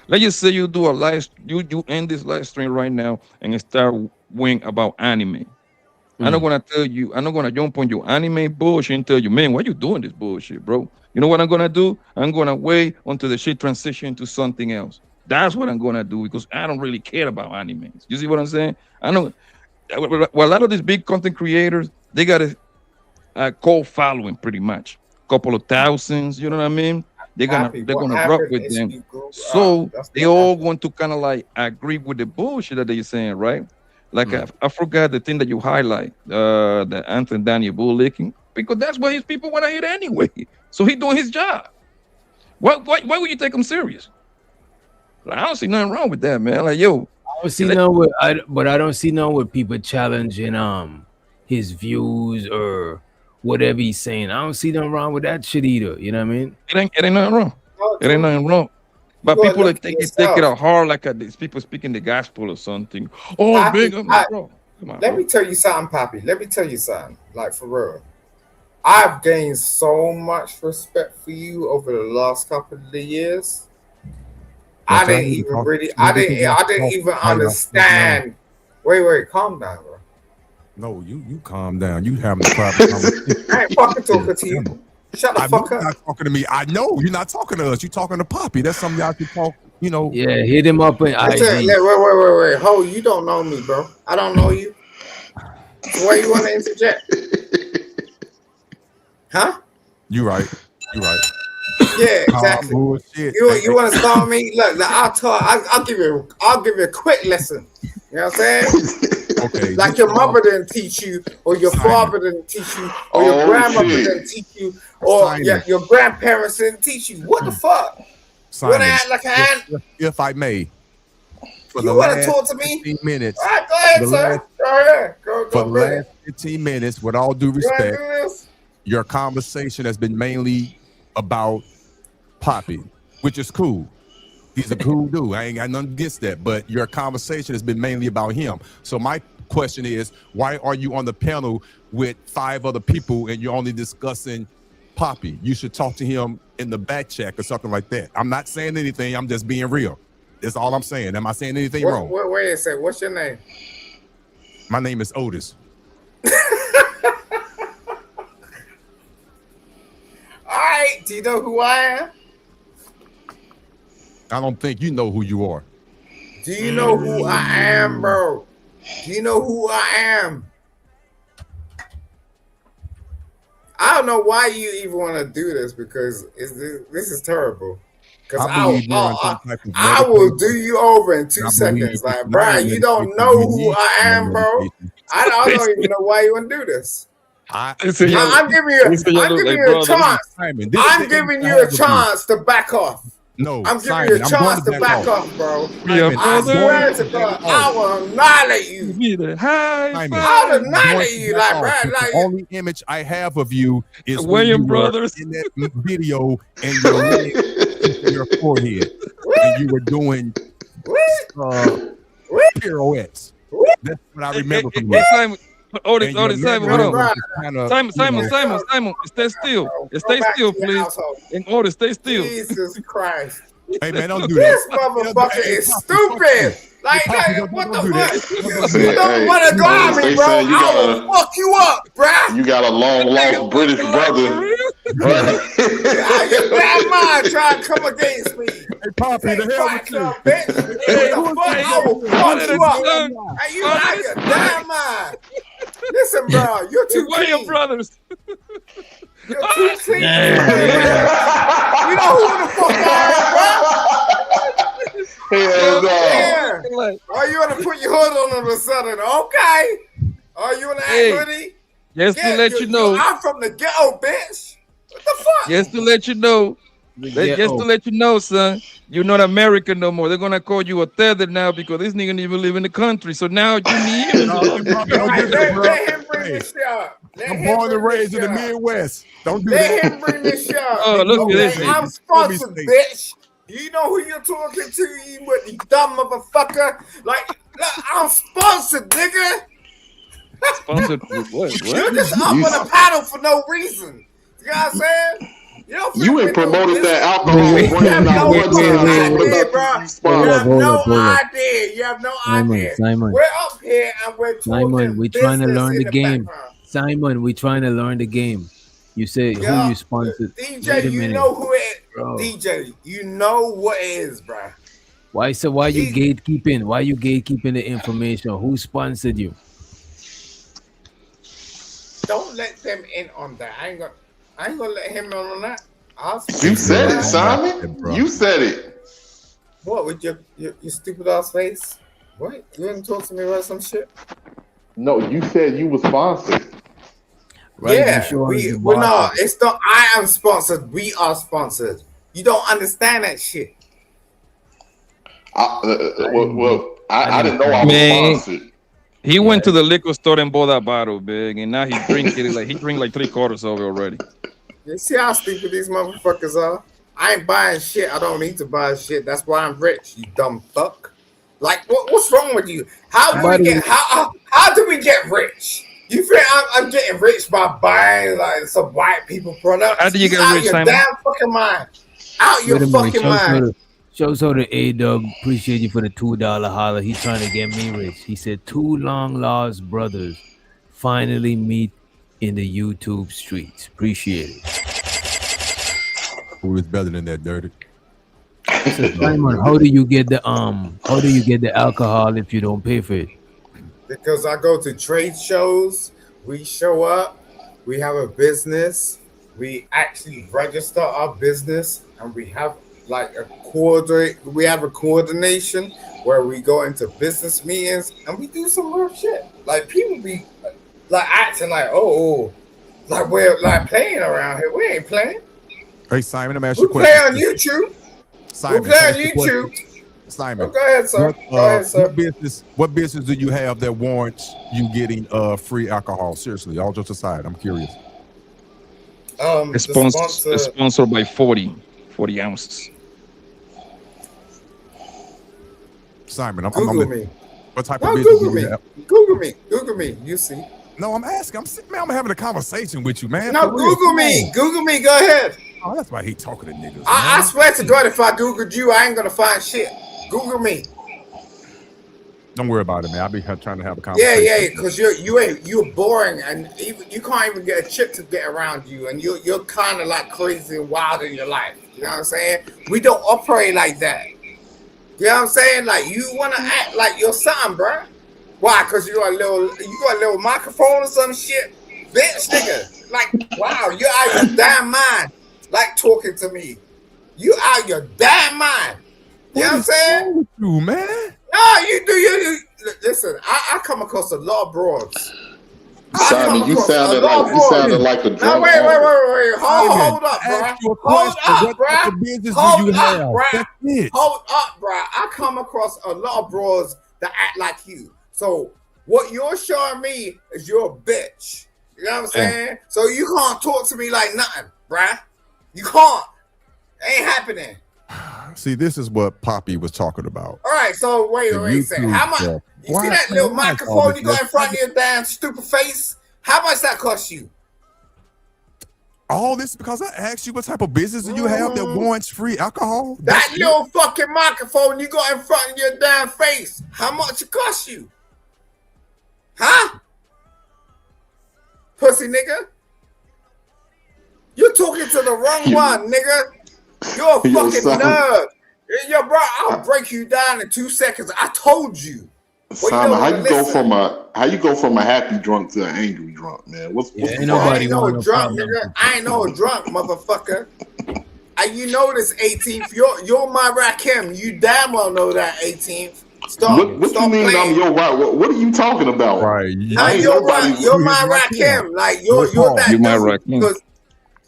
let's just say you do a live, you end this live stream right now and start wing about anime. I'm not gonna tell you, I'm not gonna jump on your anime bullshit and tell you, man, why you doing this bullshit, bro? You know what I'm gonna do? I'm gonna wait until the shit transition to something else. That's what I'm gonna do because I don't really care about animes. You see what I'm saying? I know well, a lot of these big content creators, they got a cult following pretty much. Couple of thousands, you know what I mean? They're gonna rock with them. So they all want to kind of like agree with the bullshit that they're saying, right? Like I forgot the thing that you highlight, the Anthony Daniel bull licking, because that's what his people want to hear anyway. So he's doing his job. Why would you take him serious? Like, I don't see nothing wrong with that, man. Like, yo, I don't see I don't see no with people challenging his views or whatever he's saying. I don't see nothing wrong with that shit either. You know what I mean? It ain't nothing wrong. It ain't nothing wrong. But people like take it out hard, like these people speaking the gospel or something. Oh, Papi, big up, bro. Come on, let me tell you something, Papi. Let me tell you something. Like for real, I've gained so much respect for you over the last couple of years. I didn't even understand. Wait, calm down, bro. No, you calm down. You having a problem. I ain't fucking talking to you. Shut the fuck up. You're not talking to me. I know you're not talking to us. You're talking to Poppy. That's something y'all should talk. You know. Yeah, hit him up. Wait. Ho, you don't know me, bro. I don't know you. So why you want to interject? Huh? You right. Yeah, exactly. Bullshit. You want to start me? Look, I'll give you a quick lesson. You know what I'm saying? Okay. Like your mother didn't teach you, or your father didn't teach you, or your grandmother didn't teach you, or your grandparents didn't teach you. What the fuck? Simon, you want to act like an ant? if I may, for You the want to last talk to me? 15 minutes. All right, go ahead, sir. Go ahead. For the last 15 minutes, with all due You want to respect, do this? your conversation has been mainly about Poppy, which is cool. He's a cool dude. I ain't got nothing against that. But your conversation has been mainly about him. So my question is, why are you on the panel with 5 other people and you're only discussing Poppy? You should talk to him in the back check or something like that. I'm not saying anything. I'm just being real. That's all I'm saying. Am I saying anything wrong? Wait a second. What's your name? My name is Otis. All right. Do you know who I am? I don't think you know who you are. Do you know who I am, bro? Do you know who I am? I don't know why you even want to do this because this is terrible. Because I will do you over in 2 seconds. Like, bro, you don't know who I am, bro. I don't even know why you want to do this. I'm giving you a chance. I'm giving you a chance to back off. No, I'm giving you a chance to back off, bro. I swear to God, I will annihilate you. I'll annihilate you, like, bro. The only image I have of you is William Brothers in that video and your leg to your forehead, and you were doing pirouettes. That's what I remember from you. Simon, Simon, hold on. Simon, stay still. Stay still, please. And Otis, stay still. Jesus Christ. Hey, man, don't do This that. motherfucker is stupid. Like, what the fuck? You don't Hey, want to go at me, they bro. saying you I will got fuck you up, bruh. You got a long lost British brother. Your bad mind trying to come against me. Hey, Poppy, the hell with you? Bitch. Hey, what the fuck? I will fuck you up. Hey, you out your damn mind. Listen, bro, you're too William Brothers. You're too clean. You know who the fuck I am, bro? Hell no. Yeah. Oh, you want to put your hood on all of a sudden? Okay. Oh, you want to act hoodie? Just to let you know. I'm from the ghetto, bitch. What the fuck? Just to let you know. Just to let you know, son, you're not American no more. They're gonna call you a tether now because this nigga didn't even live in the country. So now you need let him bring this shit up. I'm born and raised in the Midwest. Don't do Let that. him bring this shit up. Oh, look at this. I'm sponsored, bitch. You know who you're talking to, you dumb motherfucker. Like, look, I'm sponsored, nigga. Sponsored with what? You're just up on a paddle for no reason. You know what I'm saying? You ain't promoted that alcohol brand out one time. You have no Simon, idea. Simon. We're up here and we're talking Simon, we're trying to learn the game. background. Simon, we're trying to learn the game. You say who you sponsored. Wait DJ, a you minute. know who it is. Bro. DJ, you know what it is, bro. Why you gatekeeping? Why you gatekeeping the information? Who sponsored you? Don't let them in on that. I ain't gonna let him in on that. You said it, Simon. You said it. What, with your stupid ass face? What? You didn't talk to me about some shit? No, you said you were sponsored. Right, yeah, we're not. It's not. I am sponsored. We are sponsored. You don't understand that shit. I didn't know I was sponsored. He went to the liquor store and bought that bottle, big, and now he's drinking like he drank like 3/4 of it already. You see how stupid these motherfuckers are? I ain't buying shit. I don't need to buy shit. That's why I'm rich, you dumb fuck. Like, what's wrong with you? How do we get rich? You think I'm getting rich by buying like some white people products? How do you get rich, your Simon? damn fucking mind. Out your fucking mind. Show the A-Dub. Appreciate you for the $2 holler. He's trying to get me rich. He said 2 long lost brothers finally meet in the YouTube streets. Appreciate it. Who is better than that, Dirty? Simon, how do you get the alcohol if you don't pay for it? Because I go to trade shows, we show up, we have a business, we actually register our business and we have like a coordination where we go into business meetings and we do some real shit. Like people be like acting like, oh, like we're like playing around here. We ain't playing. Hey Simon, I'm We asking you a play on question. YouTube. Simon, We play on can I ask you a YouTube. question? Simon, Go ahead, sir. Go ahead, sir. What business do you have that warrants you getting free alcohol? Seriously, all jokes aside, I'm curious. It's sponsored by 40 ounces. Simon, I'm Google me. What type No, of business Google do me. you have? Google me. You see. No, I'm asking. I'm having a conversation with you, man. No, For real. Google me. Google me. Go ahead. Oh, that's why I hate talking to niggas. I man. swear to God, if I Googled you, I ain't gonna find shit. Google me. Don't worry about it, man. I'll be trying to have a conversation. Yeah, because you're boring and even you can't even get a chick to get around you, and you're kind of like crazy and wild in your life. You know what I'm saying? We don't operate like that. You know what I'm saying? Like you wanna act like you're something, bruh. Why? Because you got a little microphone or some shit, bitch, nigga. Like, wow, you're out your damn mind. Like talking to me, you out your damn mind. You know what I'm saying? With you, man. No, you do. You listen. I come across a lot of broads. Simon, you sounded like a No, drunk. wait. Hold up, bro. Hold up, bro. Hold up, bro. I come across a lot of broads that act like you. So what you're showing me is you're a bitch. You know what I'm saying? So you can't talk to me like nothing, bruh. You can't. Ain't happening. See, this is what Poppy was talking about. All right, so wait a second. How much? You see that little microphone you got in front of your damn stupid face? How much that cost you? All this because I asked you what type of business do you have that warrants free alcohol? That little fucking microphone you got in front of your damn face. How much it cost you? Huh? Pussy nigga? You're talking to the wrong one, nigga. You're a fucking nerd. Yo, bro, I'll break you down in 2 seconds. I told you. Simon, how you go from a happy drunk to an angry drunk, man? What's I ain't no drunk, nigga. I ain't no drunk, motherfucker. And you know this 18th. You're my Rakim. You damn well know that 18th. Stop. What you mean I'm your right? What are you talking about? Right. You're right. You're my Rakim. Like you're that dude. my Rakim.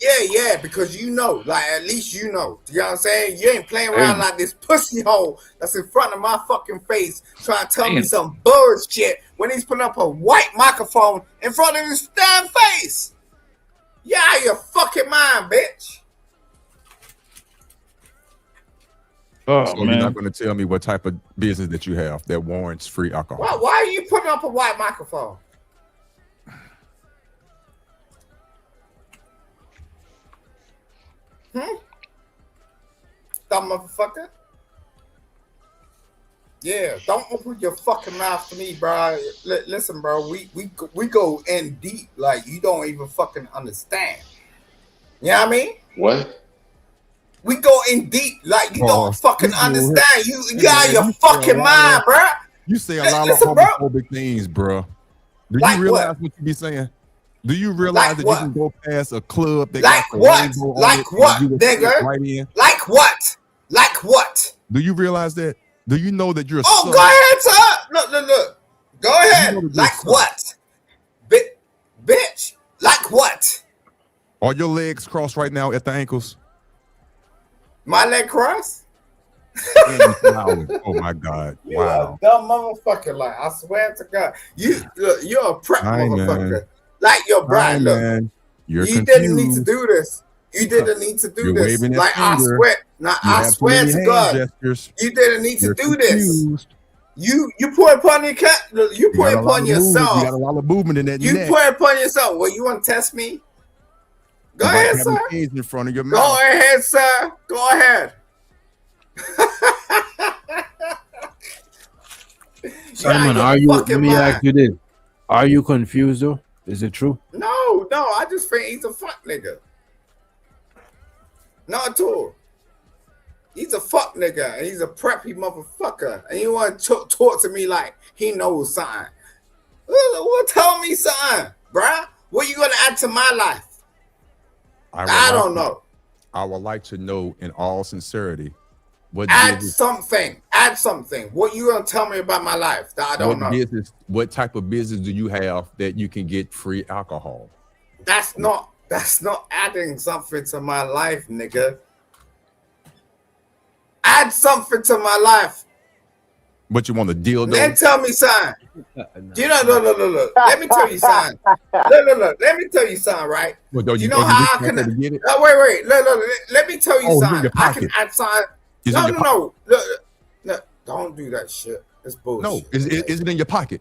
Yeah, because you know, like at least you know. You know what I'm saying? You ain't playing around like this pussy hole that's in front of my fucking face trying to tell me some bullshit when he's putting up a white microphone in front of his damn face. Yeah, your fucking mind, bitch. Oh, so you're not going to tell me what type of business that you have that warrants free alcohol? Why are you putting up a white microphone? Dumb motherfucker. Yeah, don't open your fucking mouth to me, bro. Listen, bro, we go in deep like you don't even fucking understand. You know what I mean? What? We go in deep like you don't fucking understand. You got your fucking mind, bro. You say a lot of homophobic things, bro. Do you realize what you be saying? Do you realize that you can go past a club that got the rainbow on it? Like what, nigga? Right in? Like what? Like what? Do you realize that? Do you know that you're a go ahead, sir. Look. Go ahead. Like what? Bitch. Like what? Are your legs crossed right now at the ankles? My leg crossed? Oh my God. You a dumb motherfucker. Like, I swear to God. You're a prep motherfucker. Man. Like your bride. Look. Man. You didn't need to do this. You didn't need to do this. Like I swear. Now I swear to God. Gestures. You didn't need to do this. You put it upon your cat. You put it upon yourself. You got a lot of movement in that You neck. put it upon yourself. Well, you want to test me? Go ahead, sir. In front of your mouth. Go ahead, sir. Go ahead. Simon, are you? Let me ask you this: are you confused though? Is it true? No. I just think he's a fuck nigga. Not at all. He's a fuck nigga, and he's a preppy motherfucker, and you want to talk to me like he knows something. Well, tell me something, bruh. What you gonna add to my life? I don't know. I would like to know, in all sincerity, what Add business, something. Add something. What you gonna tell me about my life that I don't know? what type of business do you have that you can get free alcohol? That's not adding something to my life, nigga. Add something to my life. What you want to deal? Then tell me something. You know, look. Let me tell you something. Look. Let me tell you something, right? Well, you know how I can? Wait. Look. Let me tell you something. I can add something. No. Look, don't do that shit. It's bullshit. No, is it in your pocket,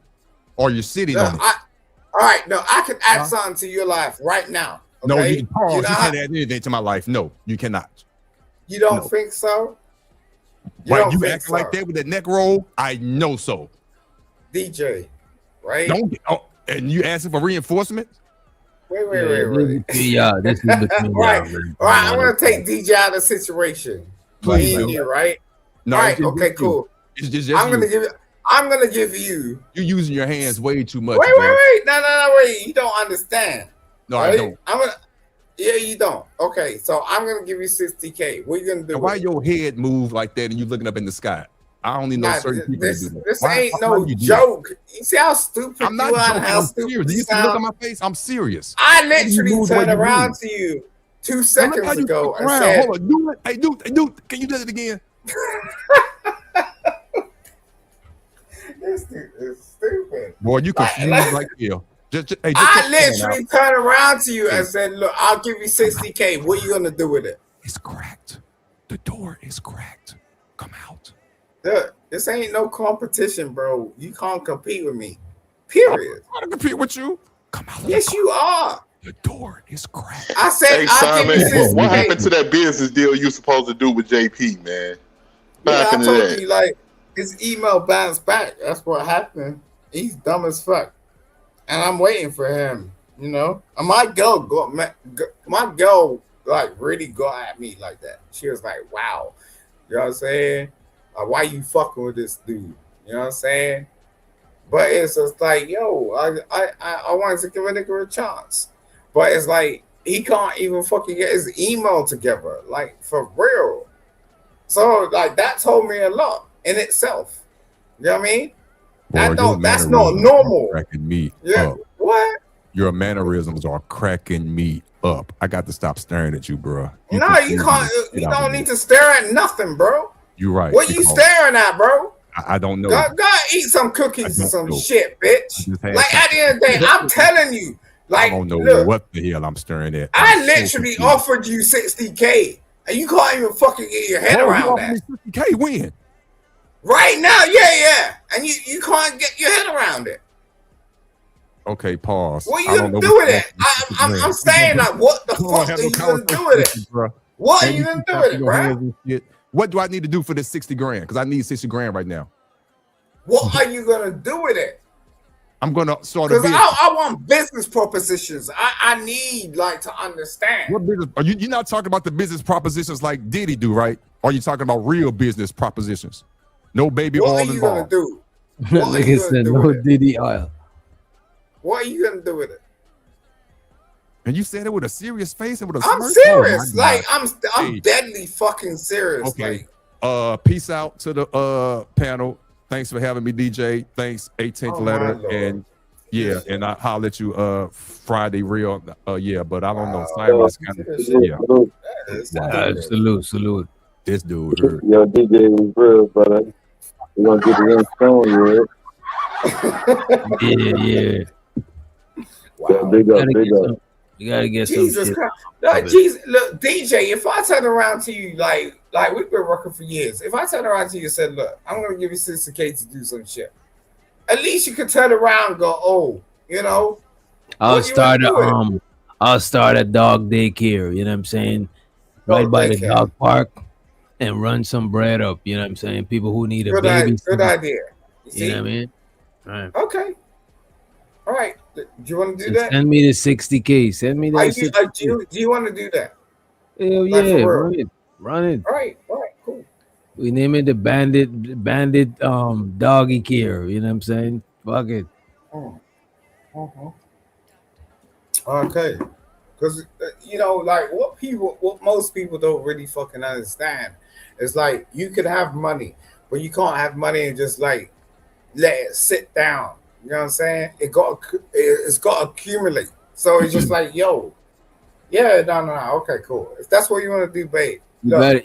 or you're sitting on it? All right, no, I can add something to your life right now. Okay? No, you can't add anything to my life. No, you cannot. You don't think so? You acting like that with that neck roll? I know so. DJ, right? And you asking for reinforcement? Wait. Yeah, this is between All right, I'm gonna take DJ out of the situation. Please, you, right? No, all right, okay, cool. It's just I'm gonna give you. You're using your hands way too much. Wait. No, wait. You don't understand. No, right? I don't. Yeah, you don't. Okay, so I'm gonna give you 60K. What are you gonna do? Why your head move like that and you looking up in the sky? I only know certain people that do that. This ain't no joke. You see how stupid I'm not you are? joking. How I'm stupid serious. Do you see the look on my face? I'm serious. I literally turned around to you 2 seconds ago and said, "Hold on, do it. Hey, dude, can you do it again?" This dude is stupid. Boy, you confused like hell. I literally turned around to you and said, "Look, I'll give you 60K. What are you gonna do with it?" It's cracked. The door is cracked. Come out. Look, this ain't no competition, bro. You can't compete with me. Period. I'm not compete with you. Come out. Yes, you are. The door is cracked. I said, hey, I'll give you 60K. What happened to that business deal you supposed to do with JP, man? Yeah, I told you, like, his email bounced back. That's what happened. He's dumb as fuck. And I'm waiting for him, you know? And my girl, like, really got at me like that. She was like, wow. You know what I'm saying? Why you fucking with this dude? You know what I'm saying? But it's just like, yo, I wanted to give a nigga a chance. But it's like, he can't even fucking get his email together. Like, for real. So, like, that told me a lot in itself. You know what I mean? That's not normal. Cracking me up. What? Your mannerisms are cracking me up. I got to stop staring at you, bro. You can't. You don't need to stare at nothing, bro. You're right. What you staring at, bro? I don't know. Go eat some cookies or some shit, bitch. Like, at the end of the day, I'm telling you. Like, I don't know what the hell I'm staring at. I literally offered you 60K, and you can't even fucking get your head around that. 60K when? Right now, yeah. And you can't get your head around it. Okay, pause. What are you gonna do with it? I'm saying, like, what the fuck are you gonna do with it? What are you gonna do with it, bro? What do I need to do for this 60 grand? Because I need 60 grand right now. What are you gonna do with it? I'm gonna start a business. I want business propositions. I need, like, to understand. What business? Are you're not talking about the business propositions like Diddy do, right? Or are you talking about real business propositions? No baby oil involved. What are you gonna do? Like I said, no Diddy oil. What are you gonna do with it? And you said it with a serious face and with a I'm smirk? serious. Oh, like, I'm deadly fucking serious. Okay. Like, Peace out to the panel. Thanks for having me, DJ. Thanks, 18th letter. And yeah, and I'll let you Friday real. Yeah, but I don't know. Simon's kind of Salute. This dude hurt. Yo, DJ was real, brother. We're gonna get the young stone, Yeah. Wow. Big up. You gotta get Jesus some shit. Christ. Look, DJ, if I turn around to you like we've been working for years, if I turn around to you and said, look, I'm gonna give you 60K to do some shit, at least you could turn around and go, oh, you know. I'll start a dog daycare, you know what I'm saying? Right by the dog park and run some bread up, you know what I'm saying? People who need a baby. Good idea. You know what I mean? All right. Okay. All right. Do you want to do that? Send me the 60K. Send me that. Do you want to do that? Hell yeah. Run it. All right, cool. We name it the bandit doggy care. You know what I'm saying? Fuck it. Okay. Because like what most people don't really fucking understand is like you could have money, but you can't have money and just like let it sit down. You know what I'm saying? It's got to accumulate. So it's just like, yo, yeah, no, okay, cool. If that's what you want to do, babe, look,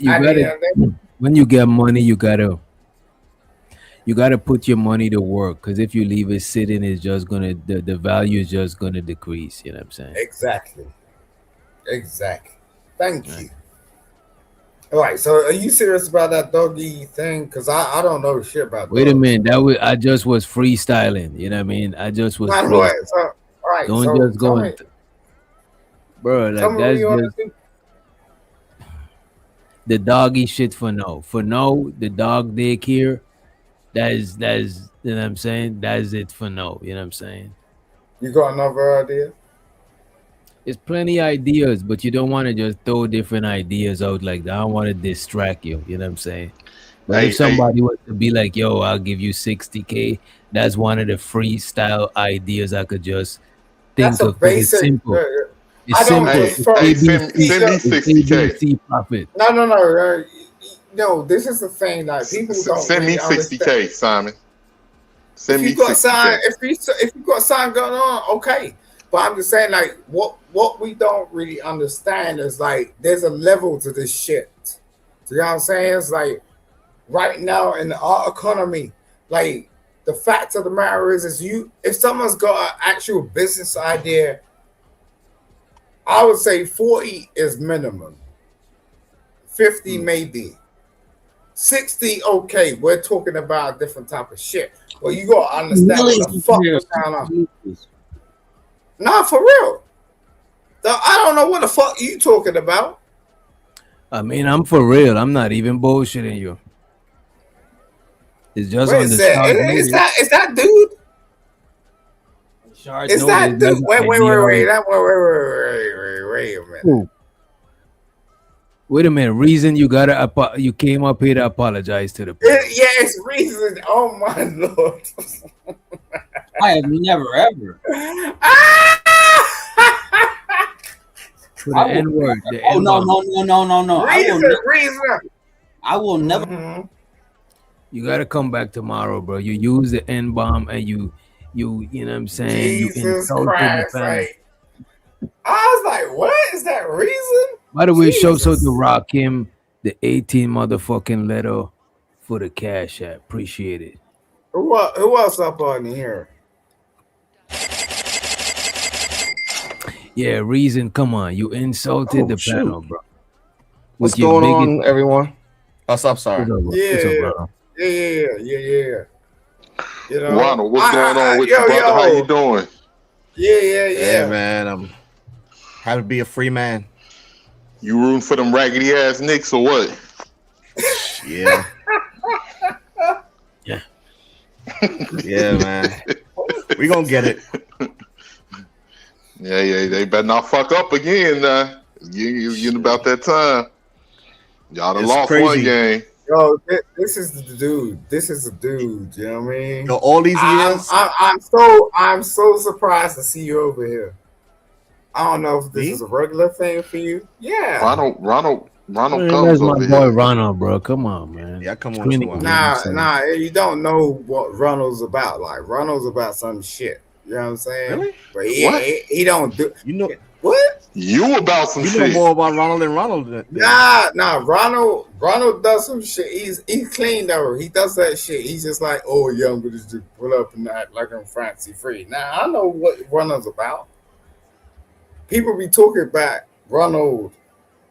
when you get money, you gotta put your money to work. Because if you leave it sitting, it's just gonna the value is just gonna decrease. You know what I'm saying? Exactly. Thank you. All right, so are you serious about that doggy thing? Because I don't know shit about Wait a dogs. minute, I just was freestyling. You know what I mean? I just was All freestyling. right, Don't so just go into, bro. tell Like me what that's you want just to do. the doggy shit for no. For no, the dog daycare. That's you know what I'm saying. That's it for no. You know what I'm saying? You got another idea? There's plenty ideas, but you don't want to just throw different ideas out like that. I don't want to distract you. You know what I'm saying? But if somebody was to be like, "Yo, I'll give you 60K," that's one of the freestyle ideas I could just That's think a of because it's basic. simple. It's I don't simple. just It's fuck. ABC. send me It's 60K. ABC profit. No. This is the thing. Like people don't Send me really understand. 60K, Simon. Send If me you got 60K. if you got something going on, okay. But I'm just saying, like, what we don't really understand is like there's a level to this shit. So you know what I'm saying? It's like right now in our economy, like the fact of the matter is if someone's got an actual business idea, I would say 40 is minimum. 50 maybe. 60, okay, we're talking about a different type of shit. Well, you gotta understand what the fuck is going on. Nah, for real. I don't know what the fuck you talking about. I mean, I'm for real. I'm not even bullshitting you. It's just Wait on a the second. short Is notice. that dude? Short Is that notice. dude? Wait a minute. Who? Wait a minute. Reason you you came up here to apologize to the people. Yeah, it's reason. Oh my lord. I have never ever. For the N word. Oh no. Reason. I will never. You gotta come back tomorrow, bro. You use the N bomb and you know what I'm saying. Jesus you insulted Christ! the family. Like, I was like, what is that reason? By the way, show so to rock him the 18 motherfucking letter for the cash app. Appreciate it. Who else up on here? Yeah, reason. Come on, you insulted the panel, bro. What's going on, everyone? What's up, sorry? Yeah. You know, Ronald, what's going on with you, brother? How you doing? Yeah, man. I'm happy to be a free man. You rooting for them raggedy ass Knicks or what? Yeah. Yeah, man. We gonna get it. Yeah. They better not fuck up again. You getting about that time. Y'all done lost one game. Yo, this is the dude. This is the dude. You know what I mean? Yo, all these years, I'm so surprised to see you over here. I don't know if this is a regular thing for you. Yeah. Ronald Man, comes that's my over boy here. Ronald, bro. Come on, man. Yeah, come on. Nah, you don't know what Ronald's about. Like Ronald's about some shit. You know what I'm saying? Really? But What? he don't do. You know what? You about some you shit. know more about Ronald than Ronald. Nah. Ronald does some shit. He's clean though. He does that shit. He's just like, oh yeah, I'm gonna just pull up and act like I'm fancy free. Now I know what Ronald's about. People be talking about Ronald.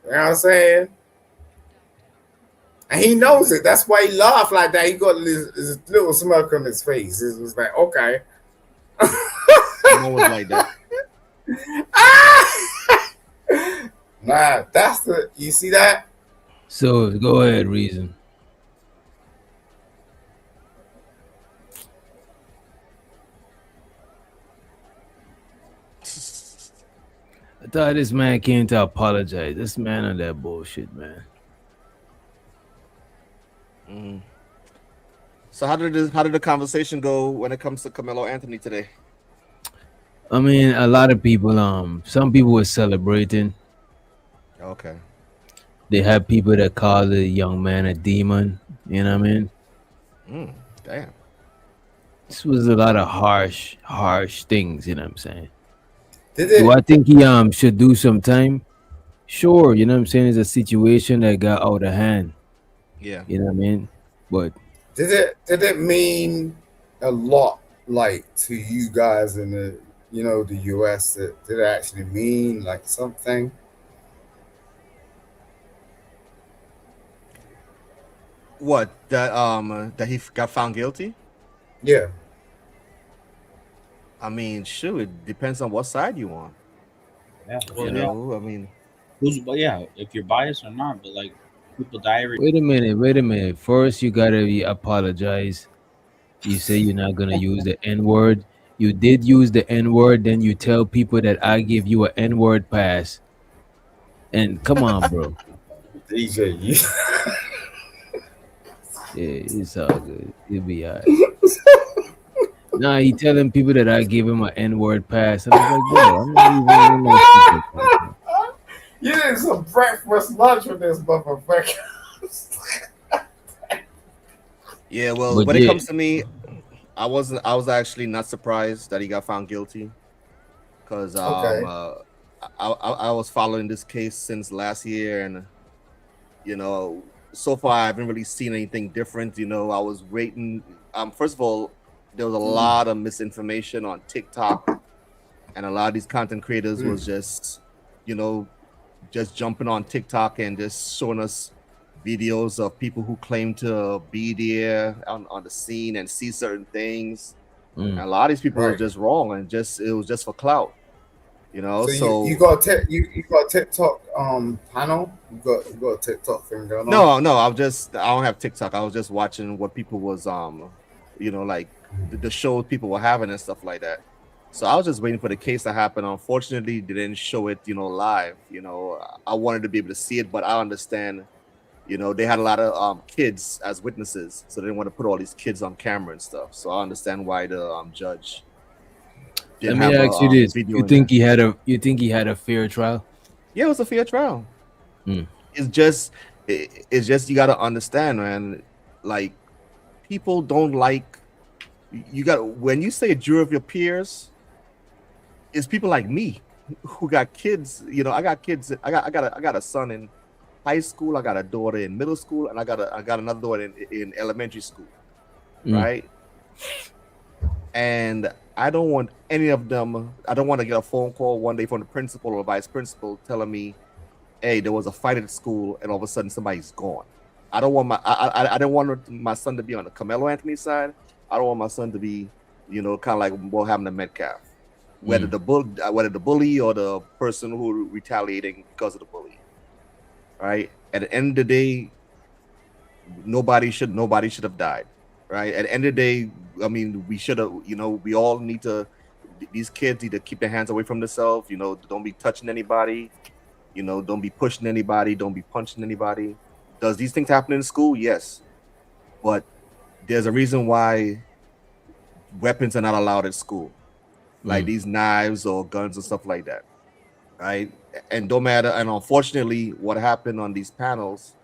You know what I'm saying? And he knows it. That's why he laughed like that. He got this little smirk on his face. It was like, okay. I'm always like that. Nah, that's the. You see that? So go ahead, reason. I thought this man came to apologize. This man on that bullshit, man. So how did the conversation go when it comes to Carmelo Anthony today? I mean, a lot of people. Some people were celebrating. Okay. They had people that call the young man a demon. You know what I mean? Damn. This was a lot of harsh things. You know what I'm saying? Did Do it? I think he should do some time? Sure. You know what I'm saying? It's a situation that got out of hand. Yeah. You know what I mean? But Did it mean a lot, like to you guys in the U.S.? Did it actually mean like something? What that he got found guilty? Yeah. I mean, shoot, it depends on what side you on. Yeah. You Well, yeah. know, I mean, But yeah, if you're biased or not, but like people die every. wait a minute. Wait a minute. First, you gotta apologize. You say you're not gonna use the N word. You did use the N word. Then you tell people that I give you an N word pass. And come on, bro. DJ, you. Yeah, it's all good. You'll be alright. Nah, he telling people that I gave him an N-word pass, and I was like, bro, I'm not even in no secret pass. You did some breakfast lunch with this motherfucker. yeah. Well, But when it yeah, comes to me, I wasn't. I was actually not surprised that he got found guilty because Okay. I was following this case since last year, and so far I haven't really seen anything different. I was waiting. First of all, there was a lot of misinformation on TikTok, and a lot of these content creators was just jumping on TikTok and just showing us videos of people who claim to be there on the scene and see certain things. And a lot of these people were just wrong, and it was just for clout. So you got you got a TikTok panel? You got a TikTok thing going on? No, I don't have TikTok. I was just watching what people was like the shows people were having and stuff like that. So I was just waiting for the case to happen. Unfortunately, they didn't show it, live. I wanted to be able to see it, but I understand, they had a lot of kids as witnesses, so they didn't want to put all these kids on camera and stuff. So I understand why the judge let didn't me have ask you this: video you in think there. you think he had a fair trial? Yeah, it was a fair trial. Mm. It's just you got to understand, man. Like, people don't like you. Got when you say a jury of your peers, it's people like me who got kids. I got kids. I got a son in high school. I got a daughter in middle school, and I got another daughter in elementary school, right? And I don't want any of them. I don't want to get a phone call one day from the principal or vice principal telling me, "Hey, there was a fight at school, and all of a sudden somebody's gone." I don't want I don't want my son to be on the Carmelo Anthony side. I don't want my son to be, kind of like what happened to Metcalf, whether the bully or the person who retaliating because of the bully. Right? At the end of the day, nobody should have died. Right? At the end of the day, I mean, we should have. We all need to. These kids need to keep their hands away from themselves. Don't be touching anybody. Don't be pushing anybody. Don't be punching anybody. Does these things happen in school? Yes. But there's a reason why weapons are not allowed at school. Like these knives or guns and stuff like that. Right? And don't matter. And unfortunately, what happened on these panels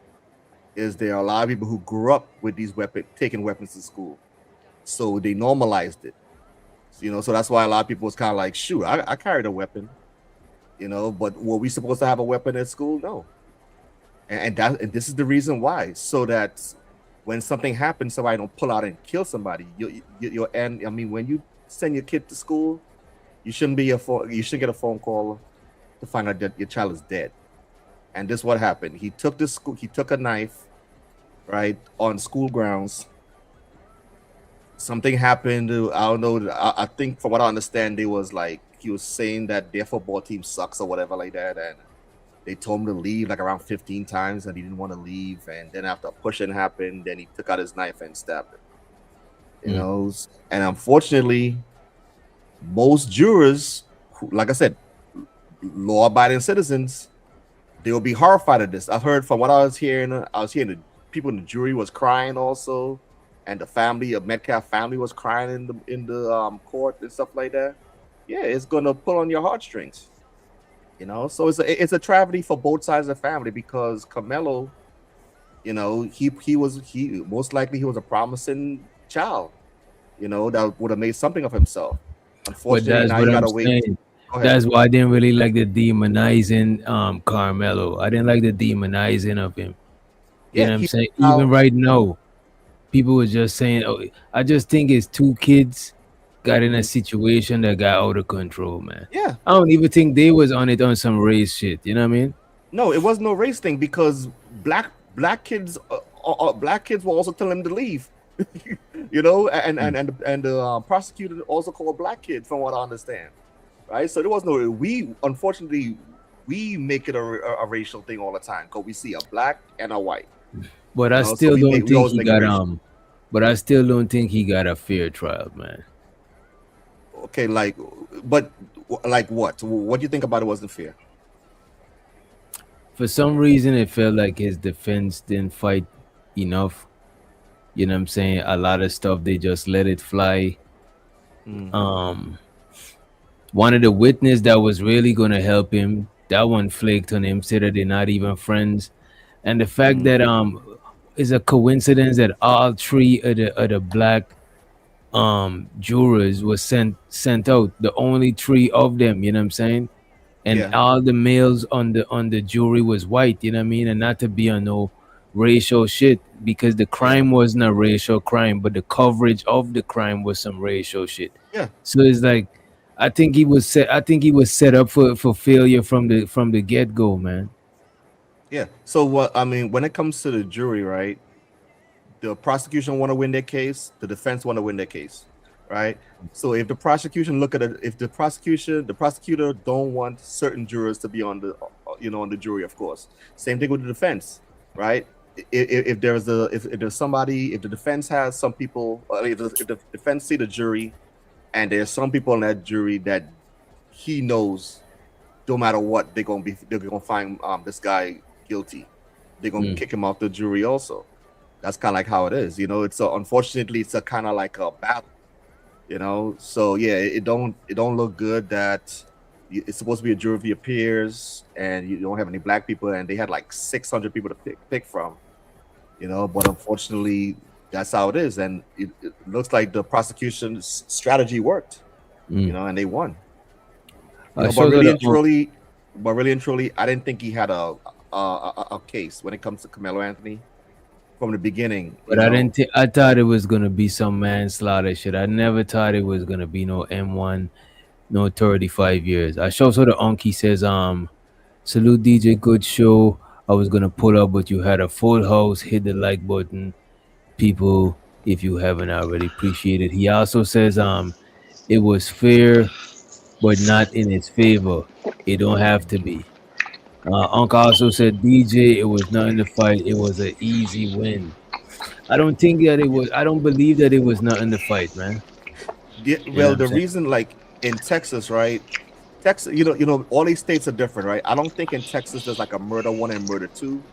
is there are a lot of people who grew up with these taking weapons to school. So they normalized it. So that's why a lot of people was kind of like, shoot, I carried a weapon. But were we supposed to have a weapon at school? No. And this is the reason why, so that when something happens, somebody don't pull out and kill somebody. And I mean, when you send your kid to school, you shouldn't get a phone call to find out that your child is dead. And this is what happened. He took a knife, right, on school grounds. Something happened. I don't know. I think from what I understand, he was saying that their football team sucks or whatever like that, and they told him to leave like around 15 times, and he didn't want to leave. And then after pushing happened, then he took out his knife and stabbed him. And unfortunately, most jurors, like I said, law-abiding citizens, they will be horrified at this. I've heard from what I was hearing the people in the jury was crying also, and the family of Metcalf family was crying in the court and stuff like that. yeah, it's gonna pull on your heartstrings. You know, so it's a tragedy for both sides of the family because Carmelo, you know, he most likely he was a promising child, you know, that would have made something of himself. But Unfortunately, that's now what you I'm gotta wait. saying. Go ahead. That's why I didn't really like the demonizing Carmelo. I didn't like the demonizing of him. You Yeah, know what I'm he saying? Even now. right now, people were just saying, "Oh, I just think his two kids got in a situation that got out of control, man." Yeah, I don't even think they was on it on some race shit. You know what I mean? no, it was no race thing because black kids black kids were also telling him to leave. You know, and the prosecutor also called black kids, from what I understand, right? So there was no unfortunately we make it a racial thing all the time because we see a black and a white. But You I know, so still don't we think always he make it got racial. But I still don't think he got a fair trial, man. Okay, but like what? What do you think about it wasn't fair? For some reason, it felt like his defense didn't fight enough. You know what I'm saying? A lot of stuff they just let it fly. One of the witness that was really gonna help him, that one flaked on him, said that they're not even friends. And the fact that is a coincidence that all three of the black jurors was sent out. The only three of them, you know what I'm saying? And Yeah. all the males on the jury was white, you know what I mean? And not to be on no racial shit, because the crime wasn't a racial crime, but the coverage of the crime was some racial shit. Yeah. So it's like I think he was set up for failure from the get-go, man. Yeah. So what I mean, when it comes to the jury, right? The prosecution want to win their case, the defense want to win their case, right? So if the prosecution look at it, if the prosecutor don't want certain jurors to be on the on the jury, of course. Same thing with the defense, right? If there's somebody, if the defense has some people, if the defense see the jury, and there's some people in that jury that he knows, no matter what, they're gonna find this guy guilty. They're gonna kick him off the jury also. That's kind of like how it is, you know. It's unfortunately it's a kind of like a battle, you know. So yeah, it don't look good that it's supposed to be a jury of your peers and you don't have any black people, and they had like 600 people to pick from, you know. But unfortunately, that's how it is, and it looks like the prosecution's strategy worked, you know, and they won. You know, but really and truly, I didn't think he had a case when it comes to Carmelo Anthony. From the beginning, but I thought it was gonna be some manslaughter shit. I never thought it was gonna be no M1, no 35 years. I saw the Unky says, salute DJ, good show. I was gonna pull up, but you had a full house. Hit the like button, people, if you haven't already. Appreciate it. He also says, it was fair, but not in his favor. It don't have to be. Uncle also said, DJ, it was not in the fight. It was an easy win. I don't think that it was. I don't believe that it was not in the fight, man. Yeah, well, the reason, like in Texas, right? Texas, you know, all these states are different, right? I don't think in Texas there's like a murder 1 and murder 2.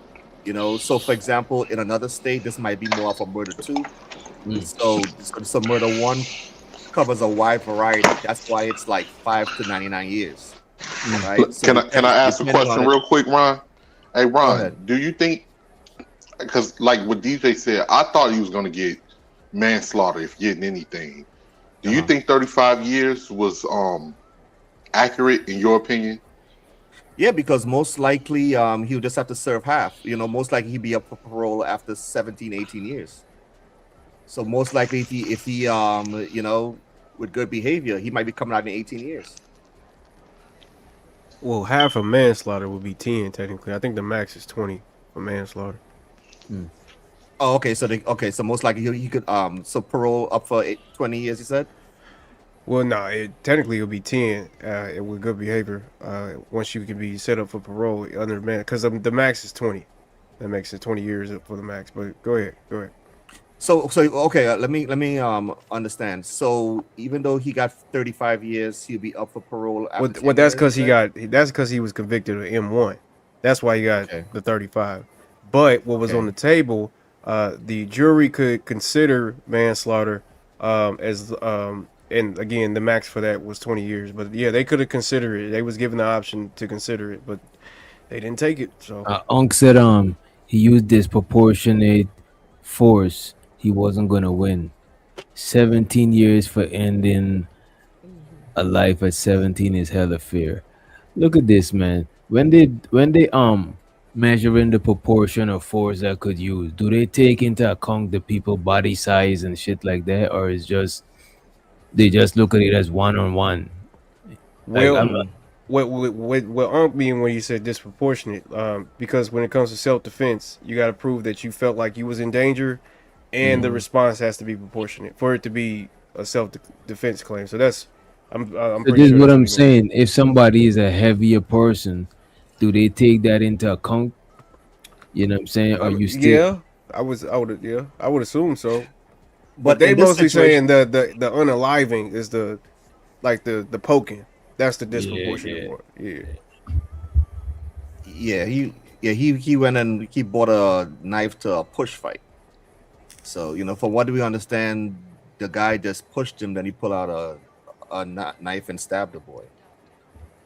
You know, so for example, in another state, this might be more of a murder 2. So murder 1 covers a wide variety. That's why it's like 5 to 99 years. Right? So can I ask a question real quick, Ron? Hey, Ron, do you think, because like what DJ said, I thought he was going to get manslaughter if getting anything. Do you think 35 years was accurate in your opinion? Yeah, because most likely he would just have to serve half. You know, most likely he'd be up for parole after 17, 18 years. So most likely if he you know, with good behavior, he might be coming out in 18 years. Well, half of manslaughter would be 10 technically. I think the max is 20 for manslaughter. Oh, okay. So most likely he could so parole up for 20 years. You said. Well, no, technically it would be 10 with good behavior. Once you can be set up for parole under man, because the max is 20. That makes it 20 years for the max. But go ahead. So okay, let me understand. So even though he got 35 years, he'll be up for parole. Well, that's because he was convicted of M1. That's why he got the 35. But what was on the table, the jury could consider manslaughter as and again, the max for that was 20 years. But yeah, they could have considered it. They was given the option to consider it, but they didn't take it. So Unc said he used disproportionate force. He wasn't gonna win. 17 years for ending a life at 17 is hella fair. Look at this, man. When they measuring the proportion of force that could use, do they take into account the people body size and shit like that, or is just they just look at it as one on one? Like well, I'm what Unc mean when you said disproportionate? Because when it comes to self defense, you got to prove that you felt like you was in danger, and the response has to be proportionate for it to be a self defense claim. So that's I'm so pretty this is sure what that's what I'm he meant. saying. If somebody is a heavier person, do they take that into account? You know what I'm saying? Or you still Yeah, I would assume so. But But they in this mostly saying situation, the unaliving is the poking. That's the Yeah, disproportionate yeah. part. Yeah. he went and he bought a knife to a push fight. So from what do we understand, the guy just pushed him, then he pulled out a knife and stabbed the boy.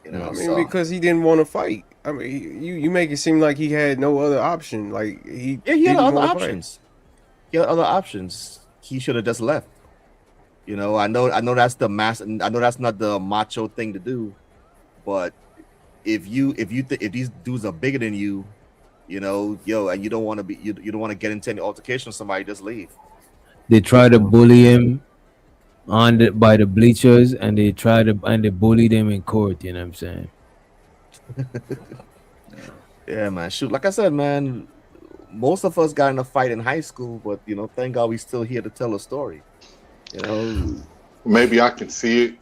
I mean, So because he didn't want to fight. I mean, you make it seem like he had no other option. Like he he had didn't other want to fight. options. He had other options. He should have just left. I know that's the mass, and I know that's not the macho thing to do, but if these dudes are bigger than you, and you don't want to be you don't want to get into any altercation with somebody, just leave. they try to bully him by the bleachers, and they bully them in court. You know what I'm saying? Yeah, man. Shoot, like I said, man, most of us got in a fight in high school, but thank God we still here to tell a story. Maybe I can see it.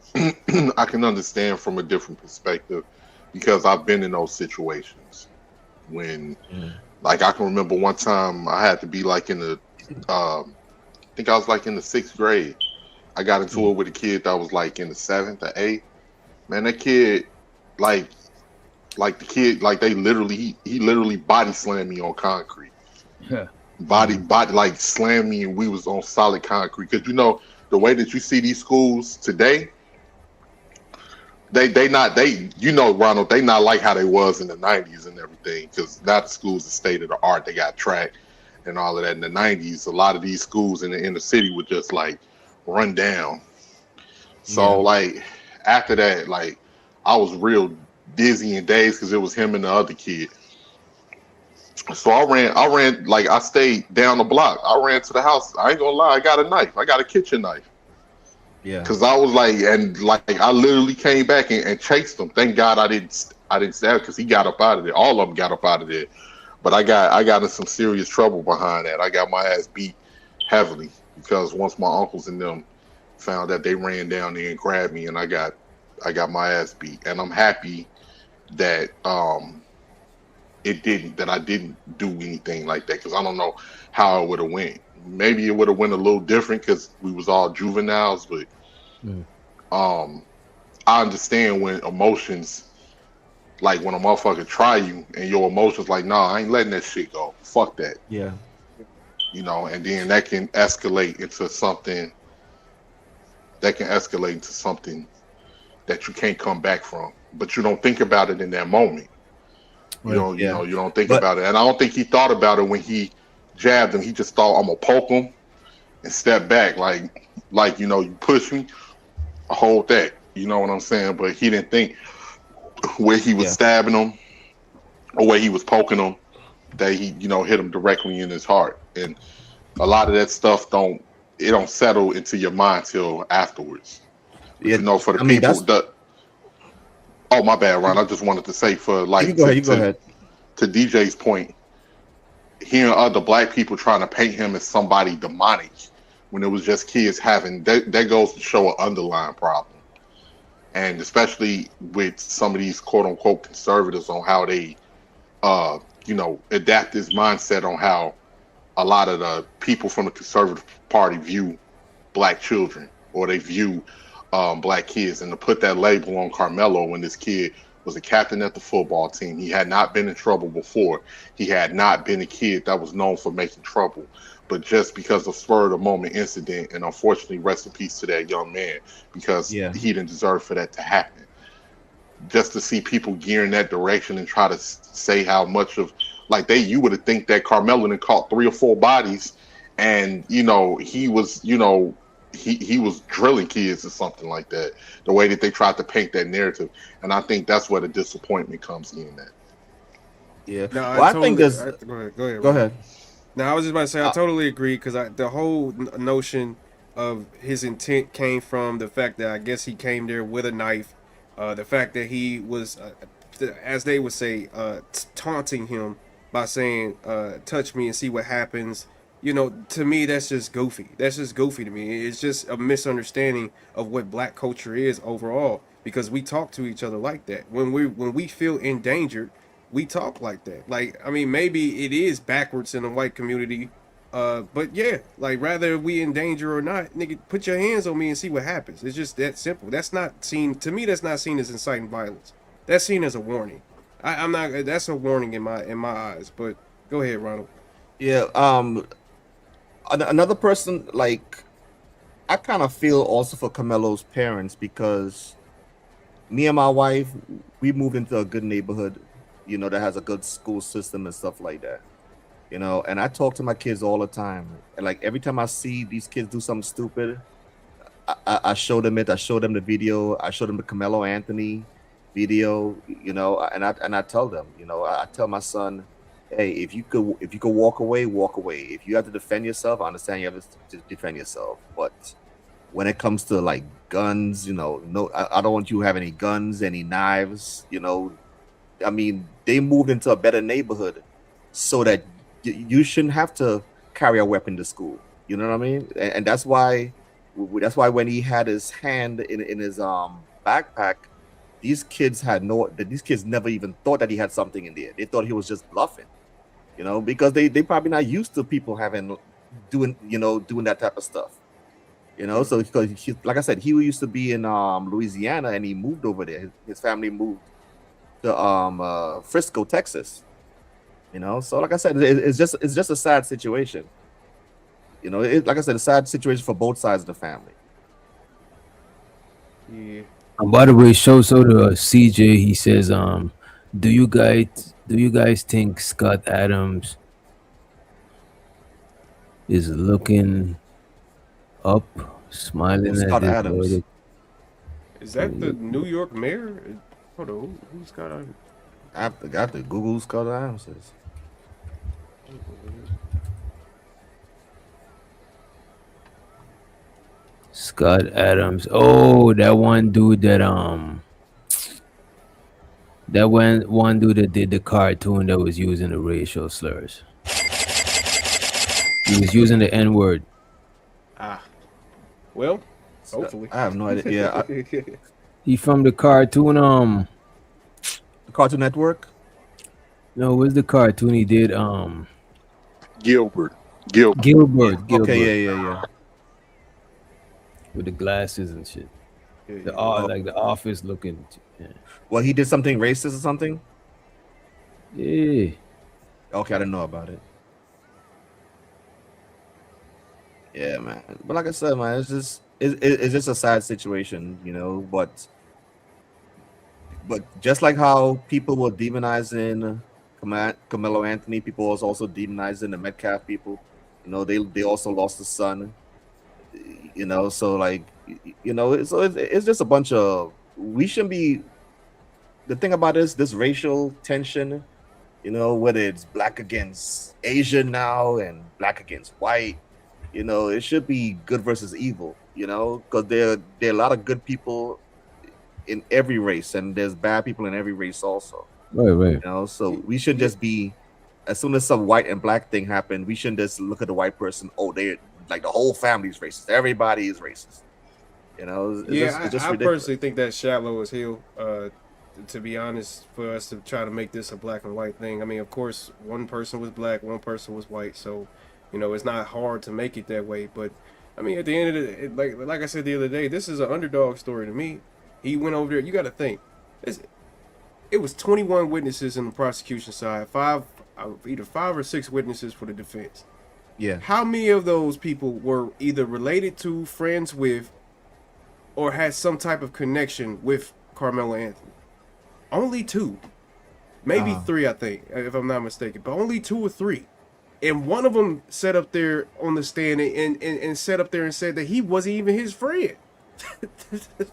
I can understand from a different perspective because I've been in those situations when, like, I can remember one time I had to be like in the, I think I was like in the 6th grade. I got into it with a kid that was like in the 7th or 8th. Man, that kid, like the kid, like they literally, he literally body slammed me on concrete. Yeah. Body like slammed me, and we was on solid concrete. Because the way that you see these schools today, Ronald, they not like how they was in the 90s and everything. Because now the schools are state of the art. They got track and all of that. In the 90s, a lot of these schools in the inner city were just like run down. So like after that, like I was real dizzy and dazed because it was him and the other kid. So I ran like I stayed down the block. I ran to the house. I ain't gonna lie, I got a knife. I got a kitchen knife. Yeah. Cause I was like, I literally came back and chased him. Thank God I didn't stab because he got up out of there. All of them got up out of there. But I got in some serious trouble behind that. I got my ass beat heavily because once my uncles and them found that, they ran down there and grabbed me, and I got my ass beat. And I'm happy that I didn't do anything like that, because I don't know how it would have went. Maybe it would have went a little different because we was all juveniles, but I understand when emotions, like when a motherfucker try you and your emotions like, nah, I ain't letting that shit go. Fuck that. Yeah. And then that can escalate into something that you can't come back from. But you don't think about it in that moment. You don't think about it. And I don't think he thought about it when he jabbed him. He just thought, I'm gonna poke him and step back, like you push me, I hold that. You know what I'm saying? But he didn't think where he was stabbing him or where he was poking him, that he hit him directly in his heart. And a lot of that stuff don't settle into your mind till afterwards. For the people. Oh, my bad, Ron. I just wanted to say to DJ's point, hearing other black people trying to paint him as somebody demonic when it was just kids having that goes to show an underlying problem. And especially with some of these quote unquote conservatives on how they adapt this mindset on how a lot of the people from the conservative party view black children, or they view black kids, and to put that label on Karmelo when this kid was a captain at the football team. He had not been in trouble before. He had not been a kid that was known for making trouble. but just because of spur of the moment incident, and unfortunately, rest in peace to that young man, because he didn't deserve for that to happen. Just to see people gear in that direction and try to say how much of like you would have think that Karmelo had caught 3 or 4 bodies, and he was he was drilling kids or something like that. The way that they tried to paint that narrative, and I think that's where the disappointment comes in. At. Yeah. No, Well, I think there's. Go ahead. Now, I was just about to say, I totally agree, because the whole notion of his intent came from the fact that I guess he came there with a knife, the fact that he was, as they would say, taunting him by saying, touch me and see what happens. To me, that's just goofy. That's just goofy to me. It's just a misunderstanding of what black culture is overall, because we talk to each other like that. When we feel endangered, we talk like that. Like, I mean, maybe it is backwards in the white community, but yeah, like, rather we in danger or not, nigga, put your hands on me and see what happens. It's just that simple. That's not seen, to me, that's not seen as inciting violence. That's seen as a warning. I'm not, that's a warning in my eyes, but go ahead, Ronald. Yeah, another person, like, I kind of feel also for Karmelo's parents, because me and my wife, we moved into a good neighborhood, that has a good school system and stuff like that. And I talk to my kids all the time. And like every time I see these kids do something stupid, I show them it. I show them the video. I show them the Karmelo Anthony video, and I tell them, I tell my son, hey, if you could walk away, walk away. If you have to defend yourself, I understand you have to defend yourself. But when it comes to like guns, no, I don't want you to have any guns, any knives, I mean, they moved into a better neighborhood so that you shouldn't have to carry a weapon to school. You know what I mean? And that's why when he had his hand in his backpack, these kids never even thought that he had something in there. They thought he was just bluffing, because they probably not used to people doing that type of stuff. So because like I said, he used to be in Louisiana, and he moved over there. His family moved to Frisco, Texas. So like I said, it's just a sad situation. Like I said, a sad situation for both sides of the family. Yeah. And by the way, show so to CJ, he says, do you guys think Scott Adams is looking up, smiling at Scott this Adams? verdict? Is that the New York mayor? Hold on, who's Scott Adams? I got to Google who Scott Adams is. Scott Adams. Oh, that one dude that one dude that did the cartoon that was using the racial slurs. He was using the N-word. Well, hopefully. I have no idea. Yeah, He from the cartoon the Cartoon Network. No, what's the cartoon he did? Gilbert. Okay, yeah. With the glasses and shit. Yeah. Like the office looking. Yeah. Well, he did something racist or something? Yeah. Okay, I didn't know about it. Yeah, man. But like I said, man, it's just a sad situation, but just like how people were demonizing Karmelo Anthony, people was also demonizing the Metcalf people. They also lost a son. So like, it's just a bunch of, we shouldn't be. The thing about this racial tension, whether it's black against Asian now and black against white, it should be good versus evil, because there are a lot of good people in every race, and there's bad people in every race also. Right. So we should just be, as soon as some white and black thing happen, we shouldn't just look at the white person. Oh, they're like the whole family's racist. Everybody is racist. It's just I ridiculous. personally think that's shallow as hell. To be honest, for us to try to make this a black and white thing. I mean, of course, one person was black, one person was white, so it's not hard to make it that way. But I mean, at the end of it, like I said the other day, this is an underdog story to me. He went over there. You got to think, it was 21 witnesses in the prosecution side, either five or six witnesses for the defense. Yeah. How many of those people were either related to, friends with, or had some type of connection with Carmelo Anthony? Only 2. Maybe 3, I think, if I'm not mistaken. But only 2 or 3. And one of them sat up there on the stand and sat up there and said that he wasn't even his friend.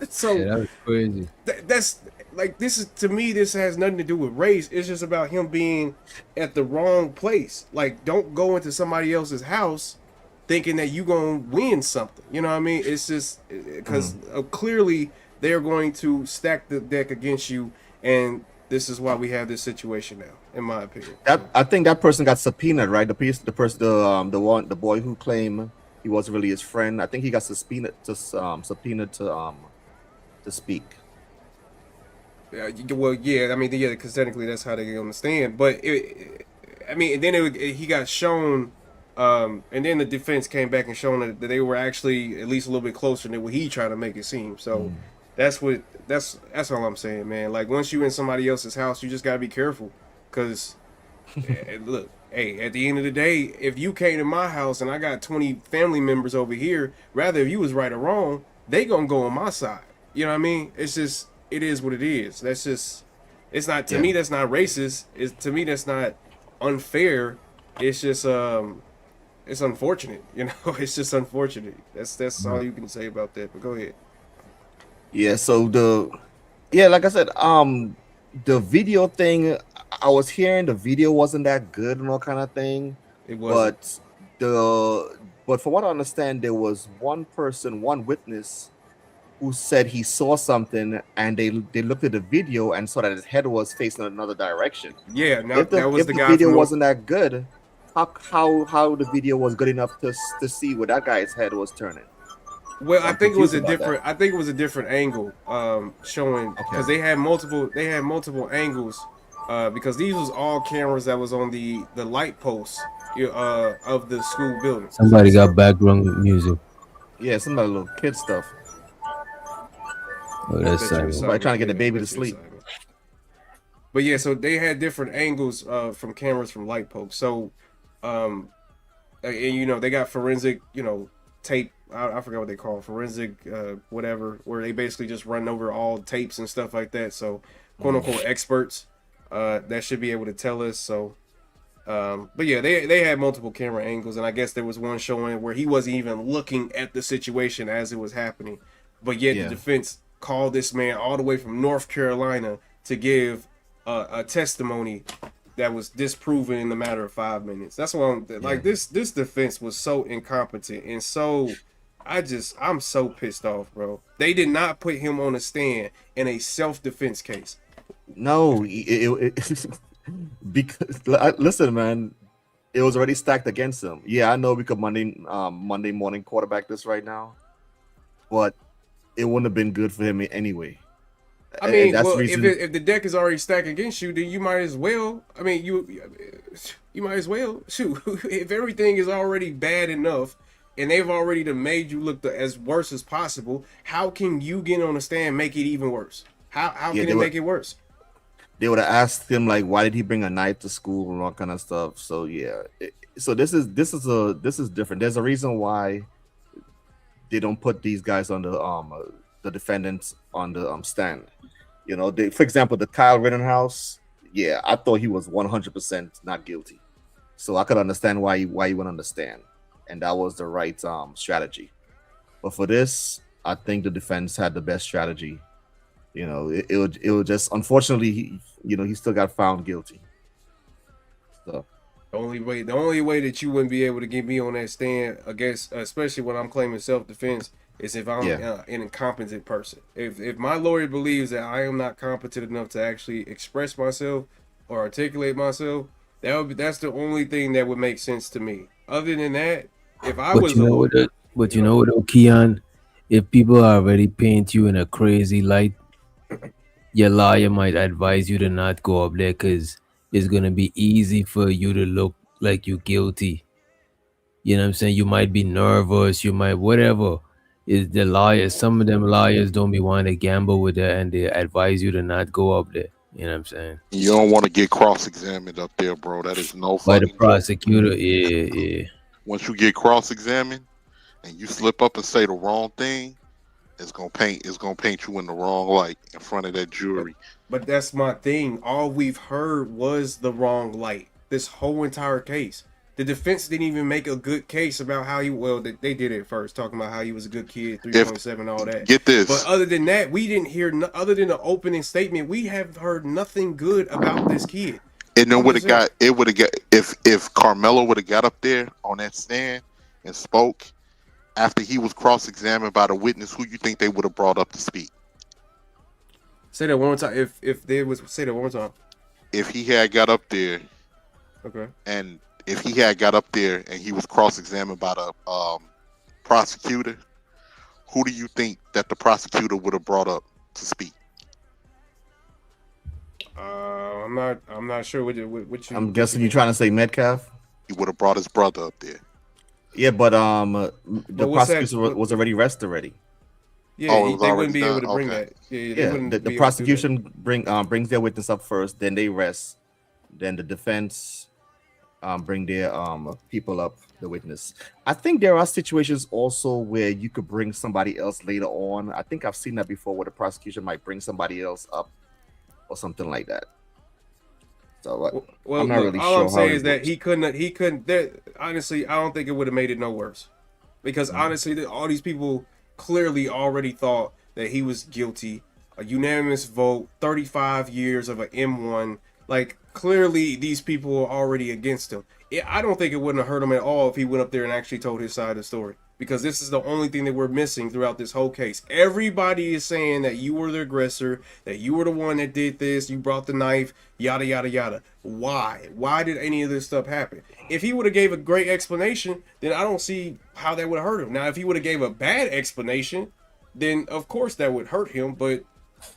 So Yeah, that was crazy. That's like, this is, to me, this has nothing to do with race. It's just about him being at the wrong place. Like, don't go into somebody else's house thinking that you gonna win something. You know what I mean? It's just because clearly they're going to stack the deck against you, and this is why we have this situation now, in my opinion. I think that person got subpoenaed, right? The boy who claimed he wasn't really his friend. I think he got subpoenaed to speak. Well, yeah, I mean, yeah, because technically that's how they get on the stand. But he got shown, and then the defense came back and shown that they were actually at least a little bit closer than what he tried to make it seem. So that's all I'm saying, man. Like, once you in somebody else's house, you just gotta be careful, because look, hey, at the end of the day, if you came to my house and I got 20 family members over here, rather if you was right or wrong, they gonna go on my side. You know what I mean? It's just, it is what it is. That's just, it's not, to me, that's not racist. To me, that's not unfair. It's just, it's unfortunate. You know, it's just unfortunate. That's all you can say about that. But go ahead. Yeah. So like I said, the video thing, I was hearing the video wasn't that good and all kind of thing. It wasn't. But from what I understand, there was one witness who said he saw something, and they looked at the video and saw that his head was facing another direction. Yeah, if the guy video wasn't that good, how the video was good enough to see where that guy's head was turning? Well, I think it was a different angle, showing, because they had multiple angles, because these was all cameras that was on the light posts of the school building. Somebody got background music. Yeah, somebody little kid stuff. Oh, that's somebody trying to get the baby to sleep. But yeah, so they had different angles from cameras from light posts. So, and they got forensic, tape. I forgot what they call it, forensic, whatever, where they basically just run over all tapes and stuff like that. So, quote unquote experts that should be able to tell us. So, but yeah, they had multiple camera angles, and I guess there was one showing where he wasn't even looking at the situation as it was happening, but yet the defense called this man all the way from North Carolina to give a testimony that was disproven in the matter of 5 minutes. That's why like this defense was so incompetent, and so I'm so pissed off, bro. They did not put him on a stand in a self-defense case. No, because listen, man, it was already stacked against him. Yeah, I know we could Monday morning quarterback this right now, but it wouldn't have been good for him anyway. I mean, if the deck is already stacked against you, then you might as well. I mean, you might as well shoot. If everything is already bad enough, and they've already made you look as worse as possible, how can you get on the stand and make it even worse? How can it make it worse? They would have asked him, like, why did he bring a knife to school and all kind of stuff. So yeah, so this is different. There's a reason why they don't put these guys on the defendants on the stand. For example, the Kyle Rittenhouse. Yeah, I thought he was 100% not guilty, so I could understand why he went on the stand, and that was the right strategy. But for this, I think the defense had the best strategy. It would just, unfortunately, he still got found guilty. So the only way that you wouldn't be able to get me on that stand against, especially when I'm claiming self-defense, is if I'm an incompetent person. If my lawyer believes that I am not competent enough to actually express myself or articulate myself, that's the only thing that would make sense to me. Other than that, if I was a lawyer, you know what, Keon, if people are already paint you in a crazy light, your lawyer might advise you to not go up there because it's gonna be easy for you to look like you're guilty. You know what I'm saying? You might be nervous, you might whatever. Is the lawyers, some of them lawyers don't be wanting to gamble with that, and they advise you to not go up there. You know what I'm saying? You don't want to get cross-examined up there, bro. That is no By fucking the prosecutor, yeah. once you get cross-examined and you slip up and say the wrong thing, it's gonna paint you in the wrong light in front of that jury. But that's my thing. All we've heard was the wrong light. This whole entire case. The defense didn't even make a good case about how he. Well, they did it first, talking about how he was a good kid, 3.7, all that. Get this. But other than that, we didn't hear. Other than the opening statement, we have heard nothing good about this kid. And then would have got if Karmelo would have got up there on that stand and spoke after he was cross-examined by the witness, who you think they would have brought up to speak? Say that one more time. If they was say that one more time. If he had got up there, okay, and if he had got up there and he was cross-examined by the prosecutor, who do you think that the prosecutor would have brought up to speak? I'm not sure what you. I'm guessing you're trying to say Metcalf. He would have brought his brother up there. Yeah, but the prosecutor was already arrested already. Yeah, they wouldn't be able to bring that. Yeah, the prosecution brings their witness up first, then they rest, then the defense bring their people up, the witness. I think there are situations also where you could bring somebody else later on. I think I've seen that before, where the prosecution might bring somebody else up or something like that. So well, I'm not really all sure. I'm saying is that he couldn't. Honestly, I don't think it would have made it no worse, because honestly, all these people clearly already thought that he was guilty. A unanimous vote, 35 years of an M1. Like, clearly these people are already against him. I don't think it wouldn't have hurt him at all if he went up there and actually told his side of the story, because this is the only thing that we're missing throughout this whole case. Everybody is saying that you were the aggressor, that you were the one that did this, you brought the knife, yada, yada, yada. Why? Why did any of this stuff happen? If he would have gave a great explanation, then I don't see how that would have hurt him. Now, if he would have gave a bad explanation, then of course that would hurt him, but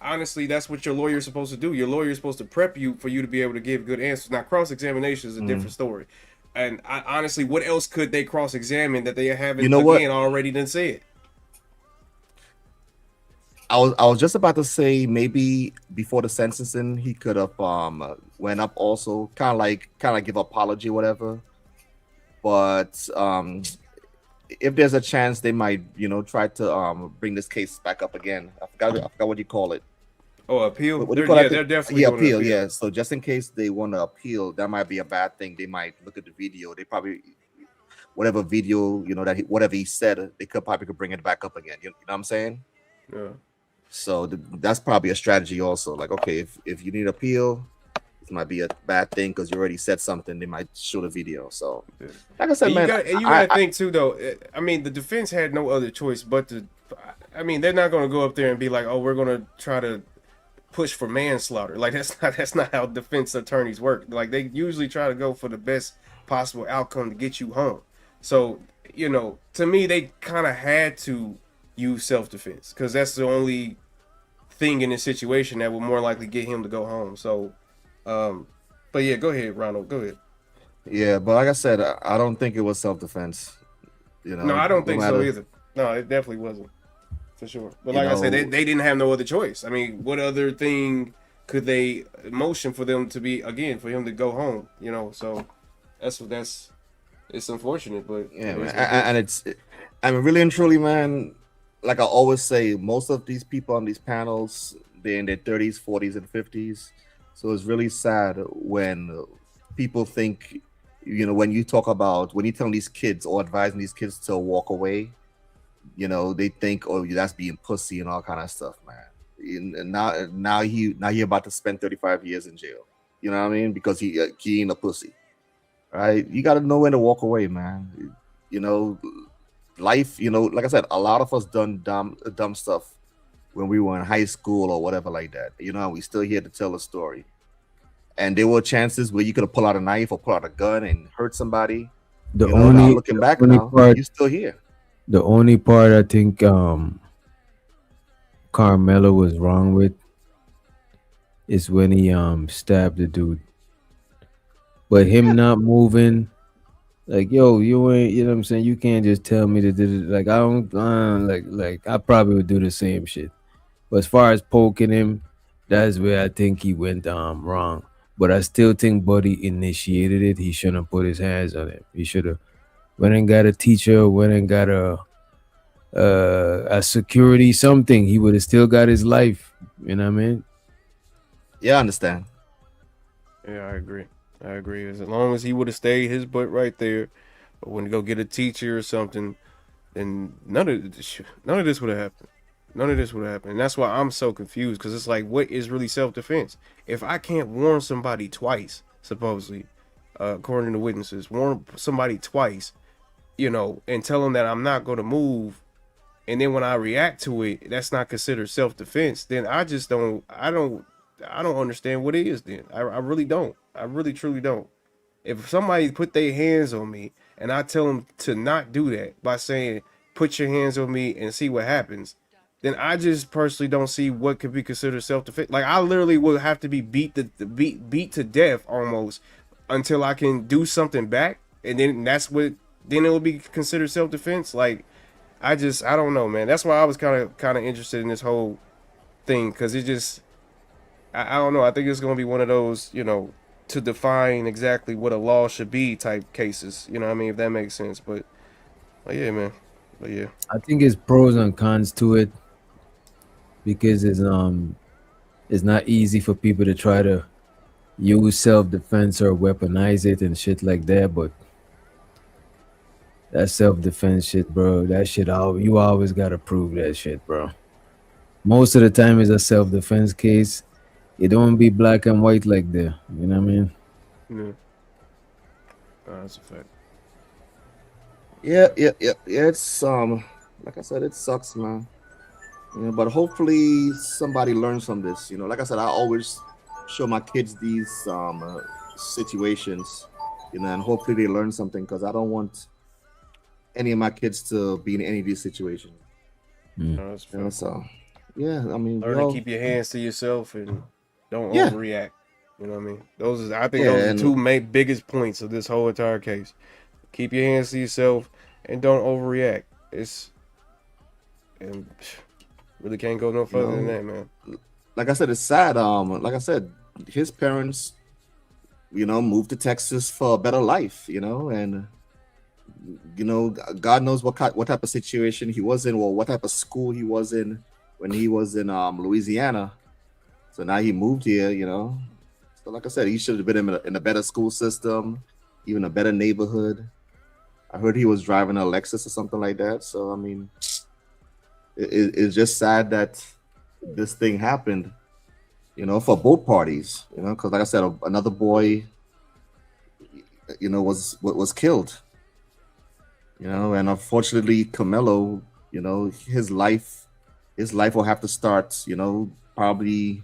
honestly, that's what your lawyer is supposed to do. Your lawyer is supposed to prep you for you to be able to give good answers. Now, cross-examination is a different story. And honestly, what else could they cross-examine that they haven't already done said? I was just about to say maybe before the sentencing he could have went up also, kind of like give apology or whatever. But if there's a chance, they might try to bring this case back up again. I forgot what you call it. Oh, appeal. What do you call it? They're definitely appeal. Yeah. So just in case they want to appeal, that might be a bad thing. They might look at the video. They probably whatever video whatever he said, they could bring it back up again. You know what I'm saying? Yeah. So that's probably a strategy also. Like, okay, if you need appeal, this might be a bad thing because you already said something. They might show the video. So, like I said, and man, you got to think too, though. I mean, the defense had no other choice but to. I mean, they're not going to go up there and be like, "Oh, we're going to try to push for manslaughter." Like that's not how defense attorneys work. Like, they usually try to go for the best possible outcome to get you home. So, to me, they kind of had to use self-defense because that's the only thing in this situation that would more likely get him to go home. So, but yeah, go ahead, Ronald. Go ahead. Yeah, but like I said, I don't think it was self-defense. No, I don't think so either. No, it definitely wasn't, for sure. But like I said, they didn't have no other choice. I mean, what other thing could they motion for them to be for him to go home? So it's unfortunate, but yeah, man. And it's, I mean, really and truly, man. Like I always say, most of these people on these panels, they're in their 30s, 40s, and 50s. So it's really sad when people think, when you tell these kids or advising these kids to walk away, they think, oh, that's being pussy and all kind of stuff, man. And now he about to spend 35 years in jail. You know what I mean? Because he ain't a pussy, right? You got to know when to walk away, man. Life, like I said, a lot of us done dumb stuff when we were in high school or whatever like that. We still here to tell a story. And there were chances where you could have pulled out a knife or pull out a gun and hurt somebody. Looking back now, you're still here. The only part I think Karmelo was wrong with is when he stabbed the dude. But him not moving, like, yo, you ain't, you know what I'm saying? You can't just tell me to do it. Like, I don't, like, I probably would do the same shit. But as far as poking him, that's where I think he went wrong. But I still think Buddy initiated it. He shouldn't have put his hands on him. He should have went and got a teacher, went and got a security something, he would have still got his life. You know what I mean? Yeah, I understand. Yeah, I agree. As long as he would have stayed his butt right there, or when to go get a teacher or something, then none of this would have happened. None of this would have happened. And that's why I'm so confused, because it's like, what is really self-defense? If I can't warn somebody twice, supposedly, according to witnesses, warn somebody twice, you know, and tell them that I'm not going to move, and then when I react to it, that's not considered self-defense, then I don't understand what it is then. I really don't. I really truly don't. If somebody put their hands on me and I tell them to not do that by saying, put your hands on me and see what happens, then I just personally don't see what could be considered self-defense. Like, I literally would have to be beat to death almost until I can do something back. And then then it would be considered self-defense. Like, I don't know, man. That's why I was kind of interested in this whole thing, because it just, I don't know. I think it's going to be one of those, you know, to define exactly what a law should be type cases. You know what I mean? If that makes sense. But yeah, man. But yeah. I think it's pros and cons to it, because it's not easy for people to try to use self-defense or weaponize it and shit like that. But that self-defense shit, bro, that shit, you always gotta prove that shit, bro. Most of the time it's a self-defense case. It don't be black and white like that. You know what I mean? Yeah. That's a fact. Yeah. It's like I said, it sucks, man. You know, but hopefully somebody learns from this. You know, like I said, I always show my kids these situations, you know, and hopefully they learn something, because I don't want any of my kids to be in any of these situations. No, that's fair. You know, so yeah, I mean, learn to keep your hands to yourself and don't Yeah. overreact. You know what I mean? I think Yeah, those are the and- two biggest points of this whole entire case. Keep your hands to yourself and don't overreact. And really can't go no further than that, man. Like I said, it's sad. Like I said, his parents, you know, moved to Texas for a better life, you know, and you know, God knows what type of situation he was in, or what type of school he was in when he was in Louisiana. So now he moved here, you know. So like I said, he should have been in a better school system, even a better neighborhood. I heard he was driving a Lexus or something like that. So I mean, it's just sad that this thing happened, you know, for both parties, you know, because like I said, another boy, you know, was killed, you know, and unfortunately, Karmelo, you know, his life will have to start, you know, probably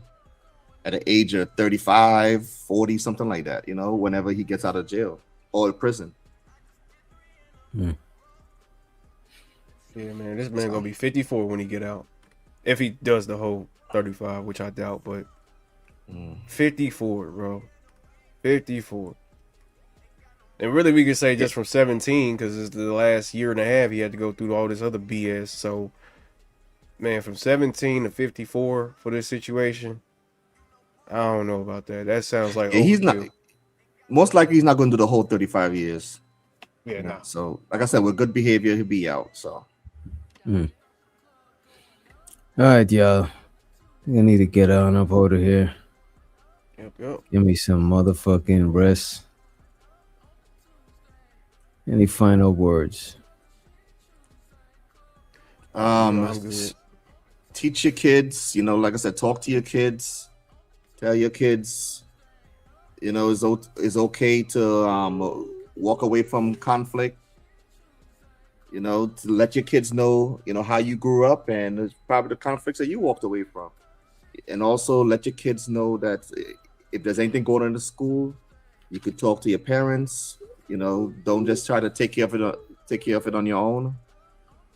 at the age of 35, 40, something like that, you know, whenever he gets out of jail or prison. Yeah, man, this man gonna be 54 when he get out. If he does the whole 35, which I doubt, but 54, bro. 54. And really, we could say just from 17, because it's the last year and a half he had to go through all this other BS. So, man, from 17 to 54 for this situation, I don't know about that. That sounds like he's not. overkill. Most likely, he's not going to do the whole 35 years. Yeah, you know? nah. So, like I said, with good behavior, he'll be out. So, All right, y'all. I think I need to get on up out of here. Yep. Give me some motherfucking rest. Any final words? I'm good. Teach your kids, you know, like I said, talk to your kids, tell your kids, you know, it's okay to walk away from conflict, you know, to let your kids know, you know, how you grew up and it's probably the conflicts that you walked away from. And also let your kids know that if there's anything going on in the school, you could talk to your parents, you know, don't just try to take care of it on your own.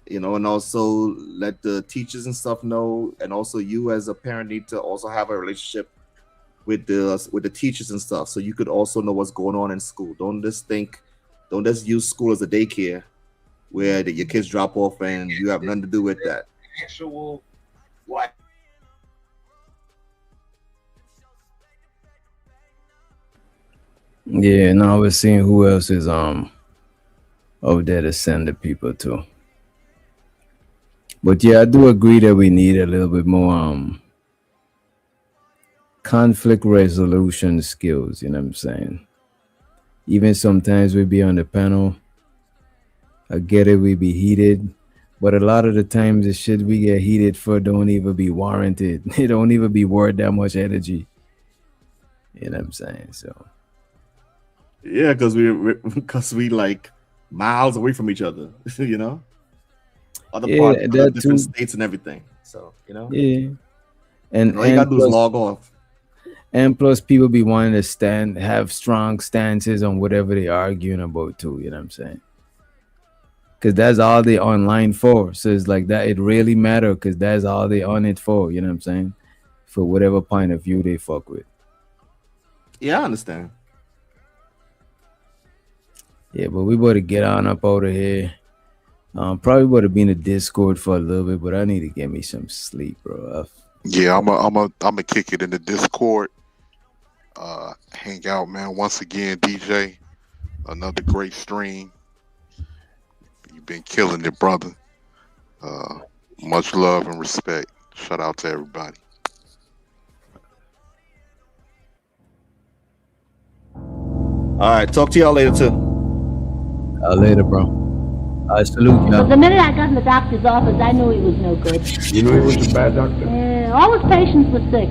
You know, and also let the teachers and stuff know, and also you as a parent need to also have a relationship with the teachers and stuff, so you could also know what's going on in school. Don't just use school as a daycare where your kids drop off and you have nothing to do with that. Actual what? Yeah, now we're seeing who else is over there to send the people to. But yeah, I do agree that we need a little bit more conflict resolution skills, you know what I'm saying? Even sometimes we be on the panel, I get it, we be heated, but a lot of the times the shit we get heated for don't even be warranted. It don't even be worth that much energy. You know what I'm saying? So Yeah, because we like miles away from each other, you know? Other yeah, other that different too. states and everything. So, you know? Yeah. And all you gotta do is log off. And plus people be wanting to have strong stances on whatever they arguing about too, you know what I'm saying? Because that's all they online for. So it's like that, it really matter because that's all they on it for, you know what I'm saying? For whatever point of view they fuck with. Yeah, I understand. Yeah, but we better get on up out of here. Probably better be in the Discord for a little bit, but I need to get me some sleep, bro. Yeah, I'm a kick it in the Discord. Hang out, man. Once again, DJ, another great stream. You've been killing it, brother. Much love and respect. Shout out to everybody. All right, talk to y'all later too. Later, bro. I salute But y'all. the minute I got in the doctor's office, I knew he was no good. You knew he was a bad doctor? All his patients were sick.